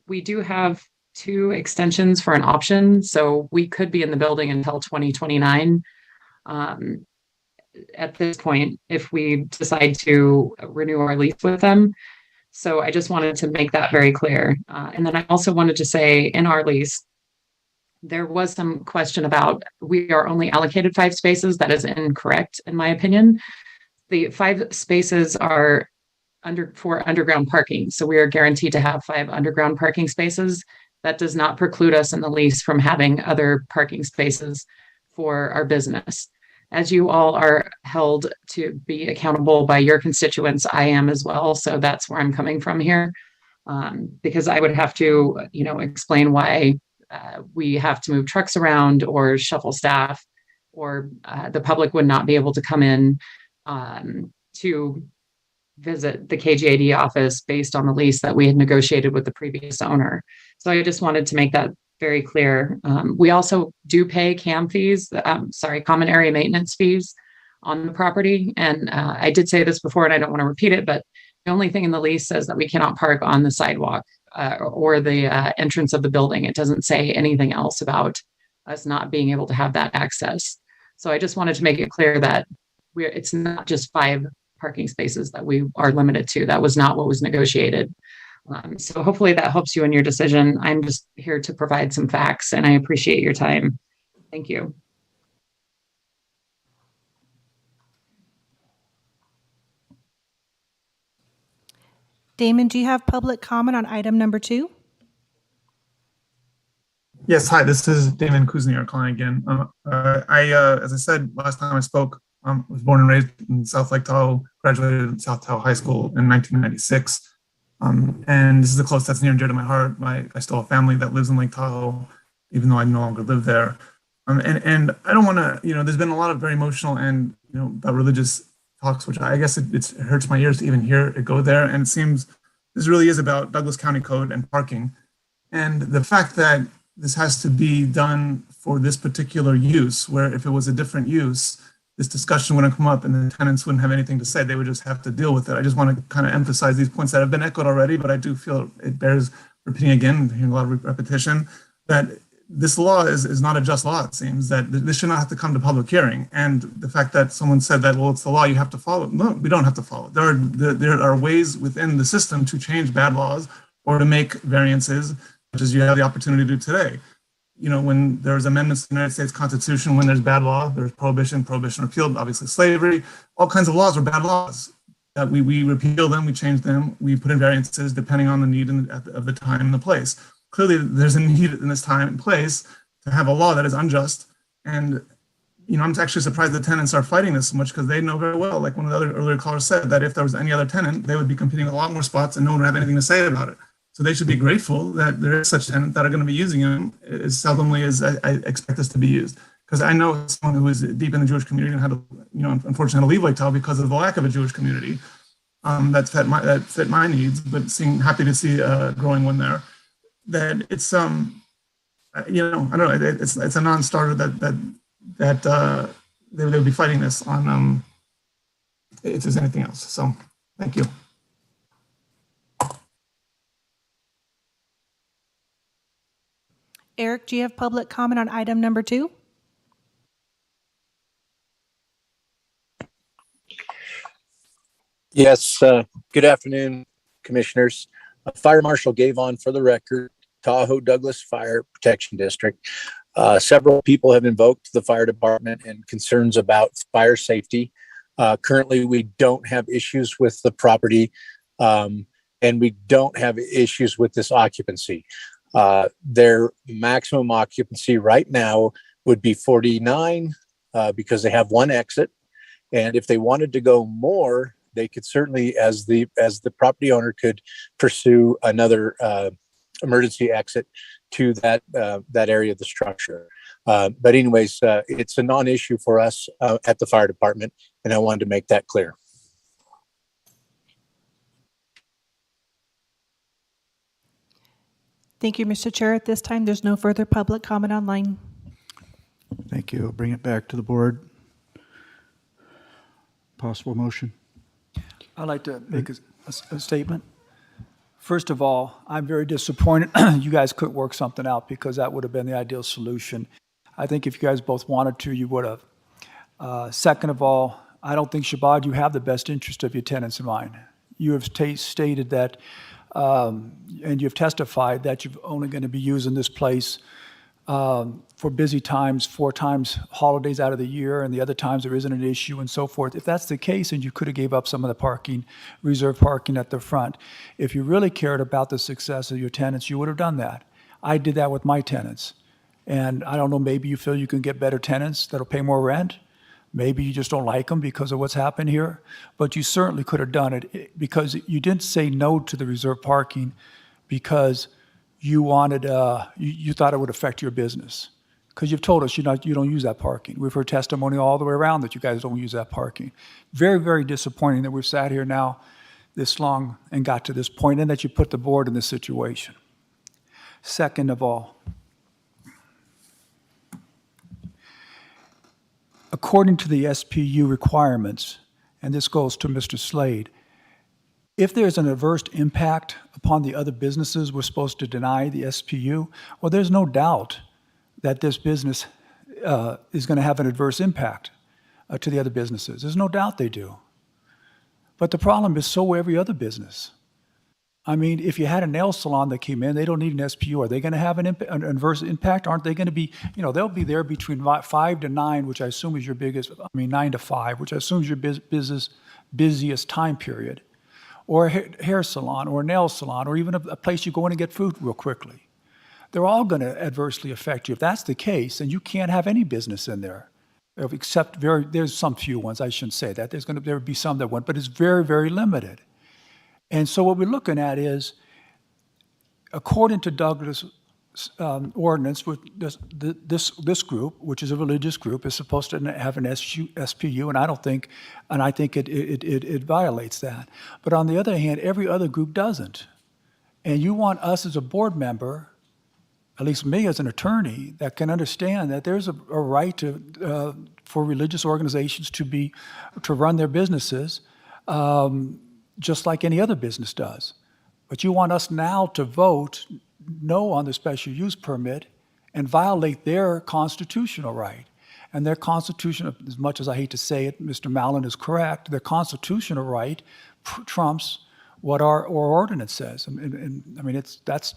[SPEAKER 21] We do have 2 extensions for an option, so we could be in the building until 2029 at this point if we decide to renew our lease with them. So I just wanted to make that very clear. And then I also wanted to say in our lease, there was some question about we are only allocated 5 spaces. That is incorrect, in my opinion. The 5 spaces are for underground parking. So we are guaranteed to have 5 underground parking spaces. That does not preclude us in the lease from having other parking spaces for our business. As you all are held to be accountable by your constituents, I am as well. So that's where I'm coming from here, because I would have to, explain why we have to move trucks around or shuffle staff, or the public would not be able to come in to visit the KGAD office based on the lease that we had negotiated with the previous owner. So I just wanted to make that very clear. We also do pay common area maintenance fees on the property. And I did say this before and I don't want to repeat it, but the only thing in the lease says that we cannot park on the sidewalk or the entrance of the building. It doesn't say anything else about us not being able to have that access. So I just wanted to make it clear that it's not just 5 parking spaces that we are limited to. That was not what was negotiated. So hopefully that helps you in your decision. I'm just here to provide some facts and I appreciate your time. Thank you.
[SPEAKER 9] Damon, do you have public comment on item number 2?
[SPEAKER 6] Yes, hi, this is Damon Kuzniar calling again. As I said last time I spoke, was born and raised in South Lake Tahoe, graduated at South Tahoe High School in 1996. And this is a close that's near and dear to my heart. I still have family that lives in Lake Tahoe, even though I no longer live there. And I don't want to, there's been a lot of very emotional and, about religious talks, which I guess it hurts my ears to even hear it go there. And it seems this really is about Douglas County Code and parking. And the fact that this has to be done for this particular use, where if it was a different use, this discussion wouldn't come up and the tenants wouldn't have anything to say. They would just have to deal with it. I just want to kind of emphasize these points that have been echoed already, but I do feel it bears repeating again, hearing a lot of repetition, that this law is not a just law, it seems, that this should not have to come to public hearing. And the fact that someone said that, well, it's the law, you have to follow it. No, we don't have to follow it. There are ways within the system to change bad laws or to make variances, such as you have the opportunity to do today. When there's amendments to the United States Constitution, when there's bad law, there's prohibition repealed, obviously slavery, all kinds of laws are bad laws. We repeal them, we change them, we put in variances depending on the need of the time and the place. Clearly, there's a need in this time and place to have a law that is unjust. And, I'm actually surprised the tenants are fighting this so much because they know very well, like one of the other earlier callers said, that if there was any other tenant, they would be competing with a lot more spots and no one would have anything to say about it. So they should be grateful that there is such tenants that are going to be using them as seldomly as I expect this to be used. Because I know someone who is deep in the Jewish community and had to, unfortunately had to leave Lake Tahoe because of the lack of a Jewish community that fit my needs, but happy to see a growing one there. That it's I don't know, it's a non-starter that they would be fighting this on if there's anything else. So thank you.
[SPEAKER 9] Eric, do you have public comment on item number 2?
[SPEAKER 7] Yes, good afternoon, commissioners. Fire Marshal Gavon for the record, Tahoe Douglas Fire Protection District. Several people have invoked the fire department and concerns about fire safety. Currently, we don't have issues with the property, and we don't have issues with this occupancy. Their maximum occupancy right now would be 49 because they have one exit. And if they wanted to go more, they could certainly, as the property owner, could pursue another emergency exit to that area of the structure. But anyways, it's a non-issue for us at the fire department, and I wanted to make that clear.
[SPEAKER 9] Thank you, Mr. Chair. At this time, there's no further public comment online.
[SPEAKER 2] Thank you. I'll bring it back to the board. Possible motion.
[SPEAKER 22] I'd like to make a statement. First of all, I'm very disappointed you guys couldn't work something out because that would have been the ideal solution. I think if you guys both wanted to, you would have. Second of all, I don't think, Shabbat, you have the best interest of your tenants in mind. You have stated that, and you've testified that you're only going to be using this place for busy times, 4 times holidays out of the year, and the other times there isn't an issue and so forth. If that's the case, and you could have gave up some of the parking, reserved parking at the front, if you really cared about the success of your tenants, you would have done that. I did that with my tenants. And I don't know, maybe you feel you can get better tenants that'll pay more rent. Maybe you just don't like them because of what's happened here. But you certainly could have done it because you didn't say no to the reserved parking because you wanted, you thought it would affect your business. Because you've told us you don't use that parking. We've heard testimony all the way around that you guys don't use that parking. Very, very disappointing that we've sat here now this long and got to this point and that you put the board in this situation. Second of all, according to the SPU requirements, and this goes to Mr. Slade, if there's an adverse impact upon the other businesses, we're supposed to deny the SPU. Well, there's no doubt that this business is going to have an adverse impact to the other businesses. There's no doubt they do. But the problem is so every other business. I mean, if you had a nail salon that came in, they don't need an SPU. Are they going to have an adverse impact? Aren't they going to be, they'll be there between 5 to 9, which I assume is your biggest, 9 to 5, which I assume is your busiest time period. or a hair salon, or a nail salon, or even a place you go in and get food real quickly. They're all going to adversely affect you. If that's the case, then you can't have any business in there, except there's some few ones, I shouldn't say that. There would be some that wouldn't, but it's very, very limited. And so what we're looking at is, according to Douglas' ordinance, with this group, which is a religious group, is supposed to have an SPU, and I think it violates that. But on the other hand, every other group doesn't. And you want us as a board member, at least me as an attorney, that can understand that there's a right for religious organizations to run their businesses just like any other business does. But you want us now to vote no on the special use permit and violate their constitutional right. And their constitutional, as much as I hate to say it, Mr. Mallon is correct, their constitutional right trumps what our ordinance says. And I mean, that's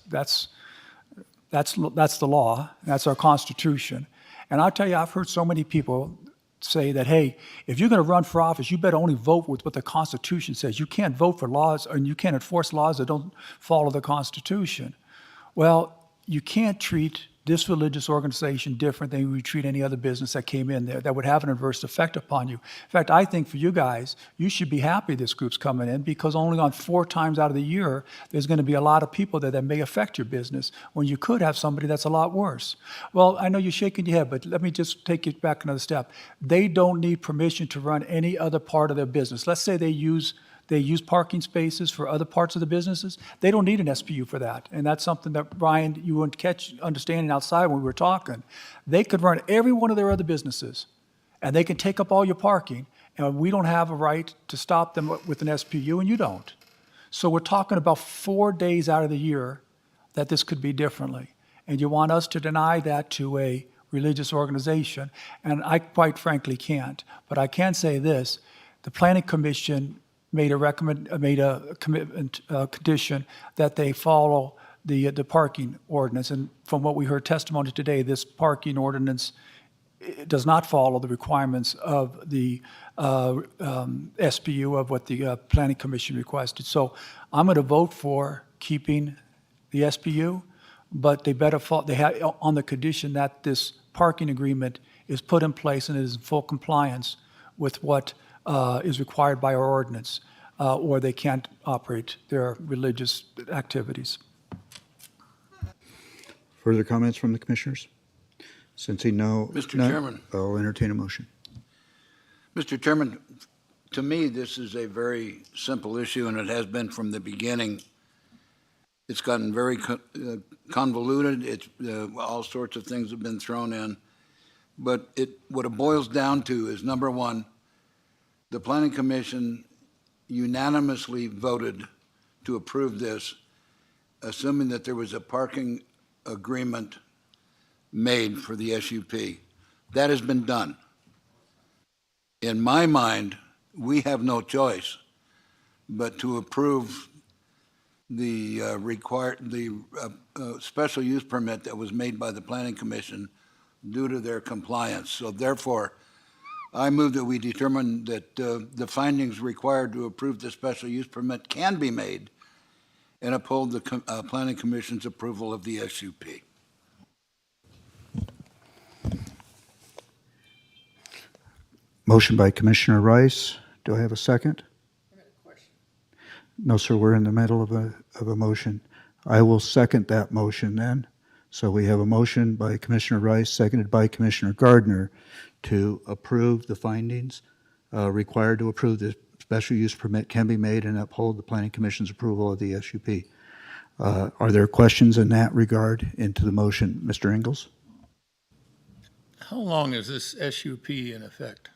[SPEAKER 22] the law. That's our Constitution. And I'll tell you, I've heard so many people say that, hey, if you're going to run for office, you better only vote with what the Constitution says. You can't vote for laws, and you can't enforce laws that don't follow the Constitution. Well, you can't treat this religious organization different than you would treat any other business that came in there that would have an adverse effect upon you. In fact, I think for you guys, you should be happy this group's coming in, because only on 4 times out of the year, there's going to be a lot of people there that may affect your business, when you could have somebody that's a lot worse. Well, I know you're shaking your head, but let me just take it back another step. They don't need permission to run any other part of their business. Let's say they use parking spaces for other parts of the businesses. They don't need an SPU for that. And that's something that, Brian, you wouldn't catch understanding outside when we were talking. They could run every one of their other businesses, and they can take up all your parking, and we don't have a right to stop them with an SPU, and you don't. So we're talking about 4 days out of the year that this could be differently. And you want us to deny that to a religious organization, and I quite frankly can't. But I can say this: the Planning Commission made a commitment condition that they follow the parking ordinance. And from what we heard testimony today, this parking ordinance does not follow the requirements of the SPU of what the Planning Commission requested. So I'm going to vote for keeping the SPU, but they better on the condition that this parking agreement is put in place and is in full compliance with what is required by our ordinance, or they can't operate their religious activities.
[SPEAKER 2] Further comments from the commissioners? Sensing none,
[SPEAKER 10] Chairman.
[SPEAKER 2] I'll entertain a motion.
[SPEAKER 10] Mr. Chairman, to me, this is a very simple issue, and it has been from the beginning. It's gotten very convoluted. All sorts of things have been thrown in. But what it boils down to is, number one, the Planning Commission unanimously voted to approve this, assuming that there was a parking agreement made for the SUP. That has been done. In my mind, we have no choice but to approve the special use permit that was made by the Planning Commission due to their compliance. So therefore, I move that we determine that the findings required to approve the special use permit can be made and uphold the Planning Commission's approval of the SUP.
[SPEAKER 2] Motion by Commissioner Rice. Do I have a second? No, sir, we're in the middle of a motion. I will second that motion then. So we have a motion by Commissioner Rice, seconded by Commissioner Gardner, to approve the findings required to approve the special use permit can be made and uphold the Planning Commission's approval of the SUP. Are there questions in that regard into the motion? Mr. Ingles?
[SPEAKER 14] How long is this SUP in effect?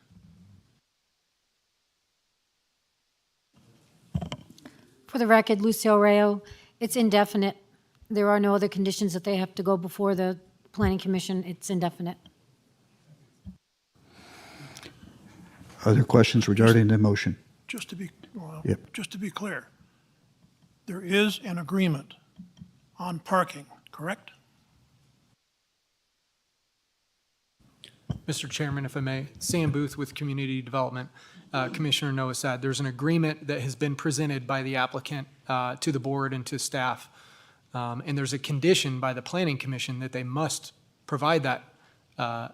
[SPEAKER 8] For the record, Lucille Rayo, it's indefinite. There are no other conditions that they have to go before the Planning Commission. It's indefinite.
[SPEAKER 2] Other questions regarding the motion?
[SPEAKER 15] Just to be clear, there is an agreement on parking, correct?
[SPEAKER 23] Mr. Chairman, if I may, Sam Booth with Community Development.
[SPEAKER 1] Commissioner Noah said. There's an agreement that has been presented by the applicant to the board and to staff. And there's a condition by the Planning Commission that they must provide that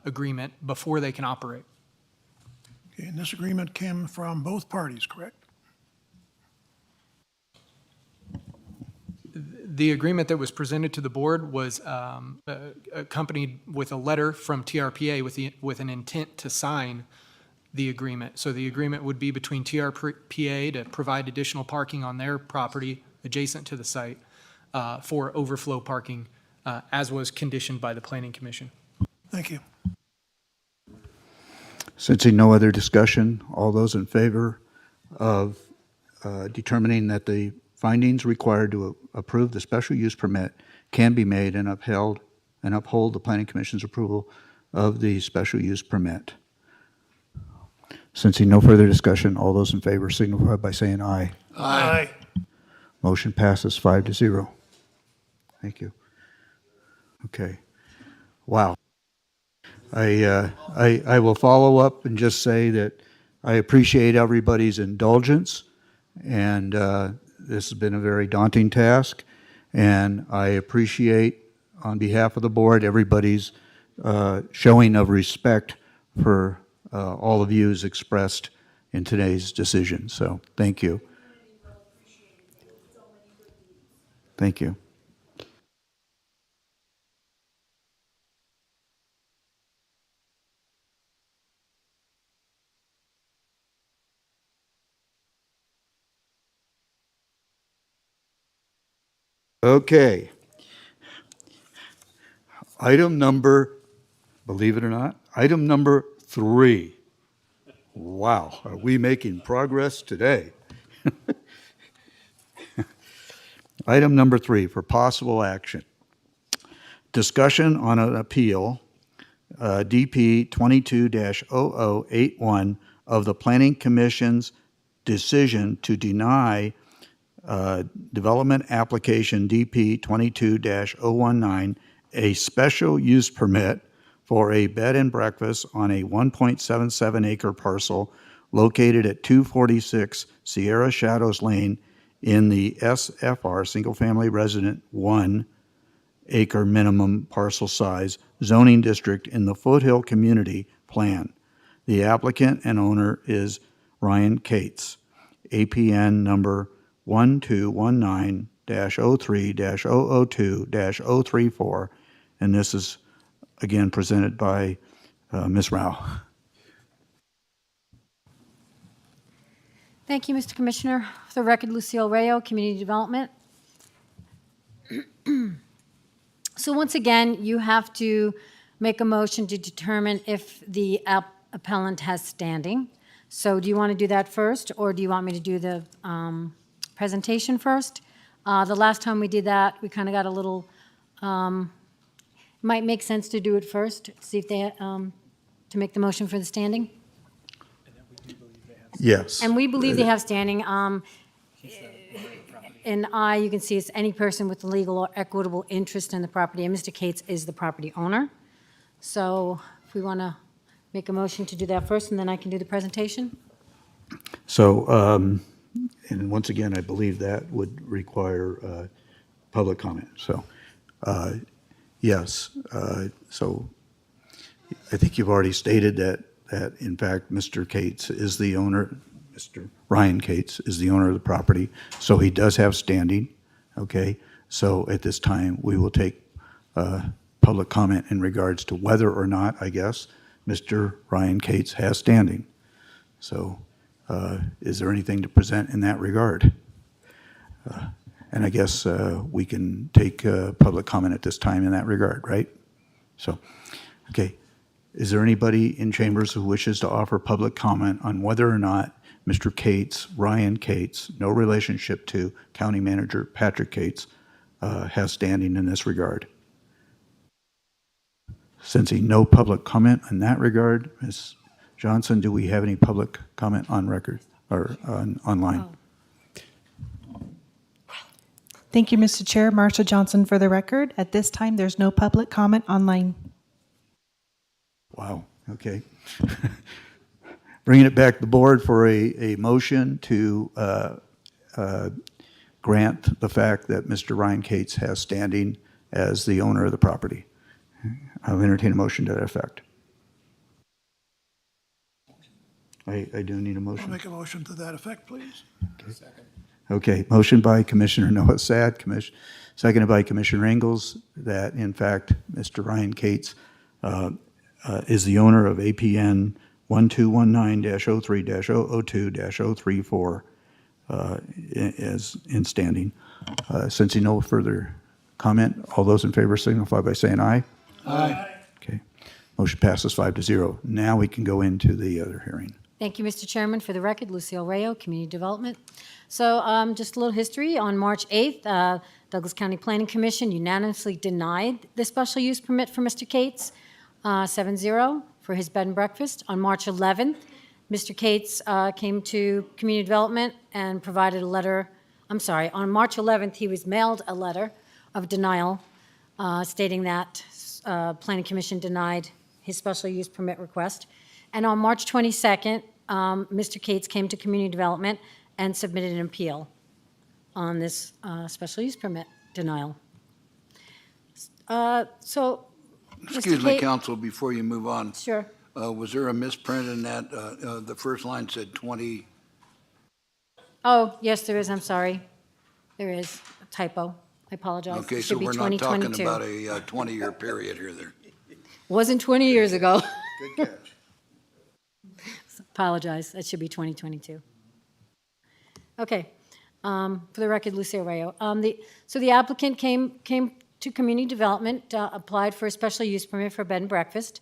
[SPEAKER 1] agreement before they can operate.
[SPEAKER 15] Okay, and this agreement came from both parties, correct?
[SPEAKER 1] The agreement that was presented to the board was accompanied with a letter from TRPA with an intent to sign the agreement. So the agreement would be between TRPA to provide additional parking on their property adjacent to the site for overflow parking, as was conditioned by the Planning Commission.
[SPEAKER 15] Thank you.
[SPEAKER 2] Sensing no other discussion, all those in favor of determining that the findings required to approve the special use permit can be made and uphold the Planning Commission's approval of the special use permit. Sensing no further discussion, all those in favor signify by saying aye.
[SPEAKER 15] Aye.
[SPEAKER 2] Motion passes 5-0. Thank you. Okay. Wow. I will follow up and just say that I appreciate everybody's indulgence, and this has been a very daunting task, and I appreciate, on behalf of the board, everybody's showing of respect for all the views expressed in today's decision. So thank you. Thank you. Okay. Item number, believe it or not, item number 3. Wow, are we making progress today? Item number 3 for possible action. Discussion on an appeal, DP 22-0081 of the Planning Commission's decision to deny development application DP 22-019 a special use permit for a bed and breakfast on a 1.77 acre parcel located at 246 Sierra Shadows Lane in the SFR Single Family Resident 1 acre minimum parcel size zoning district in the Foothill Community Plan. The applicant and owner is Ryan Cates, APN number 1219-03-002-034, and this is again presented by Ms. Rao.
[SPEAKER 8] Thank you, Mr. Commissioner. For the record, Lucille Rayo, Community Development. So once again, you have to make a motion to determine if the appellant has standing. So do you want to do that first, or do you want me to do the presentation first? The last time we did that, we kind of got a little, might make sense to do it first, see if they, to make the motion for the standing.
[SPEAKER 2] Yes.
[SPEAKER 8] And we believe they have standing. In I, you can see it's any person with legal or equitable interest in the property, and Mr. Cates is the property owner. So if we want to make a motion to do that first, and then I can do the presentation.
[SPEAKER 2] So, and once again, I believe that would require public comment. So, yes. So I think you've already stated that in fact, Mr. Cates is the owner, Mr. Ryan Cates is the owner of the property, so he does have standing, okay? So at this time, we will take public comment in regards to whether or not, I guess, Mr. Ryan Cates has standing. So is there anything to present in that regard? And I guess we can take public comment at this time in that regard, right? So, okay. Is there anybody in chambers who wishes to offer public comment on whether or not Mr. Cates, Ryan Cates, no relationship to County Manager Patrick Cates, has standing in this regard? Sensing no public comment in that regard, Ms. Johnson, do we have any public comment on record or online?
[SPEAKER 8] Oh.
[SPEAKER 9] Thank you, Mr. Chair. Marsha Johnson for the record. At this time, there's no public comment online.
[SPEAKER 2] Wow, okay. bringing it back to the board for a motion to grant the fact that Mr. Ryan Cates has standing as the owner of the property. I'll entertain a motion to that effect. I do need a
[SPEAKER 15] I'll
[SPEAKER 2] motion.
[SPEAKER 15] make a motion to that effect, please.
[SPEAKER 2] Okay, motion by Commissioner Noah Sad, seconded by Commissioner Ingles, that in fact, Mr. Ryan Cates is the owner of APN 1219-03-002-034 is in standing. Since no further comment, all those in favor signify by saying aye.
[SPEAKER 15] Aye.
[SPEAKER 2] Okay, motion passes 5-0. Now we can go into the other hearing.
[SPEAKER 8] Thank you, Mr. Chairman. For the record, Lucille Rayo, Community Development. So just a little history. On March 8th, Douglas County Planning Commission unanimously denied the special use permit for Mr. Cates, 7-0, for his bed and breakfast. On March 11th, Mr. Cates came to Community Development and provided a letter. I'm sorry, on March 11th, he was mailed a letter of denial stating that Planning Commission denied his special use permit request. And on March 22nd, Mr. Cates came to Community Development and submitted an appeal on this special use permit denial. So,
[SPEAKER 10] Excuse me, counsel, before you move on.
[SPEAKER 8] Sure.
[SPEAKER 10] Was there a misprint in that? The first line said 20.
[SPEAKER 8] Oh, yes, there is. I'm sorry. There is a typo. I apologize.
[SPEAKER 10] Okay,
[SPEAKER 8] It
[SPEAKER 10] so
[SPEAKER 8] should be
[SPEAKER 10] we're not talking
[SPEAKER 8] 2022.
[SPEAKER 10] about a 20-year period here. There.
[SPEAKER 8] Wasn't 20 years ago.
[SPEAKER 10] Good catch.
[SPEAKER 8] Apologize. That should be 2022. Okay. For the record, Lucia Rayo. So the applicant came to Community Development, applied for a special use permit for bed and breakfast.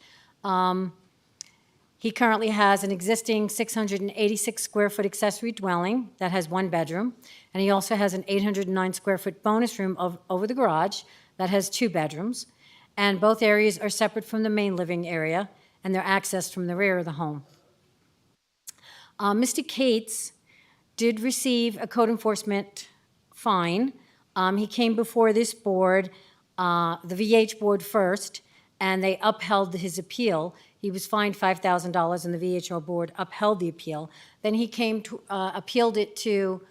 [SPEAKER 8] He currently has an existing 686 square foot accessory dwelling that has one bedroom, and he also has an 809 square foot bonus room over the garage that has two bedrooms, and both areas are separate from the main living area, and they're accessed from the rear of the home. Mr. Cates did receive a code enforcement fine. He came before this board, the VH board first, and they upheld his appeal. He was fined $5,000 and the VHO board upheld the appeal. Then he came to, appealed it to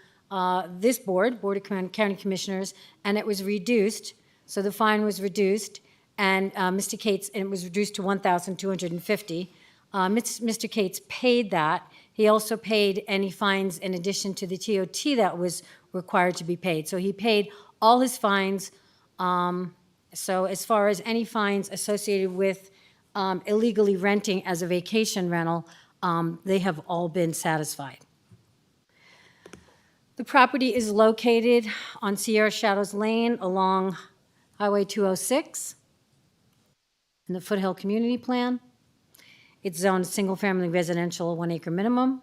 [SPEAKER 8] this board, Board of County Commissioners, and it was reduced. So the fine was reduced, and Mr. Cates, and it was reduced to $1,250. Mr. Cates paid that. He also paid any fines in addition to the TOT that was required to be paid. So he paid all his fines. So as far as any fines associated with illegally renting as a vacation rental, they have all been satisfied. The property is located on Sierra Shadows Lane along Highway 206 in the Foothill Community Plan. It's zoned single-family residential, 1 acre minimum.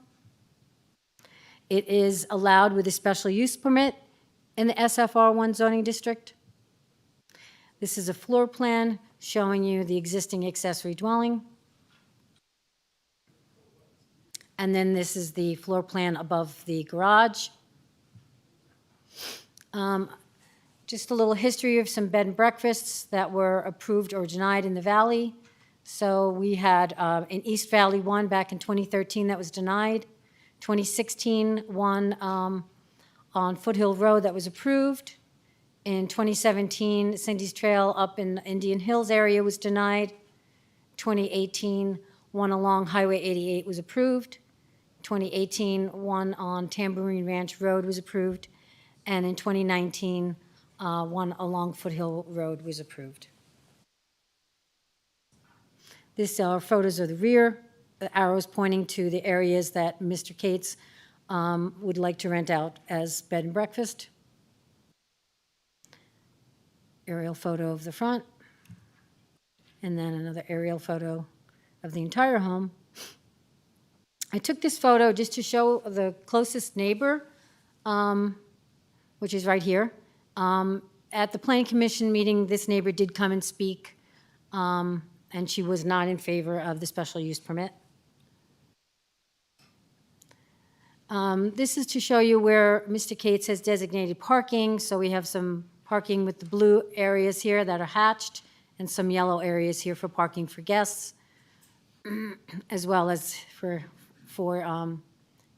[SPEAKER 8] It is allowed with a special use permit in the SFR1 zoning district. This is a floor plan showing you the existing accessory dwelling. And then this is the floor plan above the garage. Just a little history of some bed and breakfasts that were approved or denied in the valley. So we had in East Valley one back in 2013 that was denied. 2016, one on Foothill Road that was approved. In 2017, Cindy's Trail up in the Indian Hills area was denied. 2018, one along Highway 88 was approved. 2018, one on Tambourine Ranch Road was approved. And in 2019, one along Foothill Road was approved. These are photos of the rear, the arrows pointing to the areas that Mr. Cates would like to rent out as bed and breakfast. Aerial photo of the front, and then another aerial photo of the entire home. I took this photo just to show the closest neighbor, which is right here. At the Planning Commission meeting, this neighbor did come and speak, and she was not in favor of the special use permit. This is to show you where Mr. Cates has designated parking. So we have some parking with the blue areas here that are hatched and some yellow areas here for parking for guests, as well as for for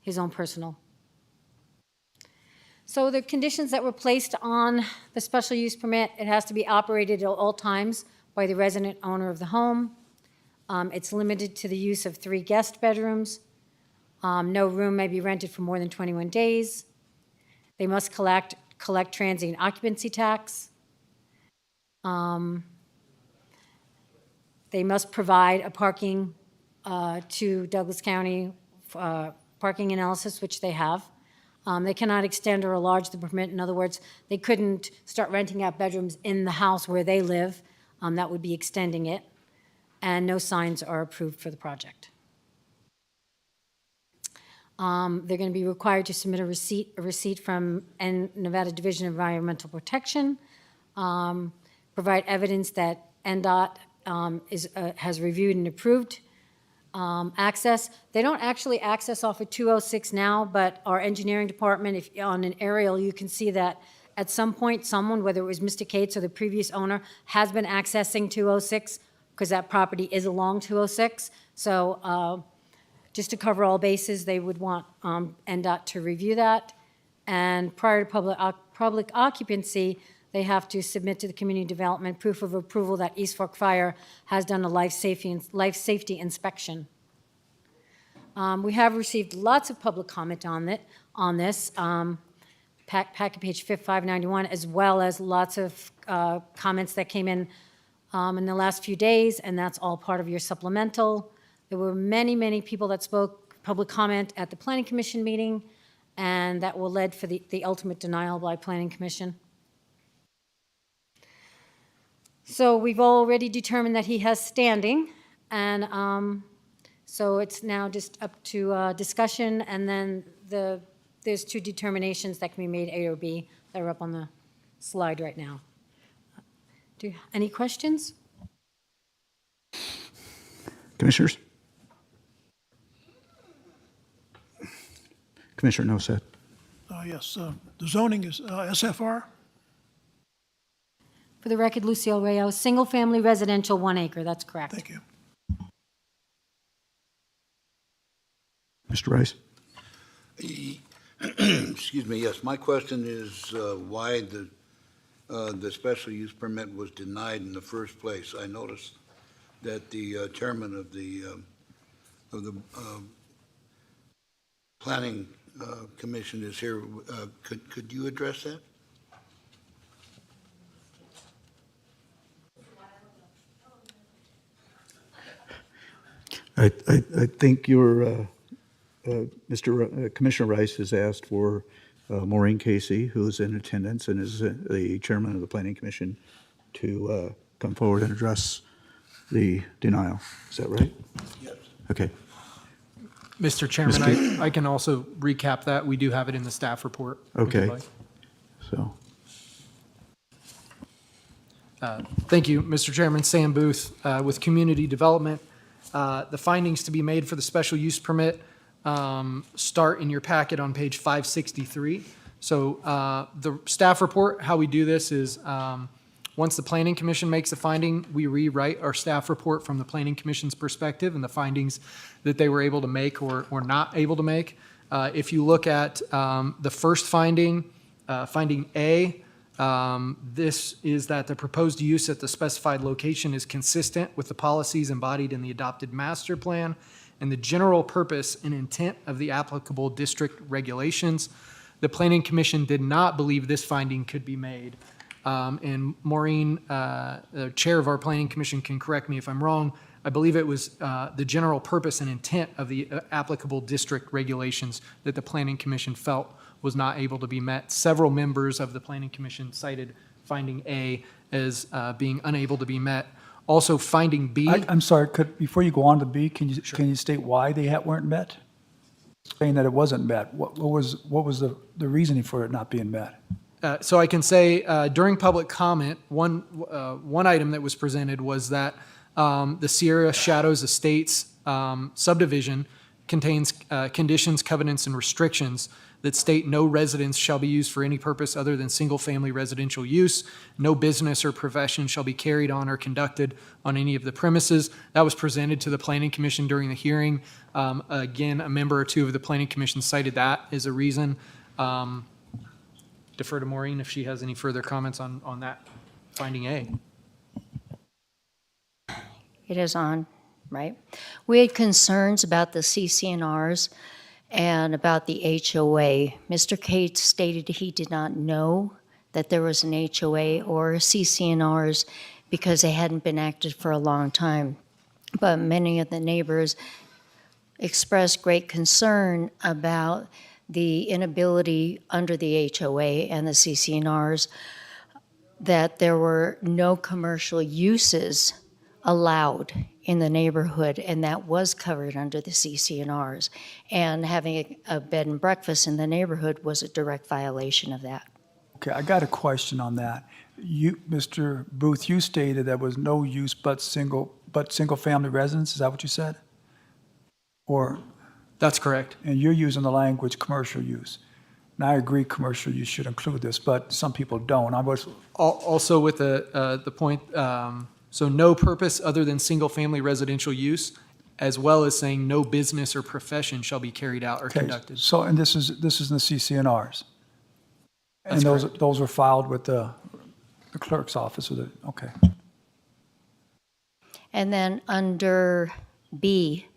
[SPEAKER 8] his own personal. So the conditions that were placed on the special use permit, it has to be operated at all times by the resident owner of the home. It's limited to the use of 3 guest bedrooms. No room may be rented for more than 21 days. They must collect transient occupancy tax. They must provide a parking to Douglas County parking analysis, which they have. They cannot extend or enlarge the permit. In other words, they couldn't start renting out bedrooms in the house where they live. That would be extending it. And no signs are approved for the project. They're going to be required to submit a receipt from Nevada Division of Environmental Protection, provide evidence that NDOT has reviewed and approved access. They don't actually access off of 206 now, but our engineering department, if on an aerial, you can see that at some point, someone, whether it was Mr. Cates or the previous owner, has been accessing 206 because that property is along 206. So just to cover all bases, they would want NDOT to review that. And prior to public occupancy, they have to submit to the community development proof of approval that East Fork Fire has done a life safety inspection. We have received lots of public comment on this, packet page 591, as well as lots of comments that came in the last few days, and that's all part of your supplemental. There were many, many people that spoke public comment at the Planning Commission meeting, and that will lead for the ultimate denial by Planning Commission. So we've already determined that he has standing, and so it's now just up to discussion, and then there's 2 determinations that can be made, A or B, that are up on the slide right now. Any questions?
[SPEAKER 2] Commissioners? Commissioner Noset.
[SPEAKER 15] Yes, the zoning is SFR?
[SPEAKER 8] For the record, Lucille Reyes, single-family residential, 1 acre, that's correct.
[SPEAKER 15] Thank you.
[SPEAKER 2] Mr. Rice?
[SPEAKER 10] Excuse me, yes, my question is why the special use permit was denied in the first place. I noticed that the chairman of the Planning Commission is here. Could you address that?
[SPEAKER 2] I think your Commissioner Rice has asked for Maureen Casey, who is in attendance and is the chairman of the Planning Commission, to come forward and address the denial. Is that right?
[SPEAKER 10] Yes.
[SPEAKER 2] Okay.
[SPEAKER 1] Mr. Chairman, I can also recap that. We do have it in the staff report. if you'd
[SPEAKER 2] Okay.
[SPEAKER 1] like.
[SPEAKER 2] So,
[SPEAKER 1] Thank you, Mr. Chairman. Sam Booth with Community Development. The findings to be made for the special use permit start in your packet on page 563. So the staff report, how we do this is once the Planning Commission makes a finding, we rewrite our staff report from the Planning Commission's perspective and the findings that they were able to make or not able to make. If you look at the first finding, finding A, this is that the proposed use at the specified location is consistent with the policies embodied in the adopted master plan and the general purpose and intent of the applicable district regulations. The Planning Commission did not believe this finding could be made. And Maureen, the chair of our Planning Commission, can correct me if I'm wrong. I believe it was the general purpose and intent of the applicable district regulations that the Planning Commission felt was not able to be met. Several members of the Planning Commission cited finding A as being unable to be met. Also, finding B.
[SPEAKER 22] I'm sorry, before you go on to B, can you state why they weren't met? Saying that it wasn't met, what was the reasoning for it not being met?
[SPEAKER 1] So I can say during public comment, one item that was presented was that the Sierra Shadows Estates subdivision contains conditions, covenants, and restrictions that state no residence shall be used for any purpose other than single-family residential use. No business or profession shall be carried on or conducted on any of the premises. That was presented to the Planning Commission during the hearing. Again, a member or two of the Planning Commission cited that as a reason. Defer to Maureen if she has any further comments on that finding A.
[SPEAKER 3] It is on, right? We had concerns about the CCNRs and about the HOA. Mr. Cates stated he did not know that there was an HOA or CCNRs because they hadn't been active for a long time. But many of the neighbors expressed great concern about the inability under the HOA and the CCNRs that there were no commercial uses allowed in the neighborhood, and that was covered under the CCNRs. And having a bed and breakfast in the neighborhood was a direct violation of that.
[SPEAKER 22] Okay, I got a question on that. You, Mr. Booth, you stated there was no use but single-family residence. Is that what you said? Or?
[SPEAKER 1] That's correct.
[SPEAKER 22] And you're using the language commercial use. And I agree commercial use should include this, but some people don't. I was
[SPEAKER 1] Also with the point, so no purpose other than single-family residential use, as well as saying no business or profession shall be carried out or
[SPEAKER 22] okay.
[SPEAKER 1] conducted.
[SPEAKER 22] So, and this is in the CCNRs. And
[SPEAKER 1] That's
[SPEAKER 22] those were filed with the clerk's office with it. Okay.
[SPEAKER 3] And then under B,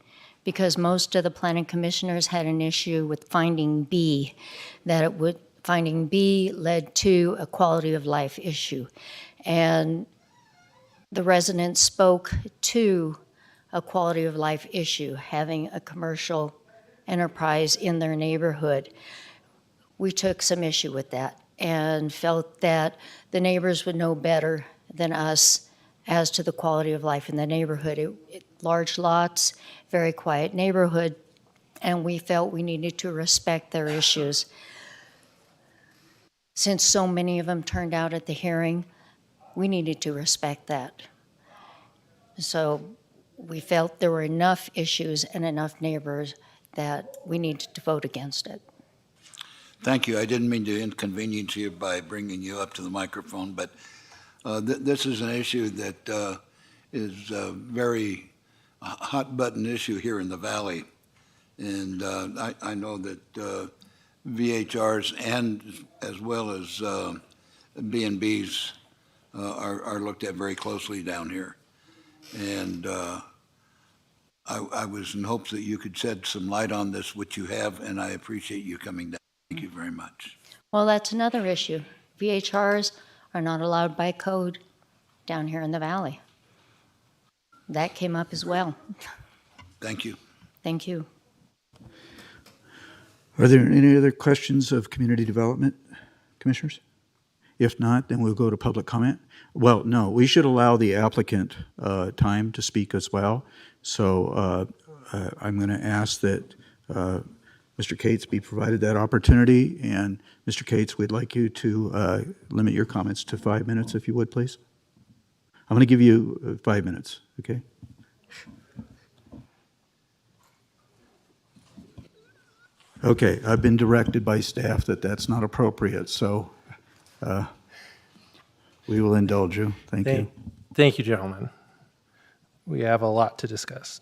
[SPEAKER 3] because most of the planning commissioners had an issue with finding B, finding B led to a quality of life issue. And the residents spoke to a quality of life issue, having a commercial enterprise in their neighborhood. We took some issue with that and felt that the neighbors would know better than us as to the quality of life in the neighborhood. Large lots, very quiet neighborhood, and we felt we needed to respect their issues. Since so many of them turned out at the hearing, we needed to respect that. So we felt there were enough issues and enough neighbors that we needed to vote against it.
[SPEAKER 10] Thank you. I didn't mean to inconvenience you by bringing you up to the microphone, but this is an issue that is a very hot-button issue here in the Valley. And I know that VHRs and as well as B&Bs are looked at very closely down here. And I was in hopes that you could shed some light on this, which you have, and I appreciate you coming down. Thank you very much.
[SPEAKER 3] Well, that's another issue. VHRs are not allowed by code down here in the Valley. That came up as well.
[SPEAKER 10] Thank you.
[SPEAKER 3] Thank you.
[SPEAKER 2] Are there any other questions of community development, commissioners? If not, then we'll go to public comment. Well, no, we should allow the applicant time to speak as well. So I'm going to ask that Mr. Cates be provided that opportunity. And Mr. Cates, we'd like you to limit your comments to 5 minutes, if you would, please. I'm going to give you 5 minutes, okay? Okay, I've been directed by staff that that's not appropriate, so we will indulge you. Thank you.
[SPEAKER 4] Thank you, gentlemen. We have a lot to discuss.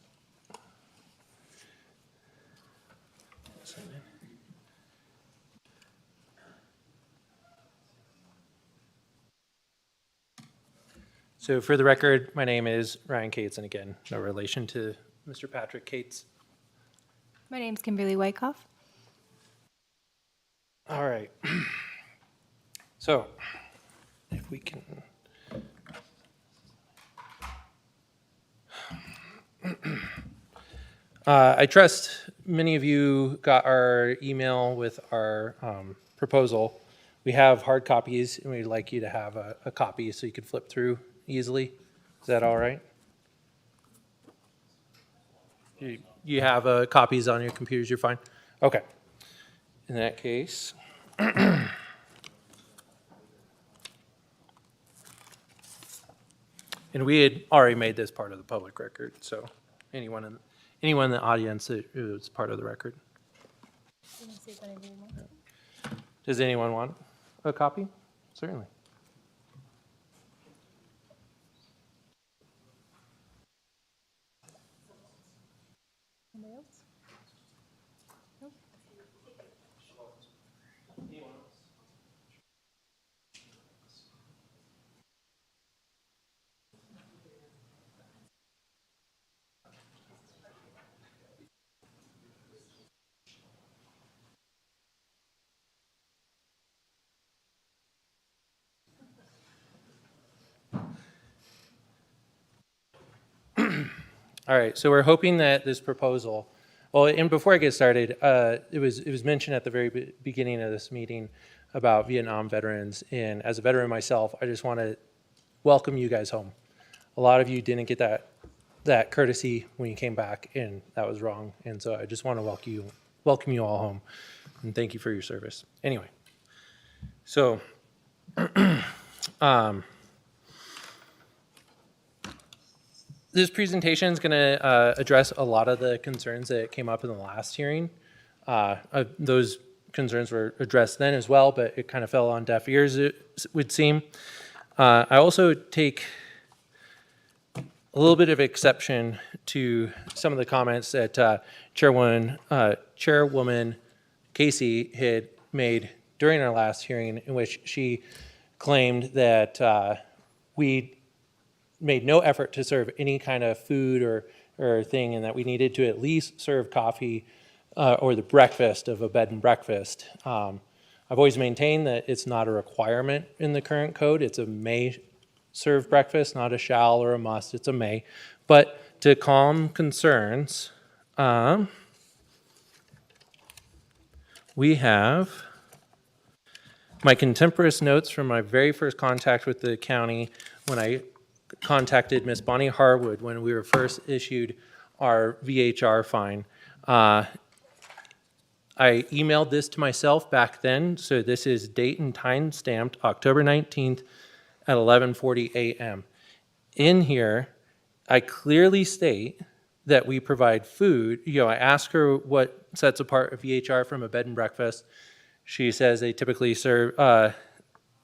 [SPEAKER 4] So for the record, my name is Ryan Cates, and again, no relation to Mr. Patrick Cates.
[SPEAKER 17] My name's Kimberly Wyckoff.
[SPEAKER 4] All right. So if we can. I trust many of you got our email with our proposal. We have hard copies, and we'd like you to have a copy so you can flip through easily. Is that all right? You have copies on your computers, you're fine? Okay. In that case. And we had already made this part of the public record, so anyone anyone in the audience, it was part of the record. Does anyone want a copy? Certainly. All right, so we're hoping that this proposal, well, and before I get started, it was mentioned at the very beginning of this meeting about Vietnam veterans, and as a veteran myself, I just want to welcome you guys home. A lot of you didn't get that courtesy when you came back, and that was wrong, and so I just want to welcome you all home, and thank you for your service. Anyway, so this presentation is going to address a lot of the concerns that came up in the last hearing. Those concerns were addressed then as well, but it kind of fell on deaf ears, it would seem. I also take a little bit of exception to some of the comments that Chairwoman Casey had made during our last hearing, in which she claimed that we made no effort to serve any kind of food or thing, and that we needed to at least serve coffee or the breakfast of a bed and breakfast. I've always maintained that it's not a requirement in the current code. It's a may serve breakfast, not a shall or a must. It's a may. But to calm concerns, we have my contemporaneous notes from my very first contact with the county when I contacted Miss Bonnie Harwood when we were first issued our VHR fine. I emailed this to myself back then, so this is date and time stamped October 19th at 11:40 a.m. In here, I clearly state that we provide food. I ask her what sets apart a VHR from a bed and breakfast. She says they typically serve,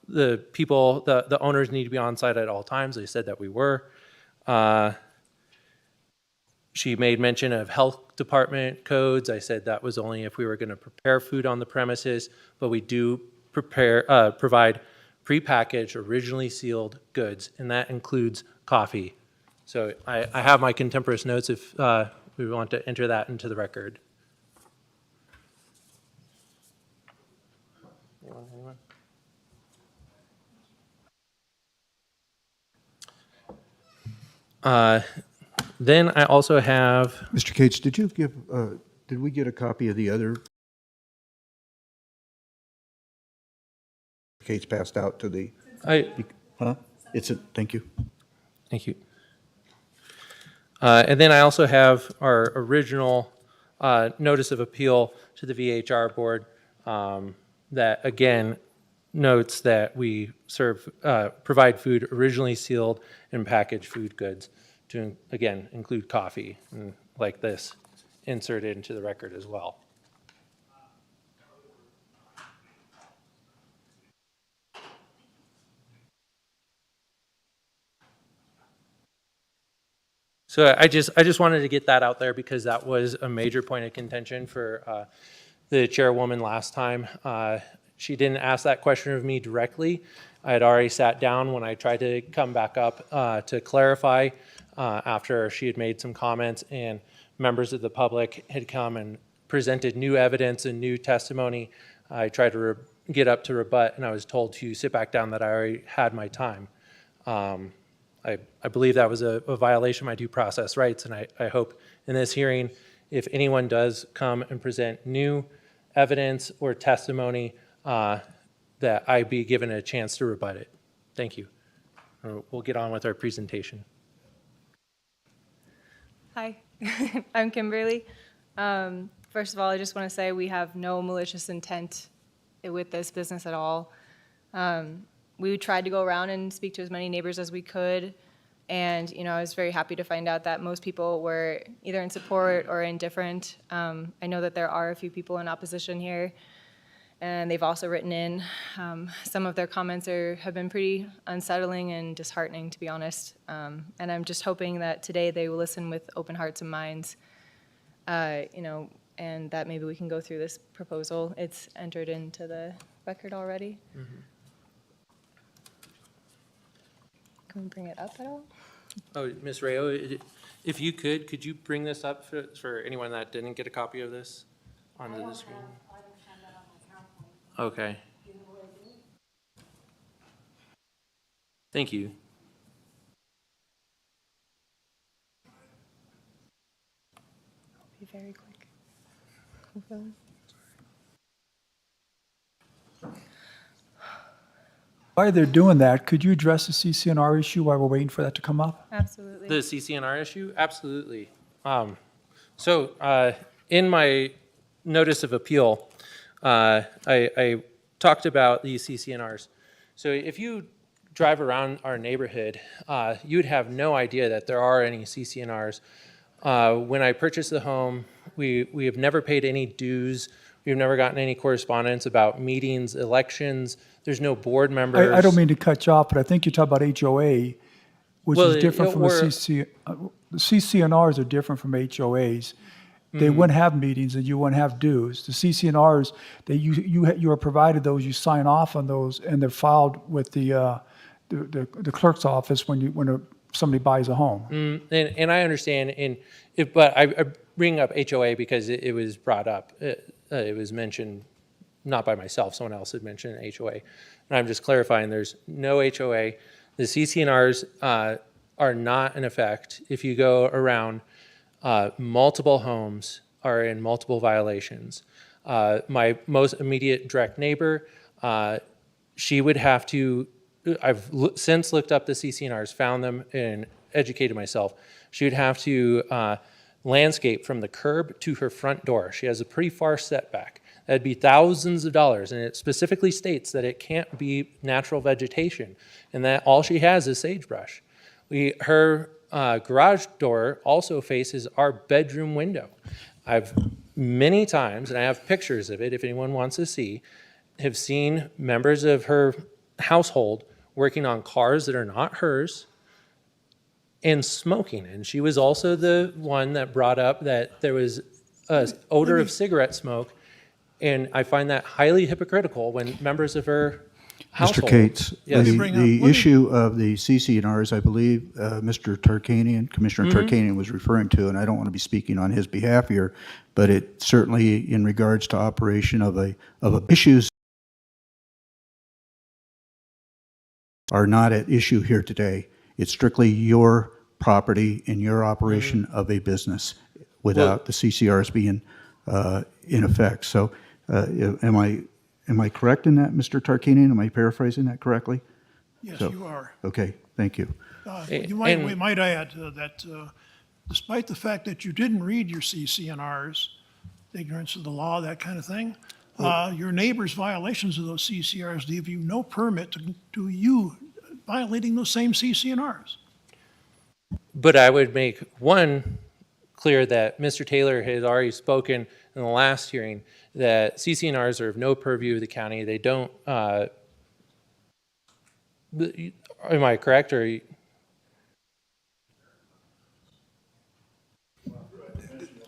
[SPEAKER 4] the people, the owners need to be on site at all times. They said that we were. She made mention of health department codes. I said that was only if we were going to prepare food on the premises, but we do provide prepackaged, originally sealed goods, and that includes coffee. So I have my contemporaneous notes if we want to enter that into the record. Anyone? Then I also have.
[SPEAKER 2] Mr. Cates, did we get a copy of the other? Cates passed out to the. Huh? Thank you.
[SPEAKER 4] Thank you. And then I also have our original notice of appeal to the VHR board that again notes that we provide food originally sealed and packaged food goods to, again, include coffee, and like this, inserted into the record as well. So I just wanted to get that out there because that was a major point of contention for the chairwoman last time. She didn't ask that question of me directly. I had already sat down when I tried to come back up to clarify after she had made some comments, and members of the public had come and presented new evidence and new testimony. I tried to get up to rebut, and I was told to sit back down, that I already had my time. I believe that was a violation of my due process rights, and I hope in this hearing, if anyone does come and present new evidence or testimony, that I be given a chance to rebut it. Thank you. We'll get on with our presentation.
[SPEAKER 17] Hi, I'm Kimberly. First of all, I just want to say we have no malicious intent with this business at all. We tried to go around and speak to as many neighbors as we could. And, I was very happy to find out that most people were either in support or indifferent. I know that there are a few people in opposition here, and they've also written in. Some of their comments have been pretty unsettling and disheartening, to be honest. And I'm just hoping that today they will listen with open hearts and minds, and that maybe we can go through this proposal. It's entered into the record already. Can we bring it up at all?
[SPEAKER 4] Oh, Ms. Rayo, if you could you bring this up for anyone that didn't get a copy of this onto the screen? Okay. Thank you.
[SPEAKER 17] Be very quick.
[SPEAKER 22] While they're doing that, could you address the CCNR issue while we're waiting for that to come up?
[SPEAKER 17] Absolutely.
[SPEAKER 4] The CCNR issue? Absolutely. In my notice of appeal, I talked about these CCNRs. So if you drive around our neighborhood, you would have no idea that there are any CCNRs. When I purchased the home, we have never paid any dues. We've never gotten any correspondence about meetings, elections. There's no board members.
[SPEAKER 22] I don't mean to cut you off, but I think you're talking about HOA, which is different from the CC. The CCNRs are different from HOAs. They wouldn't have meetings and you wouldn't have dues. The CCNRs, you are provided those, you sign off on those, and they're filed with the clerk's office when somebody buys a home.
[SPEAKER 4] And I understand, but I bring up HOA because it was brought up. It was mentioned, not by myself, someone else had mentioned HOA. And I'm just clarifying, there's no HOA. The CCNRs are not in effect. If you go around, multiple homes are in multiple violations. My most immediate direct neighbor, she would have to, I've since looked up the CCNRs, found them, and educated myself. She would have to landscape from the curb to her front door. She has a pretty far setback. That'd be thousands of dollars, and it specifically states that it can't be natural vegetation, and that all she has is sagebrush. Her garage door also faces our bedroom window. I've many times, and I have pictures of it if anyone wants to see, have seen members of her household working on cars that are not hers and smoking. And she was also the one that brought up that there was an odor of cigarette smoke. And I find that highly hypocritical when members of her household.
[SPEAKER 2] Mr. Cates,
[SPEAKER 4] Yes.
[SPEAKER 2] the issue of the CCNRs, I believe Mr. Tarkanian, Commissioner Tarkanian was referring to, and I don't want to be speaking on his behalf here, but it certainly in regards to operation of issues are not at issue here today. It's strictly your property and your operation of a business without the CCRs being in effect. So am I correct in that, Mr. Tarkanian? Am I paraphrasing that correctly?
[SPEAKER 15] Yes, you are.
[SPEAKER 2] Okay, thank you.
[SPEAKER 15] We might add that despite the fact that you didn't read your CCNRs, ignorance of the law, that kind of thing, your neighbor's violations of those CCRs give you no permit to you violating those same CCNRs.
[SPEAKER 4] But I would make one clear that Mr. Taylor has already spoken in the last hearing that CCNRs are of no purview of the county. They don't, am I correct, or?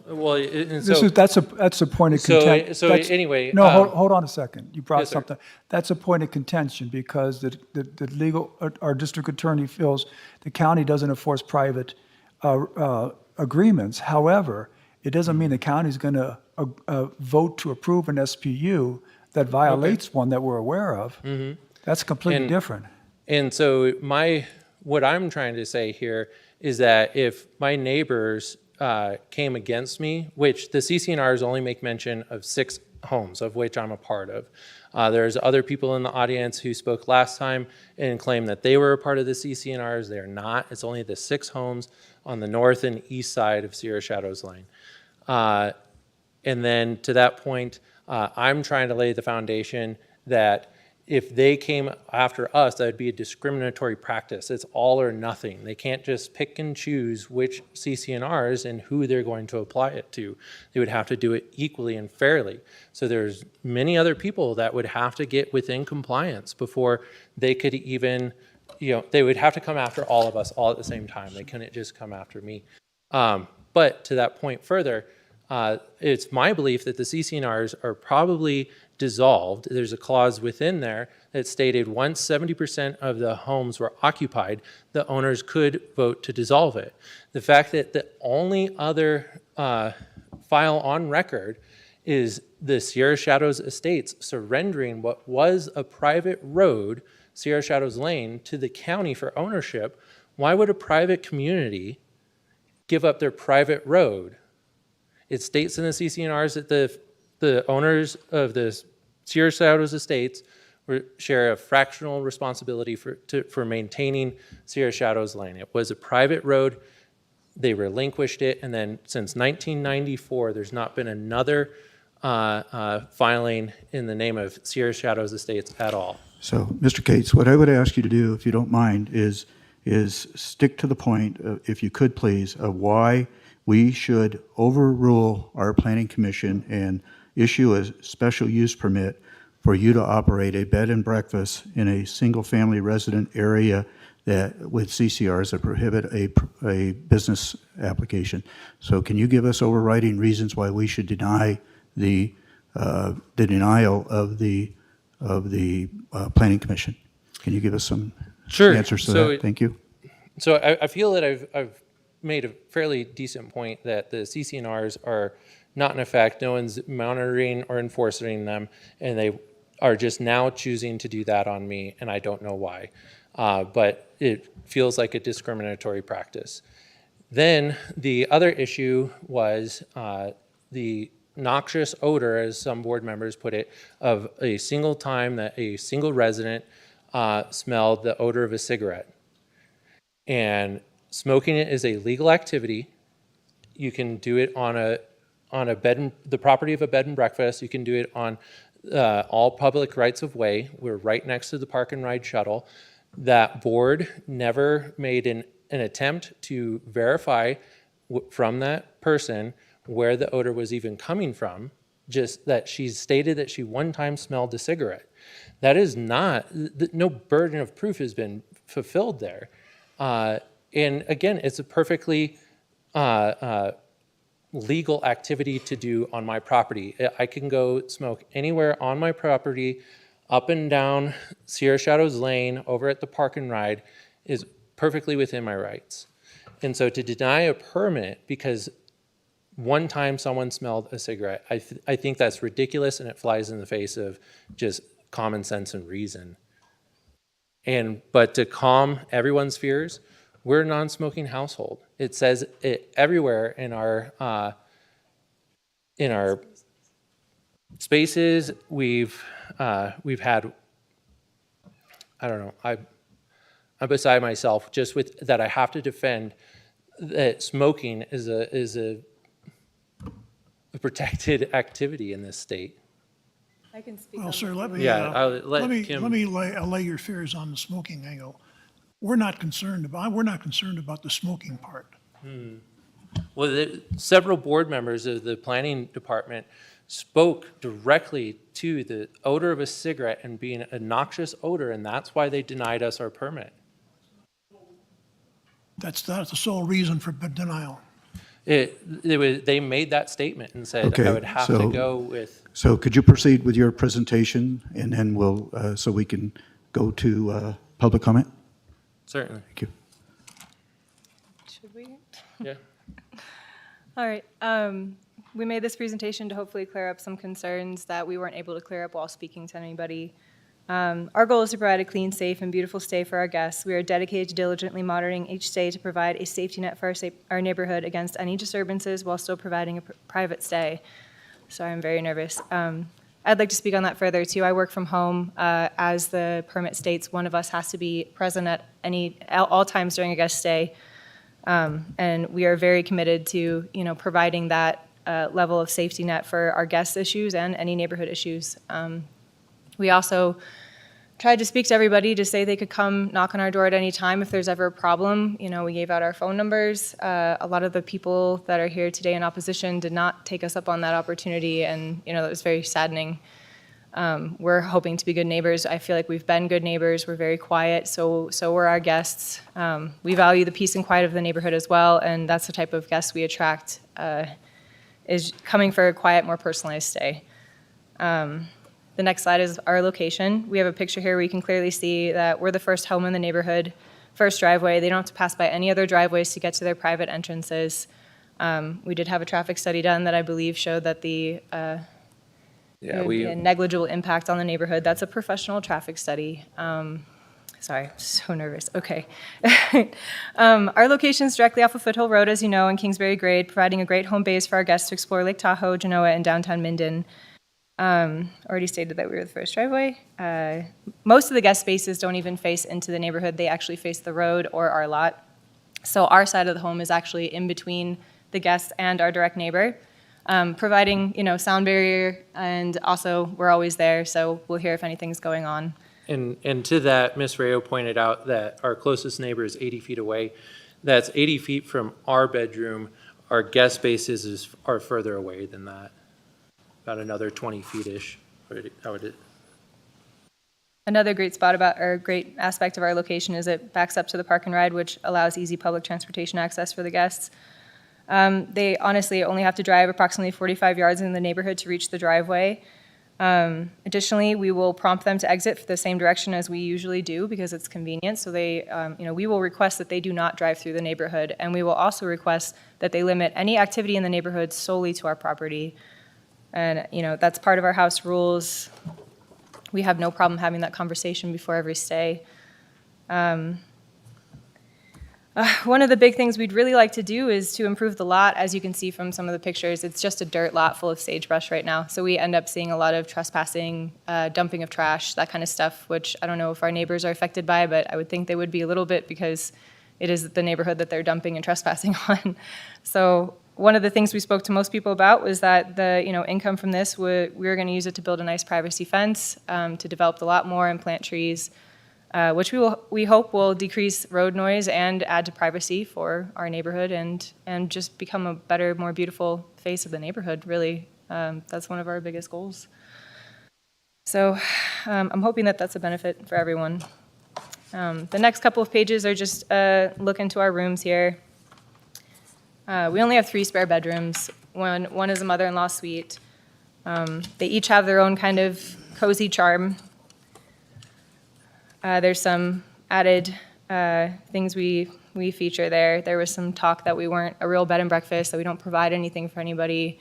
[SPEAKER 4] Well,
[SPEAKER 22] That's a point of contention.
[SPEAKER 4] So anyway.
[SPEAKER 22] No, hold on a second. You brought
[SPEAKER 4] Yes, sir.
[SPEAKER 22] something. That's a point of contention because the legal, our district attorney feels the county doesn't enforce private agreements. However, it doesn't mean the county's going to vote to approve an SPU that violates one that we're aware of. That's completely different.
[SPEAKER 4] And so what I'm trying to say here is that if my neighbors came against me, which the CCNRs only make mention of 6 homes, of which I'm a part of. There's other people in the audience who spoke last time and claimed that they were a part of the CCNRs. They're not. It's only the 6 homes on the north and east side of Sierra Shadows Line. And then to that point, I'm trying to lay the foundation that if they came after us, that would be a discriminatory practice. It's all or nothing. They can't just pick and choose which CCNRs and who they're going to apply it to. They would have to do it equally and fairly. So there's many other people that would have to get within compliance before they could even, they would have to come after all of us all at the same time. They couldn't just come after me. But to that point further, it's my belief that the CCNRs are probably dissolved. There's a clause within there that stated once 70% of the homes were occupied, the owners could vote to dissolve it. The fact that the only other file on record is the Sierra Shadows Estates surrendering what was a private road, Sierra Shadows Lane, to the county for ownership, why would a private community give up their private road? It states in the CCNRs that the owners of the Sierra Shadows Estates share a fractional responsibility for maintaining Sierra Shadows Lane. It was a private road. They relinquished it, and then since 1994, there's not been another filing in the name of Sierra Shadows Estates at all.
[SPEAKER 2] So, Mr. Cates, what I would ask you to do, if you don't mind, is stick to the point, if you could please, of why we should overrule our planning commission and issue a special use permit for you to operate a bed and breakfast in a single-family resident area that with CCRs that prohibit a business application. So can you give us overriding reasons why we should deny the denial of the planning commission? Can you give us some answers to that? Thank you.
[SPEAKER 4] So I feel that I've made a fairly decent point that the CCNRs are not in effect. No one's monitoring or enforcing them, and they are just now choosing to do that on me, and I don't know why. But it feels like a discriminatory practice. Then the other issue was the noxious odor, as some board members put it, of a single time that a single resident smelled the odor of a cigarette. And smoking it is a legal activity. You can do it on the property of a bed and breakfast. You can do it on all public rights of way. We're right next to the park and ride shuttle. That board never made an attempt to verify from that person where the odor was even coming from, just that she stated that she one time smelled a cigarette. That is not, no burden of proof has been fulfilled there. And again, it's a perfectly legal activity to do on my property. I can go smoke anywhere on my property, up and down Sierra Shadows Lane, over at the park and ride, is perfectly within my rights. And so to deny a permit because one time someone smelled a cigarette, I think that's ridiculous, and it flies in the face of just common sense and reason. But to calm everyone's fears, we're a non-smoking household. It says it everywhere in our spaces. We've had, I don't know, I'm beside myself just with that. I have to defend that smoking is a protected activity in this state.
[SPEAKER 17] I can speak.
[SPEAKER 15] Well, sir, let me allay your fears on the smoking angle. We're not concerned about the smoking part.
[SPEAKER 4] Well, several board members of the planning department spoke directly to the odor of a cigarette and being a noxious odor, and that's why they denied us our permit.
[SPEAKER 15] That's not the sole reason for denial.
[SPEAKER 4] They made that statement and said I would have to go with.
[SPEAKER 2] So could you proceed with your presentation, and then we'll, so we can go to public comment?
[SPEAKER 4] Certainly.
[SPEAKER 2] Thank you.
[SPEAKER 17] Should we?
[SPEAKER 4] Yeah.
[SPEAKER 17] All right. We made this presentation to hopefully clear up some concerns that we weren't able to clear up while speaking to anybody. Our goal is to provide a clean, safe, and beautiful stay for our guests. We are dedicated to diligently monitoring each stay to provide a safety net for our neighborhood against any disturbances while still providing a private stay. Sorry, I'm very nervous. I'd like to speak on that further too. I work from home. As the permit states, one of us has to be present at all times during a guest stay. And we are very committed to, providing that level of safety net for our guest issues and any neighborhood issues. We also tried to speak to everybody to say they could come knock on our door at any time if there's ever a problem. You know, we gave out our phone numbers. A lot of the people that are here today in opposition did not take us up on that opportunity, and you know, that was very saddening. We're hoping to be good neighbors. I feel like we've been good neighbors. We're very quiet, so were our guests. We value the peace and quiet of the neighborhood as well, and that's the type of guests we attract, is coming for a quiet, more personalized stay. The next slide is our location. We have a picture here where you can clearly see that we're the first home in the neighborhood, first driveway. They don't have to pass by any other driveways to get to their private entrances. We did have a traffic study done that I believe showed that the there would be a negligible impact on the neighborhood. That's a professional traffic study. Sorry, I'm so nervous. Okay. Our location is directly off of Foothill Road, as you know, in Kingsbury Grade, providing a great home base for our guests to explore Lake Tahoe, Genoa, and downtown Minden. Already stated that we were the first driveway. Most of the guest spaces don't even face into the neighborhood. They actually face the road or our lot. So our side of the home is actually in between the guests and our direct neighbor, providing, you know, sound barrier, and also we're always there, so we'll hear if anything's going on.
[SPEAKER 4] And to that, Ms. Rayo pointed out that our closest neighbor is 80 feet away. That's 80 feet from our bedroom. Our guest spaces are further away than that, about another 20 feet-ish.
[SPEAKER 17] Another great spot about, or great aspect of our location is it backs up to the park and ride, which allows easy public transportation access for the guests. They honestly only have to drive approximately 45 yards in the neighborhood to reach the driveway. Additionally, we will prompt them to exit for the same direction as we usually do because it's convenient. So they, you know, we will request that they do not drive through the neighborhood, and we will also request that they limit any activity in the neighborhood solely to our property. And, you know, that's part of our house rules. We have no problem having that conversation before every stay. One of the big things we'd really like to do is to improve the lot. As you can see from some of the pictures, it's just a dirt lot full of sagebrush right now. So we end up seeing a lot of trespassing, dumping of trash, that kind of stuff, which I don't know if our neighbors are affected by, but I would think they would be a little bit because it is the neighborhood that they're dumping and trespassing on. So one of the things we spoke to most people about was that the, you know, income from this, we were going to use it to build a nice privacy fence, to develop the lot more and plant trees, which we hope will decrease road noise and add to privacy for our neighborhood and just become a better, more beautiful face of the neighborhood, really. That's one of our biggest goals. So I'm hoping that that's a benefit for everyone. The next couple of pages are just a look into our rooms here. We only have 3 spare bedrooms. One is a mother-in-law suite. They each have their own kind of cozy charm. There's some added things we feature there. There was some talk that we weren't a real bed and breakfast, that we don't provide anything for anybody.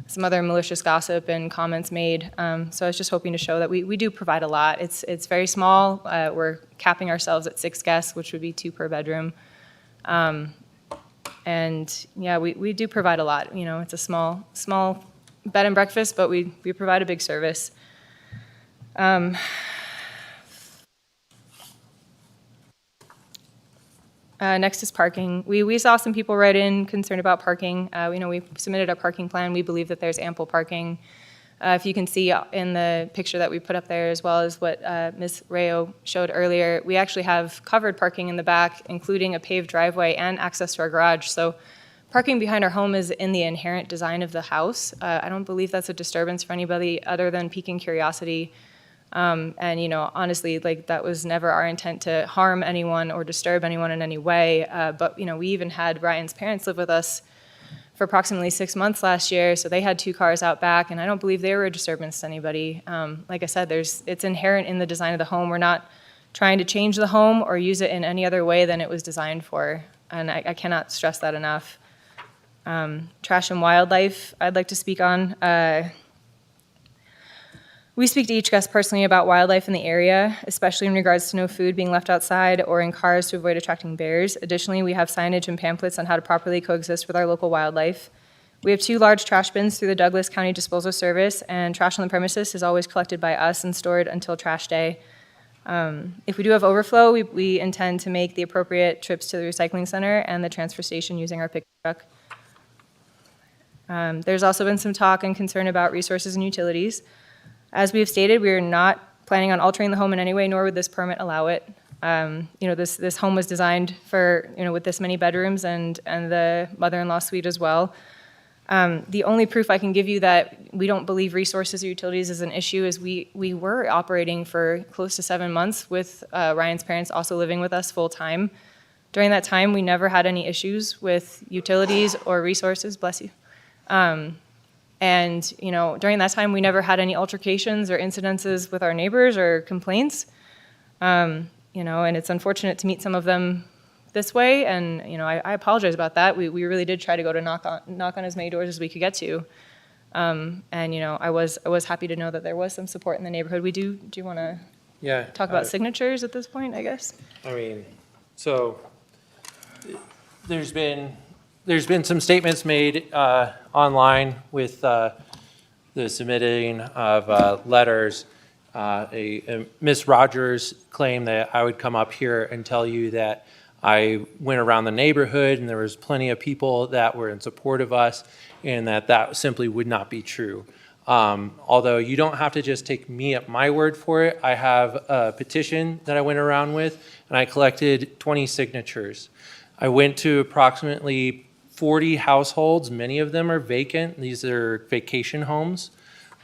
[SPEAKER 17] Some other malicious gossip and comments made. So I was just hoping to show that we do provide a lot. It's very small. We're capping ourselves at 6 guests, which would be 2 per bedroom. And yeah, we do provide a lot. You know, it's a small bed and breakfast, but we provide a big service. Next is parking. We saw some people write in concerned about parking. We submitted a parking plan. We believe that there's ample parking. If you can see in the picture that we put up there, as well as what Ms. Rayo showed earlier, we actually have covered parking in the back, including a paved driveway and access to our garage. So parking behind our home is in the inherent design of the house. I don't believe that's a disturbance for anybody other than piquing curiosity. And, you know, honestly, like, that was never our intent to harm anyone or disturb anyone in any way. But, you know, we even had Ryan's parents live with us for approximately 6 months last year, so they had 2 cars out back, and I don't believe they were a disturbance to anybody. Like I said, it's inherent in the design of the home. We're not trying to change the home or use it in any other way than it was designed for, and I cannot stress that enough. Trash and wildlife, I'd like to speak on. We speak to each guest personally about wildlife in the area, especially in regards to no food being left outside or in cars to avoid attracting bears. Additionally, we have signage and pamphlets on how to properly coexist with our local wildlife. We have 2 large trash bins through the Douglas County Disposal Service, and trash on the premises is always collected by us and stored until trash day. If we do have overflow, we intend to make the appropriate trips to the recycling center and the transfer station using our pickup truck. There's also been some talk and concern about resources and utilities. As we have stated, we are not planning on altering the home in any way, nor would this permit allow it. This home was designed for, with this many bedrooms and the mother-in-law suite as well. The only proof I can give you that we don't believe resources or utilities is an issue is we were operating for close to 7 months with Ryan's parents also living with us full-time. During that time, we never had any issues with utilities or resources, bless you. During that time, we never had any altercations or incidences with our neighbors or complaints. And it's unfortunate to meet some of them this way, and I apologize about that. We really did try to go to knock on as many doors as we could get to. I was happy to know that there was some support in the neighborhood. Do you want to talk about signatures at this point, I guess?
[SPEAKER 4] So there's been some statements made online with the submitting of letters. Ms. Rogers claimed that I would come up here and tell you that I went around the neighborhood and there was plenty of people that were in support of us, and that simply would not be true. Although you don't have to just take me at my word for it. I have a petition that I went around with, and I collected 20 signatures. I went to approximately 40 households. Many of them are vacant. These are vacation homes.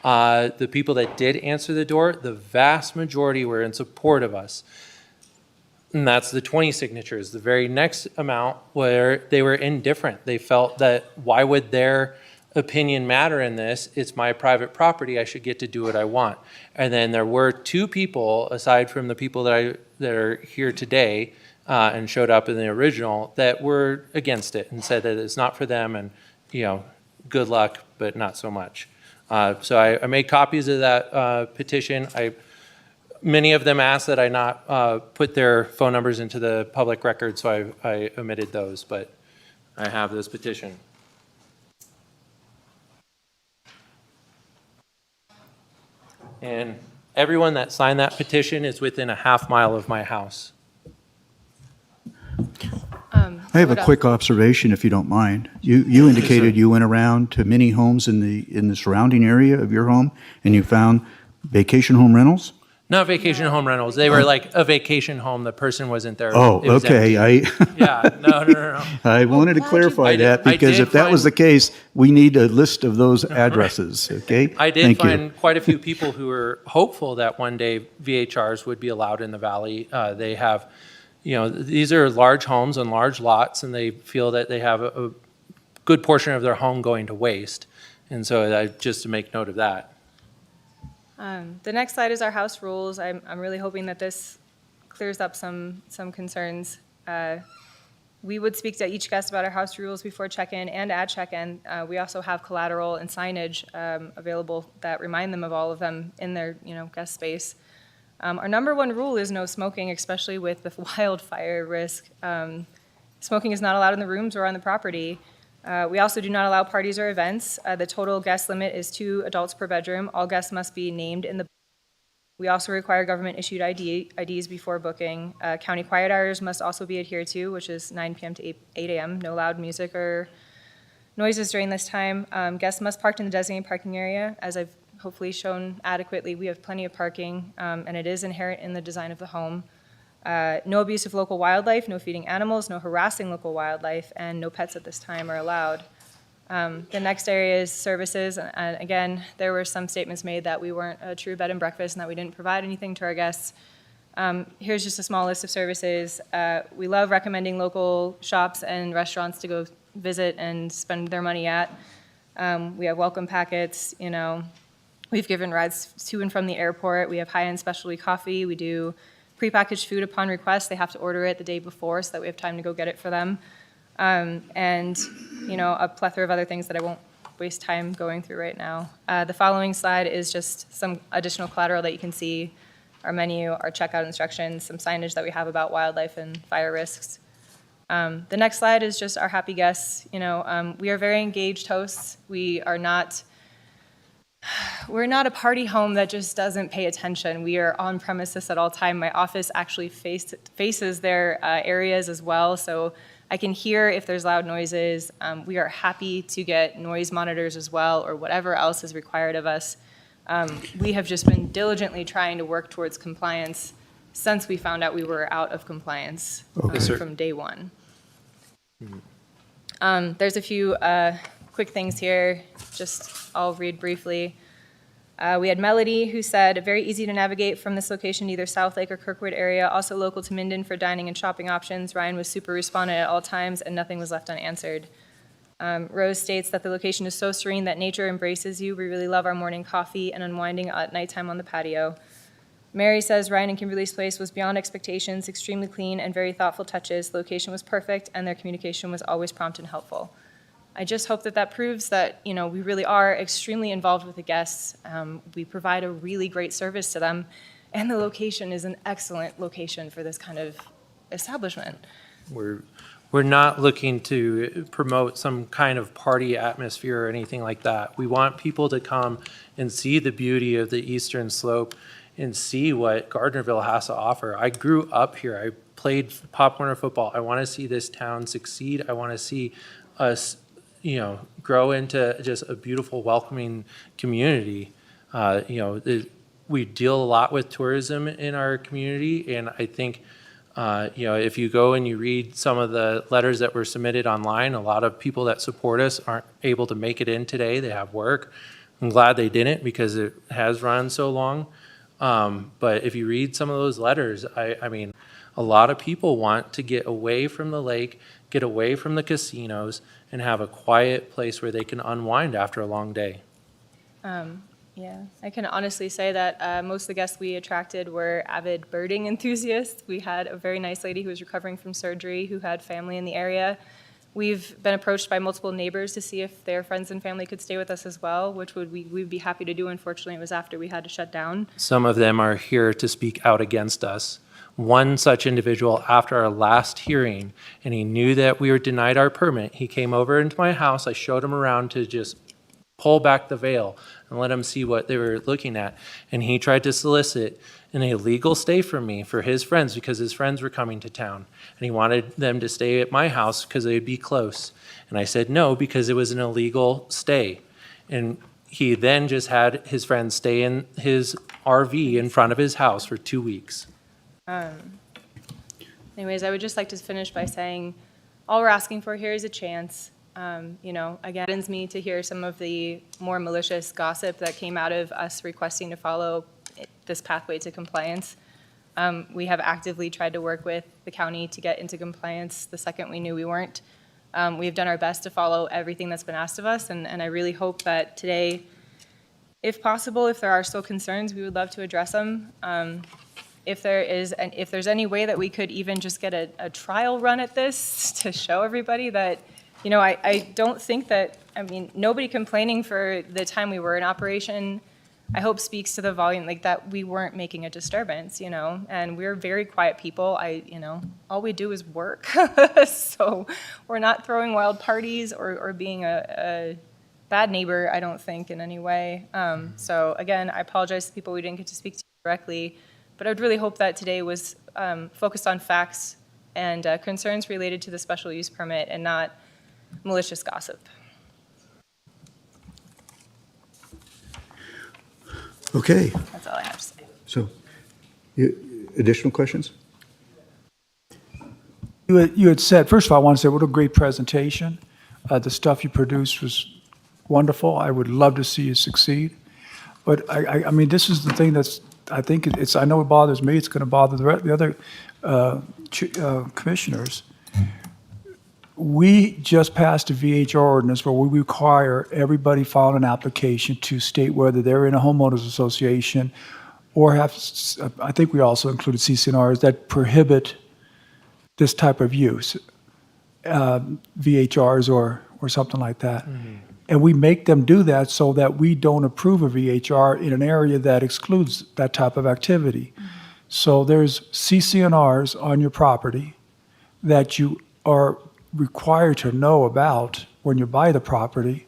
[SPEAKER 4] The people that did answer the door, the vast majority were in support of us. And that's the 20 signatures. The very next amount where they were indifferent. They felt that why would their opinion matter in this? It's my private property. I should get to do what I want. And then there were 2 people, aside from the people that are here today and showed up in the original, that were against it and said that it's not for them and, good luck, but not so much. So I made copies of that petition. Many of them asked that I not put their phone numbers into the public record, so I omitted those, but I have this petition. And everyone that signed that petition is within a half mile of my house.
[SPEAKER 2] I have a quick observation, if you don't mind. You indicated you went around to many homes in the surrounding area of your home, and you found vacation home rentals?
[SPEAKER 4] Not vacation home rentals. They were like a vacation home. The person wasn't there.
[SPEAKER 2] Oh,
[SPEAKER 4] It was
[SPEAKER 2] okay.
[SPEAKER 4] empty. Yeah, no.
[SPEAKER 2] I wanted to clarify that because if that was the case, we need a list of those addresses, okay?
[SPEAKER 4] I did
[SPEAKER 2] Thank you.
[SPEAKER 4] find quite a few people who were hopeful that one day VHRs would be allowed in the valley. They have, these are large homes on large lots, and they feel that they have a good portion of their home going to waste. And so just to make note of that.
[SPEAKER 17] The next slide is our house rules. I'm really hoping that this clears up some concerns. We would speak to each guest about our house rules before check-in and at check-in. We also have collateral and signage available that remind them of all of them in their guest space. Our number 1 rule is no smoking, especially with the wildfire risk. Smoking is not allowed in the rooms or on the property. We also do not allow parties or events. The total guest limit is 2 adults per bedroom. All guests must be named in the. We also require government-issued IDs before booking. County quiet hours must also be adhered to, which is 9 p.m. to 8 a.m. No loud music or noises during this time. Guests must park in the designated parking area. As I've hopefully shown adequately, we have plenty of parking, and it is inherent in the design of the home. No abuse of local wildlife, no feeding animals, no harassing local wildlife, and no pets at this time are allowed. The next area is services, and again, there were some statements made that we weren't a true bed and breakfast and that we didn't provide anything to our guests. Here's just a small list of services. We love recommending local shops and restaurants to go visit and spend their money at. We have welcome packets, We've given rides to and from the airport. We have high-end specialty coffee. We do prepackaged food upon request. They have to order it the day before so that we have time to go get it for them. And a plethora of other things that I won't waste time going through right now. The following slide is just some additional collateral that you can see, our menu, our checkout instructions, some signage that we have about wildlife and fire risks. The next slide is just our happy guests. We are very engaged hosts. We're not a party home that just doesn't pay attention. We are on premises at all time. My office actually faces their areas as well, so I can hear if there's loud noises. We are happy to get noise monitors as well, or whatever else is required of us. We have just been diligently trying to work towards compliance since we found out we were out of compliance from day one. There's a few quick things here, just I'll read briefly. We had Melody, who said, very easy to navigate from this location to either South Lake or Kirkwood area, also local to Minden for dining and shopping options. Ryan was super respondent at all times, and nothing was left unanswered. Rose states that the location is so serene that nature embraces you. We really love our morning coffee and unwinding at nighttime on the patio. Mary says Ryan and Kimberly's place was beyond expectations, extremely clean and very thoughtful touches. Location was perfect, and their communication was always prompt and helpful. I just hope that that proves that, you know, we really are extremely involved with the guests. We provide a really great service to them, and the location is an excellent location for this kind of establishment.
[SPEAKER 4] We're not looking to promote some kind of party atmosphere or anything like that. We want people to come and see the beauty of the Eastern Slope and see what Gardnerville has to offer. I grew up here. I played Pop Warner football. I want to see this town succeed. I want to see us, you know, grow into just a beautiful, welcoming community. We deal a lot with tourism in our community, and I think if you go and you read some of the letters that were submitted online, a lot of people that support us aren't able to make it in today. They have work. I'm glad they didn't because it has run so long. But if you read some of those letters, I mean, a lot of people want to get away from the lake, get away from the casinos, and have a quiet place where they can unwind after a long day.
[SPEAKER 17] Yeah, I can honestly say that most of the guests we attracted were avid birding enthusiasts. We had a very nice lady who was recovering from surgery who had family in the area. We've been approached by multiple neighbors to see if their friends and family could stay with us as well, which we'd be happy to do. Unfortunately, it was after we had to shut down.
[SPEAKER 4] Some of them are here to speak out against us. One such individual, after our last hearing, and he knew that we were denied our permit, he came over into my house. I showed him around to just pull back the veil and let him see what they were looking at. And he tried to solicit an illegal stay from me for his friends because his friends were coming to town. And he wanted them to stay at my house because they'd be close. And I said no because it was an illegal stay. And he then just had his friends stay in his RV in front of his house for 2 weeks.
[SPEAKER 17] Anyways, I would just like to finish by saying all we're asking for here is a chance. Again, it saddens me to hear some of the more malicious gossip that came out of us requesting to follow this pathway to compliance. We have actively tried to work with the county to get into compliance the second we knew we weren't. We've done our best to follow everything that's been asked of us, and I really hope that today, if possible, if there are still concerns, we would love to address them. If there's any way that we could even just get a trial run at this to show everybody that, I don't think that, nobody complaining for the time we were in operation, I hope speaks to the volume, like that we weren't making a disturbance, and we're very quiet people. All we do is work. So we're not throwing wild parties or being a bad neighbor, I don't think, in any way. So again, I apologize to people we didn't get to speak to directly, but I would really hope that today was focused on facts and concerns related to the special use permit and not malicious gossip.
[SPEAKER 2] Okay.
[SPEAKER 17] That's all I have to say.
[SPEAKER 2] So, additional questions?
[SPEAKER 22] You had said, first of all, I want to say what a great presentation. The stuff you produced was wonderful. I would love to see you succeed. But I mean, this is the thing that's, I think I know it bothers me. It's going to bother the other commissioners. We just passed a VHR ordinance where we require everybody file an application to state whether they're in a homeowners association or have, I think we also included CCNRs that prohibit this type of use, VHRs or something like that. Mm-hmm. And we make them do that so that we don't approve a VHR in an area that excludes that type of activity. Mm-hmm. So there's CCNRs on your property that you are required to know about when you buy the property,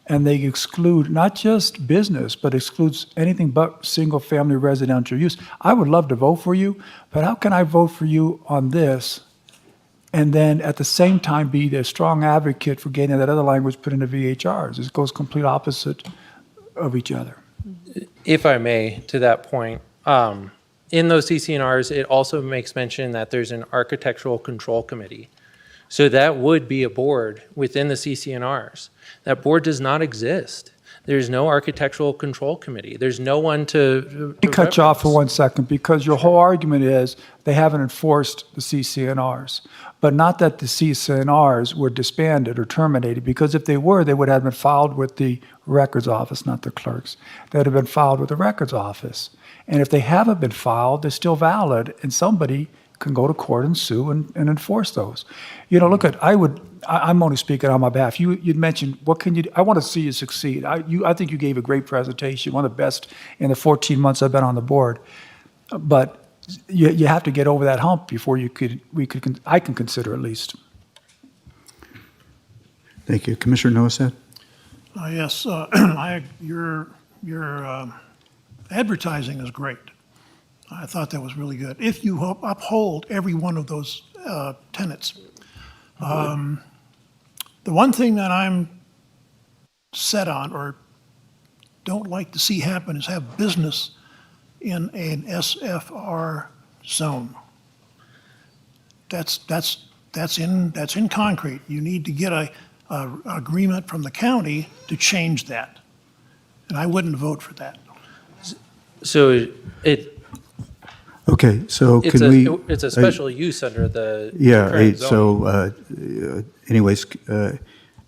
[SPEAKER 22] and they exclude not just business, but excludes anything but single-family residential use. I would love to vote for you, but how can I vote for you on this and then at the same time be the strong advocate for getting that other language put into VHRs? It goes complete opposite of each other.
[SPEAKER 4] If I may, to that point, in those CCNRs, it also makes mention that there's an architectural control committee. So that would be a board within the CCNRs. That board does not exist. There's no architectural control committee. There's no one to.
[SPEAKER 22] Let me cut you off for 1 second, because your whole argument is they haven't enforced the CCNRs, but not that the CCNRs were disbanded or terminated, because if they were, they would have been filed with the records office, not the clerks. They'd have been filed with the records office. And if they haven't been filed, they're still valid, and somebody can go to court and sue and enforce those. You know, look I'm only speaking on my behalf. You'd mentioned, what can you do? I want to see you succeed. I think you gave a great presentation, one of the best in the 14 months I've been on the board. But you have to get over that hump before I can consider at least.
[SPEAKER 2] Thank you. Commissioner Noah.
[SPEAKER 15] Yes, your advertising is great. I thought that was really good. If you uphold every one of those tenets. The one thing that I'm set on or don't like to see happen is have business in an SFR zone. That's in concrete. You need to get a agreement from the county to change that. And I wouldn't vote for that.
[SPEAKER 4] So
[SPEAKER 2] Okay, so
[SPEAKER 4] it's
[SPEAKER 2] can we?
[SPEAKER 4] it's a special use under the
[SPEAKER 2] Yeah,
[SPEAKER 4] current zoning.
[SPEAKER 2] so anyways,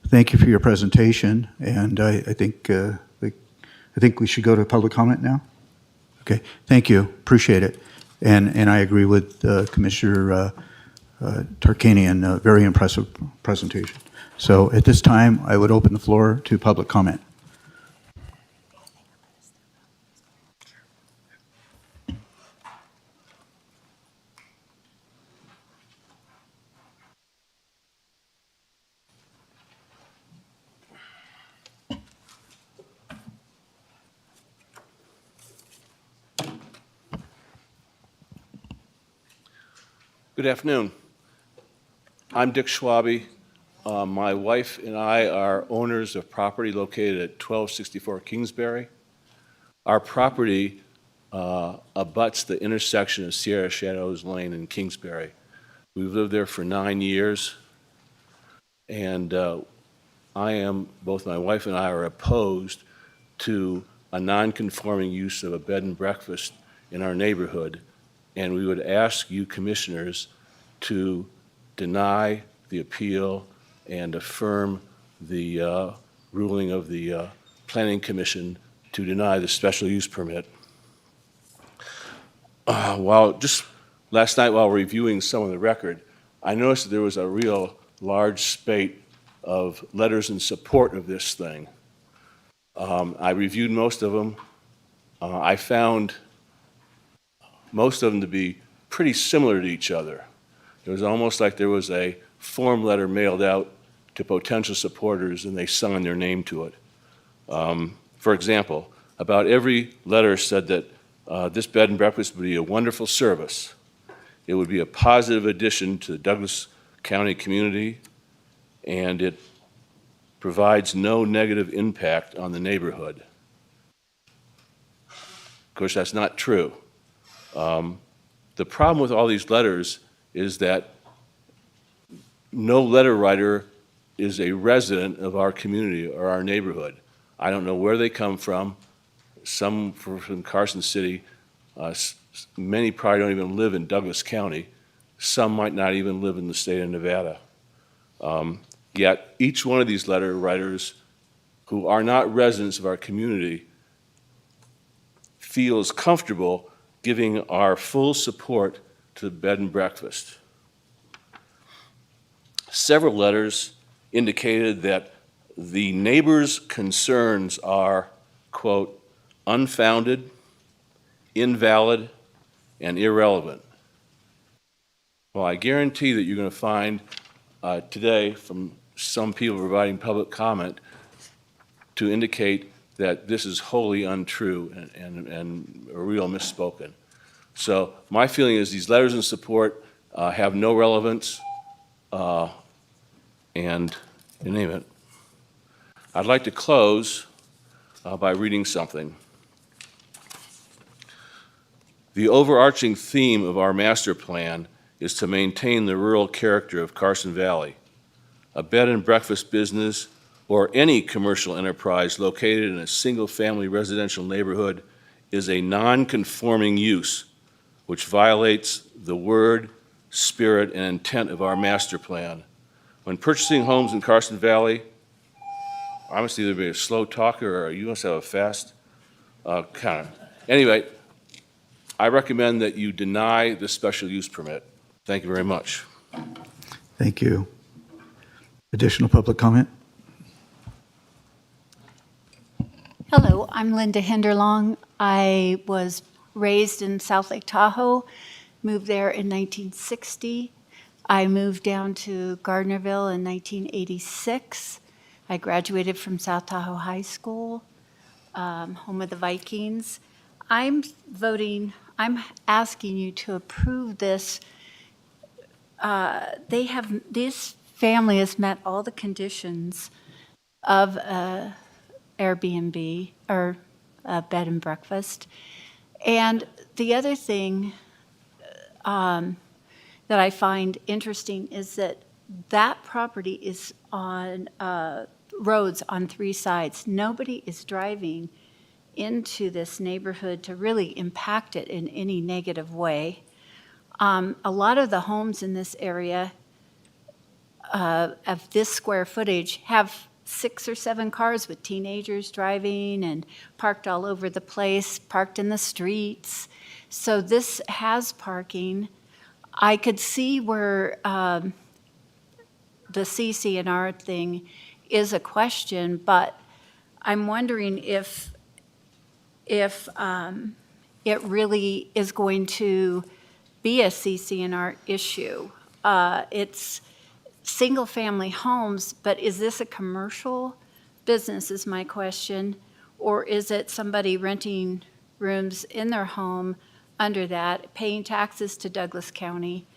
[SPEAKER 2] thank you for your presentation, and I think we should go to public comment now. Okay, thank you, appreciate it, and I agree with Commissioner Tarkanian, very impressive presentation. So at this time, I would open the floor to public comment.
[SPEAKER 5] Good afternoon. I'm Dick Schwabe. My wife and I are owners of property located at 1264 Kingsbury. Our property abuts the intersection of Sierra Shadows Lane and Kingsbury. We've lived there for 9 years, and both my wife and I are opposed to a non-conforming use of a bed and breakfast in our neighborhood. And we would ask you commissioners to deny the appeal and affirm the ruling of the Planning Commission to deny the special use permit. Just last night while reviewing some of the record, I noticed that there was a real large spate of letters in support of this thing. I reviewed most of them. I found most of them to be pretty similar to each other. It was almost like there was a form letter mailed out to potential supporters and they signed their name to it. For example, about every letter said that this bed and breakfast would be a wonderful service. It would be a positive addition to the Douglas County community, and it provides no negative impact on the neighborhood. Of course, that's not true. The problem with all these letters is that no letter writer is a resident of our community or our neighborhood. I don't know where they come from. Some from Carson City. Many probably don't even live in Douglas County. Some might not even live in the state of Nevada. Yet each one of these letter writers who are not residents of our community feels comfortable giving our full support to the bed and breakfast. Several letters indicated that the neighbors' concerns are, quote, unfounded, invalid, and irrelevant. Well, I guarantee that you're going to find today from some people providing public comment to indicate that this is wholly untrue and a real misspoken. So my feeling is these letters in support have no relevance, and you name it. I'd like to close by reading something. The overarching theme of our master plan is to maintain the rural character of Carson Valley. A bed and breakfast business or any commercial enterprise located in a single-family residential neighborhood is a non-conforming use which violates the word, spirit, and intent of our master plan. When purchasing homes in Carson Valley, I must either be a slow talker or you must have a fast kind of. Anyway, I recommend that you deny the special use permit. Thank you very much.
[SPEAKER 2] Thank you. Additional public comment?
[SPEAKER 12] Hello, I'm Linda Hinderlong. I was raised in South Lake Tahoe, moved there in 1960. I moved down to Gardnerville in 1986. I graduated from South Tahoe High School, home of the Vikings. I'm asking you to approve this. This family has met all the conditions of Airbnb or bed and breakfast. And the other thing that I find interesting is that property is on roads on 3 sides. Nobody is driving into this neighborhood to really impact it in any negative way. A lot of the homes in this area of this square footage have 6 or 7 cars with teenagers driving and parked all over the place, parked in the streets. So this has parking. I could see where the CC&R thing is a question, but I'm wondering if it really is going to be a CC&R issue. It's single-family homes, but is this a commercial business is my question, or is it somebody renting rooms in their home under that, paying taxes to Douglas County,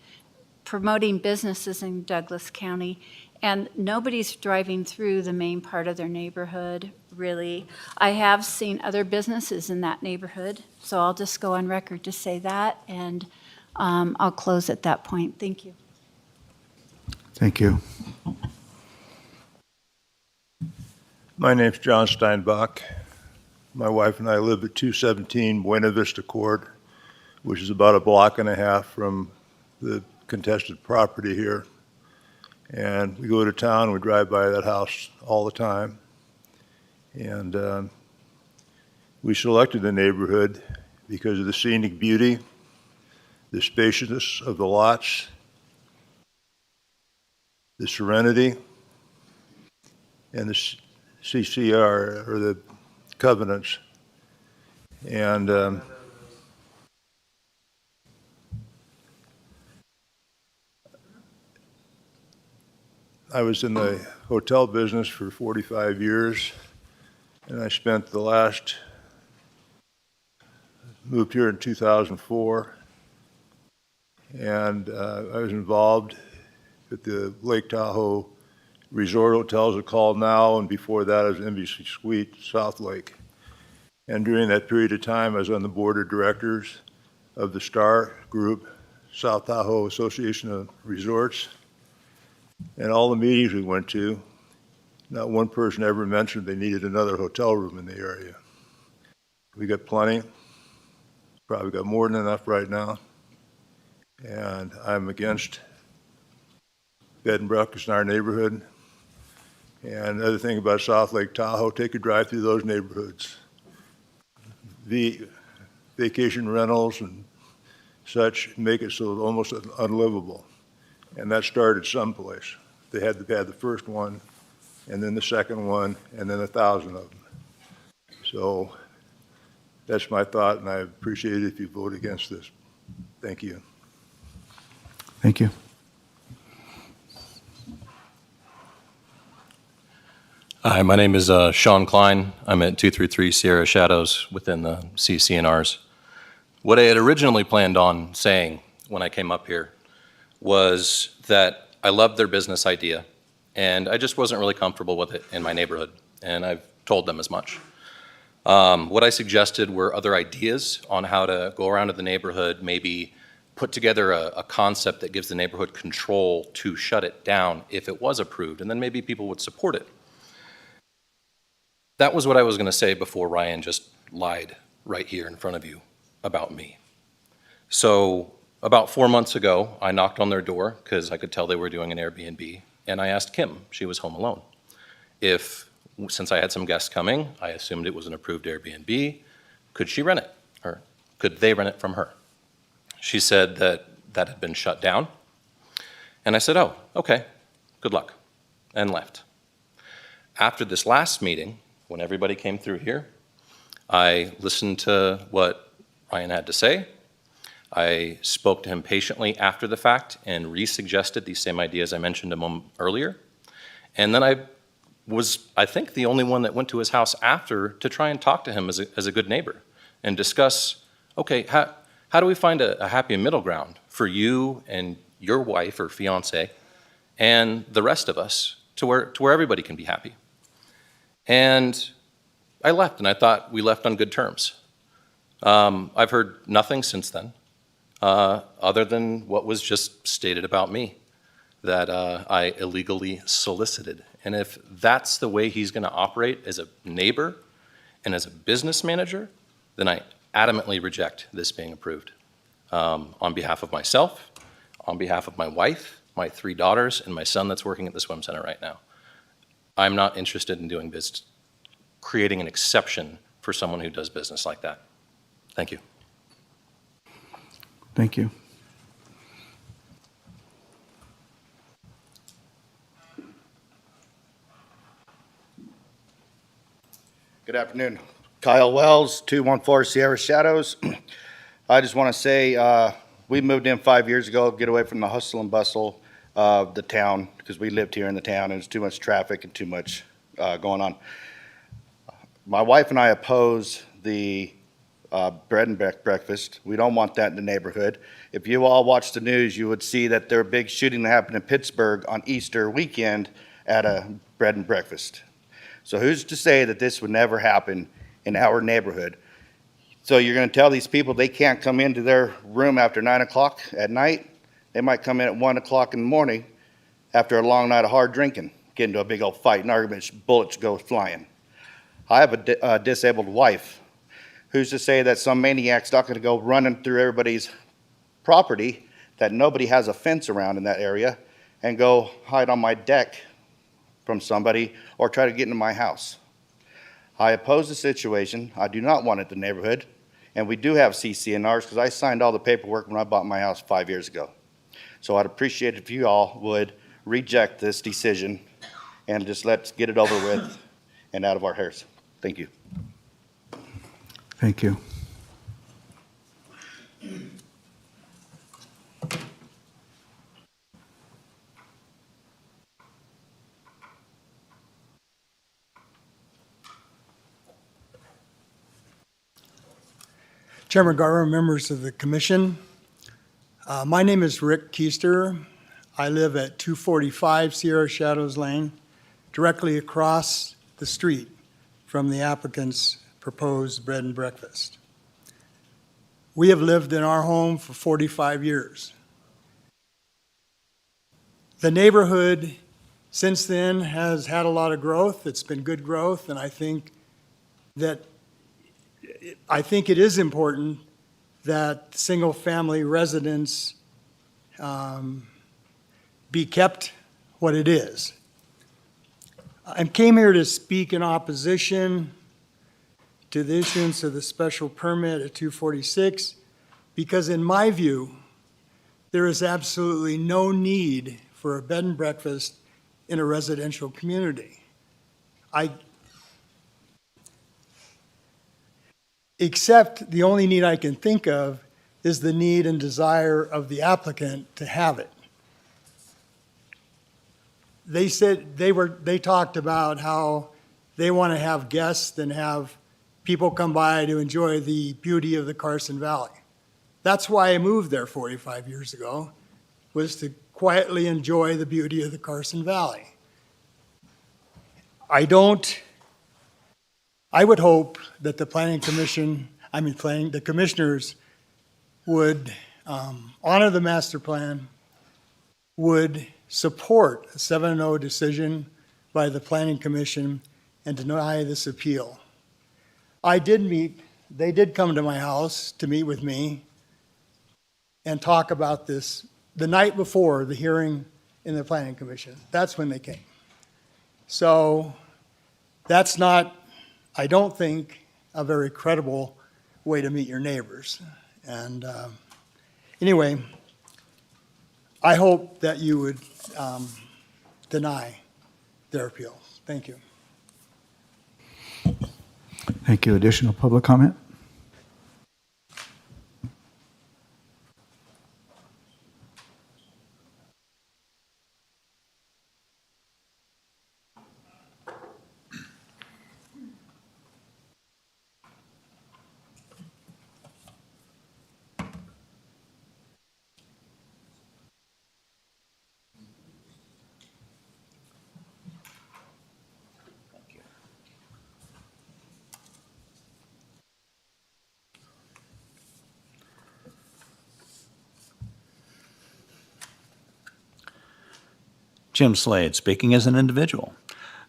[SPEAKER 12] promoting businesses in Douglas County, and nobody's driving through the main part of their neighborhood, really. I have seen other businesses in that neighborhood, so I'll just go on record to say that, and I'll close at that point. Thank you.
[SPEAKER 2] Thank you.
[SPEAKER 16] My name's John Steinbach. My wife and I live at 217 Buena Vista Court, which is about a block and a half from the contested property here. And we go to town, we drive by that house all the time. And we selected the neighborhood because of the scenic beauty, the spaciousness of the lots, the serenity, and the CCR, or the covenants. And I was in the hotel business for 45 years, and I spent moved here in 2004, and I was involved at the Lake Tahoe Resort Hotels are called now, and before that I was Embassy Suite, South Lake. And during that period of time, I was on the board of directors of the STAR Group, South Tahoe Association of Resorts. And all the meetings we went to, not one person ever mentioned they needed another hotel room in the area. We got plenty, probably got more than enough right now. And I'm against bed and breakfast in our neighborhood. And another thing about South Lake Tahoe, take a drive through those neighborhoods. The vacation rentals and such make it so it's almost unlivable. And that started someplace. They had the first one, and then the second one, and then 1,000 of them. So that's my thought, and I appreciate it if you vote against this. Thank you.
[SPEAKER 2] Thank you.
[SPEAKER 23] Hi, my name is Sean Klein. I'm at 233 Sierra Shadows within the CC&Rs. What I had originally planned on saying when I came up here was that I loved their business idea, and I just wasn't really comfortable with it in my neighborhood, and I've told them as much. What I suggested were other ideas on how to go around to the neighborhood, maybe put together a concept that gives the neighborhood control to shut it down if it was approved, and then maybe people would support it. That was what I was going to say before Ryan just lied right here in front of you about me. So about 4 months ago, I knocked on their door because I could tell they were doing an Airbnb, and I asked Kim, she was home alone, since I had some guests coming, I assumed it was an approved Airbnb, could she rent it? Or could they rent it from her? She said that that had been shut down. And I said, oh, okay, good luck, and left. After this last meeting, when everybody came through here, I listened to what Ryan had to say. I spoke to him patiently after the fact and re-suggested these same ideas I mentioned a moment earlier. And then I was, I think, the only one that went to his house after to try and talk to him as a good neighbor and discuss, okay, how do we find a happy middle ground for you and your wife or fiance and the rest of us to where everybody can be happy? And I left, and I thought we left on good terms. I've heard nothing since then, other than what was just stated about me, that I illegally solicited. And if that's the way he's going to operate as a neighbor and as a business manager, then I adamantly reject this being approved. On behalf of myself, on behalf of my wife, my 3 daughters, and my son that's working at the swim center right now. I'm not interested in doing business, creating an exception for someone who does business like that. Thank you.
[SPEAKER 2] Thank you.
[SPEAKER 11] Good afternoon. Kyle Wells, 214 Sierra Shadows. I just want to say we moved in 5 years ago, get away from the hustle and bustle of the town because we lived here in the town and there's too much traffic and too much going on. My wife and I oppose the bread and breakfast. We don't want that in the neighborhood. If you all watch the news, you would see that there was a big shooting that happened in Pittsburgh on Easter weekend at a bread and breakfast. So who's to say that this would never happen in our neighborhood? So you're going to tell these people they can't come into their room after 9 o'clock at night? They might come in at 1 o'clock in the morning after a long night of hard drinking, get into a big old fight and argument, bullets go flying. I have a disabled wife. Who's to say that some maniac's not going to go running through everybody's property, that nobody has a fence around in that area, and go hide on my deck from somebody or try to get into my house? I oppose the situation. I do not want it in the neighborhood. And we do have CC&Rs because I signed all the paperwork when I bought my house 5 years ago. So I'd appreciate it if you all would reject this decision and just let's get it over with and out of our hairs. Thank you.
[SPEAKER 2] Thank you.
[SPEAKER 18] Chairman Garver, members of the commission. My name is Rick Keister. I live at 245 Sierra Shadows Lane, directly across the street from the applicant's proposed bread and breakfast. We have lived in our home for 45 years. The neighborhood since then has had a lot of growth. It's been good growth, and I think it is important that single-family residents be kept what it is. I came here to speak in opposition to the issuance of the special permit at 246 because, in my view, there is absolutely no need for a bed and breakfast in a residential community. Except the only need I can think of is the need and desire of the applicant to have it. They said they talked about how they want to have guests and have people come by to enjoy the beauty of the Carson Valley. That's why I moved there 45 years ago, was to quietly enjoy the beauty of the Carson Valley. I I would hope that the the commissioners would honor the master plan, would support a 7-0 decision by the planning commission and deny this appeal. They did come to my house to meet with me and talk about this the night before the hearing in the planning commission. That's when they came. So that's not, I don't think, a very credible way to meet your neighbors. And anyway, I hope that you would deny their appeal. Thank you.
[SPEAKER 2] Thank you. Additional public comment?
[SPEAKER 13] Jim Slade, speaking as an individual.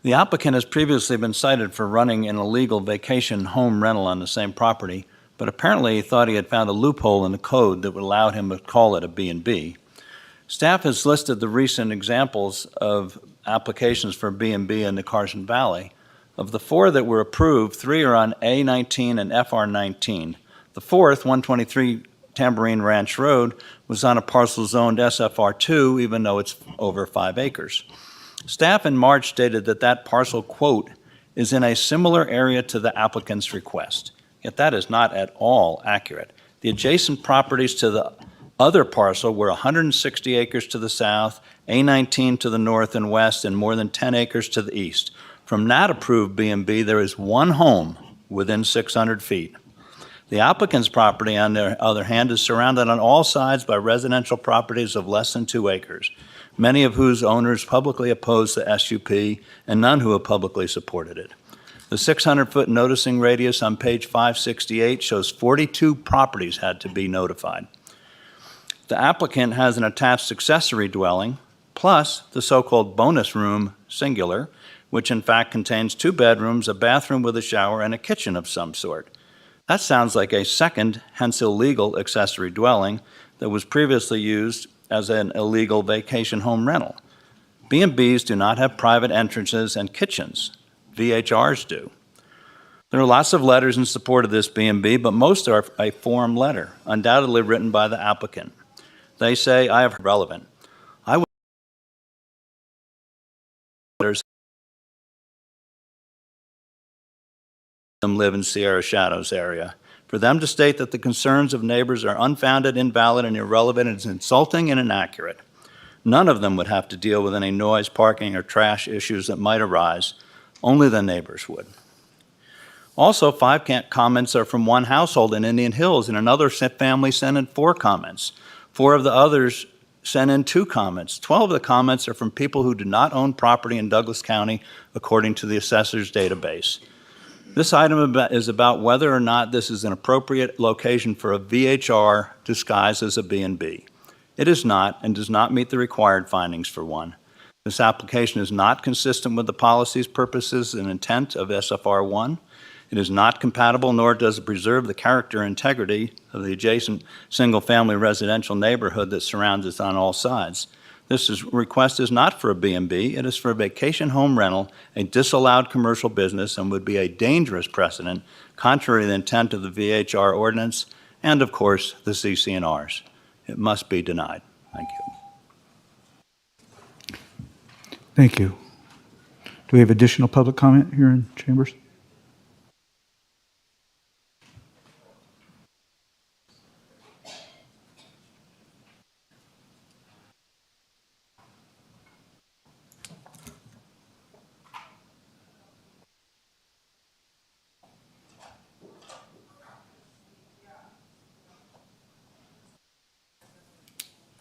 [SPEAKER 13] The applicant has previously been cited for running an illegal vacation home rental on the same property, but apparently he thought he had found a loophole in the code that would allow him to call it a B&B. Staff has listed the recent examples of applications for B&B in the Carson Valley. Of the 4 that were approved, 3 are on A19 and FR19. The 4th, 123 Tambourine Ranch Road, was on a parcel zoned SFR2, even though it's over 5 acres. Staff in March stated that that parcel, quote, is in a similar area to the applicant's request. Yet that is not at all accurate. The adjacent properties to the other parcel were 160 acres to the south, A19 to the north and west, and more than 10 acres to the east. From that approved B&B, there is 1 home within 600 feet. The applicant's property, on the other hand, is surrounded on all sides by residential properties of less than 2 acres, many of whose owners publicly oppose the SUP and none who have publicly supported it. The 600-foot noticing radius on page 568 shows 42 properties had to be notified. The applicant has an attached accessory dwelling, plus the so-called bonus room, singular, which in fact contains 2 bedrooms, a bathroom with a shower, and a kitchen of some sort. That sounds like a second, hence illegal, accessory dwelling that was previously used as an illegal vacation home rental. B&Bs do not have private entrances and kitchens. VHRs do. There are lots of letters in support of this B&B, but most are a form letter, undoubtedly written by the applicant. They say, I have relevant. I would them live in Sierra Shadows area. For them to state that the concerns of neighbors are unfounded, invalid, and irrelevant is insulting and inaccurate. None of them would have to deal with any noise, parking, or trash issues that might arise. Only the neighbors would. Also, 5 comments are from 1 household in Indian Hills, and another family sent in 4 comments. 4 of the others sent in 2 comments. 12 of the comments are from people who do not own property in Douglas County, according to the assessor's database. This item is about whether or not this is an appropriate location for a VHR disguised as a B&B. It is not, and does not meet the required findings for one. This application is not consistent with the policies, purposes, and intent of SFR 1. It is not compatible, nor does it preserve the character and integrity of the adjacent single-family residential neighborhood that surrounds us on all sides. This request is not for a B&B, it is for a vacation home rental, a disallowed commercial business, and would be a dangerous precedent, contrary to the intent of the VHR ordinance, and of course, the CC&Rs. It must be denied. Thank you.
[SPEAKER 2] Thank you. Do we have additional public comment here in chambers?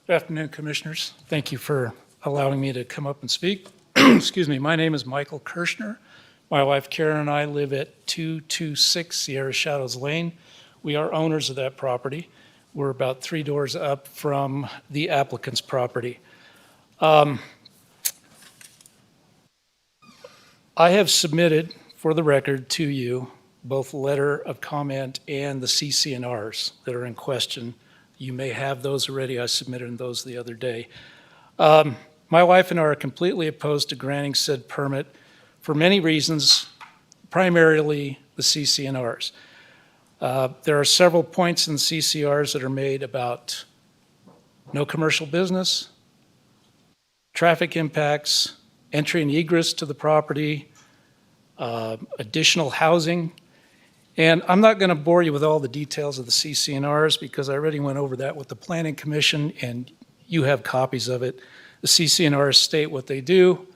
[SPEAKER 19] Good afternoon, Commissioners. Thank you for allowing me to come up and speak. Excuse me. My name is Michael Kirshner, My wife Karen and I live at 226 Sierra Shadows Lane. We are owners of that property. We're about 3 doors up from the applicant's property. I have submitted, for the record, to you both the letter of comment and the CC&Rs that are in question. You may have those already. I submitted those the other day. My wife and I are completely opposed to granting said permit for many reasons, primarily the CC&Rs. There are several points in the CCRs that are made about no commercial business, traffic impacts, entry and egress to the property, additional housing. And I'm not going to bore you with all the details of the CC&Rs because I already went over that with the Planning Commission and you have copies of it. The CC&Rs state what they do.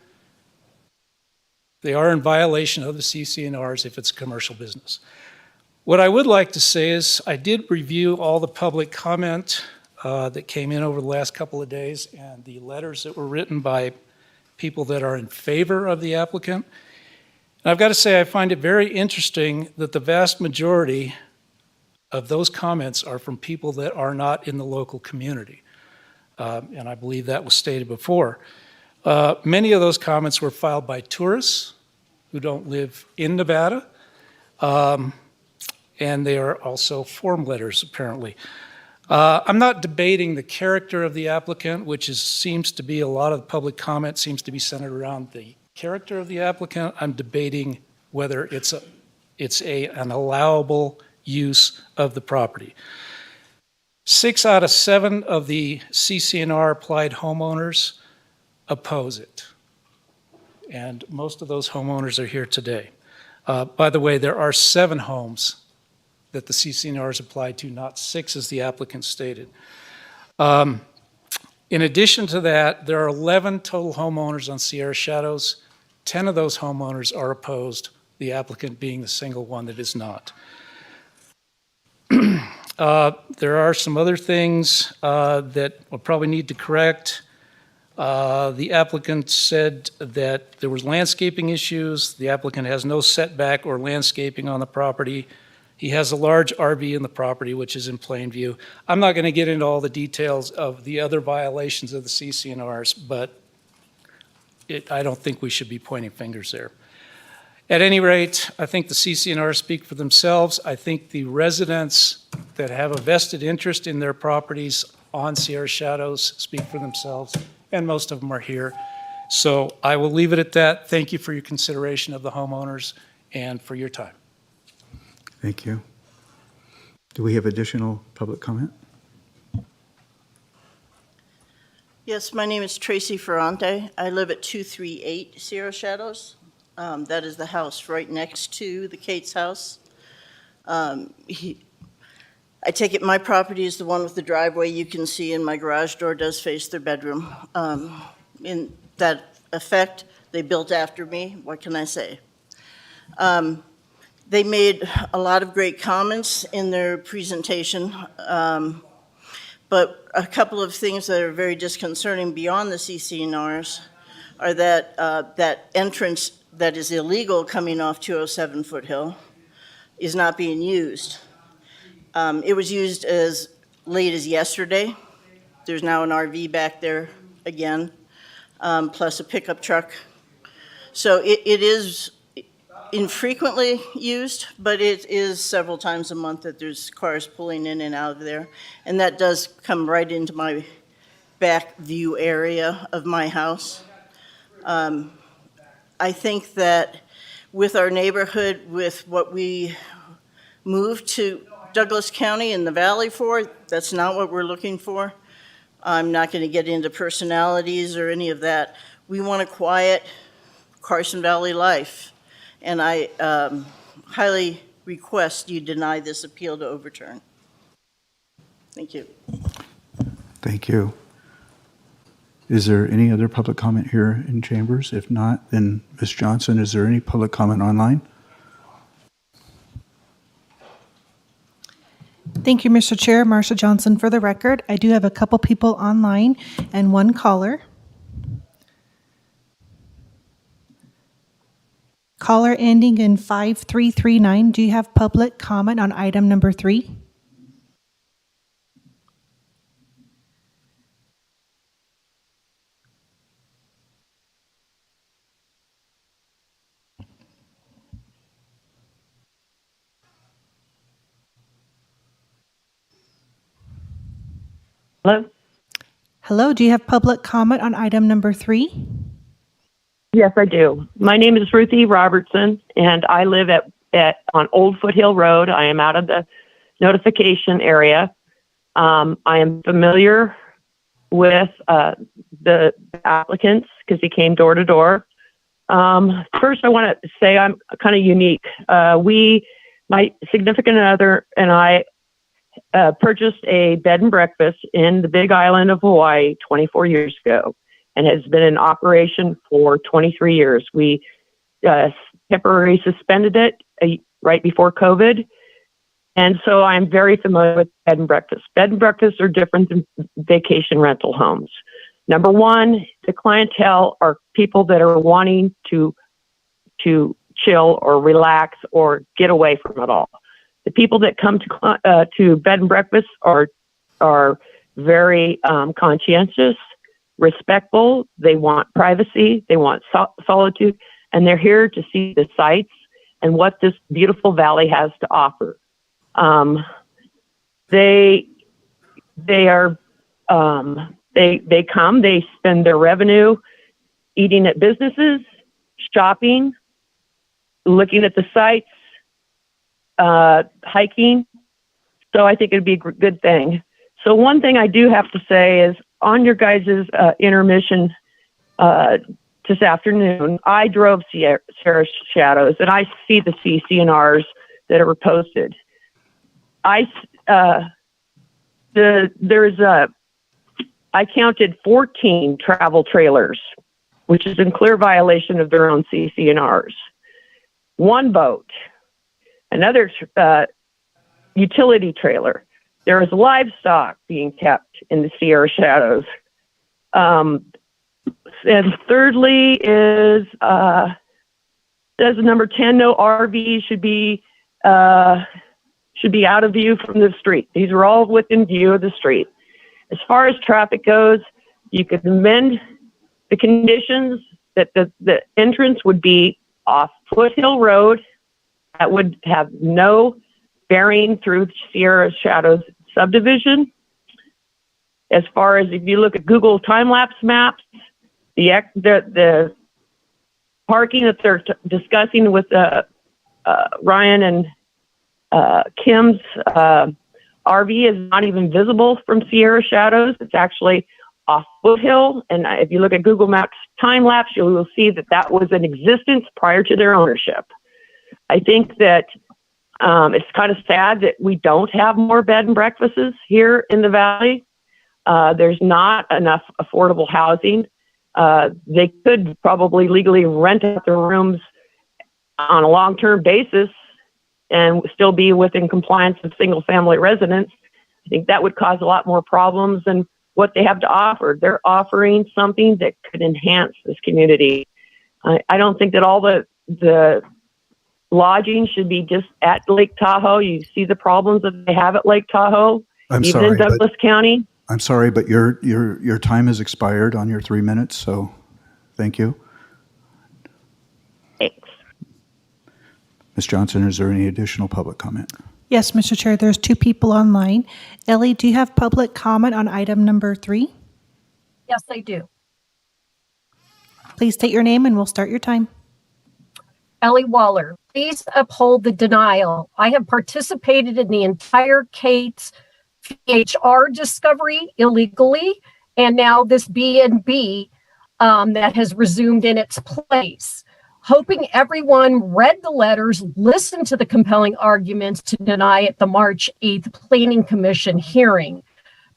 [SPEAKER 19] They are in violation of the CC&Rs if it's a commercial business. What I would like to say is I did review all the public comment that came in over the last couple of days and the letters that were written by people that are in favor of the applicant. And I've got to say I find it very interesting that the vast majority of those comments are from people that are not in the local community. And I believe that was stated before. Many of those comments were filed by tourists who don't live in Nevada. And they are also form letters, apparently. I'm not debating the character of the applicant, which seems to be a lot of the public comment seems to be centered around the character of the applicant. I'm debating whether it's an allowable use of the property. 6 out of 7 of the CC&R applied homeowners oppose it. And most of those homeowners are here today. By the way, there are 7 homes that the CC&Rs applied to, not 6 as the applicant stated. In addition to that, there are 11 total homeowners on Sierra Shadows. 10 of those homeowners are opposed, the applicant being the single one that is not. There are some other things that we'll probably need to correct. The applicant said that there was landscaping issues. The applicant has no setback or landscaping on the property. He has a large RV in the property, which is in plain view. I'm not going to get into all the details of the other violations of the CC&Rs, but I don't think we should be pointing fingers there. At any rate, I think the CC&Rs speak for themselves. I think the residents that have a vested interest in their properties on Sierra Shadows speak for themselves, and most of them are here. So I will leave it at that. Thank you for your consideration of the homeowners and for your time.
[SPEAKER 2] Thank you. Do we have additional public comment?
[SPEAKER 6] Yes, my name is Tracy Ferrante. I live at 238 Sierra Shadows. That is the house right next to the Cates house. I take it my property is the one with the driveway you can see, and my garage door does face their bedroom. In that effect, they built after me. What can I say? They made a lot of great comments in their presentation, but a couple of things that are very disconcerting beyond the CC&Rs are that that entrance that is illegal coming off 207 Foothill is not being used. It was used as late as yesterday. There's now an RV back there again, plus a pickup truck. So it is infrequently used, but it is several times a month that there's cars pulling in and out of there. And that does come right into my back view area of my house. I think that with our neighborhood, with what we moved to Douglas County and the Valley for, that's not what we're looking for. I'm not going to get into personalities or any of that. We want a quiet Carson Valley life. And I highly request you deny this appeal to overturn. Thank you.
[SPEAKER 2] Thank you. Is there any other public comment here in chambers? If not, then Ms. Johnson, is there any public comment online?
[SPEAKER 9] Thank you, Mr. Chair. Marsha Johnson for the record. I do have a couple people online and one caller. Caller ending in 5339, do you have public comment on item number 3?
[SPEAKER 7] Hello?
[SPEAKER 9] Hello, do you have public comment on item number 3?
[SPEAKER 7] Yes, I do. My name is Ruthie Robertson, and I live on Old Foothill Road. I am out of the notification area. I am familiar with the applicants because he came door to door. First, I want to say I'm kind of unique. My significant other and I purchased a bed and breakfast in the Big Island of Hawaii 24 years ago and has been in operation for 23 years. We temporarily suspended it right before COVID. And so I'm very familiar with bed and breakfast. Bed and breakfasts are different than vacation rental homes. Number one, the clientele are people that are wanting to chill or relax or get away from it all. The people that come to bed and breakfast are very conscientious, respectful. They want privacy. They want solitude, and they're here to see the sights and what this beautiful valley has to offer. They come. They spend their revenue eating at businesses, shopping, looking at the sights, hiking. So I think it'd be a good thing. So one thing I do have to say is on your guys' intermission this afternoon, I drove Sierra Shadows and I see the CC&Rs that are posted. I counted 14 travel trailers, which is in clear violation of their own CC&Rs. One boat, another utility trailer. There is livestock being kept in the Sierra Shadows. And thirdly is, says number 10, no RV should be out of view from the street. These are all within view of the street. As far as traffic goes, you could amend the conditions that the entrance would be off Foothill Road. That would have no bearing through Sierra Shadows subdivision. As far as if you look at Google time-lapse maps, the parking that they're discussing with Ryan and Kim's RV is not even visible from Sierra Shadows. It's actually off Foothill. And if you look at Google Maps time-lapse, you will see that was in existence prior to their ownership. I think that it's kind of sad that we don't have more bed and breakfasts here in the Valley. There's not enough affordable housing. They could probably legally rent out their rooms on a long-term basis and still be within compliance with single-family residents. I think that would cause a lot more problems than what they have to offer. They're offering something that could enhance this community. I don't think that all the lodging should be just at Lake Tahoe. You see the problems that they have at Lake Tahoe, even in Douglas County.
[SPEAKER 2] I'm sorry, but your time has expired on your 3 minutes, so thank you.
[SPEAKER 7] Thanks.
[SPEAKER 2] Ms. Johnson, is there any additional public comment?
[SPEAKER 9] Yes, Mr. Chair, there's 2 people online. Ellie, do you have public comment on item number 3?
[SPEAKER 20] Yes, I do.
[SPEAKER 9] Please state your name and we'll start your time.
[SPEAKER 20] Ellie Waller, please uphold the denial. I have participated in the entire Kate's VHR discovery illegally, and now this B&B that has resumed in its place. Hoping everyone read the letters, listened to the compelling arguments to deny at the March 8th Planning Commission hearing.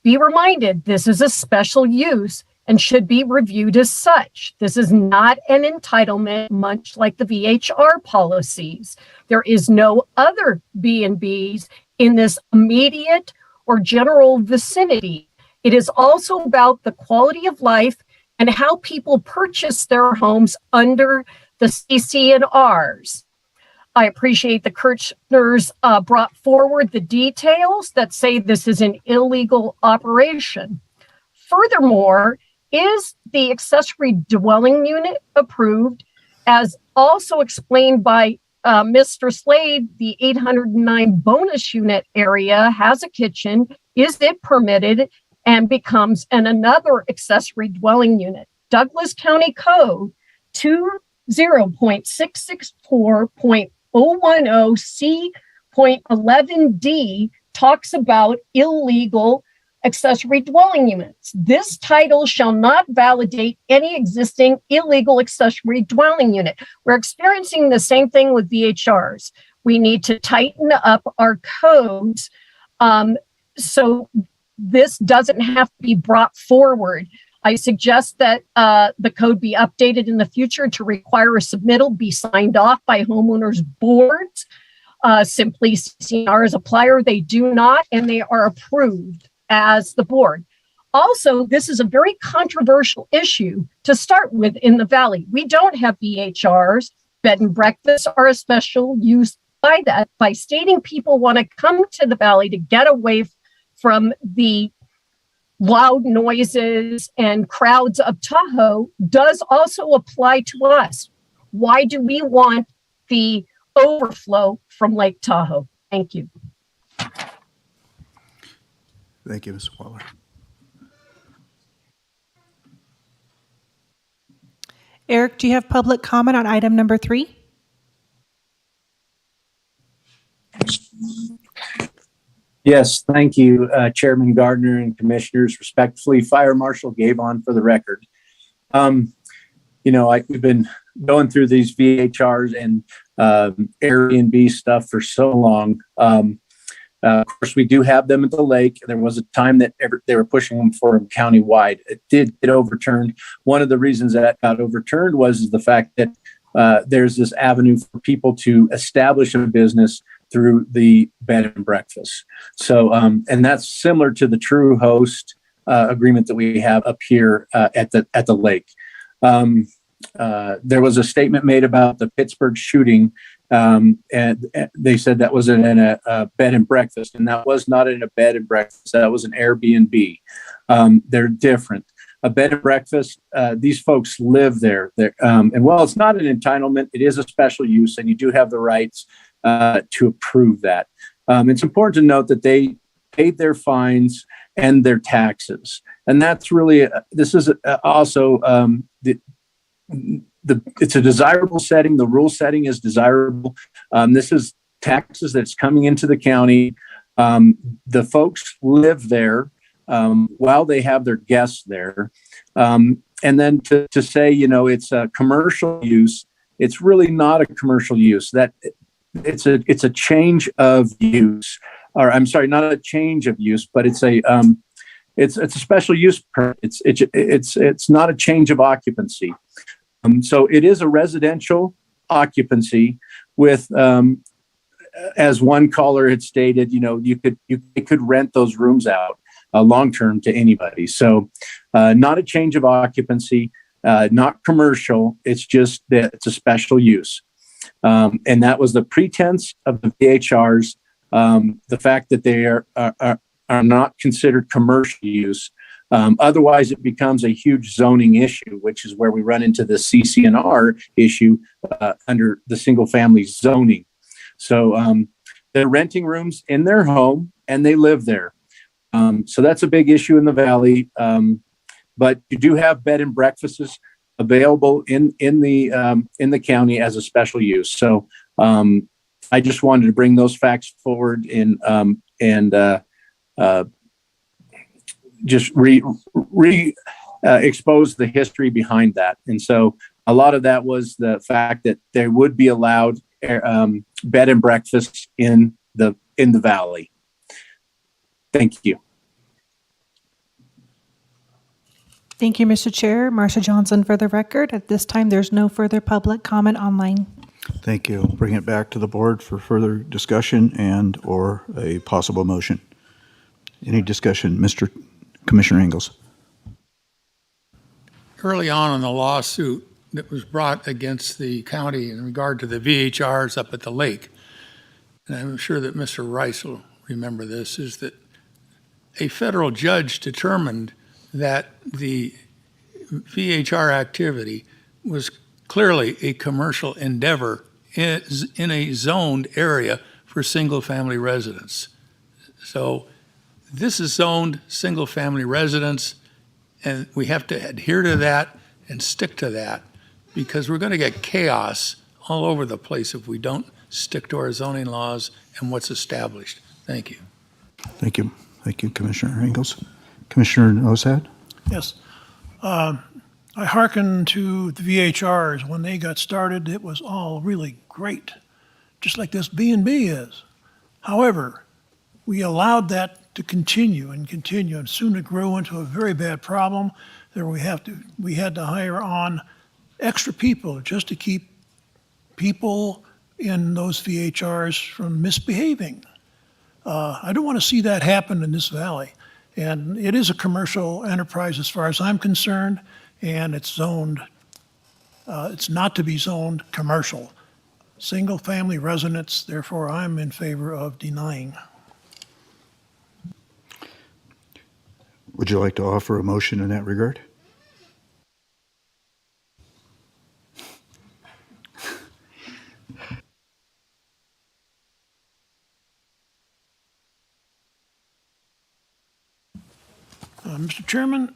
[SPEAKER 20] Be reminded, this is a special use and should be reviewed as such. This is not an entitlement, much like the VHR policies. There is no other B&Bs in this immediate or general vicinity. It is also about the quality of life and how people purchase their homes under the CC&Rs. I appreciate the Kirchners brought forward the details that say this is an illegal operation. Furthermore, is the accessory dwelling unit approved? As also explained by Mr. Slade, the 809 bonus unit area has a kitchen. Is it permitted and becomes another accessory dwelling unit? Douglas County Code 20.664.010C.11D talks about illegal accessory dwelling units. This title shall not validate any existing illegal accessory dwelling unit. We're experiencing the same thing with VHRs. We need to tighten up our codes so this doesn't have to be brought forward. I suggest that the code be updated in the future to require a submittal be signed off by homeowners boards. Simply CCNRs apply, or they do not, and they are approved as the board. Also, this is a very controversial issue to start with in the Valley. We don't have BHRs. Bed and breakfasts are a special use by that, by stating people want to come to the Valley to get away from the loud noises and crowds of Tahoe does also apply to us. Why do we want the overflow from Lake Tahoe? Thank you.
[SPEAKER 2] Thank you, Ms. Waller.
[SPEAKER 9] Eric, do you have public comment on item number 3?
[SPEAKER 8] Yes, thank you, Chairman Gardner and Commissioners. Respectfully, Fire Marshal Gavon for the record. We've been going through these VHRs and Airbnb stuff for so long. Of course, we do have them at the lake. There was a time that they were pushing them for them countywide. It did get overturned. One of the reasons that got overturned was the fact that there's this avenue for people to establish a business through the bed and breakfast. So, and that's similar to the True Host agreement that we have up here at the lake. There was a statement made about the Pittsburgh shooting, and they said that was in a bed and breakfast, and that was not in a bed and breakfast. That was an Airbnb. They're different. A bed and breakfast, these folks live there. And while it's not an entitlement, it is a special use, and you do have the rights to approve that. It's important to note that they paid their fines and their taxes. And that's really, this is also, it's a desirable setting. The rule setting is desirable. This is taxes that's coming into the county. The folks live there while they have their guests there. And then to say, it's a commercial use, it's really not a commercial use. That it's a change of use, or I'm sorry, not a change of use, but it's a special use permit. It's not a change of occupancy. So it is a residential occupancy with, as one caller had stated, you could rent those rooms out long-term to anybody. So not a change of occupancy, not commercial. It's just that it's a special use. And that was the pretense of the VHRs, the fact that they are not considered commercial use. Otherwise, it becomes a huge zoning issue, which is where we run into the CC&R issue under the single-family zoning. So they're renting rooms in their home, and they live there. So that's a big issue in the Valley. But you do have bed and breakfasts available in the county as a special use. So I just wanted to bring those facts forward and just expose the history behind that. And so a lot of that was the fact that there would be allowed bed and breakfasts in the Valley. Thank you.
[SPEAKER 9] Thank you, Mr. Chair. Marcia Johnson for the record. At this time, there's no further public comment online.
[SPEAKER 2] Thank you. Bring it back to the board for further discussion and or a possible motion. Any discussion? Commissioner Ingalls.
[SPEAKER 14] Early on in the lawsuit,
[SPEAKER 1] that was brought against the county in regard to the VHRs up at the lake, and I'm sure that Mr. Rice will remember this, is that a federal judge determined that the VHR activity was clearly a commercial endeavor in a zoned area for single-family residents. So this is zoned single-family residence, and we have to adhere to that and stick to that, because we're going to get chaos all over the place if we don't stick to our zoning laws and what's established. Thank you.
[SPEAKER 2] Thank you. Thank you, Commissioner Ingalls. Commissioner Osad?
[SPEAKER 15] Yes. I hearken to the VHRs. When they got started, it was all really great, just like this B&B is. However, we allowed that to continue, and soon it grew into a very bad problem. There we had to hire on extra people just to keep people in those VHRs from misbehaving. I don't want to see that happen in this valley. And it is a commercial enterprise as far as I'm concerned, and it's zoned, it's not to be zoned commercial. Single-family residence, therefore I'm in favor of denying.
[SPEAKER 2] Would you like to offer a motion in that regard?
[SPEAKER 15] Mr. Chairman,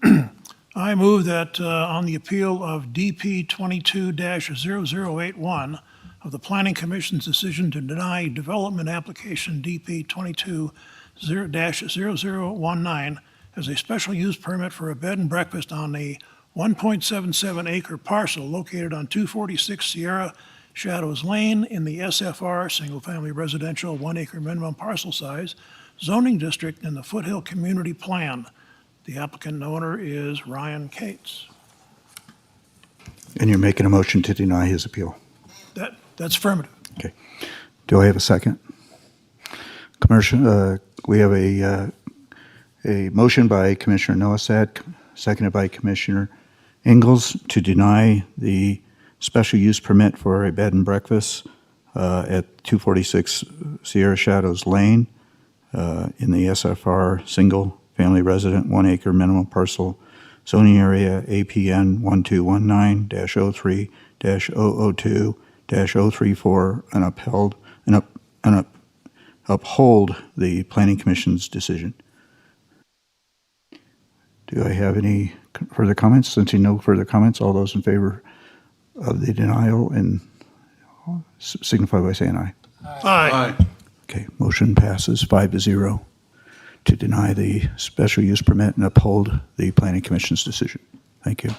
[SPEAKER 15] I move that on the appeal of DP 22-0081 of the Planning Commission's decision to deny development application DP 22-0019 as a special use permit for a bed and breakfast on a 1.77 acre parcel located on 246 Sierra Shadows Lane in the SFR, Single Family Residential 1 acre minimum parcel size, zoning district in the Foothill Community Plan. The applicant and owner is Ryan Cates.
[SPEAKER 2] And you're making a motion to deny his appeal?
[SPEAKER 15] That's affirmative.
[SPEAKER 2] Okay. Do I have a second? We have a motion by Commissioner Noasad, seconded by Commissioner Ingalls, to deny the special use permit for a bed and breakfast at 246 Sierra Shadows Lane in the SFR single family resident 1 acre minimum parcel zoning area APN 1219-03-002-034 and uphold the Planning Commission's decision. Do I have any further comments? Since no further comments, all those in favor of the denial and signify by saying aye.
[SPEAKER 15] Aye.
[SPEAKER 2] Okay, motion passes 5-0 to deny the special use permit and uphold the Planning Commission's decision. Thank you.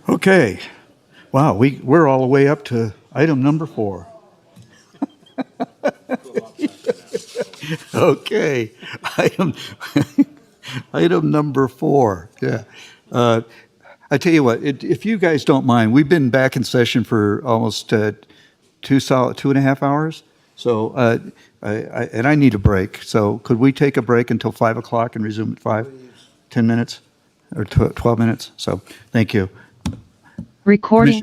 [SPEAKER 2] Okay. Wow, we're all the way up to item number 4. Okay. Item number 4. Yeah. I tell you what, if you guys don't mind, we've been back in session for almost 2.5 hours. So, I need a break. So could we take a break until 5 o'clock and resume at 5? 10 minutes or 12 minutes? So thank you.
[SPEAKER 20] Recording.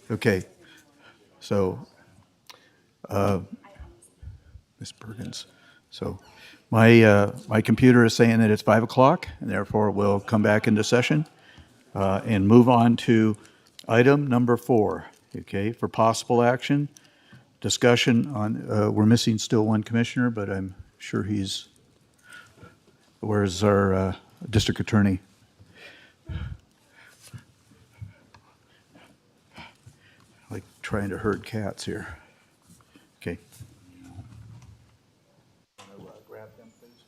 [SPEAKER 2] Okay, so, Ms. Bergens, so my computer is saying that it's 5 o'clock, and therefore we'll come back into session and move on to item number 4, okay, for possible action. Discussion on, we're missing still one commissioner, but I'm sure he's, where's our district attorney? Like trying to herd cats here. Okay. Grab them, please.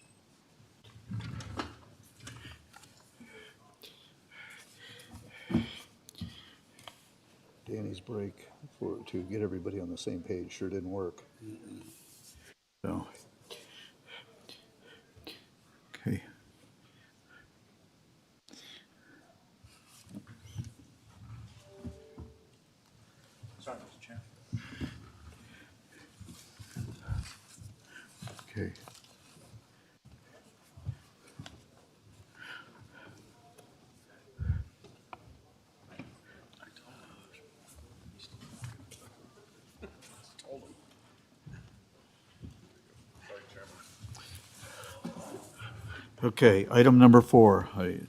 [SPEAKER 2] Danny's break to get everybody on the same page sure didn't work. So, okay. Sorry, Mr. Chair. Okay. Okay, item number 4, I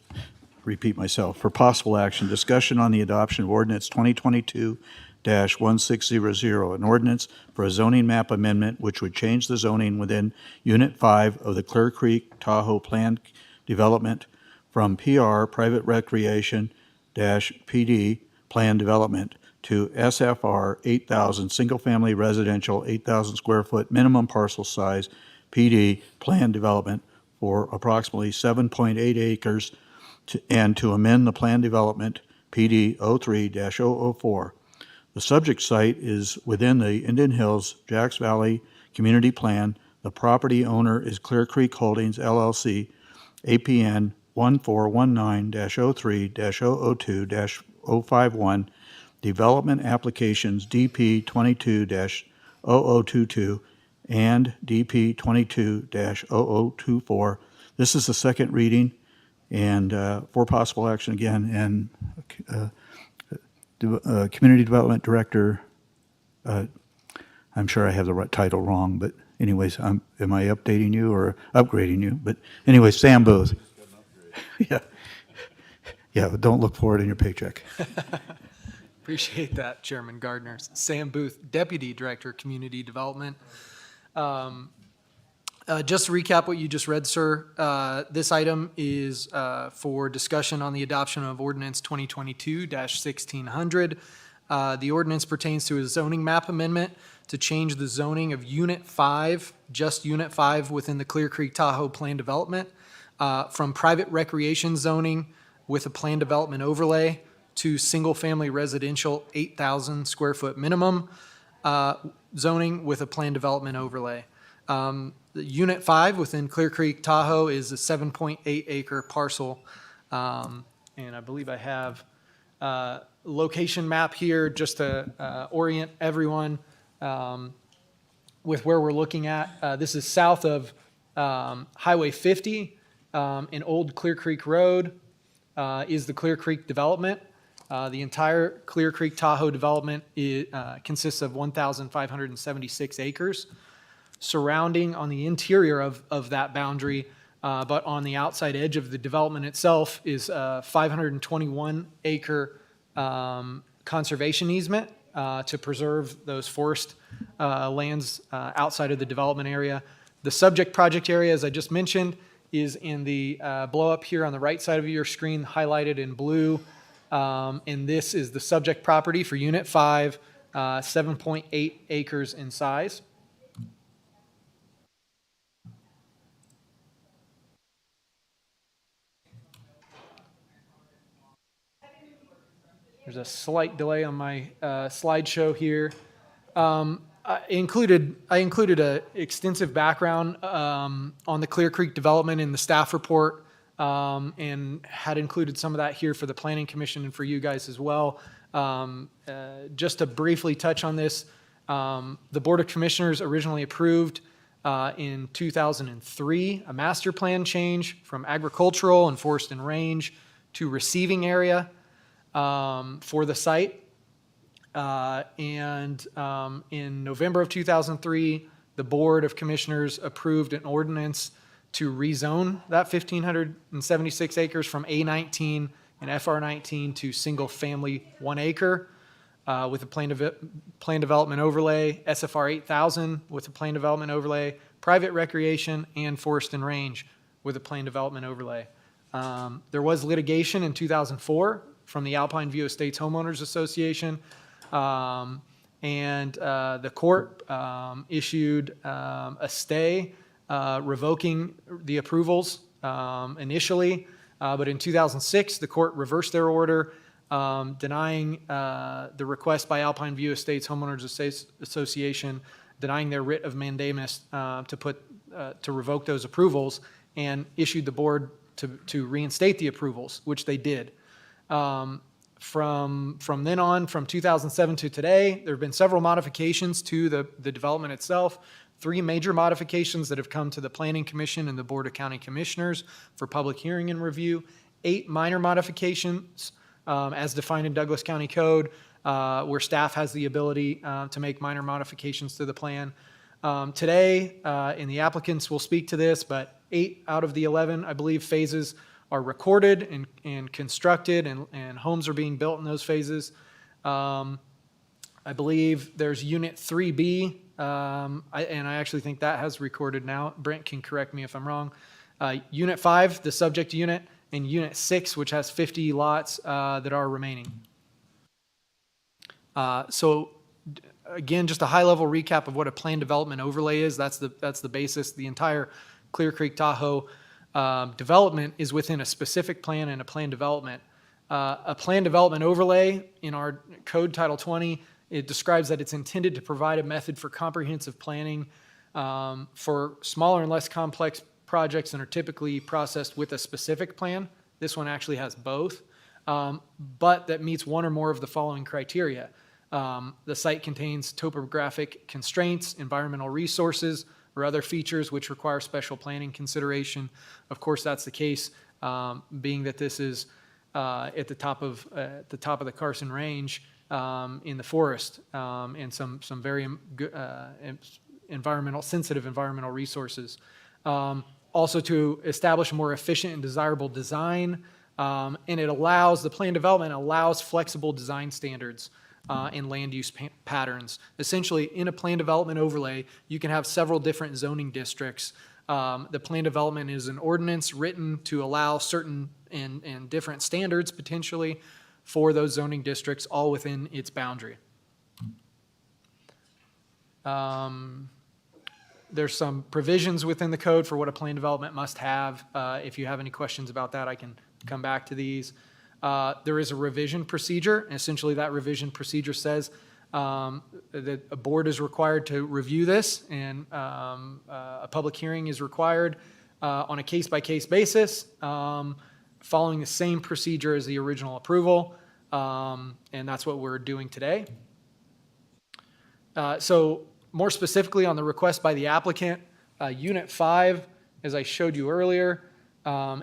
[SPEAKER 2] repeat myself, for possible action, discussion on the adoption of ordinance 2022-1600, an ordinance for a zoning map amendment which would change the zoning within Unit 5 of the Clear Creek Tahoe Planned Development from PR, Private Recreation, PD, Planned Development, to SFR 8,000, Single-Family Residential, 8,000 square foot minimum parcel size, PD, Planned Development, for approximately 7.8 acres, and to amend the plan development PD 03-004. The subject site is within the Indian Hills Jacks Valley Community Plan. The property owner is Clear Creek Holdings LLC, APN 1419-03-002-051, Development Applications DP 22-0022, and DP 22-0024. This is the second reading, and for possible action again, and Community Development Director, I'm sure I have the right title wrong, but anyways, am I updating you or upgrading you? But anyways, Sam Booth. Yeah, but don't look for it in your paycheck.
[SPEAKER 10] Appreciate that, Chairman Gardner. Sam Booth, Deputy Director, Community Development. Just to recap what you just read, sir, this item is for discussion on the adoption of Ordinance 2022-1600. The ordinance pertains to a zoning map amendment to change the zoning of Unit 5, just Unit 5 within the Clear Creek Tahoe Plan Development, from private recreation zoning with a plan development overlay to single-family residential 8,000 square foot minimum zoning with a plan development overlay. The Unit 5 within Clear Creek Tahoe is a 7.8 acre parcel. And I believe I have a location map here just to orient everyone with where we're looking at. This is south of Highway 50 in Old Clear Creek Road is the Clear Creek development. The entire Clear Creek Tahoe development consists of 1,576 acres. Surrounding on the interior of that boundary, but on the outside edge of the development itself is a 521 acre conservation easement to preserve those forest lands outside of the development area. The subject project area, as I just mentioned, is in the blow up here on the right side of your screen, highlighted in blue. And this is the subject property for Unit 5, 7.8 acres in size. There's a slight delay on my slideshow here. I included an extensive background on the Clear Creek development in the staff report, and had included some of that here for the Planning Commission and for you guys as well. Just to briefly touch on this, the Board of Commissioners originally approved in 2003 a master plan change from agricultural and forest and range to receiving area. for the site. In November of 2003, the Board of Commissioners approved an ordinance to rezone that 1,576 acres from A19 and FR19 to single-family 1 acre with a plan development overlay, SFR 8000 with a plan development overlay, private recreation, and forest and range with a plan development overlay. There was litigation in 2004 from the Alpine View Estates Homeowners Association, and the court issued a stay revoking the approvals initially, but in 2006, the court reversed their order, denying the request by Alpine View Estates Homeowners Association, denying their writ of mandamus to revoke those approvals, and issued the board to reinstate the approvals, which they did. From then on, from 2007 to today, there have been several modifications to the development itself. 3 major modifications that have come to the Planning Commission and the Board of County Commissioners for public hearing and review. 8 minor modifications as defined in Douglas County Code, where staff has the ability to make minor modifications to the plan. Today, and the applicants will speak to this, but 8 out of the 11, I believe, phases are recorded and constructed, and homes are being built in those phases. I believe there's Unit 3B, and I actually think that has recorded now. Brent can correct me if I'm wrong. Unit 5, the subject unit, and Unit 6, which has 50 lots that are remaining. So again, just a high-level recap of what a plan development overlay is. That's the basis. The entire Clear Creek Tahoe development is within a specific plan and a plan development. A plan development overlay in our code Title 20, it describes that it's intended to provide a method for comprehensive planning for smaller and less complex projects and are typically processed with a specific plan. This one actually has both, but that meets one or more of the following criteria. The site contains topographic constraints, environmental resources, or other features which require special planning consideration. Of course, that's the case, being that this is at the top of the Carson Range in the forest, and some very sensitive environmental resources. Also to establish a more efficient and desirable design, and the plan development allows flexible design standards and land use patterns. Essentially, in a plan development overlay, you can have several different zoning districts. The plan development is an ordinance written to allow certain and different standards potentially for those zoning districts, all within its boundary. There's some provisions within the code for what a plan development must have. If you have any questions about that, I can come back to these. There is a revision procedure, and essentially that revision procedure says that a board is required to review this, and a public hearing is required on a case-by-case basis, following the same procedure as the original approval, and that's what we're doing today. So more specifically on the request by the applicant, Unit 5, as I showed you earlier,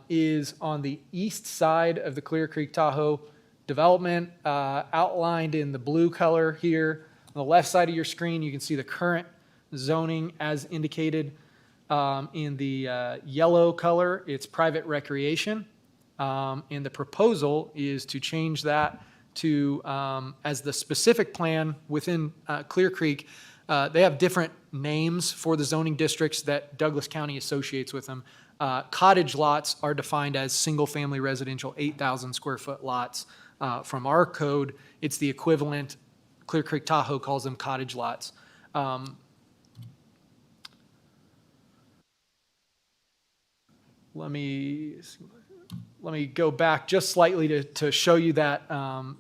[SPEAKER 10] is on the east side of the Clear Creek Tahoe development, outlined in the blue color here. On the left side of your screen, you can see the current zoning as indicated. In the yellow color, it's private recreation. And the proposal is to change that to, as the specific plan within Clear Creek, they have different names for the zoning districts that Douglas County associates with them. Cottage lots are defined as single-family residential 8,000 square foot lots. From our code, it's the equivalent. Clear Creek Tahoe calls them cottage lots. Let me go back just slightly to show you that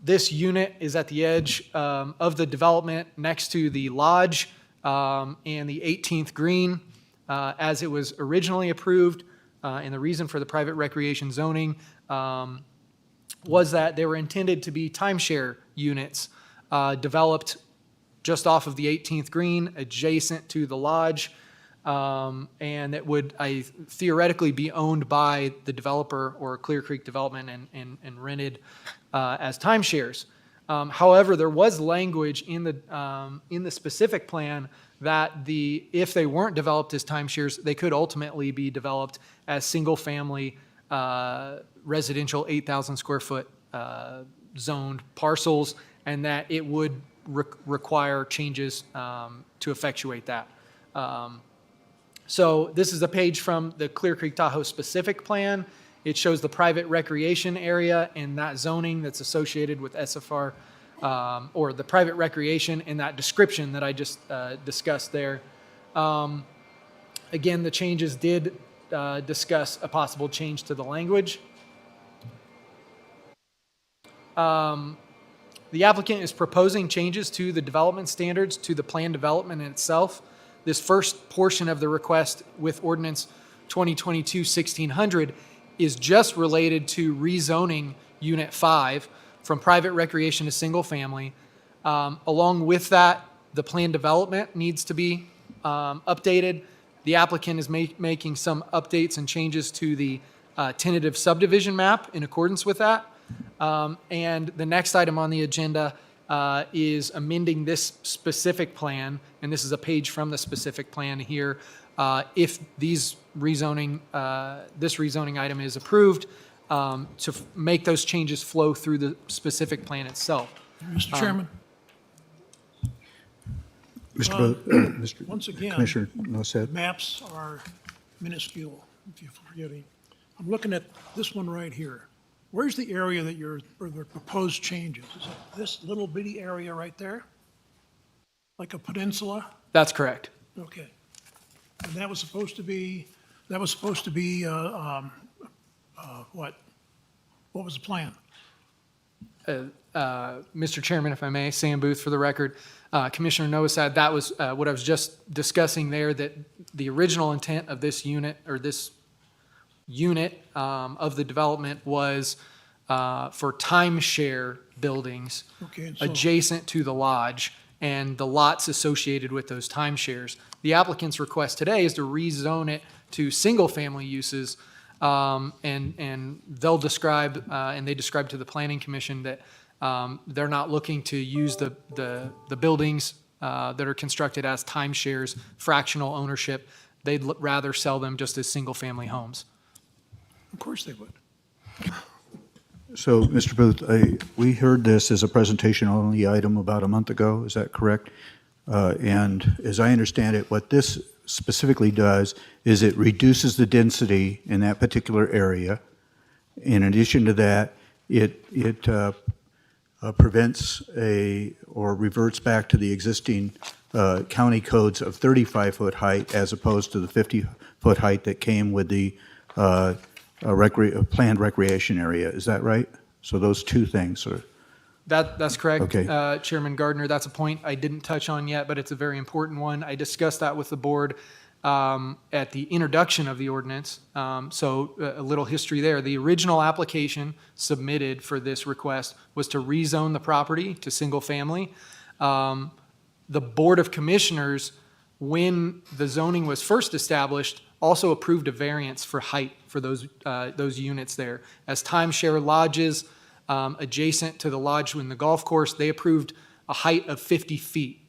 [SPEAKER 10] this unit is at the edge of the development next to the lodge and the 18th green as it was originally approved. And the reason for the private recreation zoning was that they were intended to be timeshare units developed just off of the 18th green adjacent to the lodge. and that would theoretically be owned by the developer or Clear Creek Development and rented as timeshares. However, there was language in the specific plan that if they weren't developed as timeshares, they could ultimately be developed as single-family residential 8,000 square foot zoned parcels, and that it would require changes to effectuate that. So this is a page from the Clear Creek Tahoe specific plan. It shows the private recreation area and that zoning that's associated with SFR, or the private recreation and that description that I just discussed there. Again, the changes did discuss a possible change to the language. The applicant is proposing changes to the development standards to the plan development in itself. This first portion of the request with Ordinance 2022-1600 is just related to rezoning Unit 5 from private recreation to single family. Along with that, the plan development needs to be updated. The applicant is making some updates and changes to the tentative subdivision map in accordance with that. And the next item on the agenda is amending this specific plan, and this is a page from the specific plan here. If this rezoning item is approved, to make those changes flow through the specific plan itself.
[SPEAKER 15] Mr. Chairman?
[SPEAKER 2] Once
[SPEAKER 15] again,
[SPEAKER 2] Commissioner Nosset.
[SPEAKER 15] Maps are minuscule, if you're forgetting. I'm looking at this one right here. Where's the area that or the proposed changes? Is it this little bitty area right there? Like a peninsula?
[SPEAKER 10] That's correct.
[SPEAKER 15] Okay. And that was supposed to be, what? What was the plan?
[SPEAKER 10] Mr. Chairman, if I may, Sam Booth for the record. Commissioner Nosat, that was what I was just discussing there, that the original intent of this unit, or this unit of the development was for timeshare buildings adjacent to the lodge and the lots associated with those timeshares. The applicant's request today is to rezone it to single-family uses, and they'll describe, and they describe to the Planning Commission that they're not looking to use the buildings that are constructed as timeshares, fractional ownership. They'd rather sell them just as single-family homes.
[SPEAKER 15] Of course they would.
[SPEAKER 2] So, Mr. Booth, we heard this as a presentation-only item about a month ago. Is that correct? And as I understand it, what this specifically does is it reduces the density in that particular area. In addition to that, it prevents or reverts back to the existing county codes of 35-foot height as opposed to the 50-foot height that came with the planned recreation area. Is that right? So those two things are...
[SPEAKER 10] That's correct,
[SPEAKER 2] Okay.
[SPEAKER 10] Chairman Gardner. That's a point I didn't touch on yet, but it's a very important one. I discussed that with the board at the introduction of the ordinance. So a little history there. The original application submitted for this request was to rezone the property to single family. The Board of Commissioners, when the zoning was first established, also approved a variance for height for those units there. As timeshare lodges adjacent to the lodge in the golf course, they approved a height of 50 feet,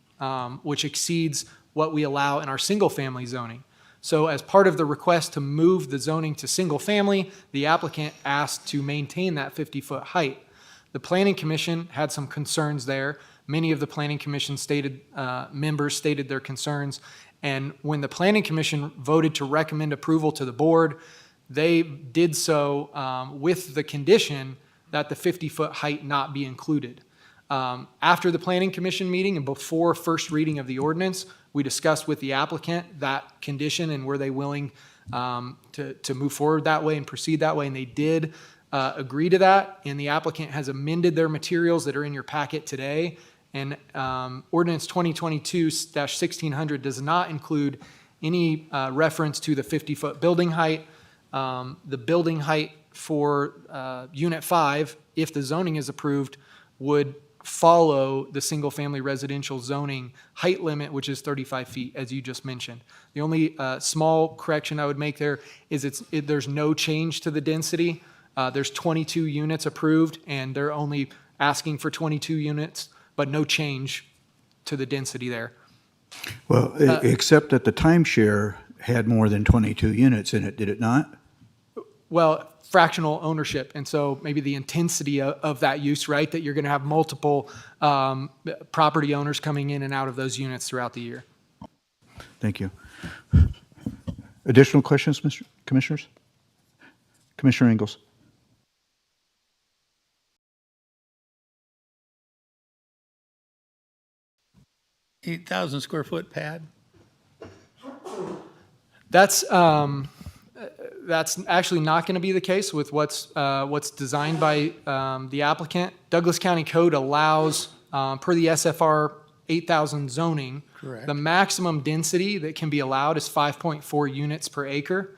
[SPEAKER 10] which exceeds what we allow in our single-family zoning. So as part of the request to move the zoning to single-family, the applicant asked to maintain that 50-foot height. The Planning Commission had some concerns there. Many of the Planning Commission members stated their concerns, and when the Planning Commission voted to recommend approval to the board, they did so with the condition that the 50-foot height not be included. After the Planning Commission meeting and before first reading of the ordinance, we discussed with the applicant that condition and were they willing to move forward that way and proceed that way, and they did agree to that, and the applicant has amended their materials that are in your packet today. And Ordinance 2022-1600 does not include any reference to the 50-foot building height. The building height for Unit 5, if the zoning is approved, would follow the single-family residential zoning height limit, which is 35 feet, as you just mentioned. The only small correction I would make there is there's no change to the density. There's 22 units approved, and they're only asking for 22 units, but no change to the density there.
[SPEAKER 2] Well, except that the timeshare had more than 22 units in it, did it not?
[SPEAKER 10] Well, fractional ownership, and so maybe the intensity of that use, right? That you're going to have multiple property owners coming in and out of those units throughout the year.
[SPEAKER 2] Thank you. Additional questions, Mr. Commissioners? Commissioner Ingalls.
[SPEAKER 1] $8,000 square foot pad?
[SPEAKER 10] That's actually not going to be the case with what's designed by the applicant. Douglas County Code allows, per the SFR 8,000 zoning,
[SPEAKER 1] Correct.
[SPEAKER 10] the maximum density that can be allowed is 5.4 units per acre,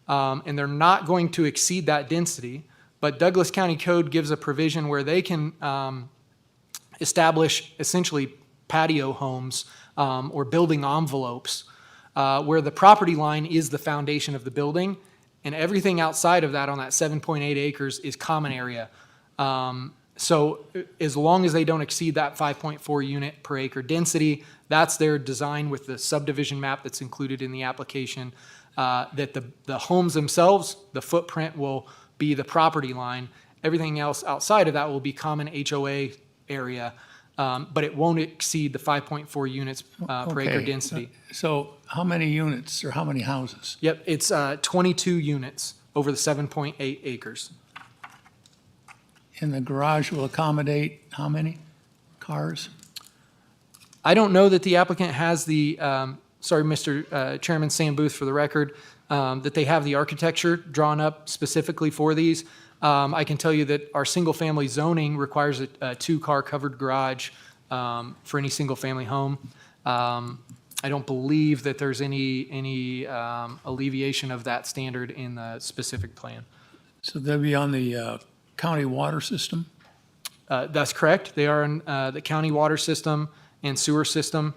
[SPEAKER 10] and they're not going to exceed that density. But Douglas County Code gives a provision where they can establish essentially patio homes or building envelopes where the property line is the foundation of the building, and everything outside of that on that 7.8 acres is common area. So as long as they don't exceed that 5.4 unit per acre density, that's their design with the subdivision map that's included in the application, that the homes themselves, the footprint will be the property line. Everything else outside of that will be common HOA area, but it won't exceed the 5.4 units per acre density.
[SPEAKER 1] So how many units or how many houses?
[SPEAKER 10] Yep, it's 22 units over the 7.8 acres.
[SPEAKER 1] And the garage will accommodate how many cars?
[SPEAKER 10] I don't know that the applicant has the, sorry, Mr. Chairman, Sam Booth for the record, that they have the architecture drawn up specifically for these. I can tell you that our single-family zoning requires a two-car covered garage for any single-family home. I don't believe that there's any alleviation of that standard in the specific plan.
[SPEAKER 1] So they'll be on the county water system?
[SPEAKER 10] That's correct. They are in the county water system and sewer system.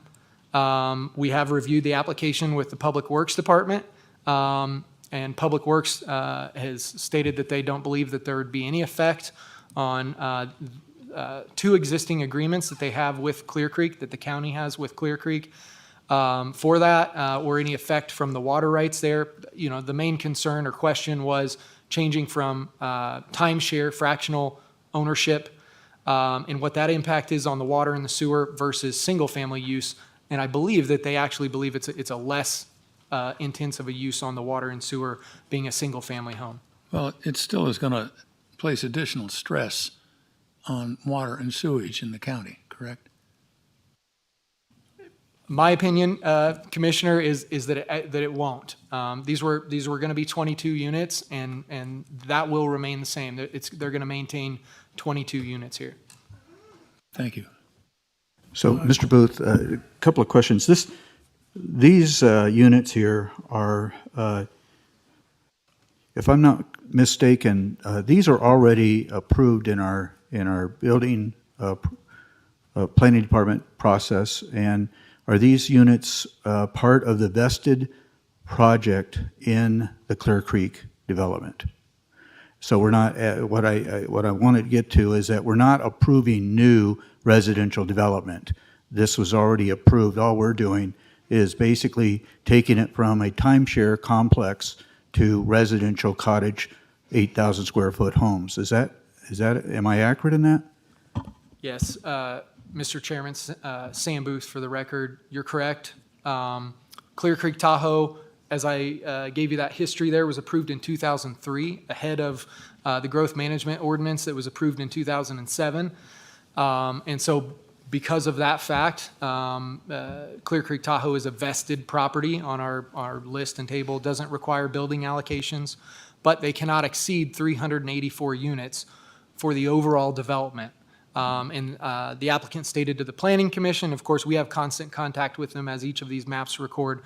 [SPEAKER 10] We have reviewed the application with the Public Works Department, and Public Works has stated that they don't believe that there would be any effect on two existing agreements that they have with Clear Creek, that the county has with Clear Creek. For that, or any effect from the water rights there. You know, the main concern or question was changing from timeshare, fractional ownership, and what that impact is on the water and the sewer versus single-family use. And I believe that they actually believe it's a less intense of a use on the water and sewer being a single-family home.
[SPEAKER 1] Well, it still is going to place additional stress on water and sewage in the county, correct?
[SPEAKER 10] My opinion, Commissioner, is that it won't. These were going to be 22 units, and that will remain the same. They're going to maintain 22 units here.
[SPEAKER 1] Thank you.
[SPEAKER 2] So, Mr. Booth, a couple of questions. These units here are, if I'm not mistaken, these are already approved in our building planning department process, and are these units part of the vested project in the Clear Creek development? So we're not, what I want to get to is that we're not approving new residential development. This was already approved. All we're doing is basically taking it from a timeshare complex to residential cottage, 8,000 square foot homes. Is that, am I accurate in that?
[SPEAKER 10] Yes, Mr. Chairman, Sam Booth for the record, you're correct. Clear Creek Tahoe, as I gave you that history there, was approved in 2003, ahead of the growth management ordinance that was approved in 2007. And so because of that fact, Clear Creek Tahoe is a vested property on our list and table, doesn't require building allocations, but they cannot exceed 384 units for the overall development. And the applicant stated to the Planning Commission, of course, we have constant contact with them as each of these maps record.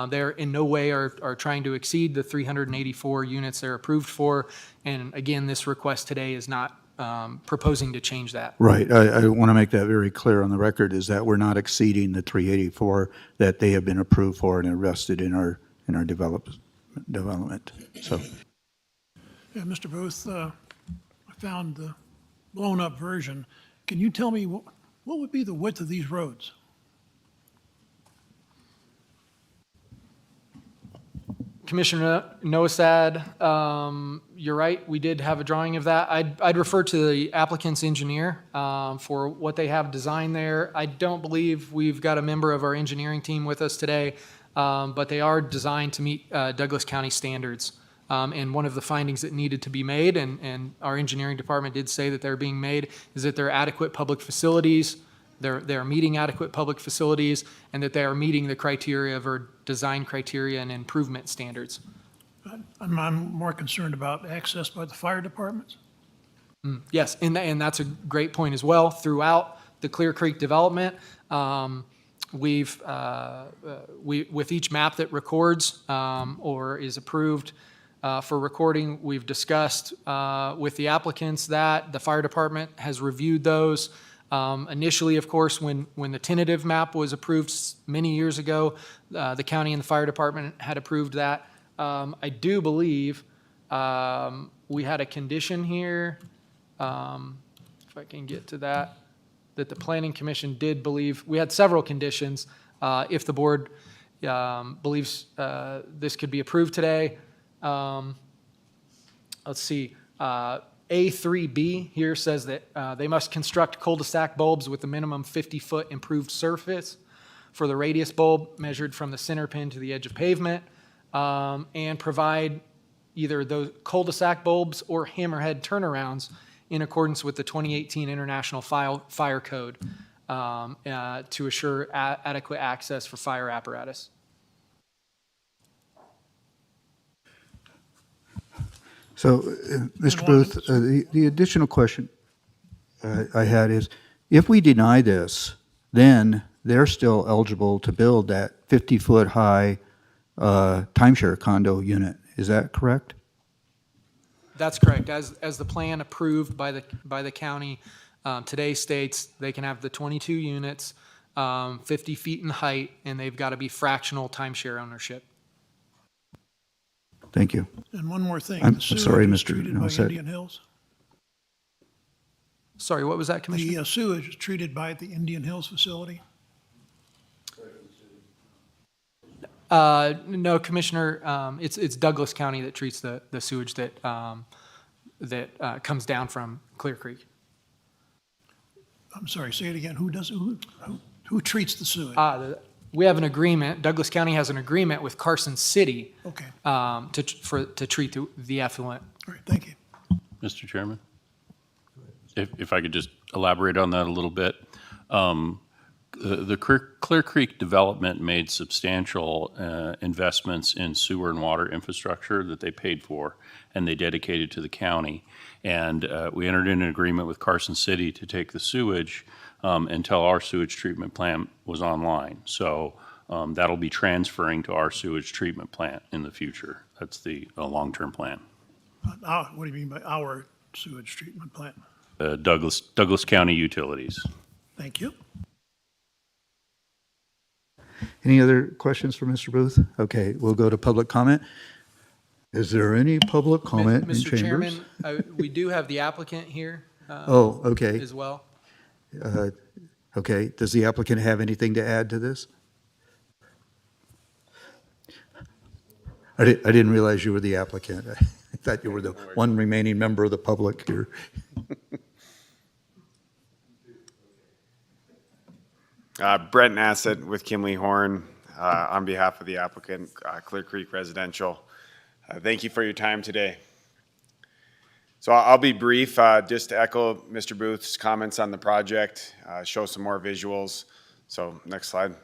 [SPEAKER 10] They're in no way are trying to exceed the 384 units they're approved for. And again, this request today is not proposing to change that.
[SPEAKER 2] Right. I want to make that very clear on the record, is that we're not exceeding the 384 that they have been approved for and invested in our development. So,
[SPEAKER 15] Yeah, Mr. Booth, I found the blown-up version. Can you tell me what would be the width of these roads?
[SPEAKER 10] Commissioner Noasad, you're right, we did have a drawing of that. I'd refer to the applicant's engineer for what they have designed there. I don't believe we've got a member of our engineering team with us today, but they are designed to meet Douglas County standards. And one of the findings that needed to be made, and our engineering department did say that they're being made, is that they're adequate public facilities, they're meeting adequate public facilities, and that they are meeting the criteria of our design criteria and improvement standards.
[SPEAKER 15] I'm more concerned about access by the fire departments.
[SPEAKER 10] Yes, and that's a great point as well. Throughout the Clear Creek development, with each map that records or is approved for recording, we've discussed with the applicants that the fire department has reviewed those. Initially, of course, when the tentative map was approved many years ago, the county and the fire department had approved that. I do believe we had a condition here, if I can get to that, that the Planning Commission did believe, we had several conditions. If the board believes this could be approved today, let's see. A3B here says that they must construct cul-de-sac bulbs with a minimum 50-foot improved surface for the radius bulb measured from the center pin to the edge of pavement, and provide either those cul-de-sac bulbs or hammerhead turnarounds in accordance with the 2018 International Fire Code to assure adequate access for fire apparatus.
[SPEAKER 2] so Mr. Booth, the additional question I had is, if we deny this, then they're still eligible to build that 50-foot high timeshare condo unit. Is that correct?
[SPEAKER 10] That's correct. As the plan approved by the county today states, they can have the 22 units, 50 feet in height, and they've got to be fractional timeshare ownership.
[SPEAKER 2] Thank you.
[SPEAKER 15] And one more thing.
[SPEAKER 2] I'm
[SPEAKER 15] the sewage
[SPEAKER 2] sorry,
[SPEAKER 15] is
[SPEAKER 2] Mr.
[SPEAKER 15] treated by
[SPEAKER 2] Noset.
[SPEAKER 15] Indian Hills.
[SPEAKER 10] Sorry, what was that, Commissioner?
[SPEAKER 15] The sewage is treated by the Indian Hills facility.
[SPEAKER 10] No, Commissioner, it's Douglas County that treats the sewage that comes down from Clear Creek.
[SPEAKER 15] I'm sorry, say it again. Who treats the sewage?
[SPEAKER 10] We have an agreement, Douglas County has an agreement with Carson City
[SPEAKER 15] Okay.
[SPEAKER 10] to treat the effluent.
[SPEAKER 15] All right, thank you.
[SPEAKER 3] Mr. Chairman, if I could just elaborate on that a little bit. The Clear Creek development made substantial investments in sewer and water infrastructure that they paid for and they dedicated to the county. And we entered in an agreement with Carson City to take the sewage until our sewage treatment plant was online. So that'll be transferring to our sewage treatment plant in the future. That's the long-term plan.
[SPEAKER 15] What do you mean by our sewage treatment plant?
[SPEAKER 3] Douglas County Utilities.
[SPEAKER 15] Thank you.
[SPEAKER 2] Any other questions for Mr. Booth? Okay, we'll go to public comment. Is there any public comment in
[SPEAKER 10] Mr.
[SPEAKER 2] chambers?
[SPEAKER 10] Chairman, we do have the applicant here.
[SPEAKER 2] Oh, okay.
[SPEAKER 10] As well.
[SPEAKER 2] Okay, does the applicant have anything to add to this? I didn't realize you were the applicant. I thought you were the one remaining member of the public here.
[SPEAKER 14] Brent Nassett with Kimley Horn on behalf of the applicant, Clear Creek Residential. Thank you for your time today. So I'll be brief, just to echo Mr. Booth's comments on the project, show some more visuals. So next slide.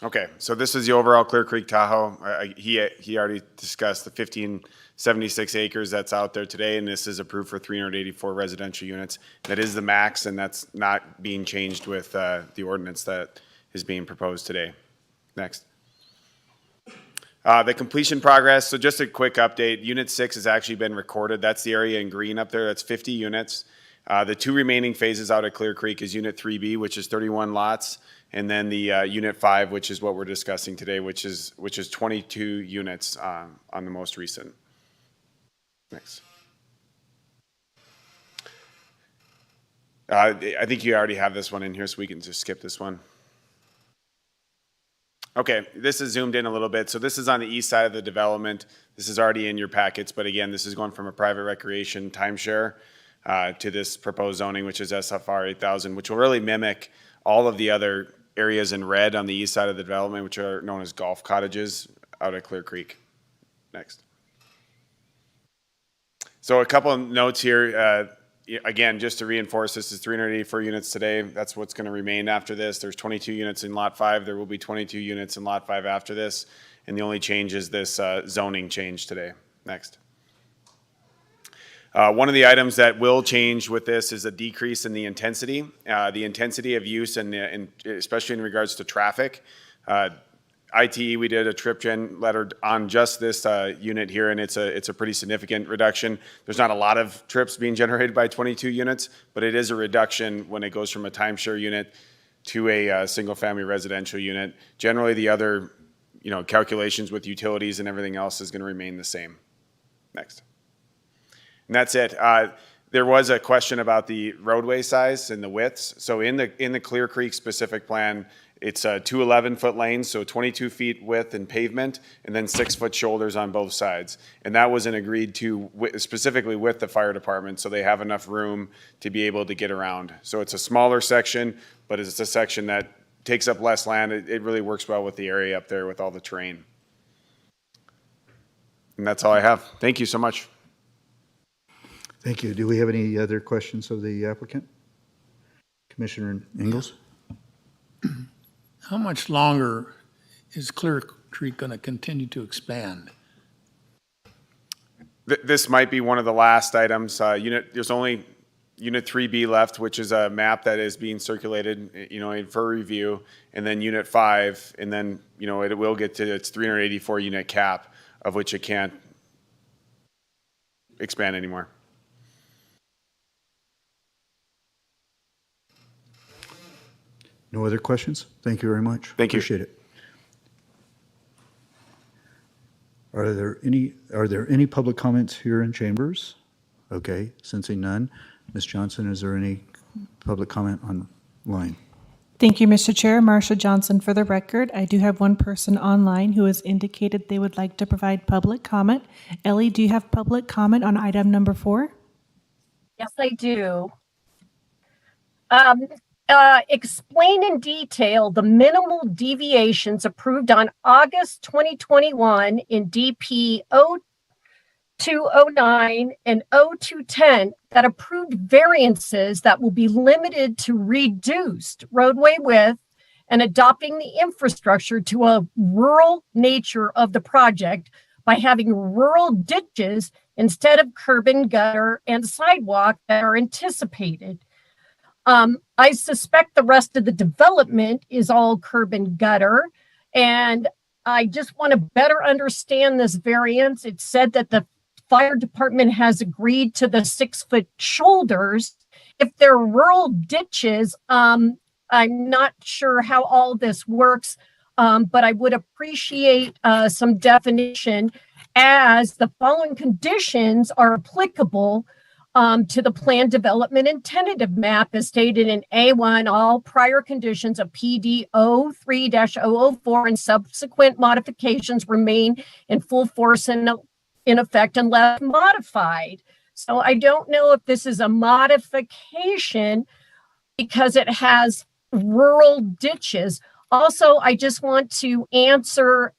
[SPEAKER 14] Okay, so this is the overall Clear Creek Tahoe. He already discussed the 1576 acres that's out there today, and this is approved for 384 residential units. That is the max, and that's not being changed with the ordinance that is being proposed today. Next. The completion progress, so just a quick update. Unit 6 has actually been recorded. That's the area in green up there. That's 50 units. The 2 remaining phases out at Clear Creek is Unit 3B, which is 31 lots, and then the Unit 5, which is what we're discussing today, which is 22 units on the most recent. Next. I think you already have this one in here, so we can just skip this one. Okay, this is zoomed in a little bit. So this is on the east side of the development. This is already in your packets, but again, this is going from a private recreation timeshare to this proposed zoning, which is SFR 8000, which will really mimic all of the other areas in red on the east side of the development, which are known as golf cottages out at Clear Creek. Next. So a couple of notes here. Again, just to reinforce, this is 384 units today. That's what's going to remain after this. There's 22 units in Lot 5. There will be 22 units in Lot 5 after this. And the only change is this zoning change today. Next. One of the items that will change with this is a decrease in the intensity of use, and especially in regards to traffic. ITE, we did a trip gen letter on just this unit here, and it's a pretty significant reduction. There's not a lot of trips being generated by 22 units, but it is a reduction when it goes from a timeshare unit to a single-family residential unit. Generally, the other calculations with utilities and everything else is going to remain the same. Next. And that's it. There was a question about the roadway size and the widths. So in the Clear Creek specific plan, it's 2 11-foot lanes, so 22 feet width and pavement, and then 6-foot shoulders on both sides. And that wasn't agreed to specifically with the fire department, so they have enough room to be able to get around. So it's a smaller section, but it's a section that takes up less land. It really works well with the area up there with all the terrain. And that's all I have. Thank you so much.
[SPEAKER 2] Thank you. Do we have any other questions of the applicant? Commissioner Ingalls?
[SPEAKER 1] How much longer is Clear Creek going to continue to expand?
[SPEAKER 14] This might be one of the last items. There's only Unit 3B left, which is a map that is being circulated, for review, and then Unit 5, and then, it will get to its 384 unit cap, of which it can't expand anymore.
[SPEAKER 2] No other questions? Thank you very much.
[SPEAKER 14] Thank you.
[SPEAKER 2] Appreciate it. Are there any public comments here in chambers? Okay, sensing none. Ms. Johnson, is there any public comment online?
[SPEAKER 9] Thank you, Mr. Chair. Marsha Johnson for the record. I do have one person online who has indicated they would like to provide public comment. Ellie, do you have public comment on item number 4?
[SPEAKER 20] Yes, I do. Explain in detail the minimal deviations approved on August 2021 in DP 0209 and 0210 that approved variances that will be limited to reduced roadway width and adopting the infrastructure to a rural nature of the project by having rural ditches instead of curb and gutter and sidewalk that are anticipated. I suspect the rest of the development is all curb and gutter, and I just want to better understand this variance. It said that the fire department has agreed to the 6-foot shoulders. If they're rural ditches, I'm not sure how all this works, but I would appreciate some definition as the following conditions are applicable to the plan development and tentative map as stated in A1, all prior conditions of PD 03-004 and subsequent modifications remain in full force and in effect unless modified. So I don't know if this is a modification because it has rural ditches. Also, I just want to answer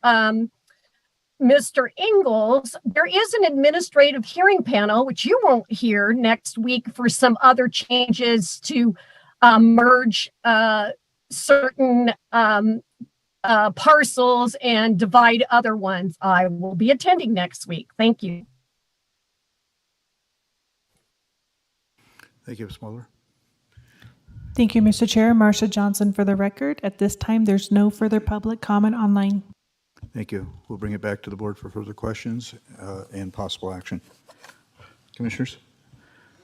[SPEAKER 20] Mr. Ingalls, there is an administrative hearing panel, which you won't hear next week for some other changes to merge certain parcels and divide other ones. I will be attending next week. Thank you.
[SPEAKER 2] Thank you, Ms. Mueller.
[SPEAKER 9] Thank you, Mr. Chair. Marcia Johnson for the record. At this time, there's no further public comment online.
[SPEAKER 2] Thank you. We'll bring it back to the board for further questions and possible action. Commissioners?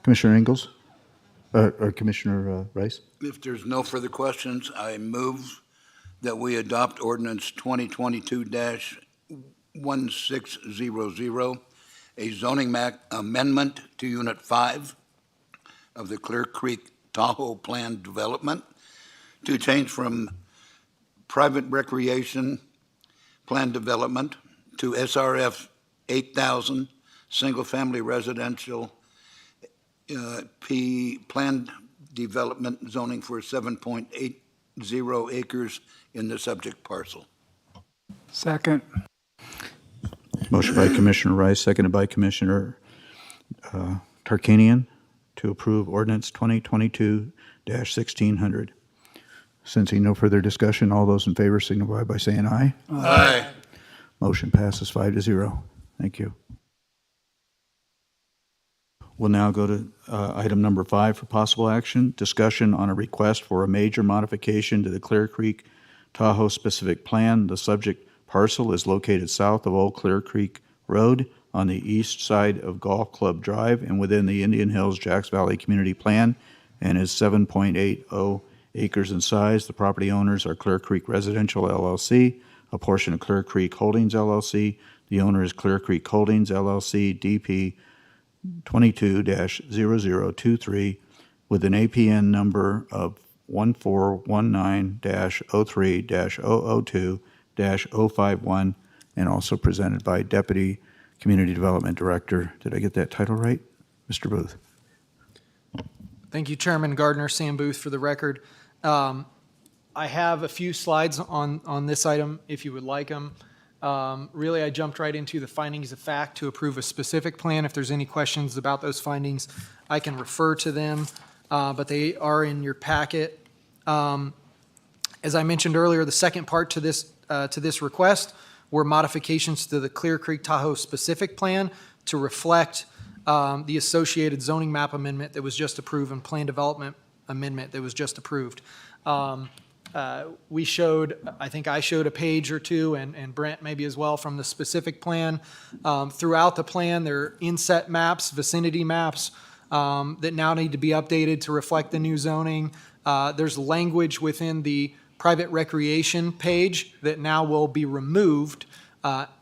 [SPEAKER 2] Commissioner Ingalls? Or Commissioner Rice?
[SPEAKER 17] If there's no further questions, I move that we adopt ordinance 2022-1600, a zoning amendment to Unit 5 of the Clear Creek Tahoe Plan Development to change from private recreation plan development to SRF 8000 single-family residential P planned development zoning for 7.80 acres in the subject parcel.
[SPEAKER 18] Second.
[SPEAKER 2] Motion by Commissioner Rice, seconded by Commissioner Tarkanian to approve ordinance 2022-1600. Sensing no further discussion, all those in favor signify by saying aye.
[SPEAKER 17] Aye.
[SPEAKER 2] Motion passes 5-0. Thank you. We'll now go to item number 5 for possible action, discussion on a request for a major modification to the Clear Creek Tahoe specific plan. The subject parcel is located south of Old Clear Creek Road on the east side of Golf Club Drive and within the Indian Hills Jacks Valley Community Plan and is 7.80 acres in size. The property owners are Clear Creek Residential LLC, a portion of Clear Creek Holdings LLC. The owner is Clear Creek Holdings LLC, DP 22-0023 with an APN number of 1419-03-002-051 and also presented by Deputy Community Development Director. Did I get that title right? Mr. Booth.
[SPEAKER 10] Thank you, Chairman Gardner, Sam Booth for the record. I have a few slides on this item if you would like them. Really, I jumped right into the findings of fact to approve a specific plan. If there's any questions about those findings, I can refer to them, but they are in your packet. As I mentioned earlier, the second part to this request were modifications to the Clear Creek Tahoe specific plan to reflect the associated zoning map amendment that was just approved and plan development amendment that was just approved. We showed, I think I showed a page or two, and Brent maybe as well, from the specific plan. Throughout the plan, there are inset maps, vicinity maps that now need to be updated to reflect the new zoning. There's language within the private recreation page that now will be removed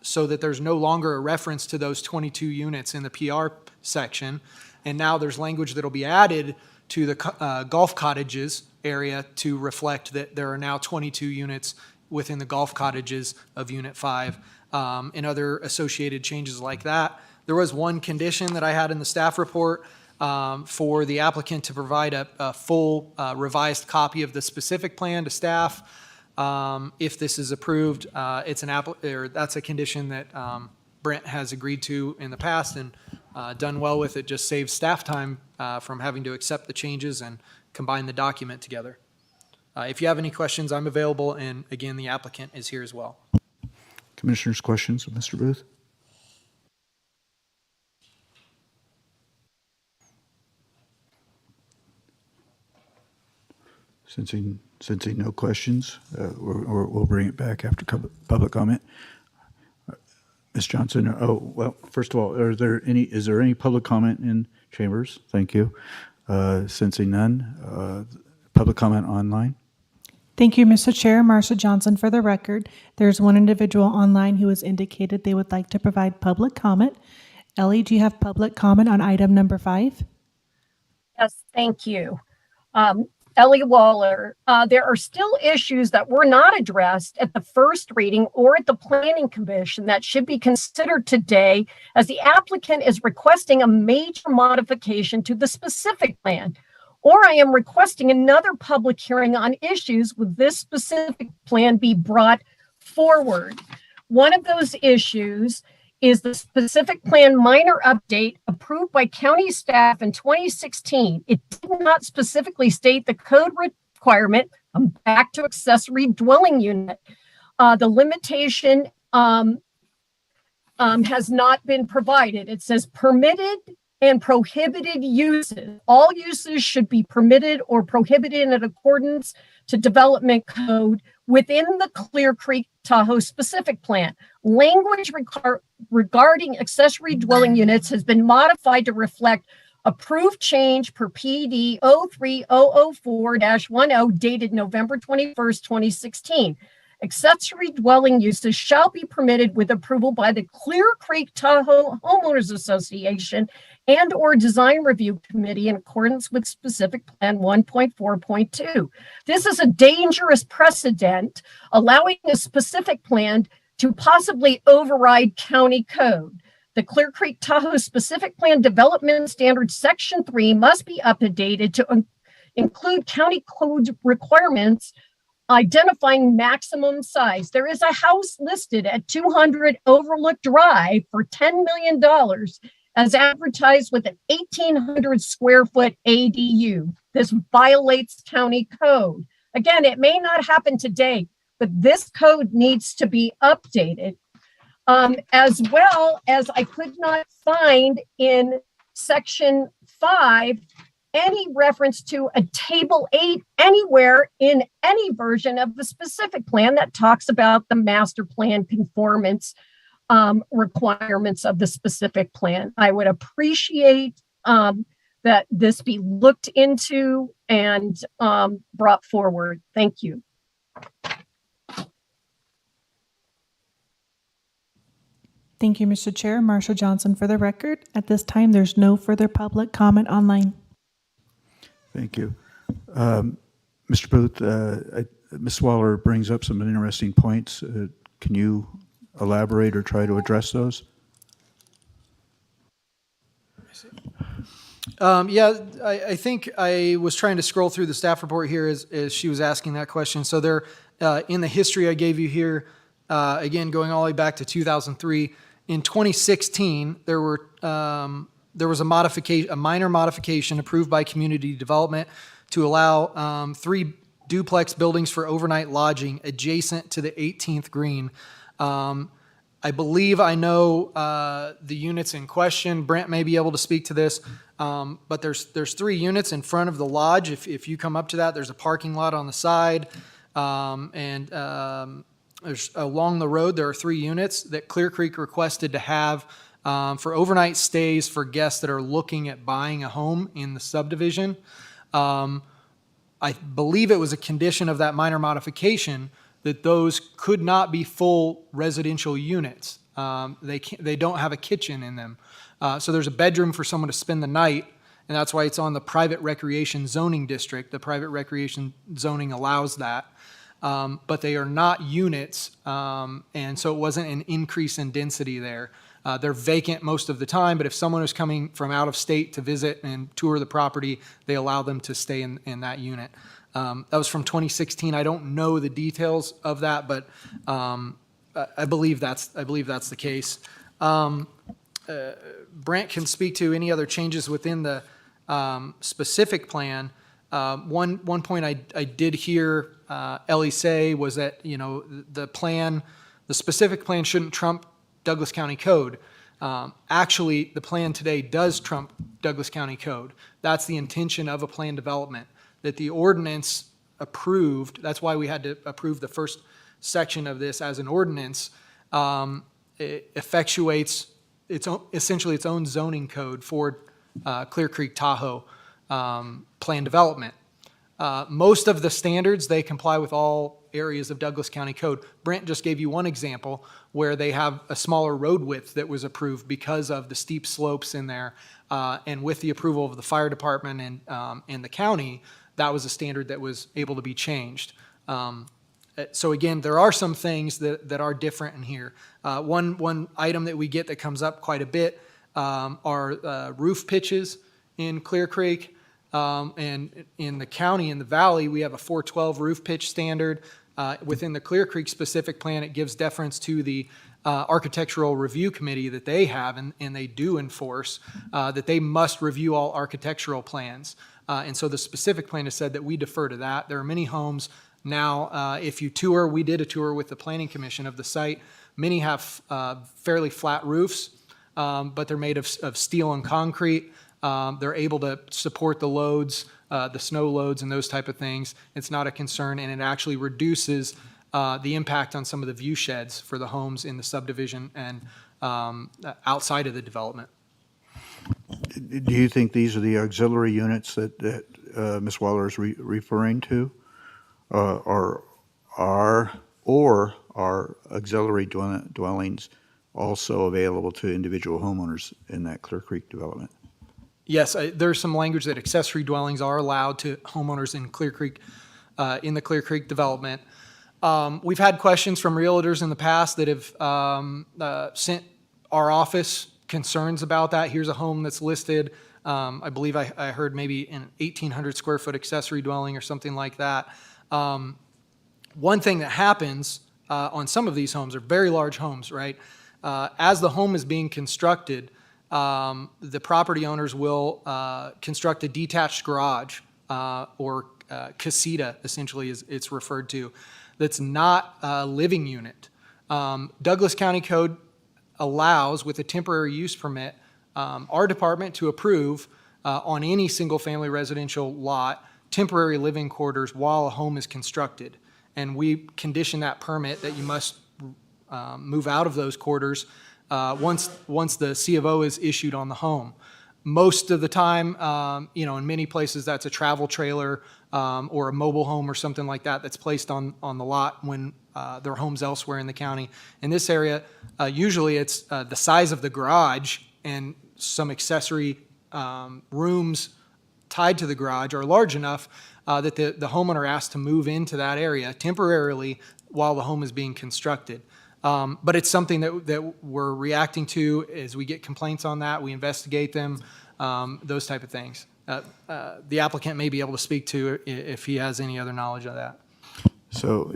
[SPEAKER 10] so that there's no longer a reference to those 22 units in the PR section. And now there's language that will be added to the golf cottages area to reflect that there are now 22 units within the golf cottages of Unit 5 and other associated changes like that. There was one condition that I had in the staff report for the applicant to provide a full revised copy of the specific plan to staff. If this is approved, that's a condition that Brent has agreed to in the past and done well with. It just saves staff time from having to accept the changes and combine the document together. If you have any questions, I'm available, and again, the applicant is here as well.
[SPEAKER 2] Commissioners, questions of Mr. Booth? Sensing no questions, we'll bring it back after public comment. Ms. Johnson, first of all, is there any public comment in chambers? Thank you. Sensing none, public comment online?
[SPEAKER 9] Thank you, Mr. Chair. Marcia Johnson for the record. There's one individual online who has indicated they would like to provide public comment. Ellie, do you have public comment on item number 5?
[SPEAKER 20] Yes, thank you. Ellie Waller, there are still issues that were not addressed at the first reading or at the Planning Commission that should be considered today, as the applicant is requesting a major modification to the specific plan. Or I am requesting another public hearing on issues with this specific plan be brought forward. One of those issues is the specific plan minor update approved by county staff in 2016. It did not specifically state the code requirement, back to accessory dwelling unit. The limitation has not been provided. It says permitted and prohibited uses. All uses should be permitted or prohibited in accordance to development code within the Clear Creek Tahoe specific plan. Language regarding accessory dwelling units has been modified to reflect approved change per PD 03004-10 dated November 21st, 2016. Accessory dwelling uses shall be permitted with approval by the Clear Creek Tahoe Homeowners Association and or Design Review Committee in accordance with specific plan 1.4.2. This is a dangerous precedent, allowing a specific plan to possibly override county code. The Clear Creek Tahoe Specific Plan Development Standards Section 3 must be updated to include county code requirements identifying maximum size. There is a house listed at 200 Overlook Drive for $10 million as advertised with an 1,800 square foot ADU. This violates county code. Again, it may not happen today, but this code needs to be updated. As well as I could not find in section 5 any reference to a table 8 anywhere in any version of the specific plan that talks about the master plan conformance requirements of the specific plan. I would appreciate that this be looked into and brought forward. Thank you.
[SPEAKER 9] Thank you, Mr. Chair. Marshall Johnson for the record. At this time, there's no further public comment online.
[SPEAKER 2] Thank you. Mr. Booth, Ms. Waller brings up some interesting points. Can you elaborate or try to address those?
[SPEAKER 10] I think I was trying to scroll through the staff report here as she was asking that question. So there, in the history I gave you here, again, going all the way back to 2003, in 2016, there was a minor modification approved by community development to allow 3 duplex buildings for overnight lodging adjacent to the 18th green. I believe I know the units in question. Brent may be able to speak to this, but there's 3 units in front of the lodge. If you come up to that, there's a parking lot on the side, and there's along the road there are 3 units that Clear Creek requested to have for overnight stays for guests that are looking at buying a home in the subdivision. I believe it was a condition of that minor modification that those could not be full residential units. They don't have a kitchen in them. So there's a bedroom for someone to spend the night, and that's why it's on the private recreation zoning district. The private recreation zoning allows that. But they are not units, and so it wasn't an increase in density there. They're vacant most of the time, but if someone is coming from out of state to visit and tour the property, they allow them to stay in that unit. That was from 2016. I don't know the details of that, but I believe that's the case. Brent can speak to any other changes within the specific plan. One point I did hear Ellie say was that the specific plan shouldn't trump Douglas County Code. Actually, the plan today does trump Douglas County Code. That's the intention of a plan development, that the ordinance approved. That's why we had to approve the first section of this as an ordinance. It effectuates essentially its own zoning code for Clear Creek Tahoe plan development. Most of the standards, they comply with all areas of Douglas County Code. Brent just gave you one example where they have a smaller road width that was approved because of the steep slopes in there. And with the approval of the fire department and the county, that was a standard that was able to be changed. So again, there are some things that are different in here. One item that we get that comes up quite a bit are roof pitches in Clear Creek. And in the county, in the valley, we have a 412 roof pitch standard. Within the Clear Creek specific plan, it gives deference to the architectural review committee that they have, and they do enforce that they must review all architectural plans. And so the specific plan has said that we defer to that. There are many homes, Now, if you tour, we did a tour with the Planning Commission of the site. Many have fairly flat roofs, but they're made of steel and concrete. They're able to support the loads, the snow loads and those type of things. It's not a concern, and it actually reduces the impact on some of the view sheds for the homes in the subdivision and outside of the development.
[SPEAKER 2] Do you think these are the auxiliary units that Ms. Waller is referring to? Or are auxiliary dwellings also available to individual homeowners in that Clear Creek development?
[SPEAKER 10] Yes, there's some language that accessory dwellings are allowed to homeowners in Clear Creek, in the Clear Creek development. We've had questions from realtors in the past that have sent our office concerns about that. Here's a home that's listed. I believe I heard maybe an 1,800 square foot accessory dwelling or something like that. One thing that happens on some of these homes are very large homes, right? As the home is being constructed, the property owners will construct a detached garage or casita, essentially, as it's referred to, that's not a living unit. Douglas County Code allows, with a temporary use permit, our department to approve on any single-family residential lot temporary living quarters while a home is constructed. And we condition that permit that you must move out of those quarters once the C of O is issued on the home. Most of the time, in many places, that's a travel trailer or a mobile home or something like that that's placed on the lot when there are homes elsewhere in the county. In this area, usually it's the size of the garage and some accessory rooms tied to the garage are large enough that the homeowner asks to move into that area temporarily while the home is being constructed. But it's something that we're reacting to as we get complaints on that. We investigate them, those type of things. The applicant may be able to speak to if he has any other knowledge of that.
[SPEAKER 2] So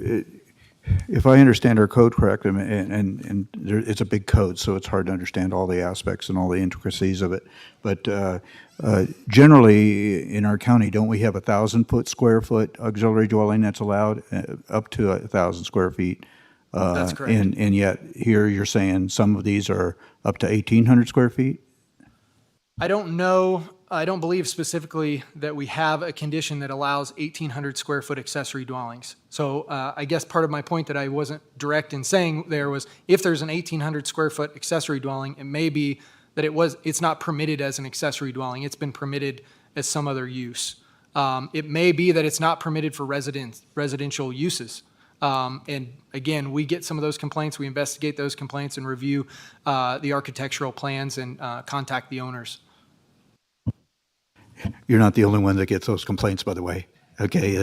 [SPEAKER 2] if I understand our code correctly, and it's a big code, so it's hard to understand all the aspects and all the intricacies of it. But generally, in our county, don't we have 1,000 square foot auxiliary dwelling that's allowed up to 1,000 square feet?
[SPEAKER 10] That's correct.
[SPEAKER 2] And yet here you're saying some of these are up to 1,800 square feet?
[SPEAKER 10] I don't know. I don't believe specifically that we have a condition that allows 1,800 square foot accessory dwellings. So I guess part of my point that I wasn't direct in saying there was if there's an 1,800 square foot accessory dwelling, it may be that it's not permitted as an accessory dwelling. It's been permitted as some other use. It may be that it's not permitted for residential uses. And again, we get some of those complaints. We investigate those complaints and review the architectural plans and contact the owners.
[SPEAKER 2] You're not the only one that gets those complaints, by the way. Okay,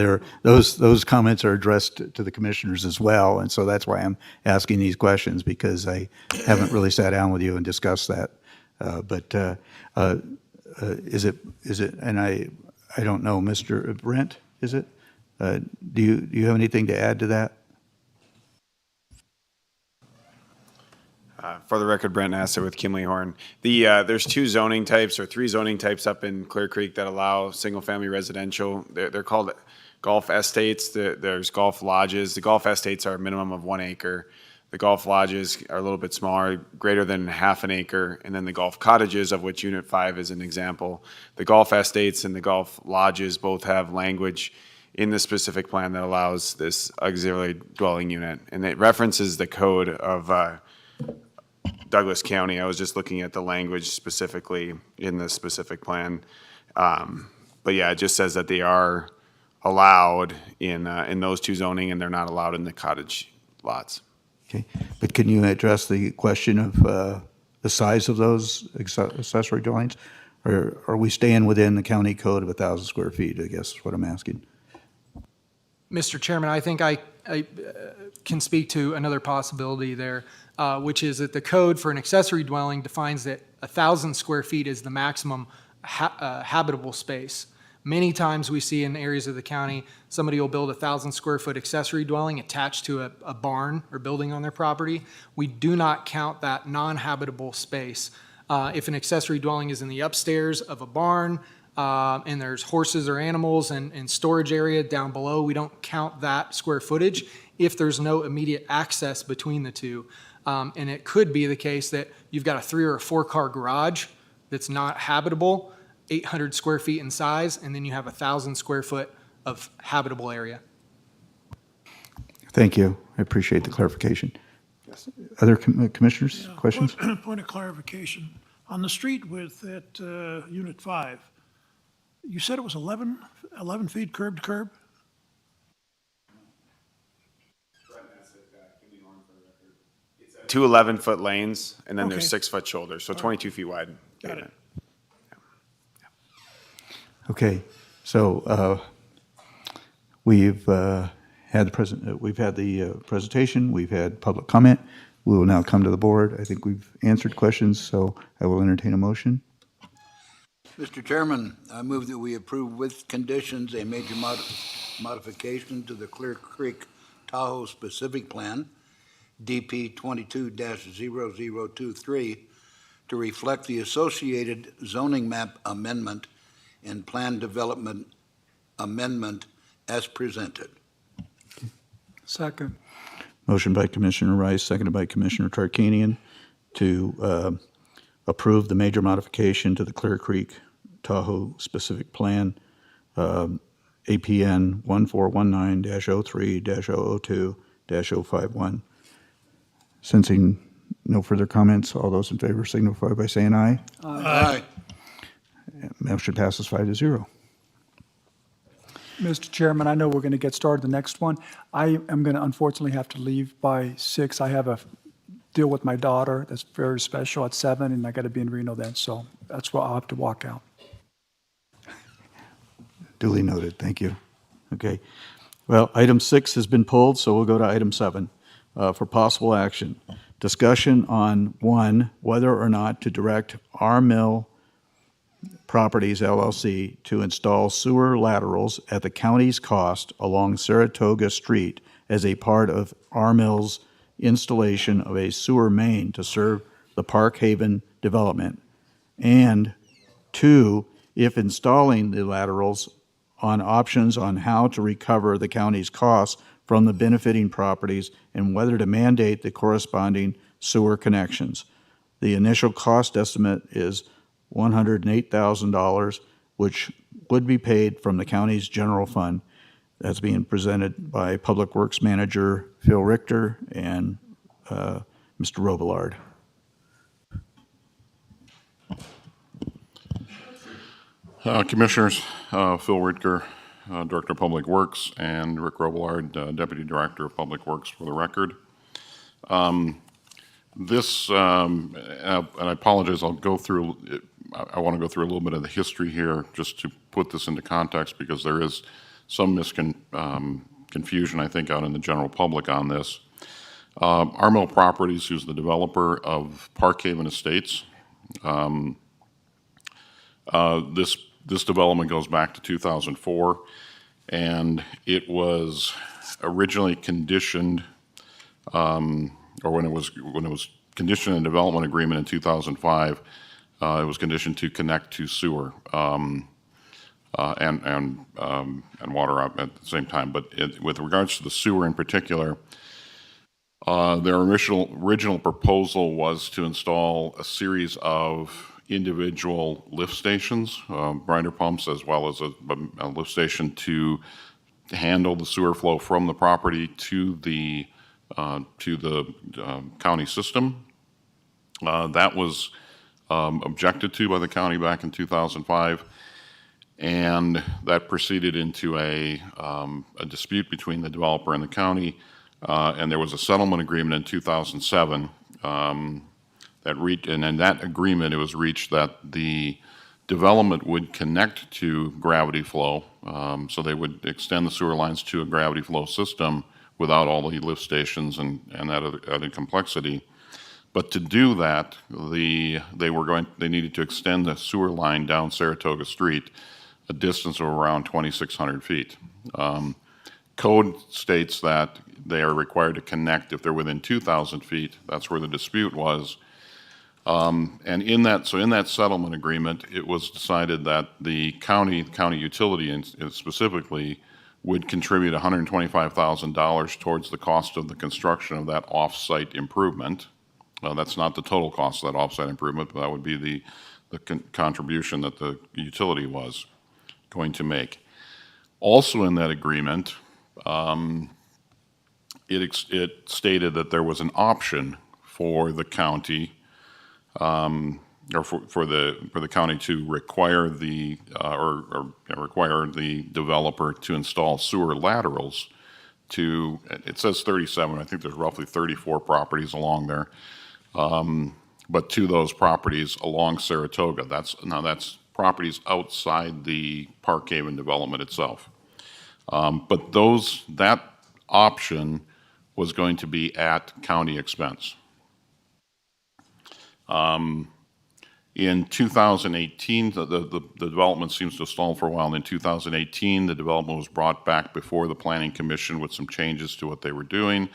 [SPEAKER 2] those comments are addressed to the commissioners as well, and so that's why I'm asking these questions, because I haven't really sat down with you and discussed that. Is it? And I don't know, Mr. Brent, is it? Do you have anything to add to that?
[SPEAKER 14] For the record, Brent Nassar with Kimley Horn. There's three zoning types up in Clear Creek that allow single-family residential. They're called golf estates. There's golf lodges. The golf estates are a minimum of 1 acre. The golf lodges are a little bit smaller, greater than half an acre. And then the golf cottages, of which Unit 5 is an example. The golf estates and the golf lodges both have language in the specific plan that allows this auxiliary dwelling unit. And it references the code of Douglas County. I was just looking at the language specifically in the specific plan. But yeah, it just says that they are allowed in those two zoning, and they're not allowed in the cottage lots.
[SPEAKER 2] Okay, but can you address the question of the size of those accessory dwellings? Or are we staying within the county code of 1,000 square feet, I guess is what I'm asking.
[SPEAKER 10] Mr. Chairman, I think I can speak to another possibility there, which is that the code for an accessory dwelling defines that 1,000 square feet is the maximum habitable space. Many times we see in areas of the county, somebody will build 1,000 square foot accessory dwelling attached to a barn or building on their property. We do not count that non-habitable space. If an accessory dwelling is in the upstairs of a barn, and there's horses or animals and storage area down below, we don't count that square footage if there's no immediate access between the two. And it could be the case that you've got a 3 or a 4 car garage that's not habitable, 800 square feet in size, and then you have 1,000 square foot of habitable area.
[SPEAKER 2] Thank you. I appreciate the clarification. Other commissioners, questions?
[SPEAKER 15] Point of clarification. On the street with at Unit 5, you said it was 11 feet curb to curb?
[SPEAKER 14] Two 11-foot lanes, and then
[SPEAKER 15] Okay.
[SPEAKER 14] there's 6-foot shoulders, so 22 feet wide.
[SPEAKER 15] Got it.
[SPEAKER 2] Okay, so we've had the presentation, we've had public comment. We will now come to the board. I think we've answered questions, so I will entertain a motion.
[SPEAKER 17] Mr. Chairman, I move that we approve with conditions a major modification to the Clear Creek Tahoe specific plan, DP 22-0023, to reflect the associated zoning map amendment and plan development amendment as presented.
[SPEAKER 18] Second.
[SPEAKER 2] Motion by Commissioner Rice, seconded by Commissioner Tarkanian to approve the major modification to the Clear Creek Tahoe specific plan, APN 1419-03-002-051. Sensing no further comments, all those in favor signify by saying aye.
[SPEAKER 17] Aye.
[SPEAKER 2] Motion passes 5-0.
[SPEAKER 18] Mr. Chairman, I know we're going to get started the next one. I am going to unfortunately have to leave by 6. I have a deal with my daughter that's very special at 7, and I got to be in Reno then, so that's why I'll have to walk out.
[SPEAKER 2] Duly noted, thank you. Okay, well, item 6 has been pulled, so we'll go to item 7 for possible action. Discussion on 1, whether or not to direct R Mill Properties LLC to install sewer laterals at the county's cost along Saratoga Street as a part of R Mill's installation of a sewer main to serve the Park Haven development. And 2, if installing the laterals, on options on how to recover the county's costs from the benefiting properties and whether to mandate the corresponding sewer connections. The initial cost estimate is $108,000, which would be paid from the county's general fund. That's being presented by Public Works Manager Phil Richter and Mr. Robillard.
[SPEAKER 4] Commissioners, Phil Richter, Director of Public Works, and Rick Robillard, Deputy Director of Public Works, for the record. This, and I apologize, I want to go through a little bit of the history here just to put this into context, because there is some confusion, I think, out in the general public on this. R Mill Properties, who's the developer of Park Haven Estates, this development goes back to 2004, and it was originally conditioned, or when it was conditioned in development agreement in 2005, it was conditioned to connect to sewer and water up at the same time. But with regards to the sewer in particular, their original proposal was to install a series of individual lift stations, grinder pumps, as well as a lift station to handle the sewer flow from the property to the county system. That was objected to by the county back in 2005, and that proceeded into a dispute between the developer and the county, and there was a settlement agreement in 2007 and in that agreement, it was reached that the development would connect to gravity flow, so they would extend the sewer lines to a gravity flow system without all the lift stations and added complexity. But to do that, they needed to extend the sewer line down Saratoga Street a distance of around 2,600 feet. Code states that they are required to connect if they're within 2,000 feet. That's where the dispute was. And in that settlement agreement, it was decided that the county utility specifically would contribute $125,000 towards the cost of the construction of that off-site improvement. That's not the total cost of that off-site improvement, but that would be the contribution that the utility was going to make. Also in that agreement, it stated that there was an option for the county, or for the county to require require the developer to install sewer laterals to, it says 37, I think there's roughly 34 properties along there, but to those properties along Saratoga. That's properties outside the Park Haven development itself. But that option was going to be at county expense. In 2018, the development seems to have stalled for a while, and in 2018, the development was brought back before the Planning Commission with some changes to what they were doing.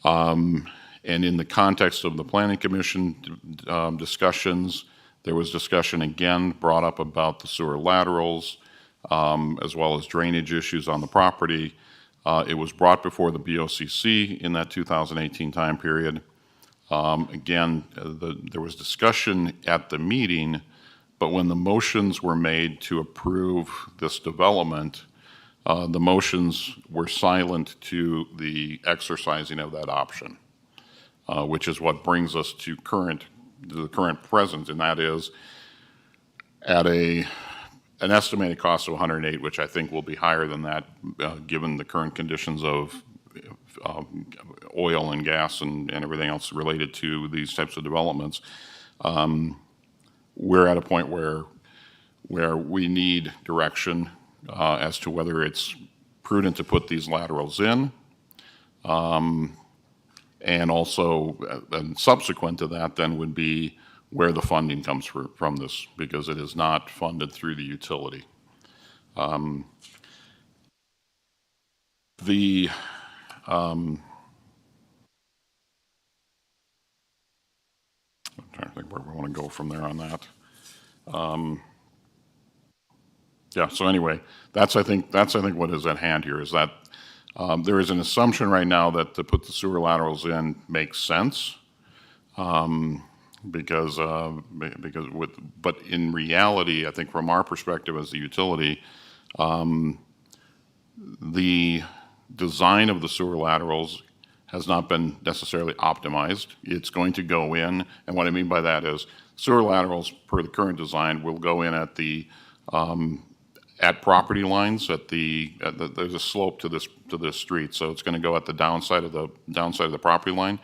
[SPEAKER 4] And in the context of the Planning Commission discussions, there was discussion again brought up about the sewer laterals, as well as drainage issues on the property. It was brought before the BOCC in that 2018 time period. Again, there was discussion at the meeting, but when the motions were made to approve this development, the motions were silent to the exercising of that option, which is what brings us to the current present, and that is at an estimated cost of 108, which I think will be higher than that, given the current conditions of oil and gas and everything else related to these types of developments. We're at a point where we need direction as to whether it's prudent to put these laterals in, and also, and subsequent to that then would be where the funding comes from this, because it is not funded through the utility. I'm trying to think where we want to go from there on that. Yeah, so anyway, that's I think what is at hand here is that there is an assumption right now that to put the sewer laterals in makes sense, but in reality, I think from our perspective as the utility, the design of the sewer laterals has not been necessarily optimized. It's going to go in, and what I mean by that is sewer laterals per the current design will go in at the at property lines. There's a slope to this street, so it's going to go at the downside of the property line,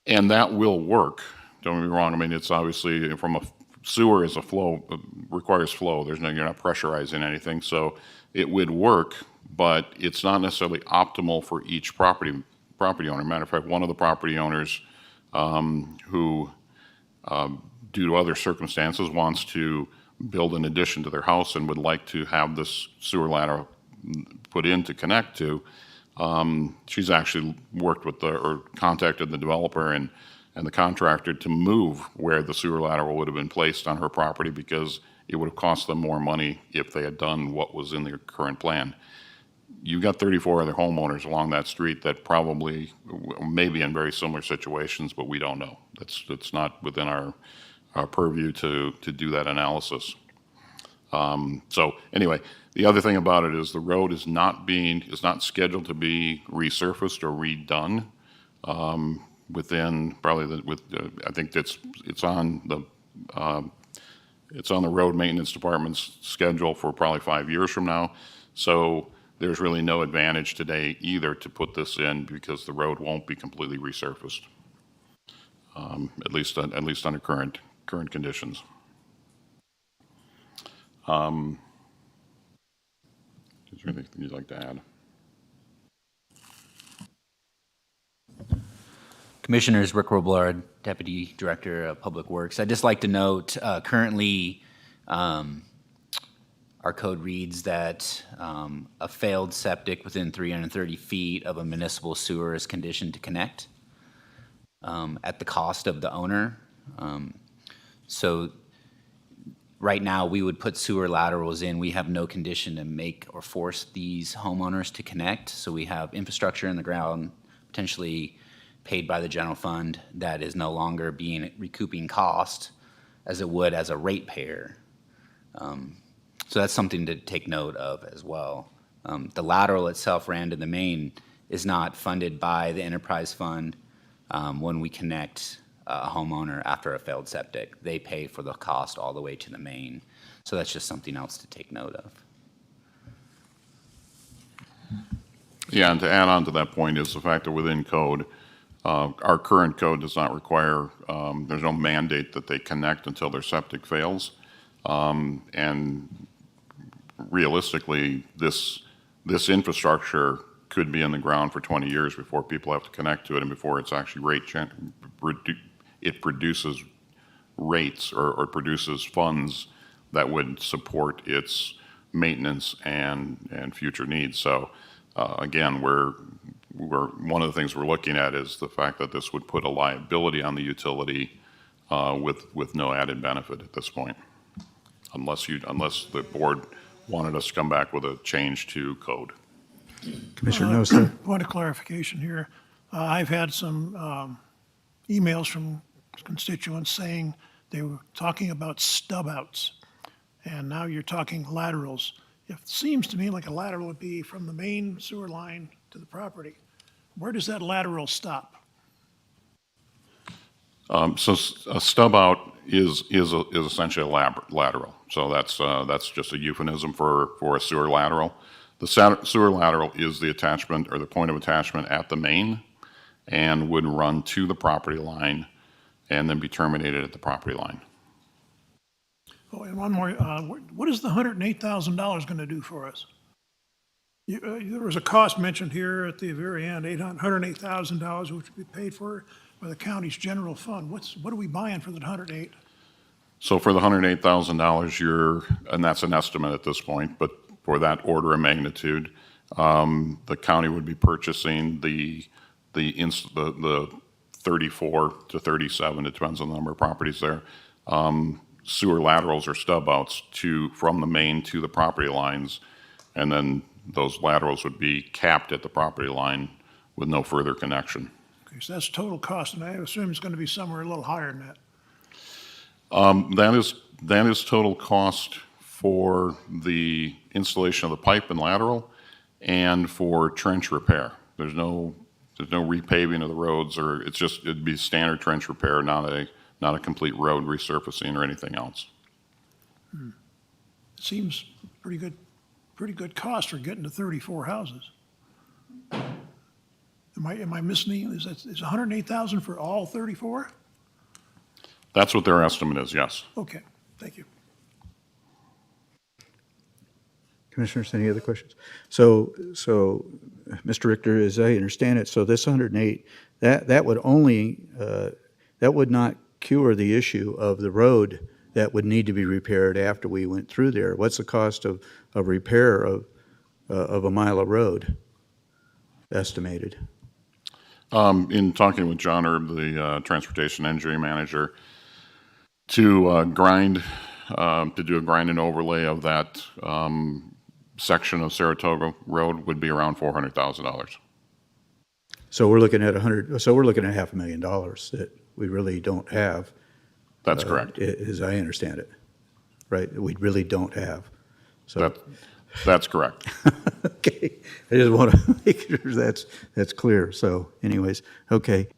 [SPEAKER 4] and that will work. Don't get me wrong. I mean, it's obviously from a sewer is a flow, requires flow. You're not pressurizing anything, so it would work. But it's not necessarily optimal for each property owner. Matter of fact, one of the property owners who, due to other circumstances, wants to build an addition to their house and would like to have this sewer lateral put in to connect to, she's actually worked with or contacted the developer and the contractor to move where the sewer lateral would have been placed on her property, because it would have cost them more money if they had done what was in their current plan. You've got 34 other homeowners along that street that probably may be in very similar situations, but we don't know. It's not within our purview to do that analysis. So anyway, the other thing about it is the road is not scheduled to be resurfaced or redone within probably I think it's on the road maintenance department's schedule for probably 5 years from now. So there's really no advantage today either to put this in, because the road won't be completely resurfaced, at least under current conditions. Is there anything you'd like to add?
[SPEAKER 5] Commissioners, Rick Robillard, Deputy Director of Public Works. I'd just like to note, currently, our code reads that a failed septic within 330 feet of a municipal sewer is conditioned to connect. at the cost of the owner. So right now, we would put sewer laterals in. We have no condition to make or force these homeowners to connect. So we have infrastructure in the ground, potentially paid by the general fund, that is no longer being recouping cost as it would as a ratepayer. So that's something to take note of as well. The lateral itself ran to the main is not funded by the enterprise fund. When we connect a homeowner after a failed septic, they pay for the cost all the way to the main. So that's just something else to take note of.
[SPEAKER 4] Yeah, and to add on to that point is the fact that within code, our current code does not require, there's no mandate that they connect until their septic fails. And realistically, this infrastructure could be in the ground for 20 years before people have to connect to it and before it's actually it produces rates or produces funds that would support its maintenance and future needs. So again, we're one of the things we're looking at is the fact that this would put a liability on the utility with no added benefit at this point, unless the board wanted us to come back with a change to code.
[SPEAKER 2] Commissioner Nosa.
[SPEAKER 15] Point of clarification here. I've had some emails from constituents saying they were talking about stub outs, and now you're talking laterals. It seems to me like a lateral would be from the main sewer line to the property. Where does that lateral stop?
[SPEAKER 4] So a stub out is essentially a lateral. So that's just a euphemism for a sewer lateral. The sewer lateral is the attachment or the point of attachment at the main and would run to the property line and then be terminated at the property line.
[SPEAKER 15] Oh, and one more. What is the $108,000 going to do for us? There was a cost mentioned here at the very end, $108,000, which would be paid for by the county's general fund. What are we buying for that 108?
[SPEAKER 4] So for the $108,000, and that's an estimate at this point, but for that order of magnitude, the county would be purchasing the 34 to 37, it depends on the number of properties there, sewer laterals or stub outs from the main to the property lines, and then those laterals would be capped at the property line with no further connection.
[SPEAKER 15] Okay, so that's total cost, and I assume it's going to be somewhere a little higher than that.
[SPEAKER 4] That is total cost for the installation of the pipe and lateral and for trench repair. There's no repaving of the roads, or it'd be standard trench repair, not a complete road resurfacing or anything else.
[SPEAKER 15] It seems pretty good cost for getting to 34 houses. Am I missing? Is $108,000 for all 34?
[SPEAKER 4] That's what their estimate is, yes.
[SPEAKER 15] Okay, thank you.
[SPEAKER 2] Commissioners, any other questions? So, Mr. Richter, as I understand it, so this 108, that would only, that would not cure the issue of the road that would need to be repaired after we went through there. What's the cost of repair of a mile of road estimated?
[SPEAKER 4] In talking with John Erb, the transportation engineering manager, to do a grind and overlay of that section of Saratoga Road would be around $400,000.
[SPEAKER 2] So we're looking at $500,000 that we really don't have.
[SPEAKER 4] That's correct.
[SPEAKER 2] As I understand it, right? We really don't have. So
[SPEAKER 4] that's correct.
[SPEAKER 2] Okay, I just want to make sure that's clear. So, anyways, okay.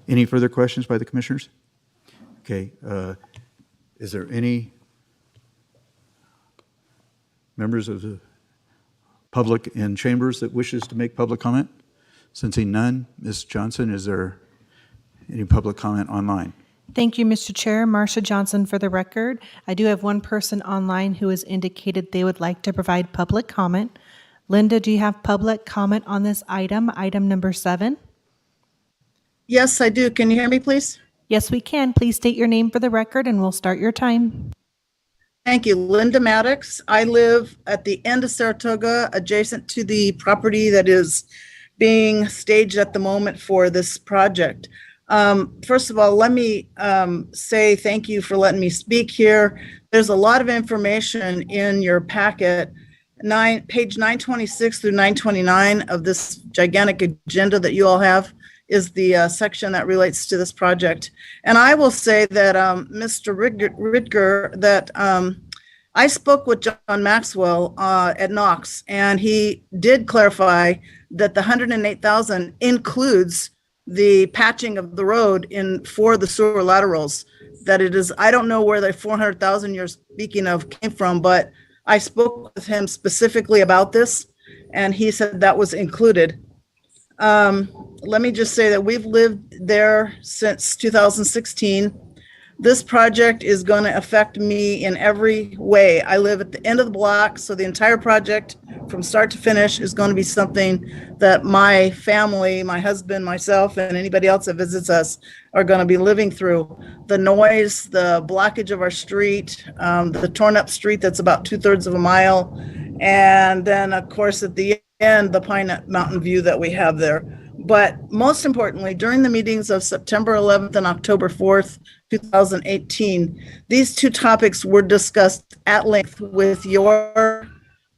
[SPEAKER 2] Any further questions by the commissioners? Okay, is there any members of the public in chambers that wishes to make public comment? Sensing none, Ms. Johnson, is there any public comment online?
[SPEAKER 9] Thank you, Mr. Chair. Marcia Johnson for the record. I do have one person online who has indicated they would like to provide public comment. Linda, do you have public comment on this item number 7?
[SPEAKER 12] Yes, I do. Can you hear me, please?
[SPEAKER 9] Yes, we can. Please state your name for the record and we'll start your time.
[SPEAKER 12] Thank you. Linda Maddox. I live at the end of Saratoga, adjacent to the property that is being staged at the moment for this project. First of all, let me say thank you for letting me speak here. There's a lot of information in your packet, page 926 through 929 of this gigantic agenda that you all have is the section that relates to this project. And I will say that, Mr. Ridger, that I spoke with John Maxwell at Knox, and he did clarify that the 108,000 includes the patching of the road for the sewer laterals. That it is, I don't know where the 400,000 you're speaking of came from, but I spoke with him specifically about this, and he said that was included. Let me just say that we've lived there since 2016. This project is going to affect me in every way. I live at the end of the block, so the entire project from start to finish is going to be something that my family, my husband, myself, and anybody else that visits us are going to be living through. The noise, the blockage of our street, the torn up street that's about 2/3 of a mile, and then of course at the end, the Pine Mountain view that we have there. But most importantly, during the meetings of September 11th and October 4th, 2018, these two topics were discussed at length with your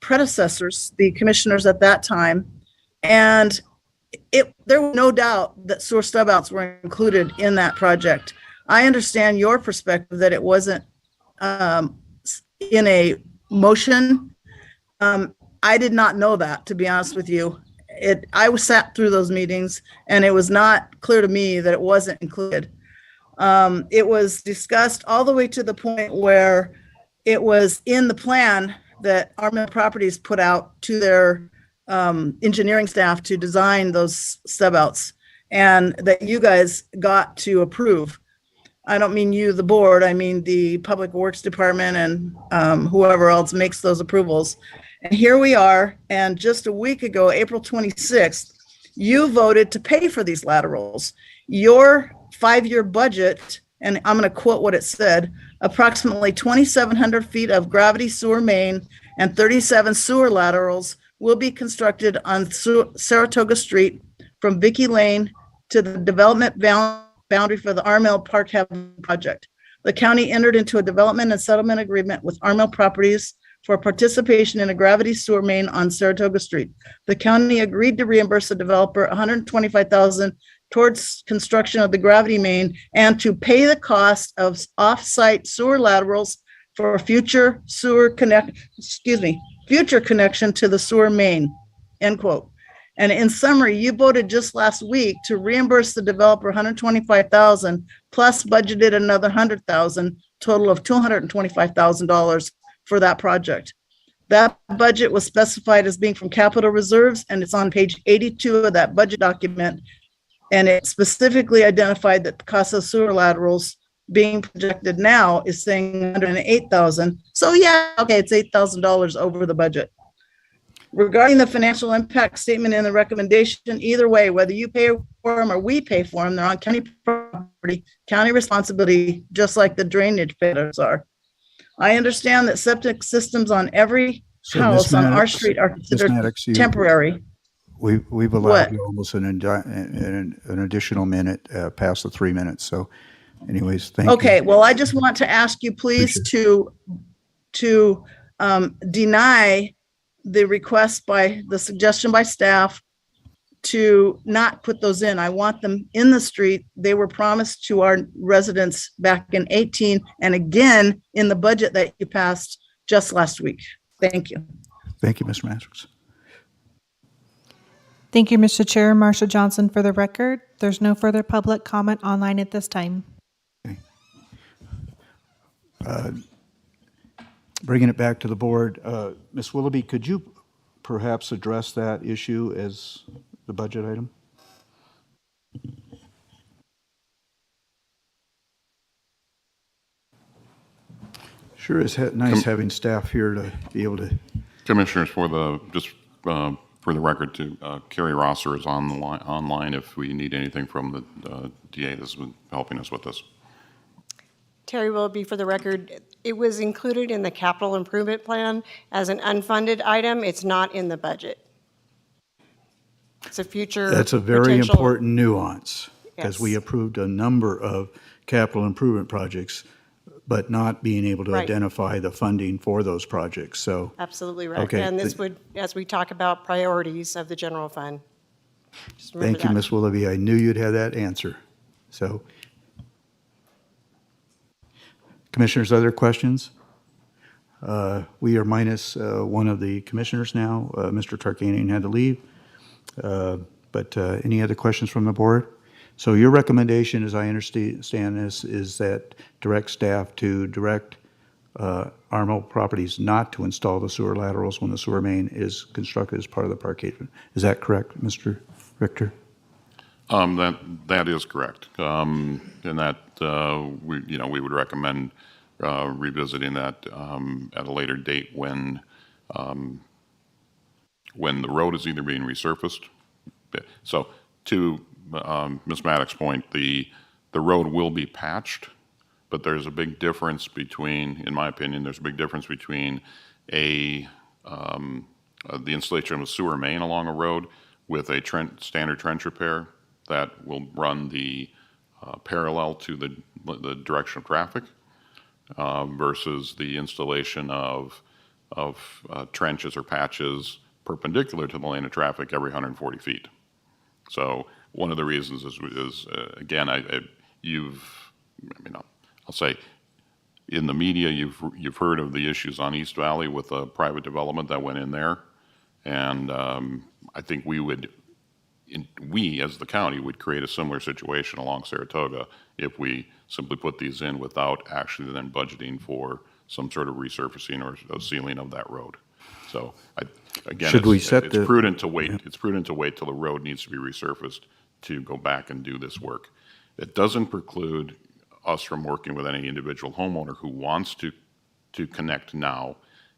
[SPEAKER 12] predecessors, the commissioners at that time. And there was no doubt that sewer stub outs were included in that project. I understand your perspective that it wasn't in a motion. I did not know that, to be honest with you. I was sat through those meetings, and it was not clear to me that it wasn't included. It was discussed all the way to the point where it was in the plan that Armel Properties put out to their engineering staff to design those stub outs, and that you guys got to approve. I don't mean you, the board, I mean the Public Works Department and whoever else makes those approvals. And here we are, and just a week ago, April 26th, you voted to pay for these laterals. Your 5-year budget, and I'm going to quote what it said, approximately 2,700 feet of gravity sewer main and 37 sewer laterals will be constructed on Saratoga Street from Vicky Lane to the development boundary for the Armel Park Haven project. The county entered into a development and settlement agreement with Armel Properties for participation in a gravity sewer main on Saratoga Street. The county agreed to reimburse the developer $125,000 towards construction of the gravity main and to pay the cost of off-site sewer laterals for a future connection to the sewer main, end quote. And in summary, you voted just last week to reimburse the developer $125,000 plus budgeted another $100,000, total of $225,000 for that project. That budget was specified as being from capital reserves, and it's on page 82 of that budget document. And it specifically identified that the cost of sewer laterals being projected now is saying $108,000. So yeah, okay, it's $8,000 over the budget. Regarding the financial impact statement and the recommendation, either way, whether you pay for them or we pay for them, they're on county property, county responsibility, just like the drainage pillars are. I understand that septic systems on every house on our street are considered temporary.
[SPEAKER 2] We've allowed you almost an additional minute past the 3 minutes. So anyways, thank you.
[SPEAKER 12] Okay, well, I just want to ask you please to deny the request the suggestion by staff to not put those in. I want them in the street. They were promised to our residents back in 2018 and again in the budget that you passed just last week. Thank you.
[SPEAKER 2] Thank you, Ms. Masters.
[SPEAKER 9] Thank you, Mr. Chair. Marsha Johnson for the record. There's no further public comment online at this time.
[SPEAKER 2] Okay. Bringing it back to the board, Ms. Willoughby, could you perhaps address that issue as the budget item? Sure is nice having staff here to be able to.
[SPEAKER 4] Commissioners, for the record, Carrie Rosser is on the online if we need anything from the DA that's been helping us with this.
[SPEAKER 16] Terry Willoughby for the record. It was included in the capital improvement plan as an unfunded item. It's not in the budget. It's a future
[SPEAKER 2] That's a very
[SPEAKER 16] potential-
[SPEAKER 2] important nuance, because we
[SPEAKER 16] Yes.
[SPEAKER 2] approved a number of capital improvement projects, but not being able to
[SPEAKER 16] Right.
[SPEAKER 2] identify the funding for those projects, so.
[SPEAKER 16] Absolutely right.
[SPEAKER 2] Okay,
[SPEAKER 16] And this would, as we talk about priorities of the general fund. Just remember
[SPEAKER 2] Thank you,
[SPEAKER 16] that.
[SPEAKER 2] Ms. Willoughby. I knew you'd have that answer. So, Commissioners, other questions? We are minus one of the commissioners now. Mr. Tarkanian had to leave. But any other questions from the board? So your recommendation, as I understand this, is that direct staff to direct Armo Properties not to install the sewer laterals when the sewer main is constructed as part of the parkade. Is that correct, Mr. Richter?
[SPEAKER 4] That is correct. And that, we would recommend revisiting that at a later date when the road is either being resurfaced. So to Ms. Maddox's point, the road will be patched, but there's a big difference between, in my opinion, there's a big difference between the installation of a sewer main along a road with a standard trench repair that will run the parallel to the direction of traffic versus the installation of trenches or patches perpendicular to the lane of traffic every 140 feet. So one of the reasons is again, I'll say, in the media, you've heard of the issues on East Valley with a private development that went in there, and I think we as the county would create a similar situation along Saratoga if we simply put these in without actually then budgeting for some sort of resurfacing or sealing of that road. So again, it's prudent to wait. It's prudent to wait till the road needs to be resurfaced to go back and do this work. It doesn't preclude us from working with any individual homeowner who wants to connect now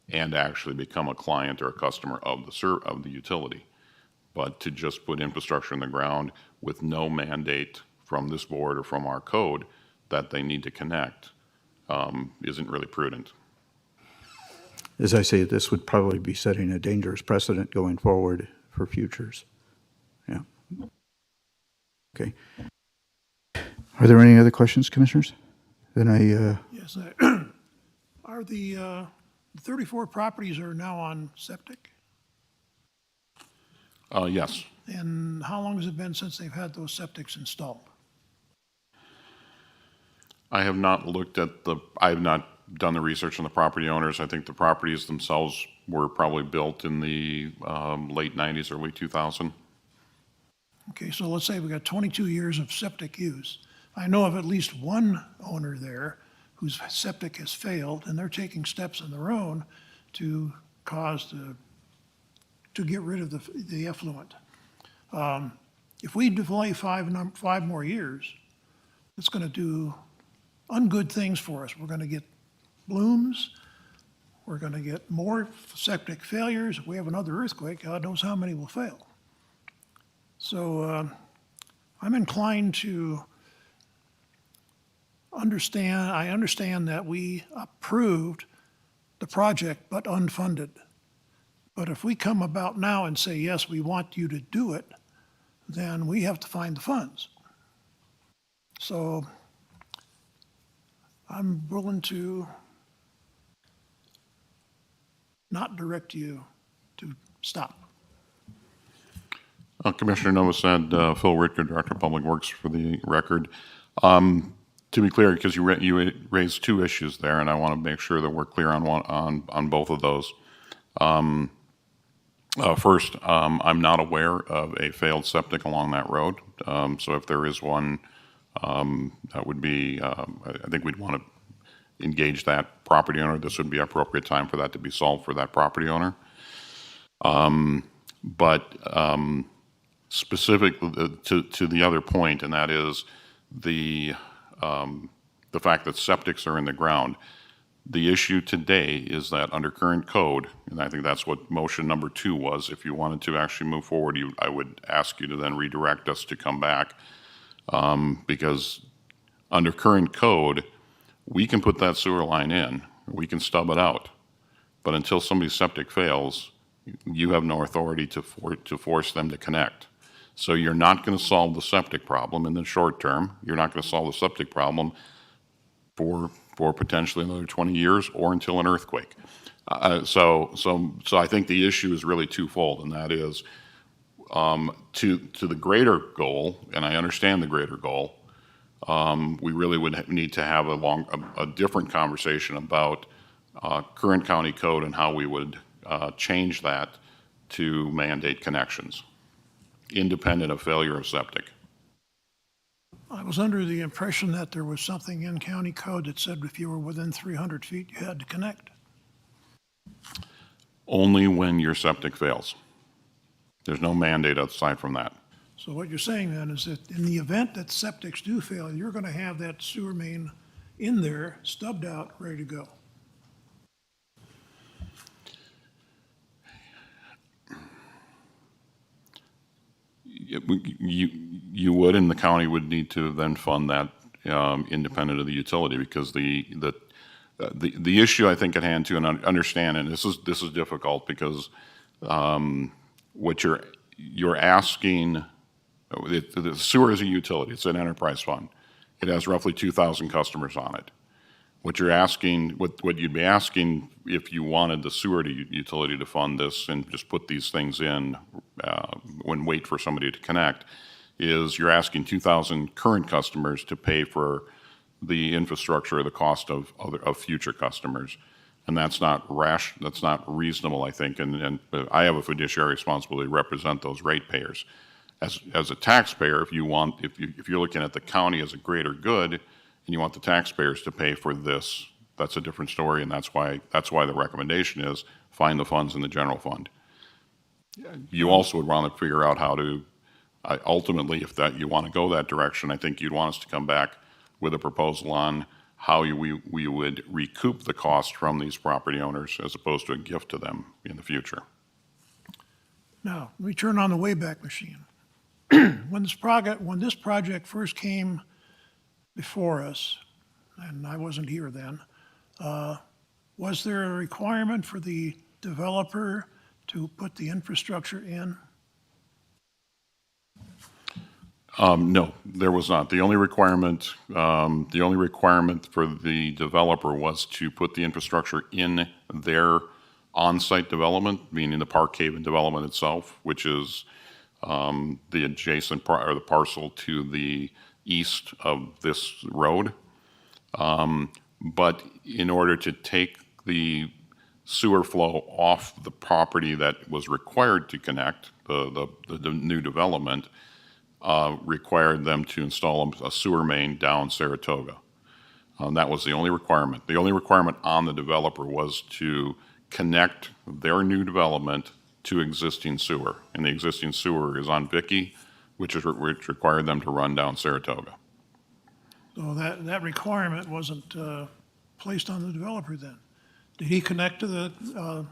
[SPEAKER 4] and actually become a client or a customer of the utility. But to just put infrastructure in the ground with no mandate from this board or from our code that they need to connect isn't really prudent.
[SPEAKER 2] As I say, this would probably be setting a dangerous precedent going forward for futures. Yeah. Okay. Are there any other questions, Commissioners? Then
[SPEAKER 15] Yes, are the 34 properties are now on septic?
[SPEAKER 4] Yes.
[SPEAKER 15] And how long has it been since they've had those septics installed?
[SPEAKER 4] I have not done the research on the property owners. I think the properties themselves were probably built in the late 90s, early 2000.
[SPEAKER 15] Okay, so let's say we got 22 years of septic use. I know of at least one owner there whose septic has failed, and they're taking steps on their own to get rid of the effluent. If we delay five more years, it's going to do ungood things for us. We're going to get blooms. We're going to get more septic failures. If we have another earthquake, God knows how many will fail. So I'm inclined to understand. I understand that we approved the project but unfunded. But if we come about now and say, yes, we want you to do it, then we have to find the funds. So I'm willing to not direct you to stop.
[SPEAKER 4] Commissioner Nova said, Phil Richter, Director of Public Works, for the record. To be clear, because you raised two issues there, and I want to make sure that we're clear on both of those. First, I'm not aware of a failed septic along that road. So if there is one, that would be, I think we'd want to engage that property owner. This would be appropriate time for that to be solved for that property owner. But specific to the other point, and that is the fact that septics are in the ground. The issue today is that under current code, and I think that's what motion number 2 was, if you wanted to actually move forward, I would ask you to then redirect us to come back. Because under current code, we can put that sewer line in, we can stub it out. But until somebody's septic fails, you have no authority to force them to connect. So you're not going to solve the septic problem in the short term. You're not going to solve the septic problem for potentially another 20 years or until an earthquake. So I think the issue is really twofold, and that is to the greater goal, and I understand the greater goal. We really would need to have a different conversation about current county code and how we would change that to mandate connections, independent of failure of septic.
[SPEAKER 15] I was under the impression that there was something in county code that said if you were within 300 feet, you had to connect.
[SPEAKER 4] Only when your septic fails. There's no mandate aside from that.
[SPEAKER 15] So what you're saying then is that in the event that septics do fail, you're going to have that sewer main in there, stubbed out, ready to go.
[SPEAKER 4] You would, and the county would need to then fund that independent of the utility, because the issue I think at hand too, and understand, and this is difficult because what you're asking, the sewer is a utility, it's an enterprise fund. It has roughly 2,000 customers on it. What you're asking, what you'd be asking if you wanted the sewer utility to fund this and just put these things in when wait for somebody to connect, is you're asking 2,000 current customers to pay for the infrastructure or the cost of future customers. And that's not that's not reasonable, I think, and I have a fiduciary responsibility to represent those ratepayers. As a taxpayer, if you're looking at the county as a greater good, and you want the taxpayers to pay for this, that's a different story, and that's why the recommendation is find the funds in the general fund. You also would want to figure out how to, ultimately, if you want to go that direction, I think you'd want us to come back with a proposal on how we would recoup the cost from these property owners as opposed to a gift to them in the future.
[SPEAKER 15] Now, we turn on the Wayback Machine. When this project first came before us, and I wasn't here then, was there a requirement for the developer to put the infrastructure in?
[SPEAKER 4] No, there was not. The only requirement for the developer was to put the infrastructure in their on-site development, meaning the Park Haven development itself, which is the adjacent or the parcel to the east of this road. But in order to take the sewer flow off the property that was required to connect, the new development, required them to install a sewer main down Saratoga. That was the only requirement. The only requirement on the developer was to connect their new development to existing sewer. And the existing sewer is on Vicky, which required them to run down Saratoga.
[SPEAKER 15] So that requirement wasn't placed on the developer then. Did he connect to the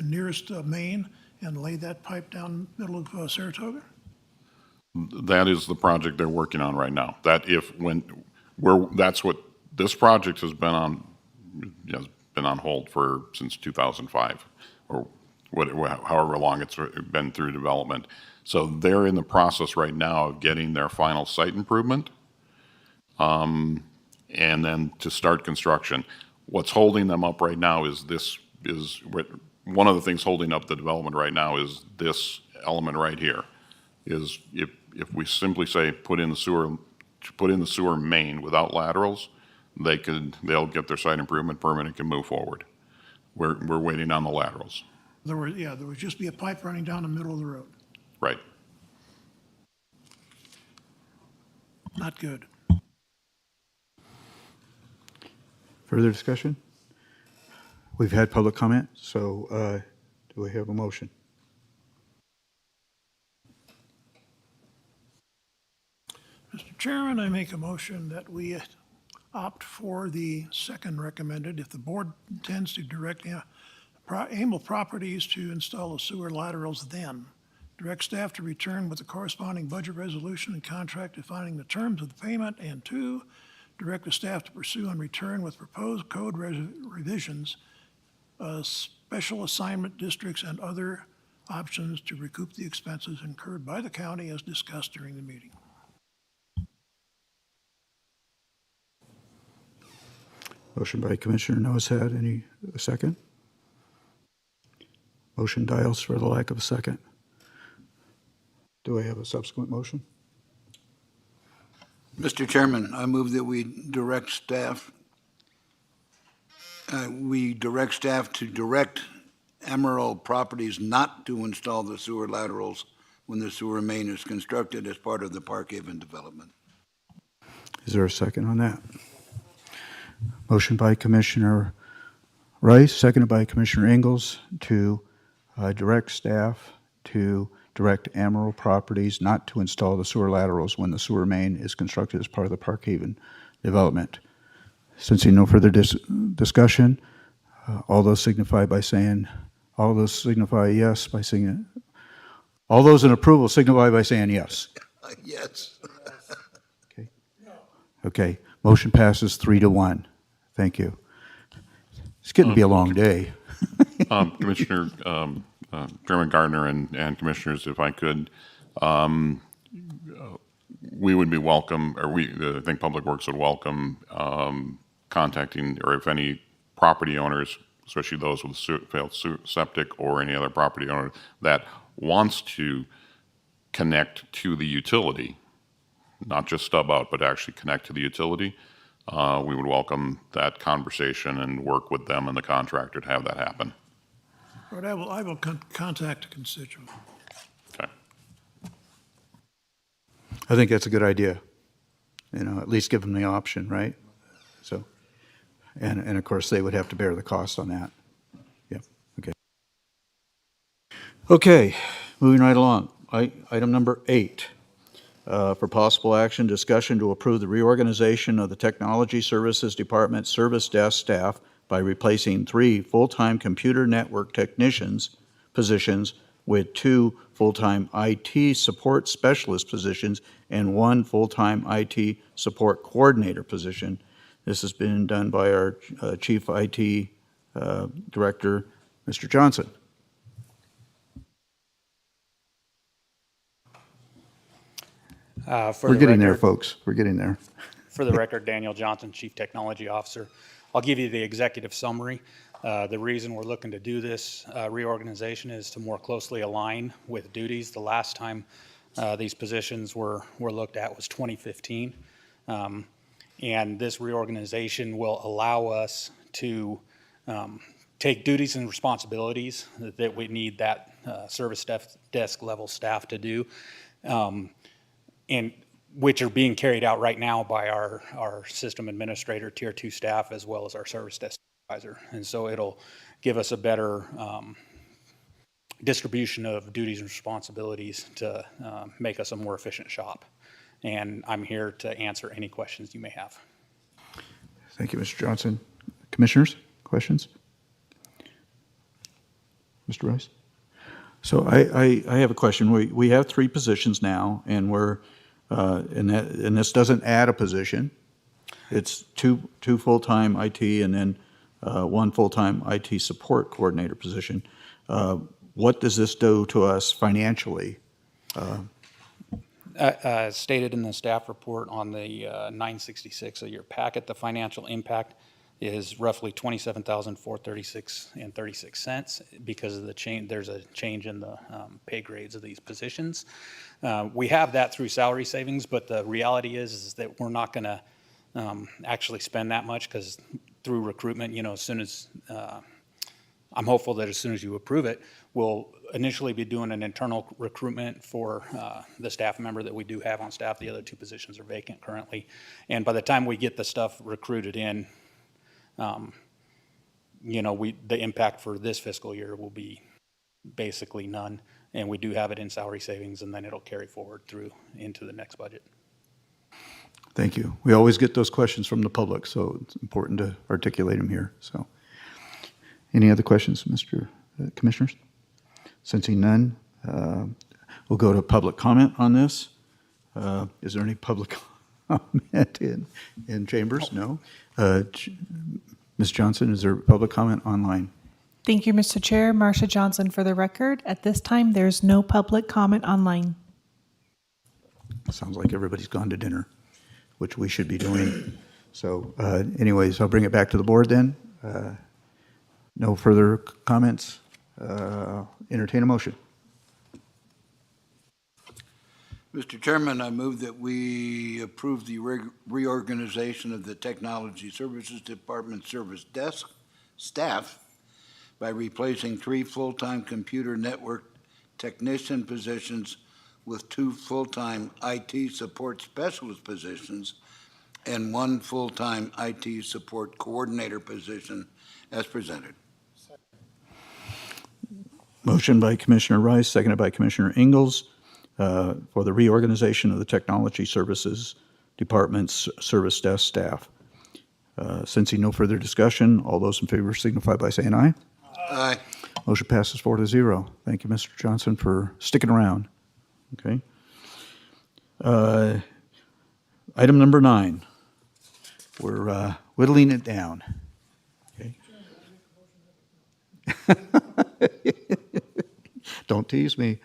[SPEAKER 15] nearest main and lay that pipe down the middle of Saratoga?
[SPEAKER 4] That is the project they're working on right now. That's what this project has been on hold since 2005, or however long it's been through development. So they're in the process right now of getting their final site improvement, and then to start construction. What's holding them up right now is one of the things holding up the development right now is this element right here. Is if we simply say put in the sewer main without laterals, they'll get their site improvement permit and can move forward. We're waiting on the laterals.
[SPEAKER 15] There would just be a pipe running down the middle of the road.
[SPEAKER 4] Right.
[SPEAKER 15] Not good.
[SPEAKER 2] Further discussion? We've had public comment, so do we have a motion?
[SPEAKER 15] Mr. Chairman, I make a motion that we opt for the second recommended. If the board intends to direct Amel Properties to install the sewer laterals, then direct staff to return with the corresponding budget resolution and contract defining the terms of the payment, and 2, direct the staff to pursue and return with proposed code revisions, special assignment districts, and other options to recoup the expenses incurred by the county as discussed during the meeting.
[SPEAKER 2] Motion by Commissioner Nosehead. A second? Motion dials for the lack of a second. Do I have a subsequent motion?
[SPEAKER 17] Mr. Chairman, I move that we direct staff to direct Emerald Properties not to install the sewer laterals when the sewer main is constructed as part of the Park Haven development.
[SPEAKER 2] Is there a second on that? Motion by Commissioner Rice, seconded by Commissioner Ingalls to direct staff to direct Emerald Properties not to install the sewer laterals when the sewer main is constructed as part of the Park Haven development. Since no further discussion, all those signify yes by saying, all those in approval signify by saying yes.
[SPEAKER 17] Yes.
[SPEAKER 2] Okay, motion passes 3-1. Thank you. It's getting to be a long day.
[SPEAKER 4] Commissioner, Chairman Gardner and Commissioners, if I could, we would be welcome, or I think Public Works would welcome contacting, or if any property owners, especially those with failed septic or any other property owner that wants to connect to the utility, not just stub out, but actually connect to the utility, we would welcome that conversation and work with them and the contractor to have that happen.
[SPEAKER 15] All right, I will contact a constituent.
[SPEAKER 4] Okay.
[SPEAKER 2] I think that's a good idea. At least give them the option, right? So, and of course, they would have to bear the cost on that. Yeah, okay. Okay, moving right along. Item number 8. For possible action, discussion to approve the reorganization of the Technology Services Department service desk staff by replacing 3 full-time computer network technicians positions with 2 full-time IT support specialist positions and 1 full-time IT support coordinator position. This has been done by our Chief IT Director, Mr. Johnson. We're getting there, folks. We're getting there.
[SPEAKER 21] For the record, Daniel Johnson, Chief Technology Officer. I'll give you the executive summary. The reason we're looking to do this reorganization is to more closely align with duties. The last time these positions were looked at was 2015. And this reorganization will allow us to take duties and responsibilities that we need that service desk level staff to do, and which are being carried out right now by our system administrator, tier 2 staff, as well as our service desk supervisor. And so it'll give us a better distribution of duties and responsibilities to make us a more efficient shop. And I'm here to answer any questions you may have.
[SPEAKER 2] Thank you, Mr. Johnson. Commissioners, questions? Mr. Rice? So I have a question. We have 3 positions now, and and this doesn't add a position. It's two full-time IT and then 1 full-time IT support coordinator position. What does this do to us financially?
[SPEAKER 21] Stated in the staff report on the 966 of your packet, the financial impact is roughly $27,436.36 because of the change. There's a change in the pay grades of these positions. We have that through salary savings, but the reality is that we're not going to actually spend that much because through recruitment, as soon as I'm hopeful that as soon as you approve it, we'll initially be doing an internal recruitment for the staff member that we do have on staff. The other 2 positions are vacant currently. And by the time we get the stuff recruited in, the impact for this fiscal year will be basically none. And we do have it in salary savings, and then it'll carry forward through into the next budget.
[SPEAKER 2] Thank you. We always get those questions from the public, so it's important to articulate them here. So, any other questions, Mr. Commissioners? Sensing none, we'll go to public comment on this. Is there any public comment in chambers? No. Ms. Johnson, is there public comment online?
[SPEAKER 9] Thank you, Mr. Chair. Marcia Johnson for the record. At this time, there's no public comment online.
[SPEAKER 2] Sounds like everybody's gone to dinner, which we should be doing. So anyways, I'll bring it back to the board then. No further comments. Entertain a motion.
[SPEAKER 17] Mr. Chairman, I move that we approve the reorganization of the Technology Services Department service desk staff by replacing 3 full-time computer network technician positions with 2 full-time IT support specialist positions and 1 full-time IT support coordinator position as presented.
[SPEAKER 2] Motion by Commissioner Rice, seconded by Commissioner Ingalls for the reorganization of the Technology Services Department's service desk staff. Sensing no further discussion, all those in favor signify by saying aye.
[SPEAKER 17] Aye.
[SPEAKER 2] Motion passes 4-0. Thank you, Mr. Johnson, for sticking around. Okay. Item number 9. We're whittling it down. Okay. Don't tease me.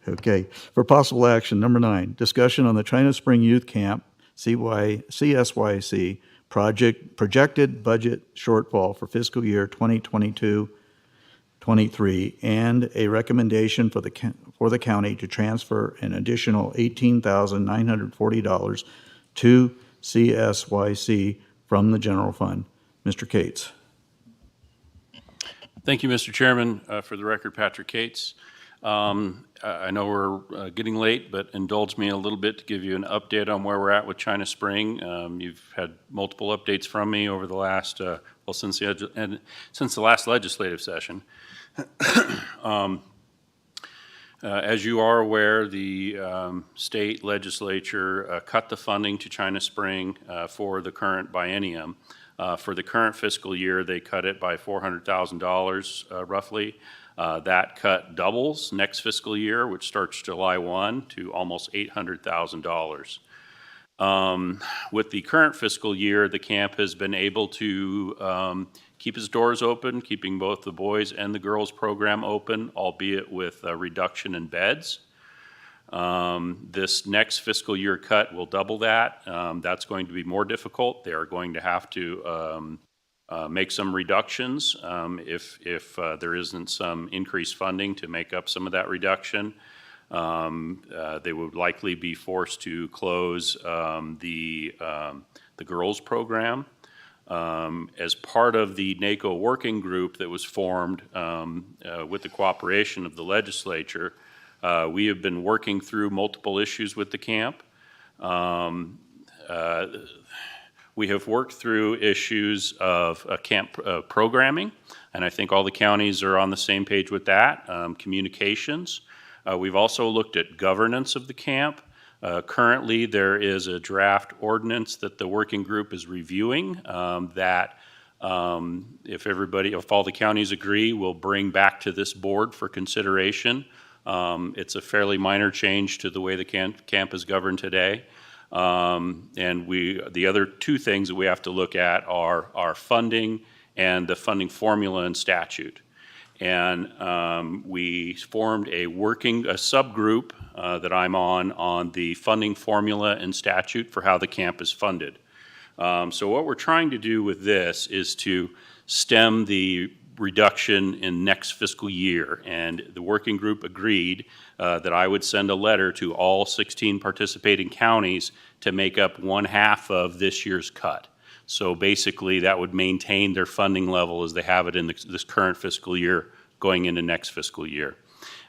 [SPEAKER 2] Okay. For possible action, number 9, discussion on the China Spring Youth Camp, CSYC, projected budget shortfall for fiscal year 2022-23, and a recommendation for the county to transfer an additional $18,940 to CSYC from the general fund. Mr. Cates.
[SPEAKER 3] Thank you, Mr. Chairman. For the record, Patrick Cates. I know we're getting late, but indulge me a little bit to give you an update on where we're at with China Spring. You've had multiple updates from me over the last, since the last legislative session. As you are aware, the state legislature cut the funding to China Spring for the current biennium. For the current fiscal year, they cut it by $400,000 roughly. That cut doubles next fiscal year, which starts July 1, to almost $800,000. With the current fiscal year, the camp has been able to keep its doors open, keeping both the boys and the girls program open, albeit with a reduction in beds. This next fiscal year cut will double that. That's going to be more difficult. They are going to have to make some reductions if there isn't some increased funding to make up some of that reduction. They would likely be forced to close the girls program. As part of the NACO working group that was formed with the cooperation of the legislature, we have been working through multiple issues with the camp. We have worked through issues of camp programming, and I think all the counties are on the same page with that. Communications. We've also looked at governance of the camp. Currently, there is a draft ordinance that the working group is reviewing that if all the counties agree, we'll bring back to this board for consideration. It's a fairly minor change to the way the camp is governed today. And the other 2 things that we have to look at are our funding and the funding formula and statute. And we formed a subgroup that I'm on the funding formula and statute for how the camp is funded. So what we're trying to do with this is to stem the reduction in next fiscal year, and the working group agreed that I would send a letter to all 16 participating counties to make up 1/2 of this year's cut. So basically that would maintain their funding level as they have it in this current fiscal year going into next fiscal year.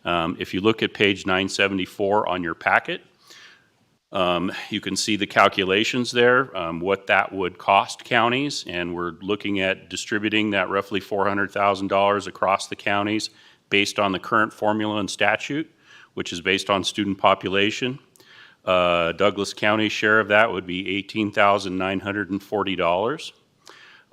[SPEAKER 3] If you look at page 974 on your packet, you can see the calculations there, what that would cost counties, and we're looking at distributing that roughly $400,000 across the counties based on the current formula and statute, which is based on student population. Douglas County's share of that would be $18,940.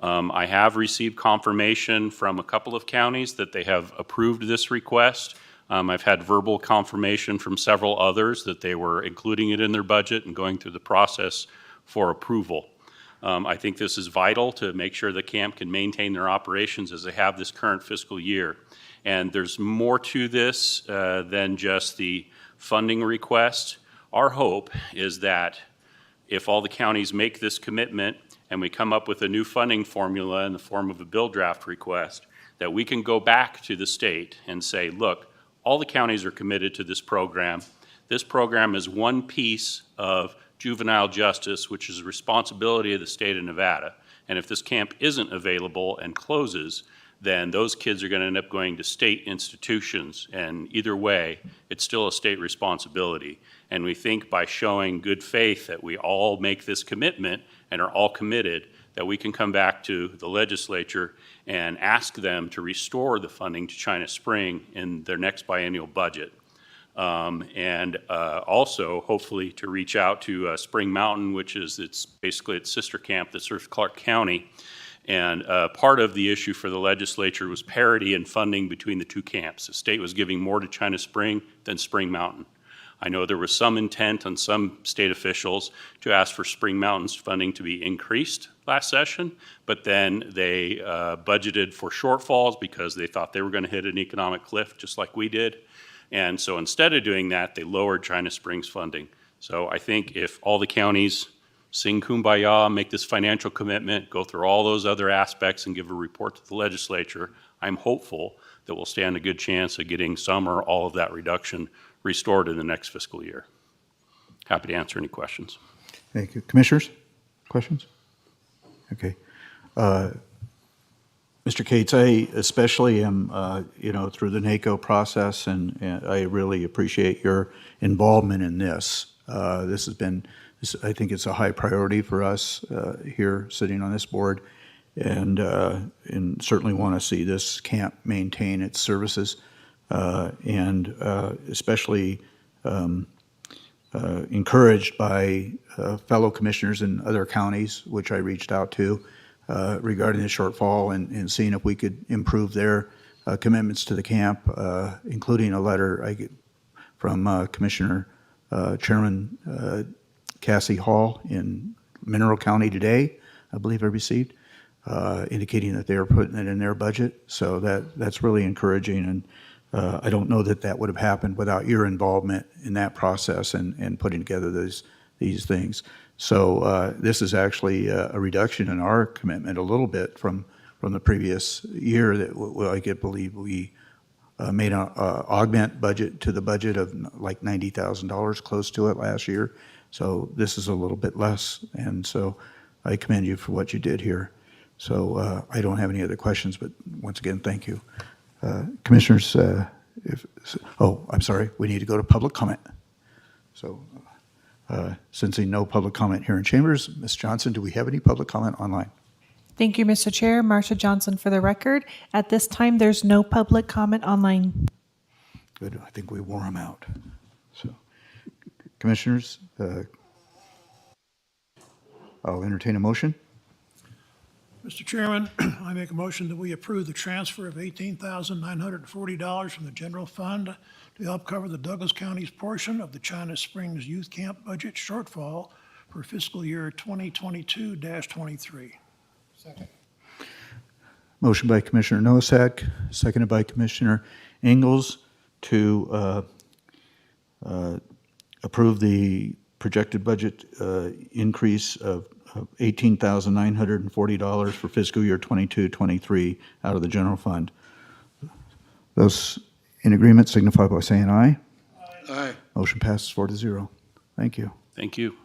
[SPEAKER 3] I have received confirmation from a couple of counties that they have approved this request. I've had verbal confirmation from several others that they were including it in their budget and going through the process for approval. I think this is vital to make sure the camp can maintain their operations as they have this current fiscal year. And there's more to this than just the funding request. Our hope is that if all the counties make this commitment and we come up with a new funding formula in the form of a bill draft request, that we can go back to the state and say, look, all the counties are committed to this program. This program is one piece of juvenile justice, which is the responsibility of the state of Nevada. And if this camp isn't available and closes, then those kids are going to end up going to state institutions. And either way, it's still a state responsibility. And we think by showing good faith that we all make this commitment and are all committed, that we can come back to the legislature and ask them to restore the funding to China Spring in their next biennial budget. And also, hopefully, to reach out to Spring Mountain, which is basically its sister camp that serves Clark County. And part of the issue for the legislature was parity in funding between the two camps. The state was giving more to China Spring than Spring Mountain. I know there was some intent on some state officials to ask for Spring Mountain's funding to be increased last session, but then they budgeted for shortfalls because they thought they were going to hit an economic cliff just like we did. And so instead of doing that, they lowered China Springs funding. So I think if all the counties sing Kumbaya, make this financial commitment, go through all those other aspects and give a report to the legislature, I'm hopeful that we'll stand a good chance of getting some or all of that reduction restored in the next fiscal year. Happy to answer any questions.
[SPEAKER 2] Thank you. Commissioners, questions? Okay. Mr. Cates, I especially am, through the NACO process, and I really appreciate your involvement in this. This has been, I think it's a high priority for us here sitting on this board, and certainly want to see this camp maintain its services, and especially encouraged by fellow commissioners in other counties, which I reached out to regarding the shortfall and seeing if we could improve their commitments to the camp, including a letter I get from Commissioner Chairman Cassie Hall in Mineral County today, I believe I received, indicating that they are putting it in their budget. So that's really encouraging, and I don't know that would have happened without your involvement in that process and putting together these things. So this is actually a reduction in our commitment a little bit from the previous year that I believe we made an augment budget to the budget of like $90,000, close to it last year. So this is a little bit less, and so I commend you for what you did here. So I don't have any other questions, but once again, thank you. Commissioners, I'm sorry, we need to go to public comment. So sensing no public comment here in chambers, Ms. Johnson, do we have any public comment online?
[SPEAKER 9] Thank you, Mr. Chair. Marcia Johnson for the record. At this time, there's no public comment online.
[SPEAKER 2] Good. I think we wore them out. So, commissioners, I'll entertain a motion.
[SPEAKER 15] Mr. Chairman, I make a motion that we approve the transfer of $18,940 from the general fund to help cover the Douglas County's portion of the China Springs Youth Camp budget shortfall for fiscal year 2022-23. Second.
[SPEAKER 2] Motion by Commissioner Nosak, seconded by Commissioner Ingalls to approve the projected budget increase of $18,940 for fiscal year 22-23 out of the general fund. Those in agreement signify by saying aye.
[SPEAKER 17] Aye.
[SPEAKER 2] Motion passes 4-0. Thank you.
[SPEAKER 3] Thank you.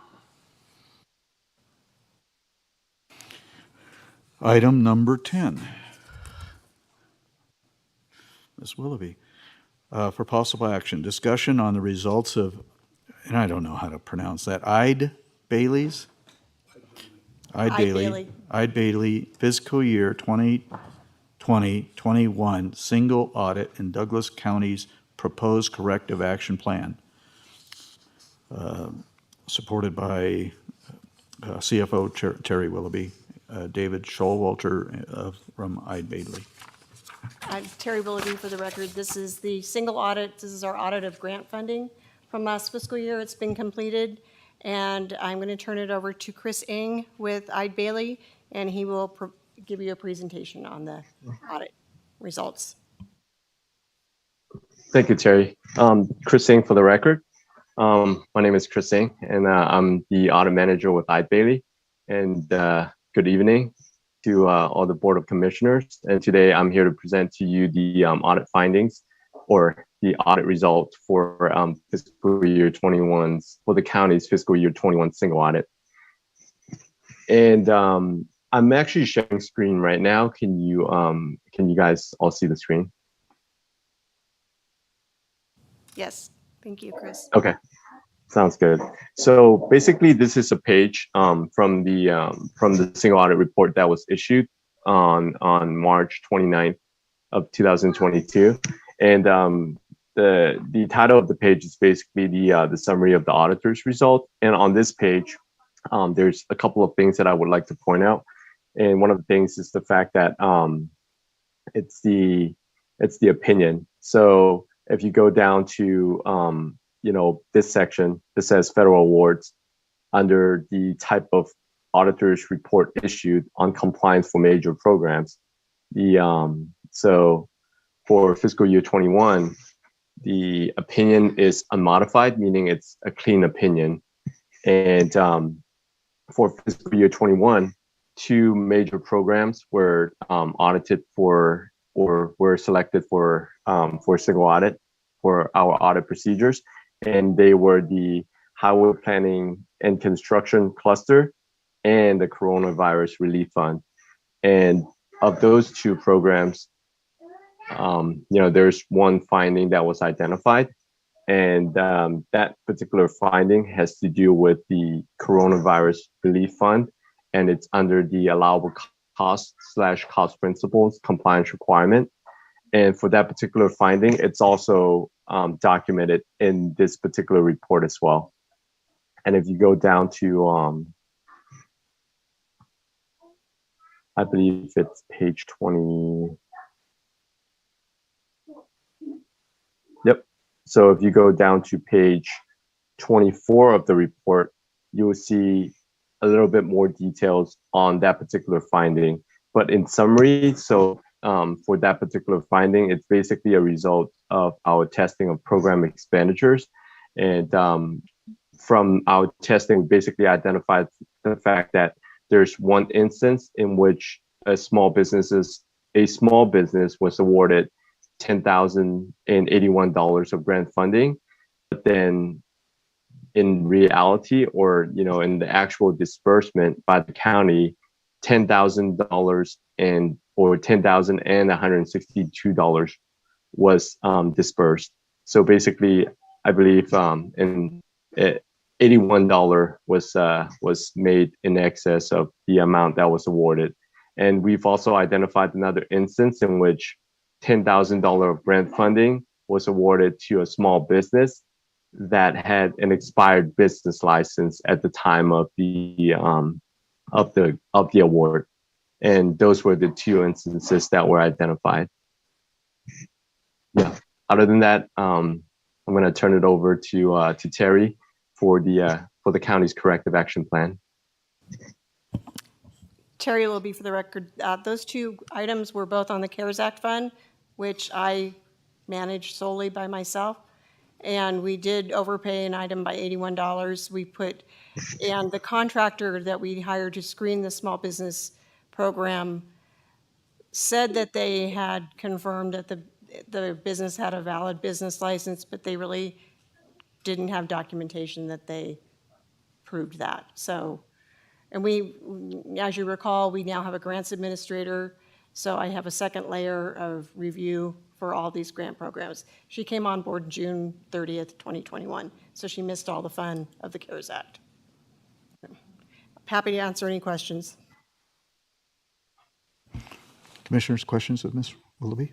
[SPEAKER 2] Item number 10. Ms. Willoughby, for possible action, discussion on the results of, and I don't know how to pronounce that, Eid Bailey fiscal year 2020-21 single audit in Douglas County's proposed corrective action plan, supported by CFO Terry Willoughby, David Showalter from Eid Bailey.
[SPEAKER 16] I'm Terry Willoughby for the record. This is the single audit. This is our audit of grant funding from last fiscal year. It's been completed, And I'm going to turn it over to Chris Ng with Eide Bailey, and he will give you a presentation on the audit results.
[SPEAKER 11] Thank you, Terry. Chris Singh for the record. My name is Chris Singh, and I'm the audit manager with Eide Bailey. And good evening to all the Board of Commissioners. And today I'm here to present to you the audit findings or the audit results for fiscal year 21 for the county's fiscal year 21 single audit. And I'm actually sharing screen right now. Can you guys all see the screen?
[SPEAKER 16] Yes, thank you, Chris.
[SPEAKER 11] Okay, sounds good. So basically, this is a page from the single audit report that was issued on March 29th of 2022, and the title of the page is basically the summary of the auditor's result. And on this page, there's a couple of things that I would like to point out. And one of the things is the fact that it's the opinion. So if you go down to this section that says federal awards under the type of auditor's report issued on compliance for major programs, so for fiscal year 21, the opinion is unmodified, meaning it's a clean opinion. And for fiscal year 21, 2 major programs were audited for or were selected for single audit for our audit procedures, and they were the highway planning and construction cluster and the coronavirus relief fund. And of those 2 programs, there's one finding that was identified, and that particular finding has to do with the coronavirus relief fund, and it's under the allowable cost/cost principles compliance requirement. And for that particular finding, it's also documented in this particular report as well. And if you go down to, I believe it's page 20. Yep. So if you go down to page 24 of the report, you will see a little bit more details on that particular finding. But in summary, so for that particular finding, it's basically a result of our testing of program expenditures. And from our testing, we basically identified the fact that there's one instance in which a small business was awarded $10,081 of grant funding, but then in reality, or in the actual disbursement by the county, $10,000 or $10,162 was dispersed. So basically, I believe $81 was made in excess of the amount that was awarded. And we've also identified another instance in which $10,000 of grant funding was awarded to a small business that had an expired business license at the time of the award. And those were the 2 instances that were identified. Yeah. Other than that, I'm going to turn it over to Terry for the county's corrective action plan.
[SPEAKER 16] Terry will be for the record. Those 2 items were both on the CARES Act fund, which I managed solely by myself. And we did overpay an item by $81. And the contractor that we hired to screen the small business program said that they had confirmed that the business had a valid business license, but they really didn't have documentation that they proved that. So, and we, as you recall, we now have a grants administrator. So I have a second layer of review for all these grant programs. She came on board June 30th, 2021. So she missed all the fun of the CARES Act. Happy to answer any questions.
[SPEAKER 2] Commissioners, questions of Ms. Willoughby?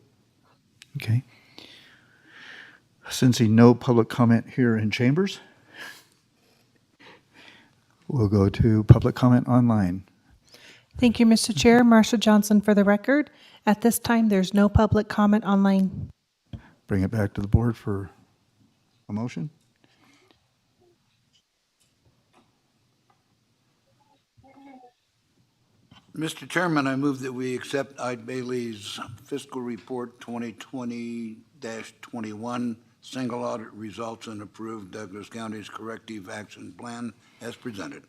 [SPEAKER 2] Okay. Sensing no public comment here in chambers, we'll go to public comment online.
[SPEAKER 9] Thank you, Mr. Chair. Marsha Johnson for the record. At this time, there's no public comment online.
[SPEAKER 2] Bring it back to the board for a motion.
[SPEAKER 17] Mr. Chairman, I move that we accept Eid Bailey's fiscal report 2020-21, single audit results, and approve Douglas County's corrective action plan as presented.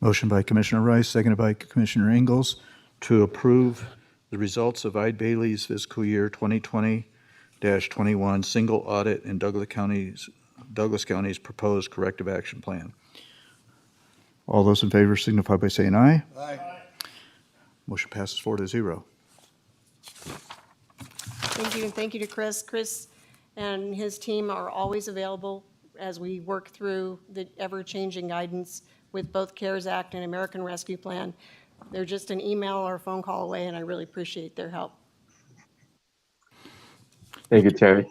[SPEAKER 2] Motion by Commissioner Rice, seconded by Commissioner Ingalls, to approve the results of Eid Bailey's fiscal year 2020-21 single audit in Douglas County's proposed corrective action plan. All those in favor signify by saying aye.
[SPEAKER 17] Aye.
[SPEAKER 2] Motion passes 4-0.
[SPEAKER 16] Thank you, and thank you to Chris. Chris and his team are always available as we work through the ever-changing guidance with both CARES Act and American Rescue Plan. They're just an email or a phone call away, and I really appreciate their help.
[SPEAKER 11] Thank you, Terry.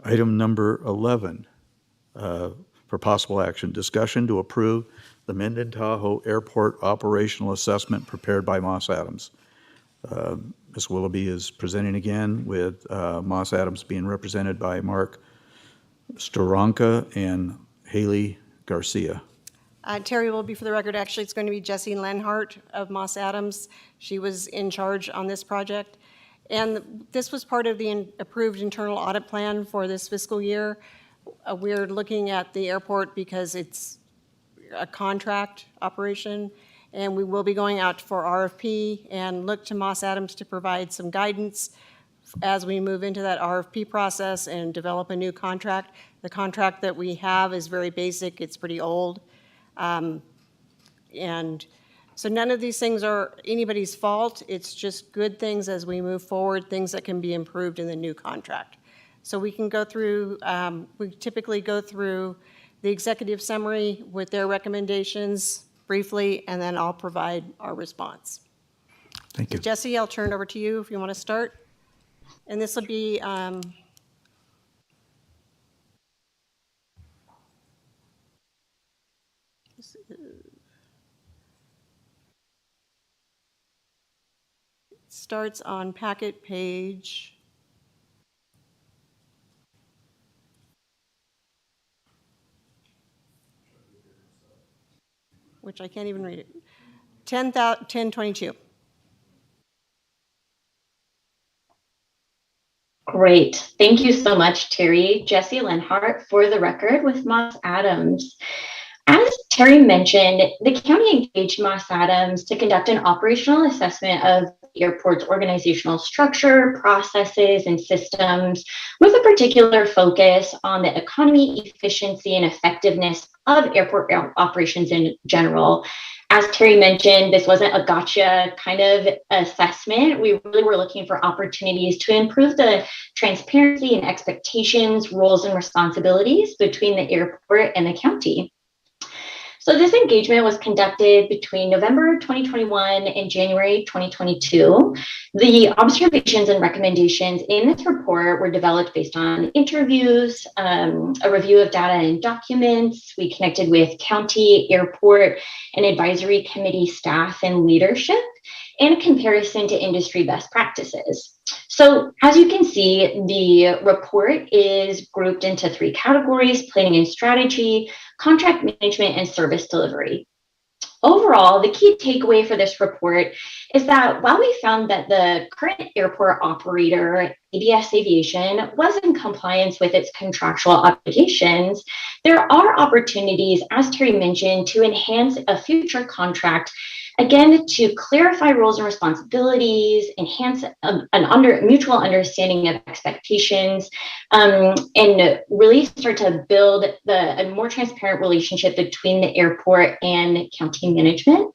[SPEAKER 2] Item number 11, for possible action, discussion to approve the Minden Tahoe Airport operational assessment prepared by Moss Adams. Ms. Willoughby is presenting again with Moss Adams being represented by Mark Storonka and Haley Garcia.
[SPEAKER 16] Terry will be for the record. Actually, it's going to be Jessie Lenhart of Moss Adams. She was in charge on this project. And this was part of the approved internal audit plan for this fiscal year. We're looking at the airport because it's a contract operation, and we will be going out for RFP and look to Moss Adams to provide some guidance as we move into that RFP process and develop a new contract. The contract that we have is very basic. It's pretty old. And so none of these things are anybody's fault. It's just good things as we move forward, things that can be improved in the new contract. So we can go through, we typically go through the executive summary with their recommendations briefly, and then I'll provide our response.
[SPEAKER 2] Thank you.
[SPEAKER 16] So Jessie, I'll turn it over to you if you want to start. And this will be starts on packet page 1022.
[SPEAKER 13] Great. Thank you so much, Terry. Jessie Lenhart for the record with Moss Adams. As Terry mentioned, the county engaged Moss Adams to conduct an operational assessment of the airport's organizational structure, processes, and systems, with a particular focus on the economy, efficiency, and effectiveness of airport operations in general. As Terry mentioned, this wasn't a gotcha kind of assessment. We really were looking for opportunities to improve the transparency and expectations, roles, and responsibilities between the airport and the county. So this engagement was conducted between November 2021 and January 2022. The observations and recommendations in this report were developed based on interviews, a review of data and documents. We connected with county, airport, and advisory committee staff and leadership, and a comparison to industry best practices. So as you can see, the report is grouped into 3 categories: planning and strategy, contract management, and service delivery. Overall, the key takeaway for this report is that while we found that the current airport operator, ABS Aviation, was in compliance with its contractual obligations, there are opportunities, as Terry mentioned, to enhance a future contract, again, to clarify roles and responsibilities, enhance mutual understanding of expectations, and really start to build a more transparent relationship between the airport and county management.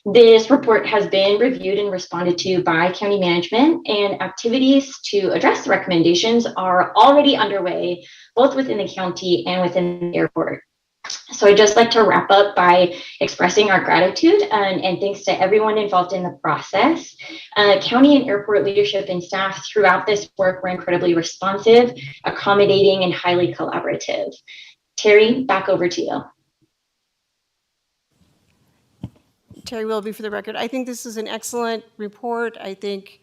[SPEAKER 13] This report has been reviewed and responded to by county management, and activities to address the recommendations are already underway, both within the county and within the airport. So I'd just like to wrap up by expressing our gratitude and thanks to everyone involved in the process. County and airport leadership and staff throughout this work were incredibly responsive, accommodating, and highly collaborative. Terry, back over to you.
[SPEAKER 16] Terry Willoughby for the record. I think this is an excellent report. I think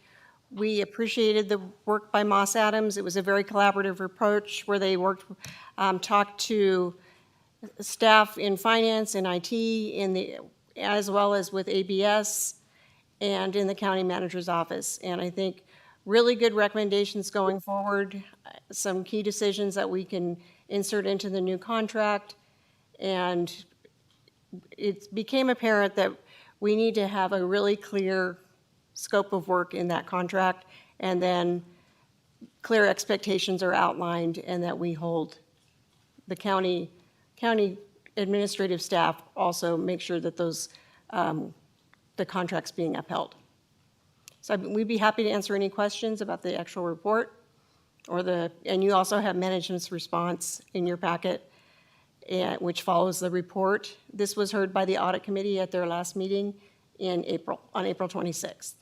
[SPEAKER 16] we appreciated the work by Moss Adams. It was a very collaborative approach where they worked, talked to staff in finance and IT, as well as with ABS and in the county manager's office. And I think really good recommendations going forward, some key decisions that we can insert into the new contract. And it became apparent that we need to have a really clear scope of work in that contract, and then clear expectations are outlined, and that we hold the county administrative staff also make sure that those, the contract's being upheld. So we'd be happy to answer any questions about the actual report and you also have management's response in your packet, which follows the report. This was heard by the audit committee at their last meeting on April 26th.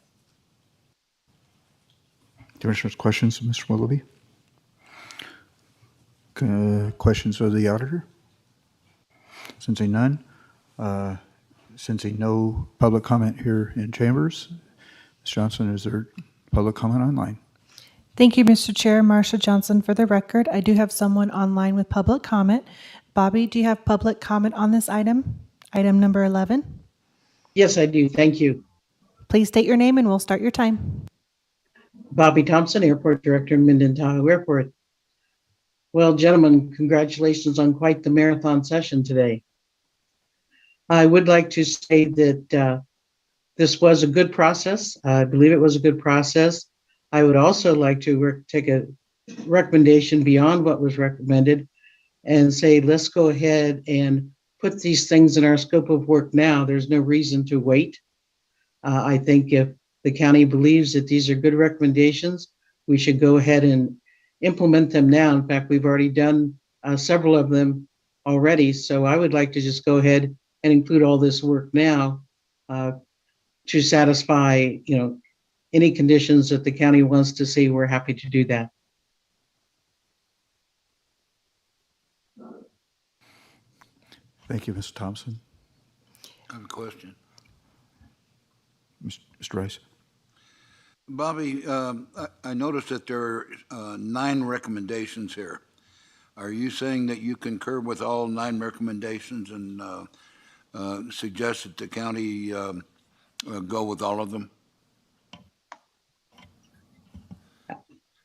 [SPEAKER 2] Commissioners, questions of Mr. Willoughby? Questions of the auditor? Sensing none, sensing no public comment here in chambers, Ms. Johnson, is there public comment online?
[SPEAKER 9] Thank you, Mr. Chair. Marsha Johnson for the record. I do have someone online with public comment. Bobby, do you have public comment on this item? Item number 11?
[SPEAKER 19] Yes, I do. Thank you.
[SPEAKER 9] Please state your name and we'll start your time.
[SPEAKER 19] Bobby Thompson, Airport Director, Minden Tahoe Airport. Well, gentlemen, congratulations on quite the marathon session today. I would like to say that this was a good process. I believe it was a good process. I would also like to take a recommendation beyond what was recommended and say, let's go ahead and put these things in our scope of work now. There's no reason to wait. I think if the county believes that these are good recommendations, we should go ahead and implement them now. In fact, we've already done several of them already. So I would like to just go ahead and include all this work now to satisfy, any conditions that the county wants to see. We're happy to do that.
[SPEAKER 2] Thank you, Mr. Thompson.
[SPEAKER 17] I have a question.
[SPEAKER 2] Mr. Rice.
[SPEAKER 17] Bobby, I noticed that there are 9 recommendations here. Are you saying that you concur with all 9 recommendations and suggest that the county go with all of them?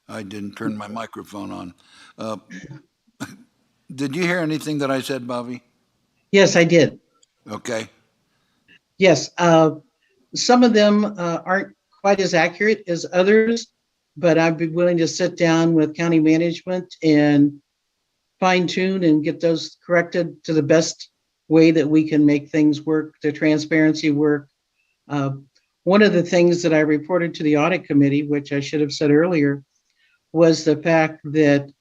[SPEAKER 17] I didn't turn my microphone on. Did you hear anything that I said, Bobby?
[SPEAKER 19] Yes, I did.
[SPEAKER 17] Okay.
[SPEAKER 19] Yes, some of them aren't quite as accurate as others, but I'd be willing to sit down with county management and fine tune and get those corrected to the best way that we can make things work, the transparency work. One of the things that I reported to the audit committee, which I should have said earlier, was the fact that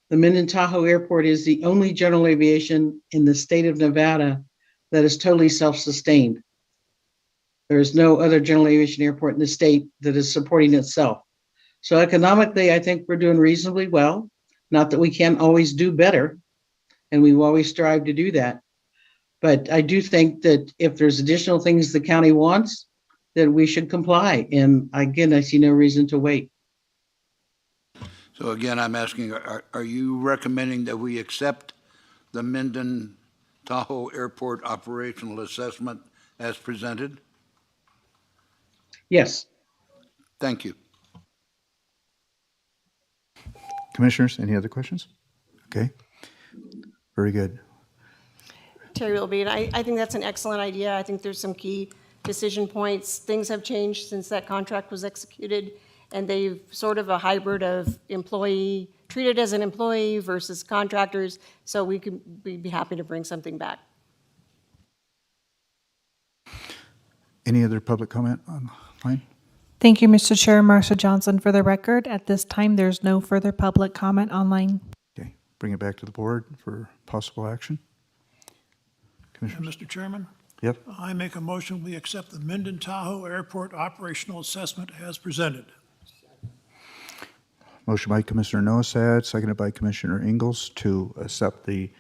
[SPEAKER 19] the Minden Tahoe Airport is the only general aviation in the state of Nevada that is totally self-sustained. There is no other general aviation airport in the state that is supporting itself. So economically, I think we're doing reasonably well. Not that we can't always do better, and we always strive to do that. But I do think that if there's additional things the county wants, that we should comply. And again, I see no reason to wait.
[SPEAKER 17] So again, I'm asking, are you recommending that we accept the Minden Tahoe Airport operational assessment as presented?
[SPEAKER 19] Yes.
[SPEAKER 17] Thank you.
[SPEAKER 2] Commissioners, any other questions? Okay. Very good.
[SPEAKER 16] Terry Willoughby, and I think that's an excellent idea. I think there's some key decision points. Things have changed since that contract was executed, and they've sort of a hybrid of employee, treated as an employee versus contractors, so we'd be happy to bring something back.
[SPEAKER 2] Any other public comment online?
[SPEAKER 9] Thank you, Mr. Chair. Marsha Johnson for the record. At this time, there's no further public comment online.
[SPEAKER 2] Okay, bring it back to the board for possible action.
[SPEAKER 15] Mr. Chairman?
[SPEAKER 2] Yep.
[SPEAKER 15] I make a motion we accept the Minden Tahoe Airport operational assessment as presented.
[SPEAKER 2] Motion by Commissioner Noasad, seconded by Commissioner Ingalls to accept the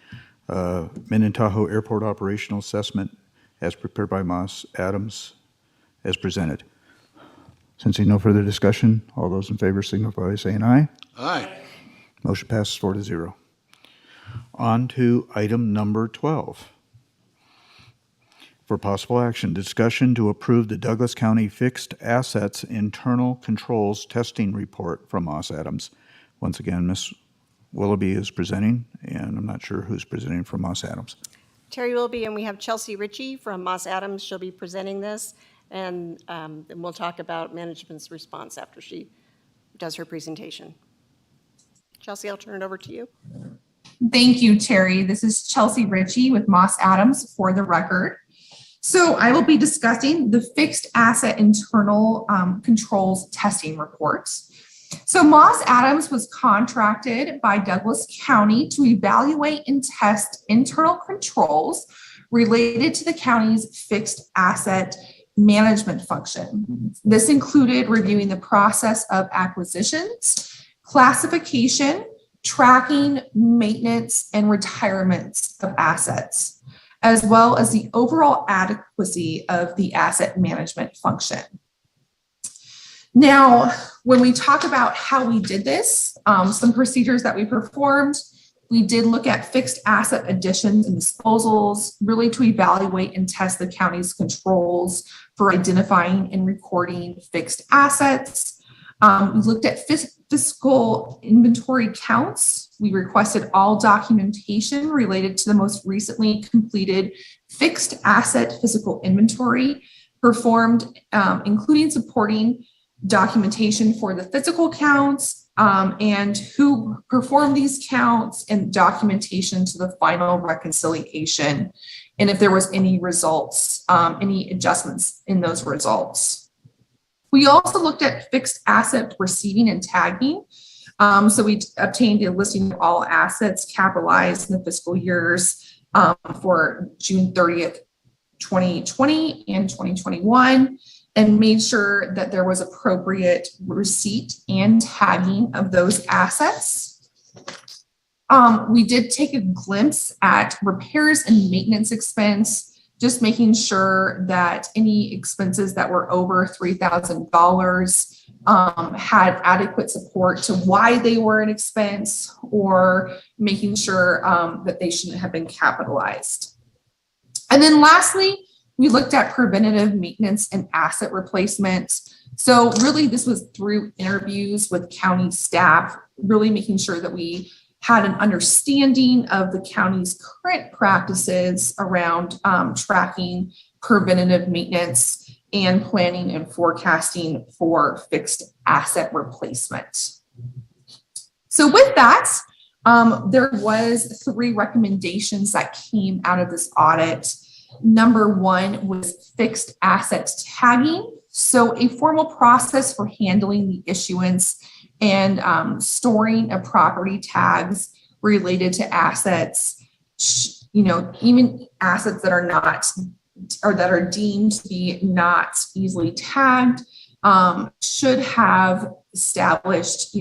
[SPEAKER 2] Minden Tahoe Airport operational assessment as prepared by Moss Adams as presented. Sensing no further discussion, all those in favor signify by saying aye.
[SPEAKER 17] Aye.
[SPEAKER 2] Motion passes 4-0. On to item number 12. For possible action, discussion to approve the Douglas County Fixed Assets Internal Controls Testing Report from Moss Adams. Once again, Ms. Willoughby is presenting, and I'm not sure who's presenting from Moss Adams.
[SPEAKER 16] Terry Willoughby, and we have Chelsea Ritchie from Moss Adams. She'll be presenting this, and we'll talk about management's response after she does her presentation. Chelsea, I'll turn it over to you.
[SPEAKER 6] Thank you, Terry. This is Chelsea Ritchie with Moss Adams for the record. So I will be discussing the Fixed Asset Internal Controls Testing Reports. So Moss Adams was contracted by Douglas County to evaluate and test internal controls related to the county's fixed asset management function. This included reviewing the process of acquisitions, classification, tracking, maintenance, and retirements of assets, as well as the overall adequacy of the asset management function. Now, when we talk about how we did this, some procedures that we performed, we did look at fixed asset additions and disposals, really to evaluate and test the county's controls for identifying and recording fixed assets. We looked at fiscal inventory counts. We requested all documentation related to the most recently completed fixed asset physical inventory performed, including supporting documentation for the physical counts and who performed these counts, and documentation to the final reconciliation, and if there was any results, any adjustments in those results. We also looked at fixed asset receiving and tagging. So we obtained a listing of all assets capitalized in the fiscal years for June 30th, 2020 and 2021, and made sure that there was appropriate receipt and tagging of those assets. We did take a glimpse at repairs and maintenance expense, just making sure that any expenses that were over $3,000 had adequate support to why they were an expense, or making sure that they shouldn't have been capitalized. And then lastly, we looked at preventative maintenance and asset replacement. So really this was through interviews with county staff, really making sure that we had an understanding of the county's current practices around tracking preventative maintenance and planning and forecasting for fixed asset replacement. So with that, there was 3 recommendations that came out of this audit. Number 1 was fixed assets tagging. So a formal process for handling the issuance and storing of property tags related to assets, even assets that are not, or that are deemed to be not easily tagged, should have established,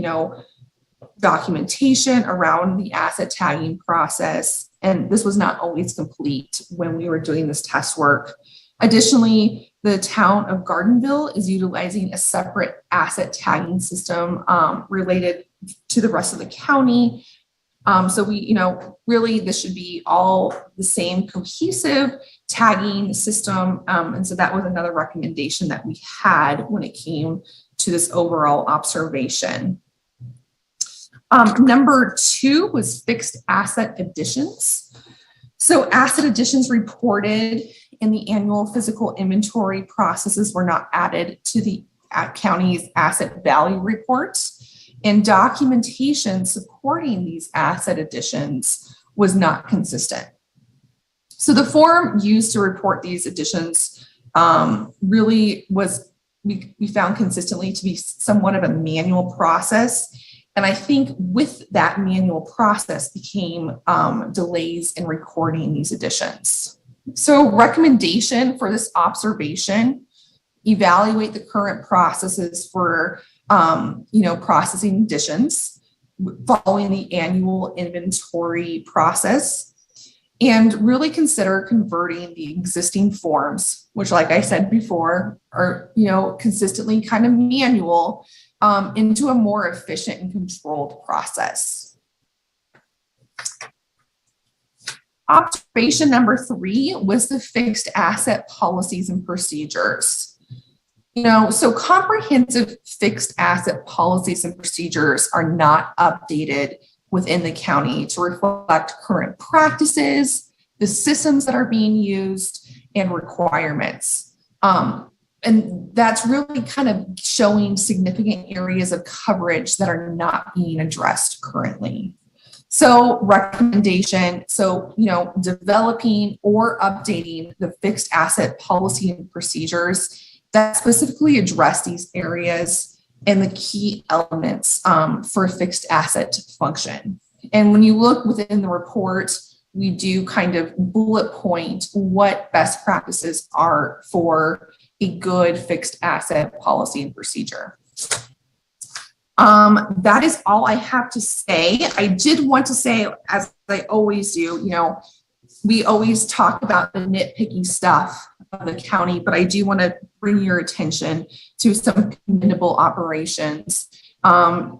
[SPEAKER 6] documentation around the asset tagging process. And this was not always complete when we were doing this test work. Additionally, the town of Gardenville is utilizing a separate asset tagging system related to the rest of the county. So we, really this should be all the same cohesive tagging system. And so that was another recommendation that we had when it came to this overall observation. Number 2 was fixed asset additions. So asset additions reported in the annual physical inventory processes were not added to the county's asset value reports, and documentation supporting these asset additions was not consistent. So the form used to report these additions really was, we found consistently to be somewhat of a manual process. And I think with that manual process became delays in recording these additions. So recommendation for this observation, evaluate the current processes for, processing additions following the annual inventory process, and really consider converting the existing forms, which, like I said before, are, consistently kind of manual, into a more efficient and controlled process. Observation number 3 was the fixed asset policies and procedures. So comprehensive fixed asset policies and procedures are not updated within the county to reflect current practices, the systems that are being used, and requirements. And that's really kind of showing significant areas of coverage that are not being addressed currently. So recommendation, developing or updating the fixed asset policy and procedures that specifically address these areas and the key elements for a fixed asset to function. And when you look within the report, we do kind of bullet point what best practices are for a good fixed asset policy and procedure. That is all I have to say. I did want to say, as I always do, we always talk about the nitpicky stuff of the county, but I do want to bring your attention to some commendable operations.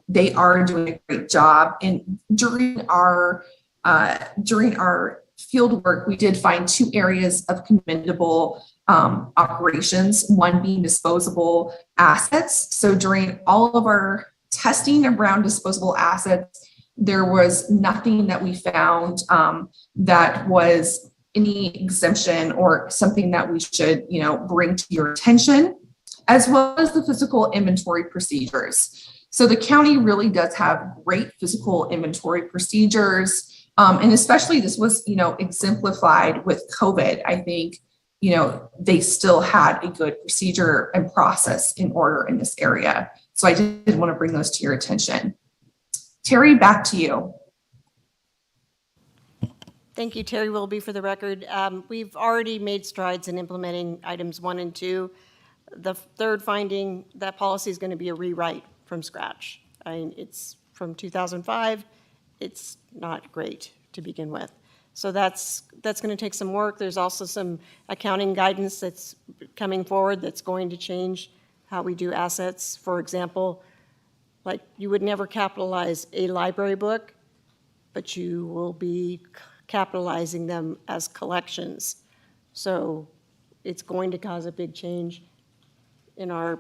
[SPEAKER 6] They are doing a great job. And during our field work, we did find 2 areas of commendable operations, one being disposable assets. So during all of our testing around disposable assets, there was nothing that we found that was any exemption or something that we should, bring to your attention, as well as the physical inventory procedures. So the county really does have great physical inventory procedures. And especially this was, exemplified with COVID. I think, they still had a good procedure and process in order in this area. So I did want to bring those to your attention. Terry, back to you.
[SPEAKER 16] Thank you, Terry Wilby, for the record. We've already made strides in implementing items 1 and 2. The third finding, that policy is going to be a rewrite from scratch. It's from 2005. It's not great to begin with. So that's going to take some work. There's also some accounting guidance that's coming forward that's going to change how we do assets. For example, like you would never capitalize a library book, but you will be capitalizing them as collections. So it's going to cause a big change in a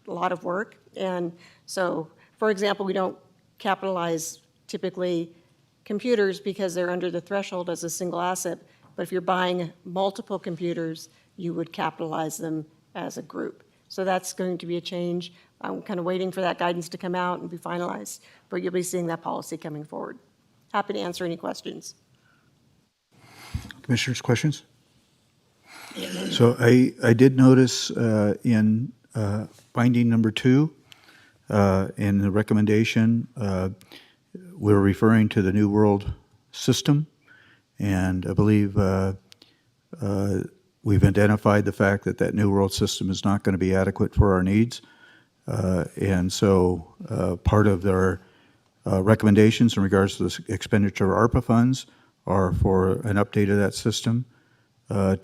[SPEAKER 16] lot of work. And so, for example, we don't capitalize typically computers because they're under the threshold as a single asset. But if you're buying multiple computers, you would capitalize them as a group. So that's going to be a change. I'm kind of waiting for that guidance to come out and be finalized, but you'll be seeing that policy coming forward. Happy to answer any questions.
[SPEAKER 2] Commissioners, questions? So I did notice in finding number 2, in the recommendation, we're referring to the New World system, and I believe we've identified the fact that that New World system is not going to be adequate for our needs. And so part of their recommendations in regards to the expenditure of ARPA funds are for an update of that system to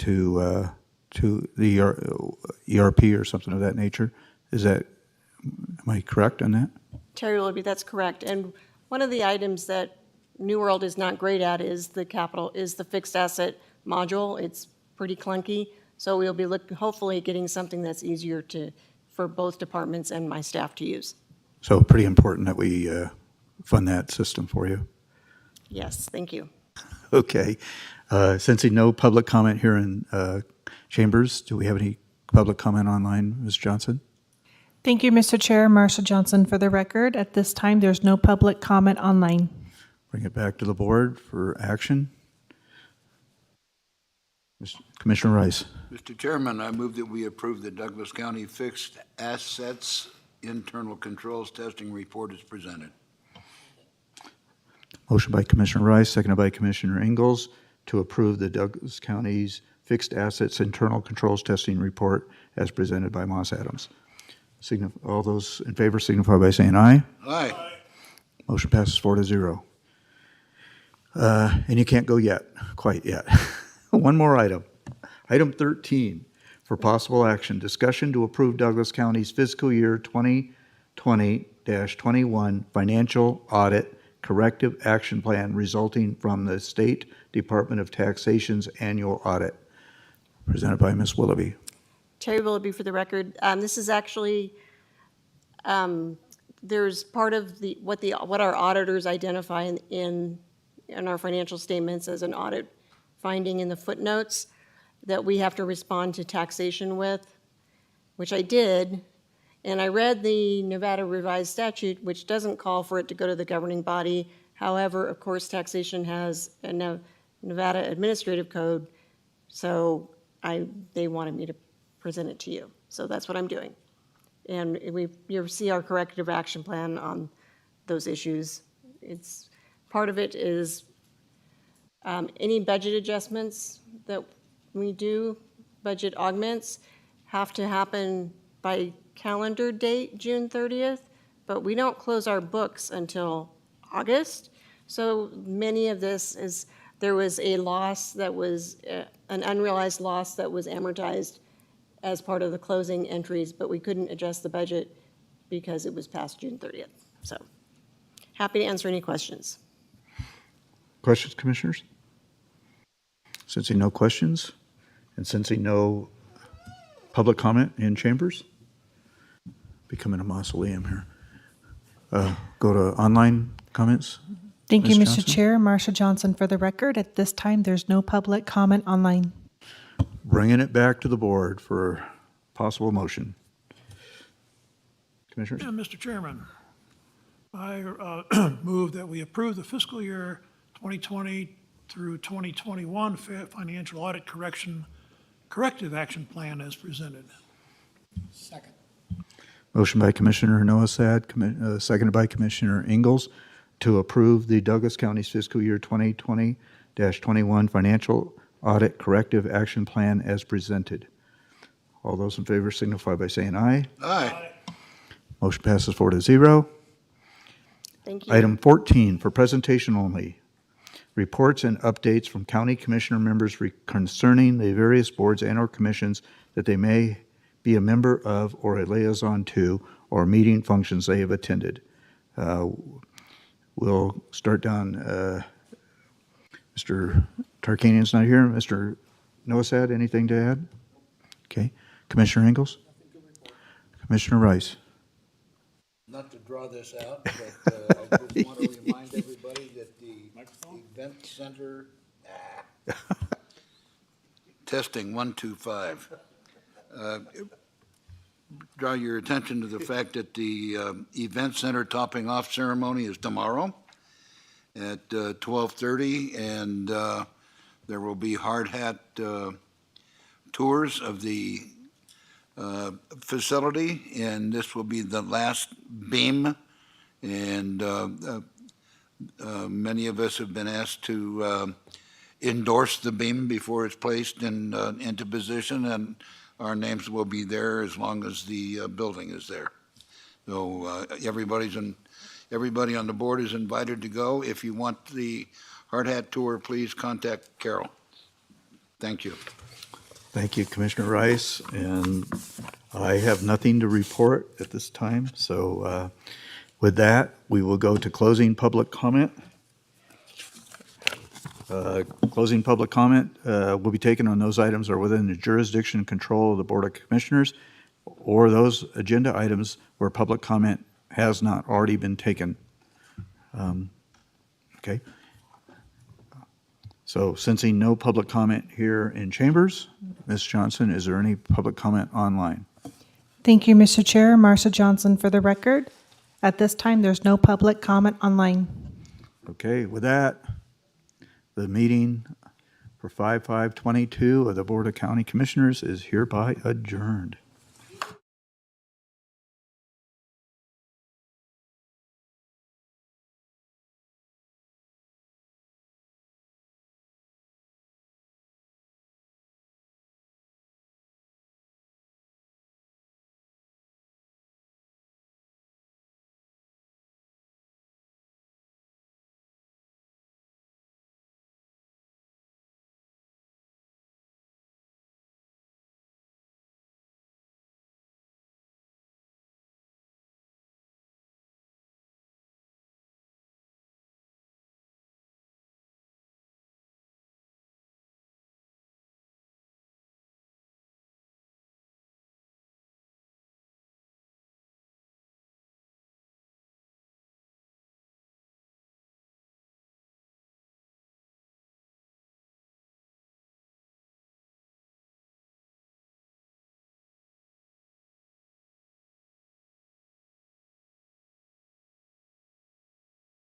[SPEAKER 2] the ERP or something of that nature. Am I correct on that?
[SPEAKER 16] Terry Willoughby, that's correct. And one of the items that New World is not great at is the fixed asset module. It's pretty clunky. So we'll be hopefully getting something that's easier for both departments and my staff to use.
[SPEAKER 2] So pretty important that we fund that system for you.
[SPEAKER 16] Yes, thank you.
[SPEAKER 2] Okay. Sensing no public comment here in chambers, do we have any public comment online, Ms. Johnson?
[SPEAKER 9] Thank you, Mr. Chair. Marsha Johnson for the record. At this time, there's no public comment online.
[SPEAKER 2] Bring it back to the board for action. Commissioner Rice.
[SPEAKER 17] Mr. Chairman, I move that we approve the Douglas County Fixed Assets Internal Controls Testing Report as presented.
[SPEAKER 2] Motion by Commissioner Rice, seconded by Commissioner Ingalls to approve the Douglas County's Fixed Assets Internal Controls Testing Report as presented by Moss Adams. All those in favor signify by saying aye.
[SPEAKER 17] Aye.
[SPEAKER 2] Motion passes 4-0. And you can't go quite yet. One more item. Item 13 for possible action. Discussion to approve Douglas County's fiscal year 2020-21 financial audit corrective action plan resulting from the State Department of Taxation's annual audit. Presented by Ms. Willoughby.
[SPEAKER 16] Terry Willoughby for the record. This is actually, there's part of what our auditors identify in our financial statements as an audit finding in the footnotes that we have to respond to taxation with, which I did. And I read the Nevada revised statute, which doesn't call for it to go to the governing body. However, of course, taxation has a Nevada administrative code. So they wanted me to present it to you. So that's what I'm doing. And you see our corrective action plan on those issues. Part of it is any budget adjustments that we do, budget augments, have to happen by calendar date, June 30th, but we don't close our books until August. So many of this is, there was a loss that was, an unrealized loss that was amortized as part of the closing entries, but we couldn't adjust the budget because it was past June 30th. So happy to answer any questions.
[SPEAKER 2] Questions, commissioners? Sensing no questions and sensing no public comment in chambers, becoming a mausoleum here. Go to online comments.
[SPEAKER 9] Thank you,
[SPEAKER 2] Ms.
[SPEAKER 9] Mr.
[SPEAKER 2] Johnson?
[SPEAKER 9] Chair. Marcia Johnson for the record. At this time, there's no public comment online.
[SPEAKER 2] Bringing it back to the board for possible motion. Commissioners?
[SPEAKER 15] Yeah, Mr. Chairman, I move that we approve the fiscal year 2020 through 2021 financial audit corrective action plan as presented.
[SPEAKER 1] Second.
[SPEAKER 2] Motion by Commissioner Noasad, seconded by Commissioner Ingalls to approve the Douglas County's fiscal year 2020-21 financial audit corrective action plan as presented. All those in favor signify by saying aye.
[SPEAKER 17] Aye.
[SPEAKER 2] Motion passes 4-0.
[SPEAKER 16] Thank you.
[SPEAKER 2] Item 14 for presentation only. Reports and updates from county commissioner members concerning the various boards and or commissions that they may be a member of or a liaison to, or meeting functions they have attended. We'll start down. Mr. Tarkanian's not here. Mr. Noasad, anything to add? Okay. Commissioner Ingalls? Commissioner Rice?
[SPEAKER 17] Not to draw this out, but I just want to remind everybody that the event center, testing 1, 2, 5. Draw your attention to the fact that the event center topping off ceremony is tomorrow at 12:30, and there will be hard hat tours of the facility, and this will be the last beam, and many of us have been asked to endorse the beam before it's placed into position, and our names will be there as long as the building is there. So everybody on the board is invited to go. If you want the hard hat tour, please contact Carol. Thank you.
[SPEAKER 2] Thank you, Commissioner Rice, and I have nothing to report at this time. So with that, we will go to closing public comment. Closing public comment will be taken on those items that are within the jurisdiction and control of the Board of Commissioners, or those agenda items where public comment has not already been taken. Okay. So sensing no public comment here in chambers, Ms. Johnson, is there any public comment online?
[SPEAKER 9] Thank you, Mr. Chair. Marcia Johnson for the record. At this time, there's no public comment online.
[SPEAKER 2] Okay, with that, the meeting for 5/5/22 of the Board of County Commissioners is hereby adjourned.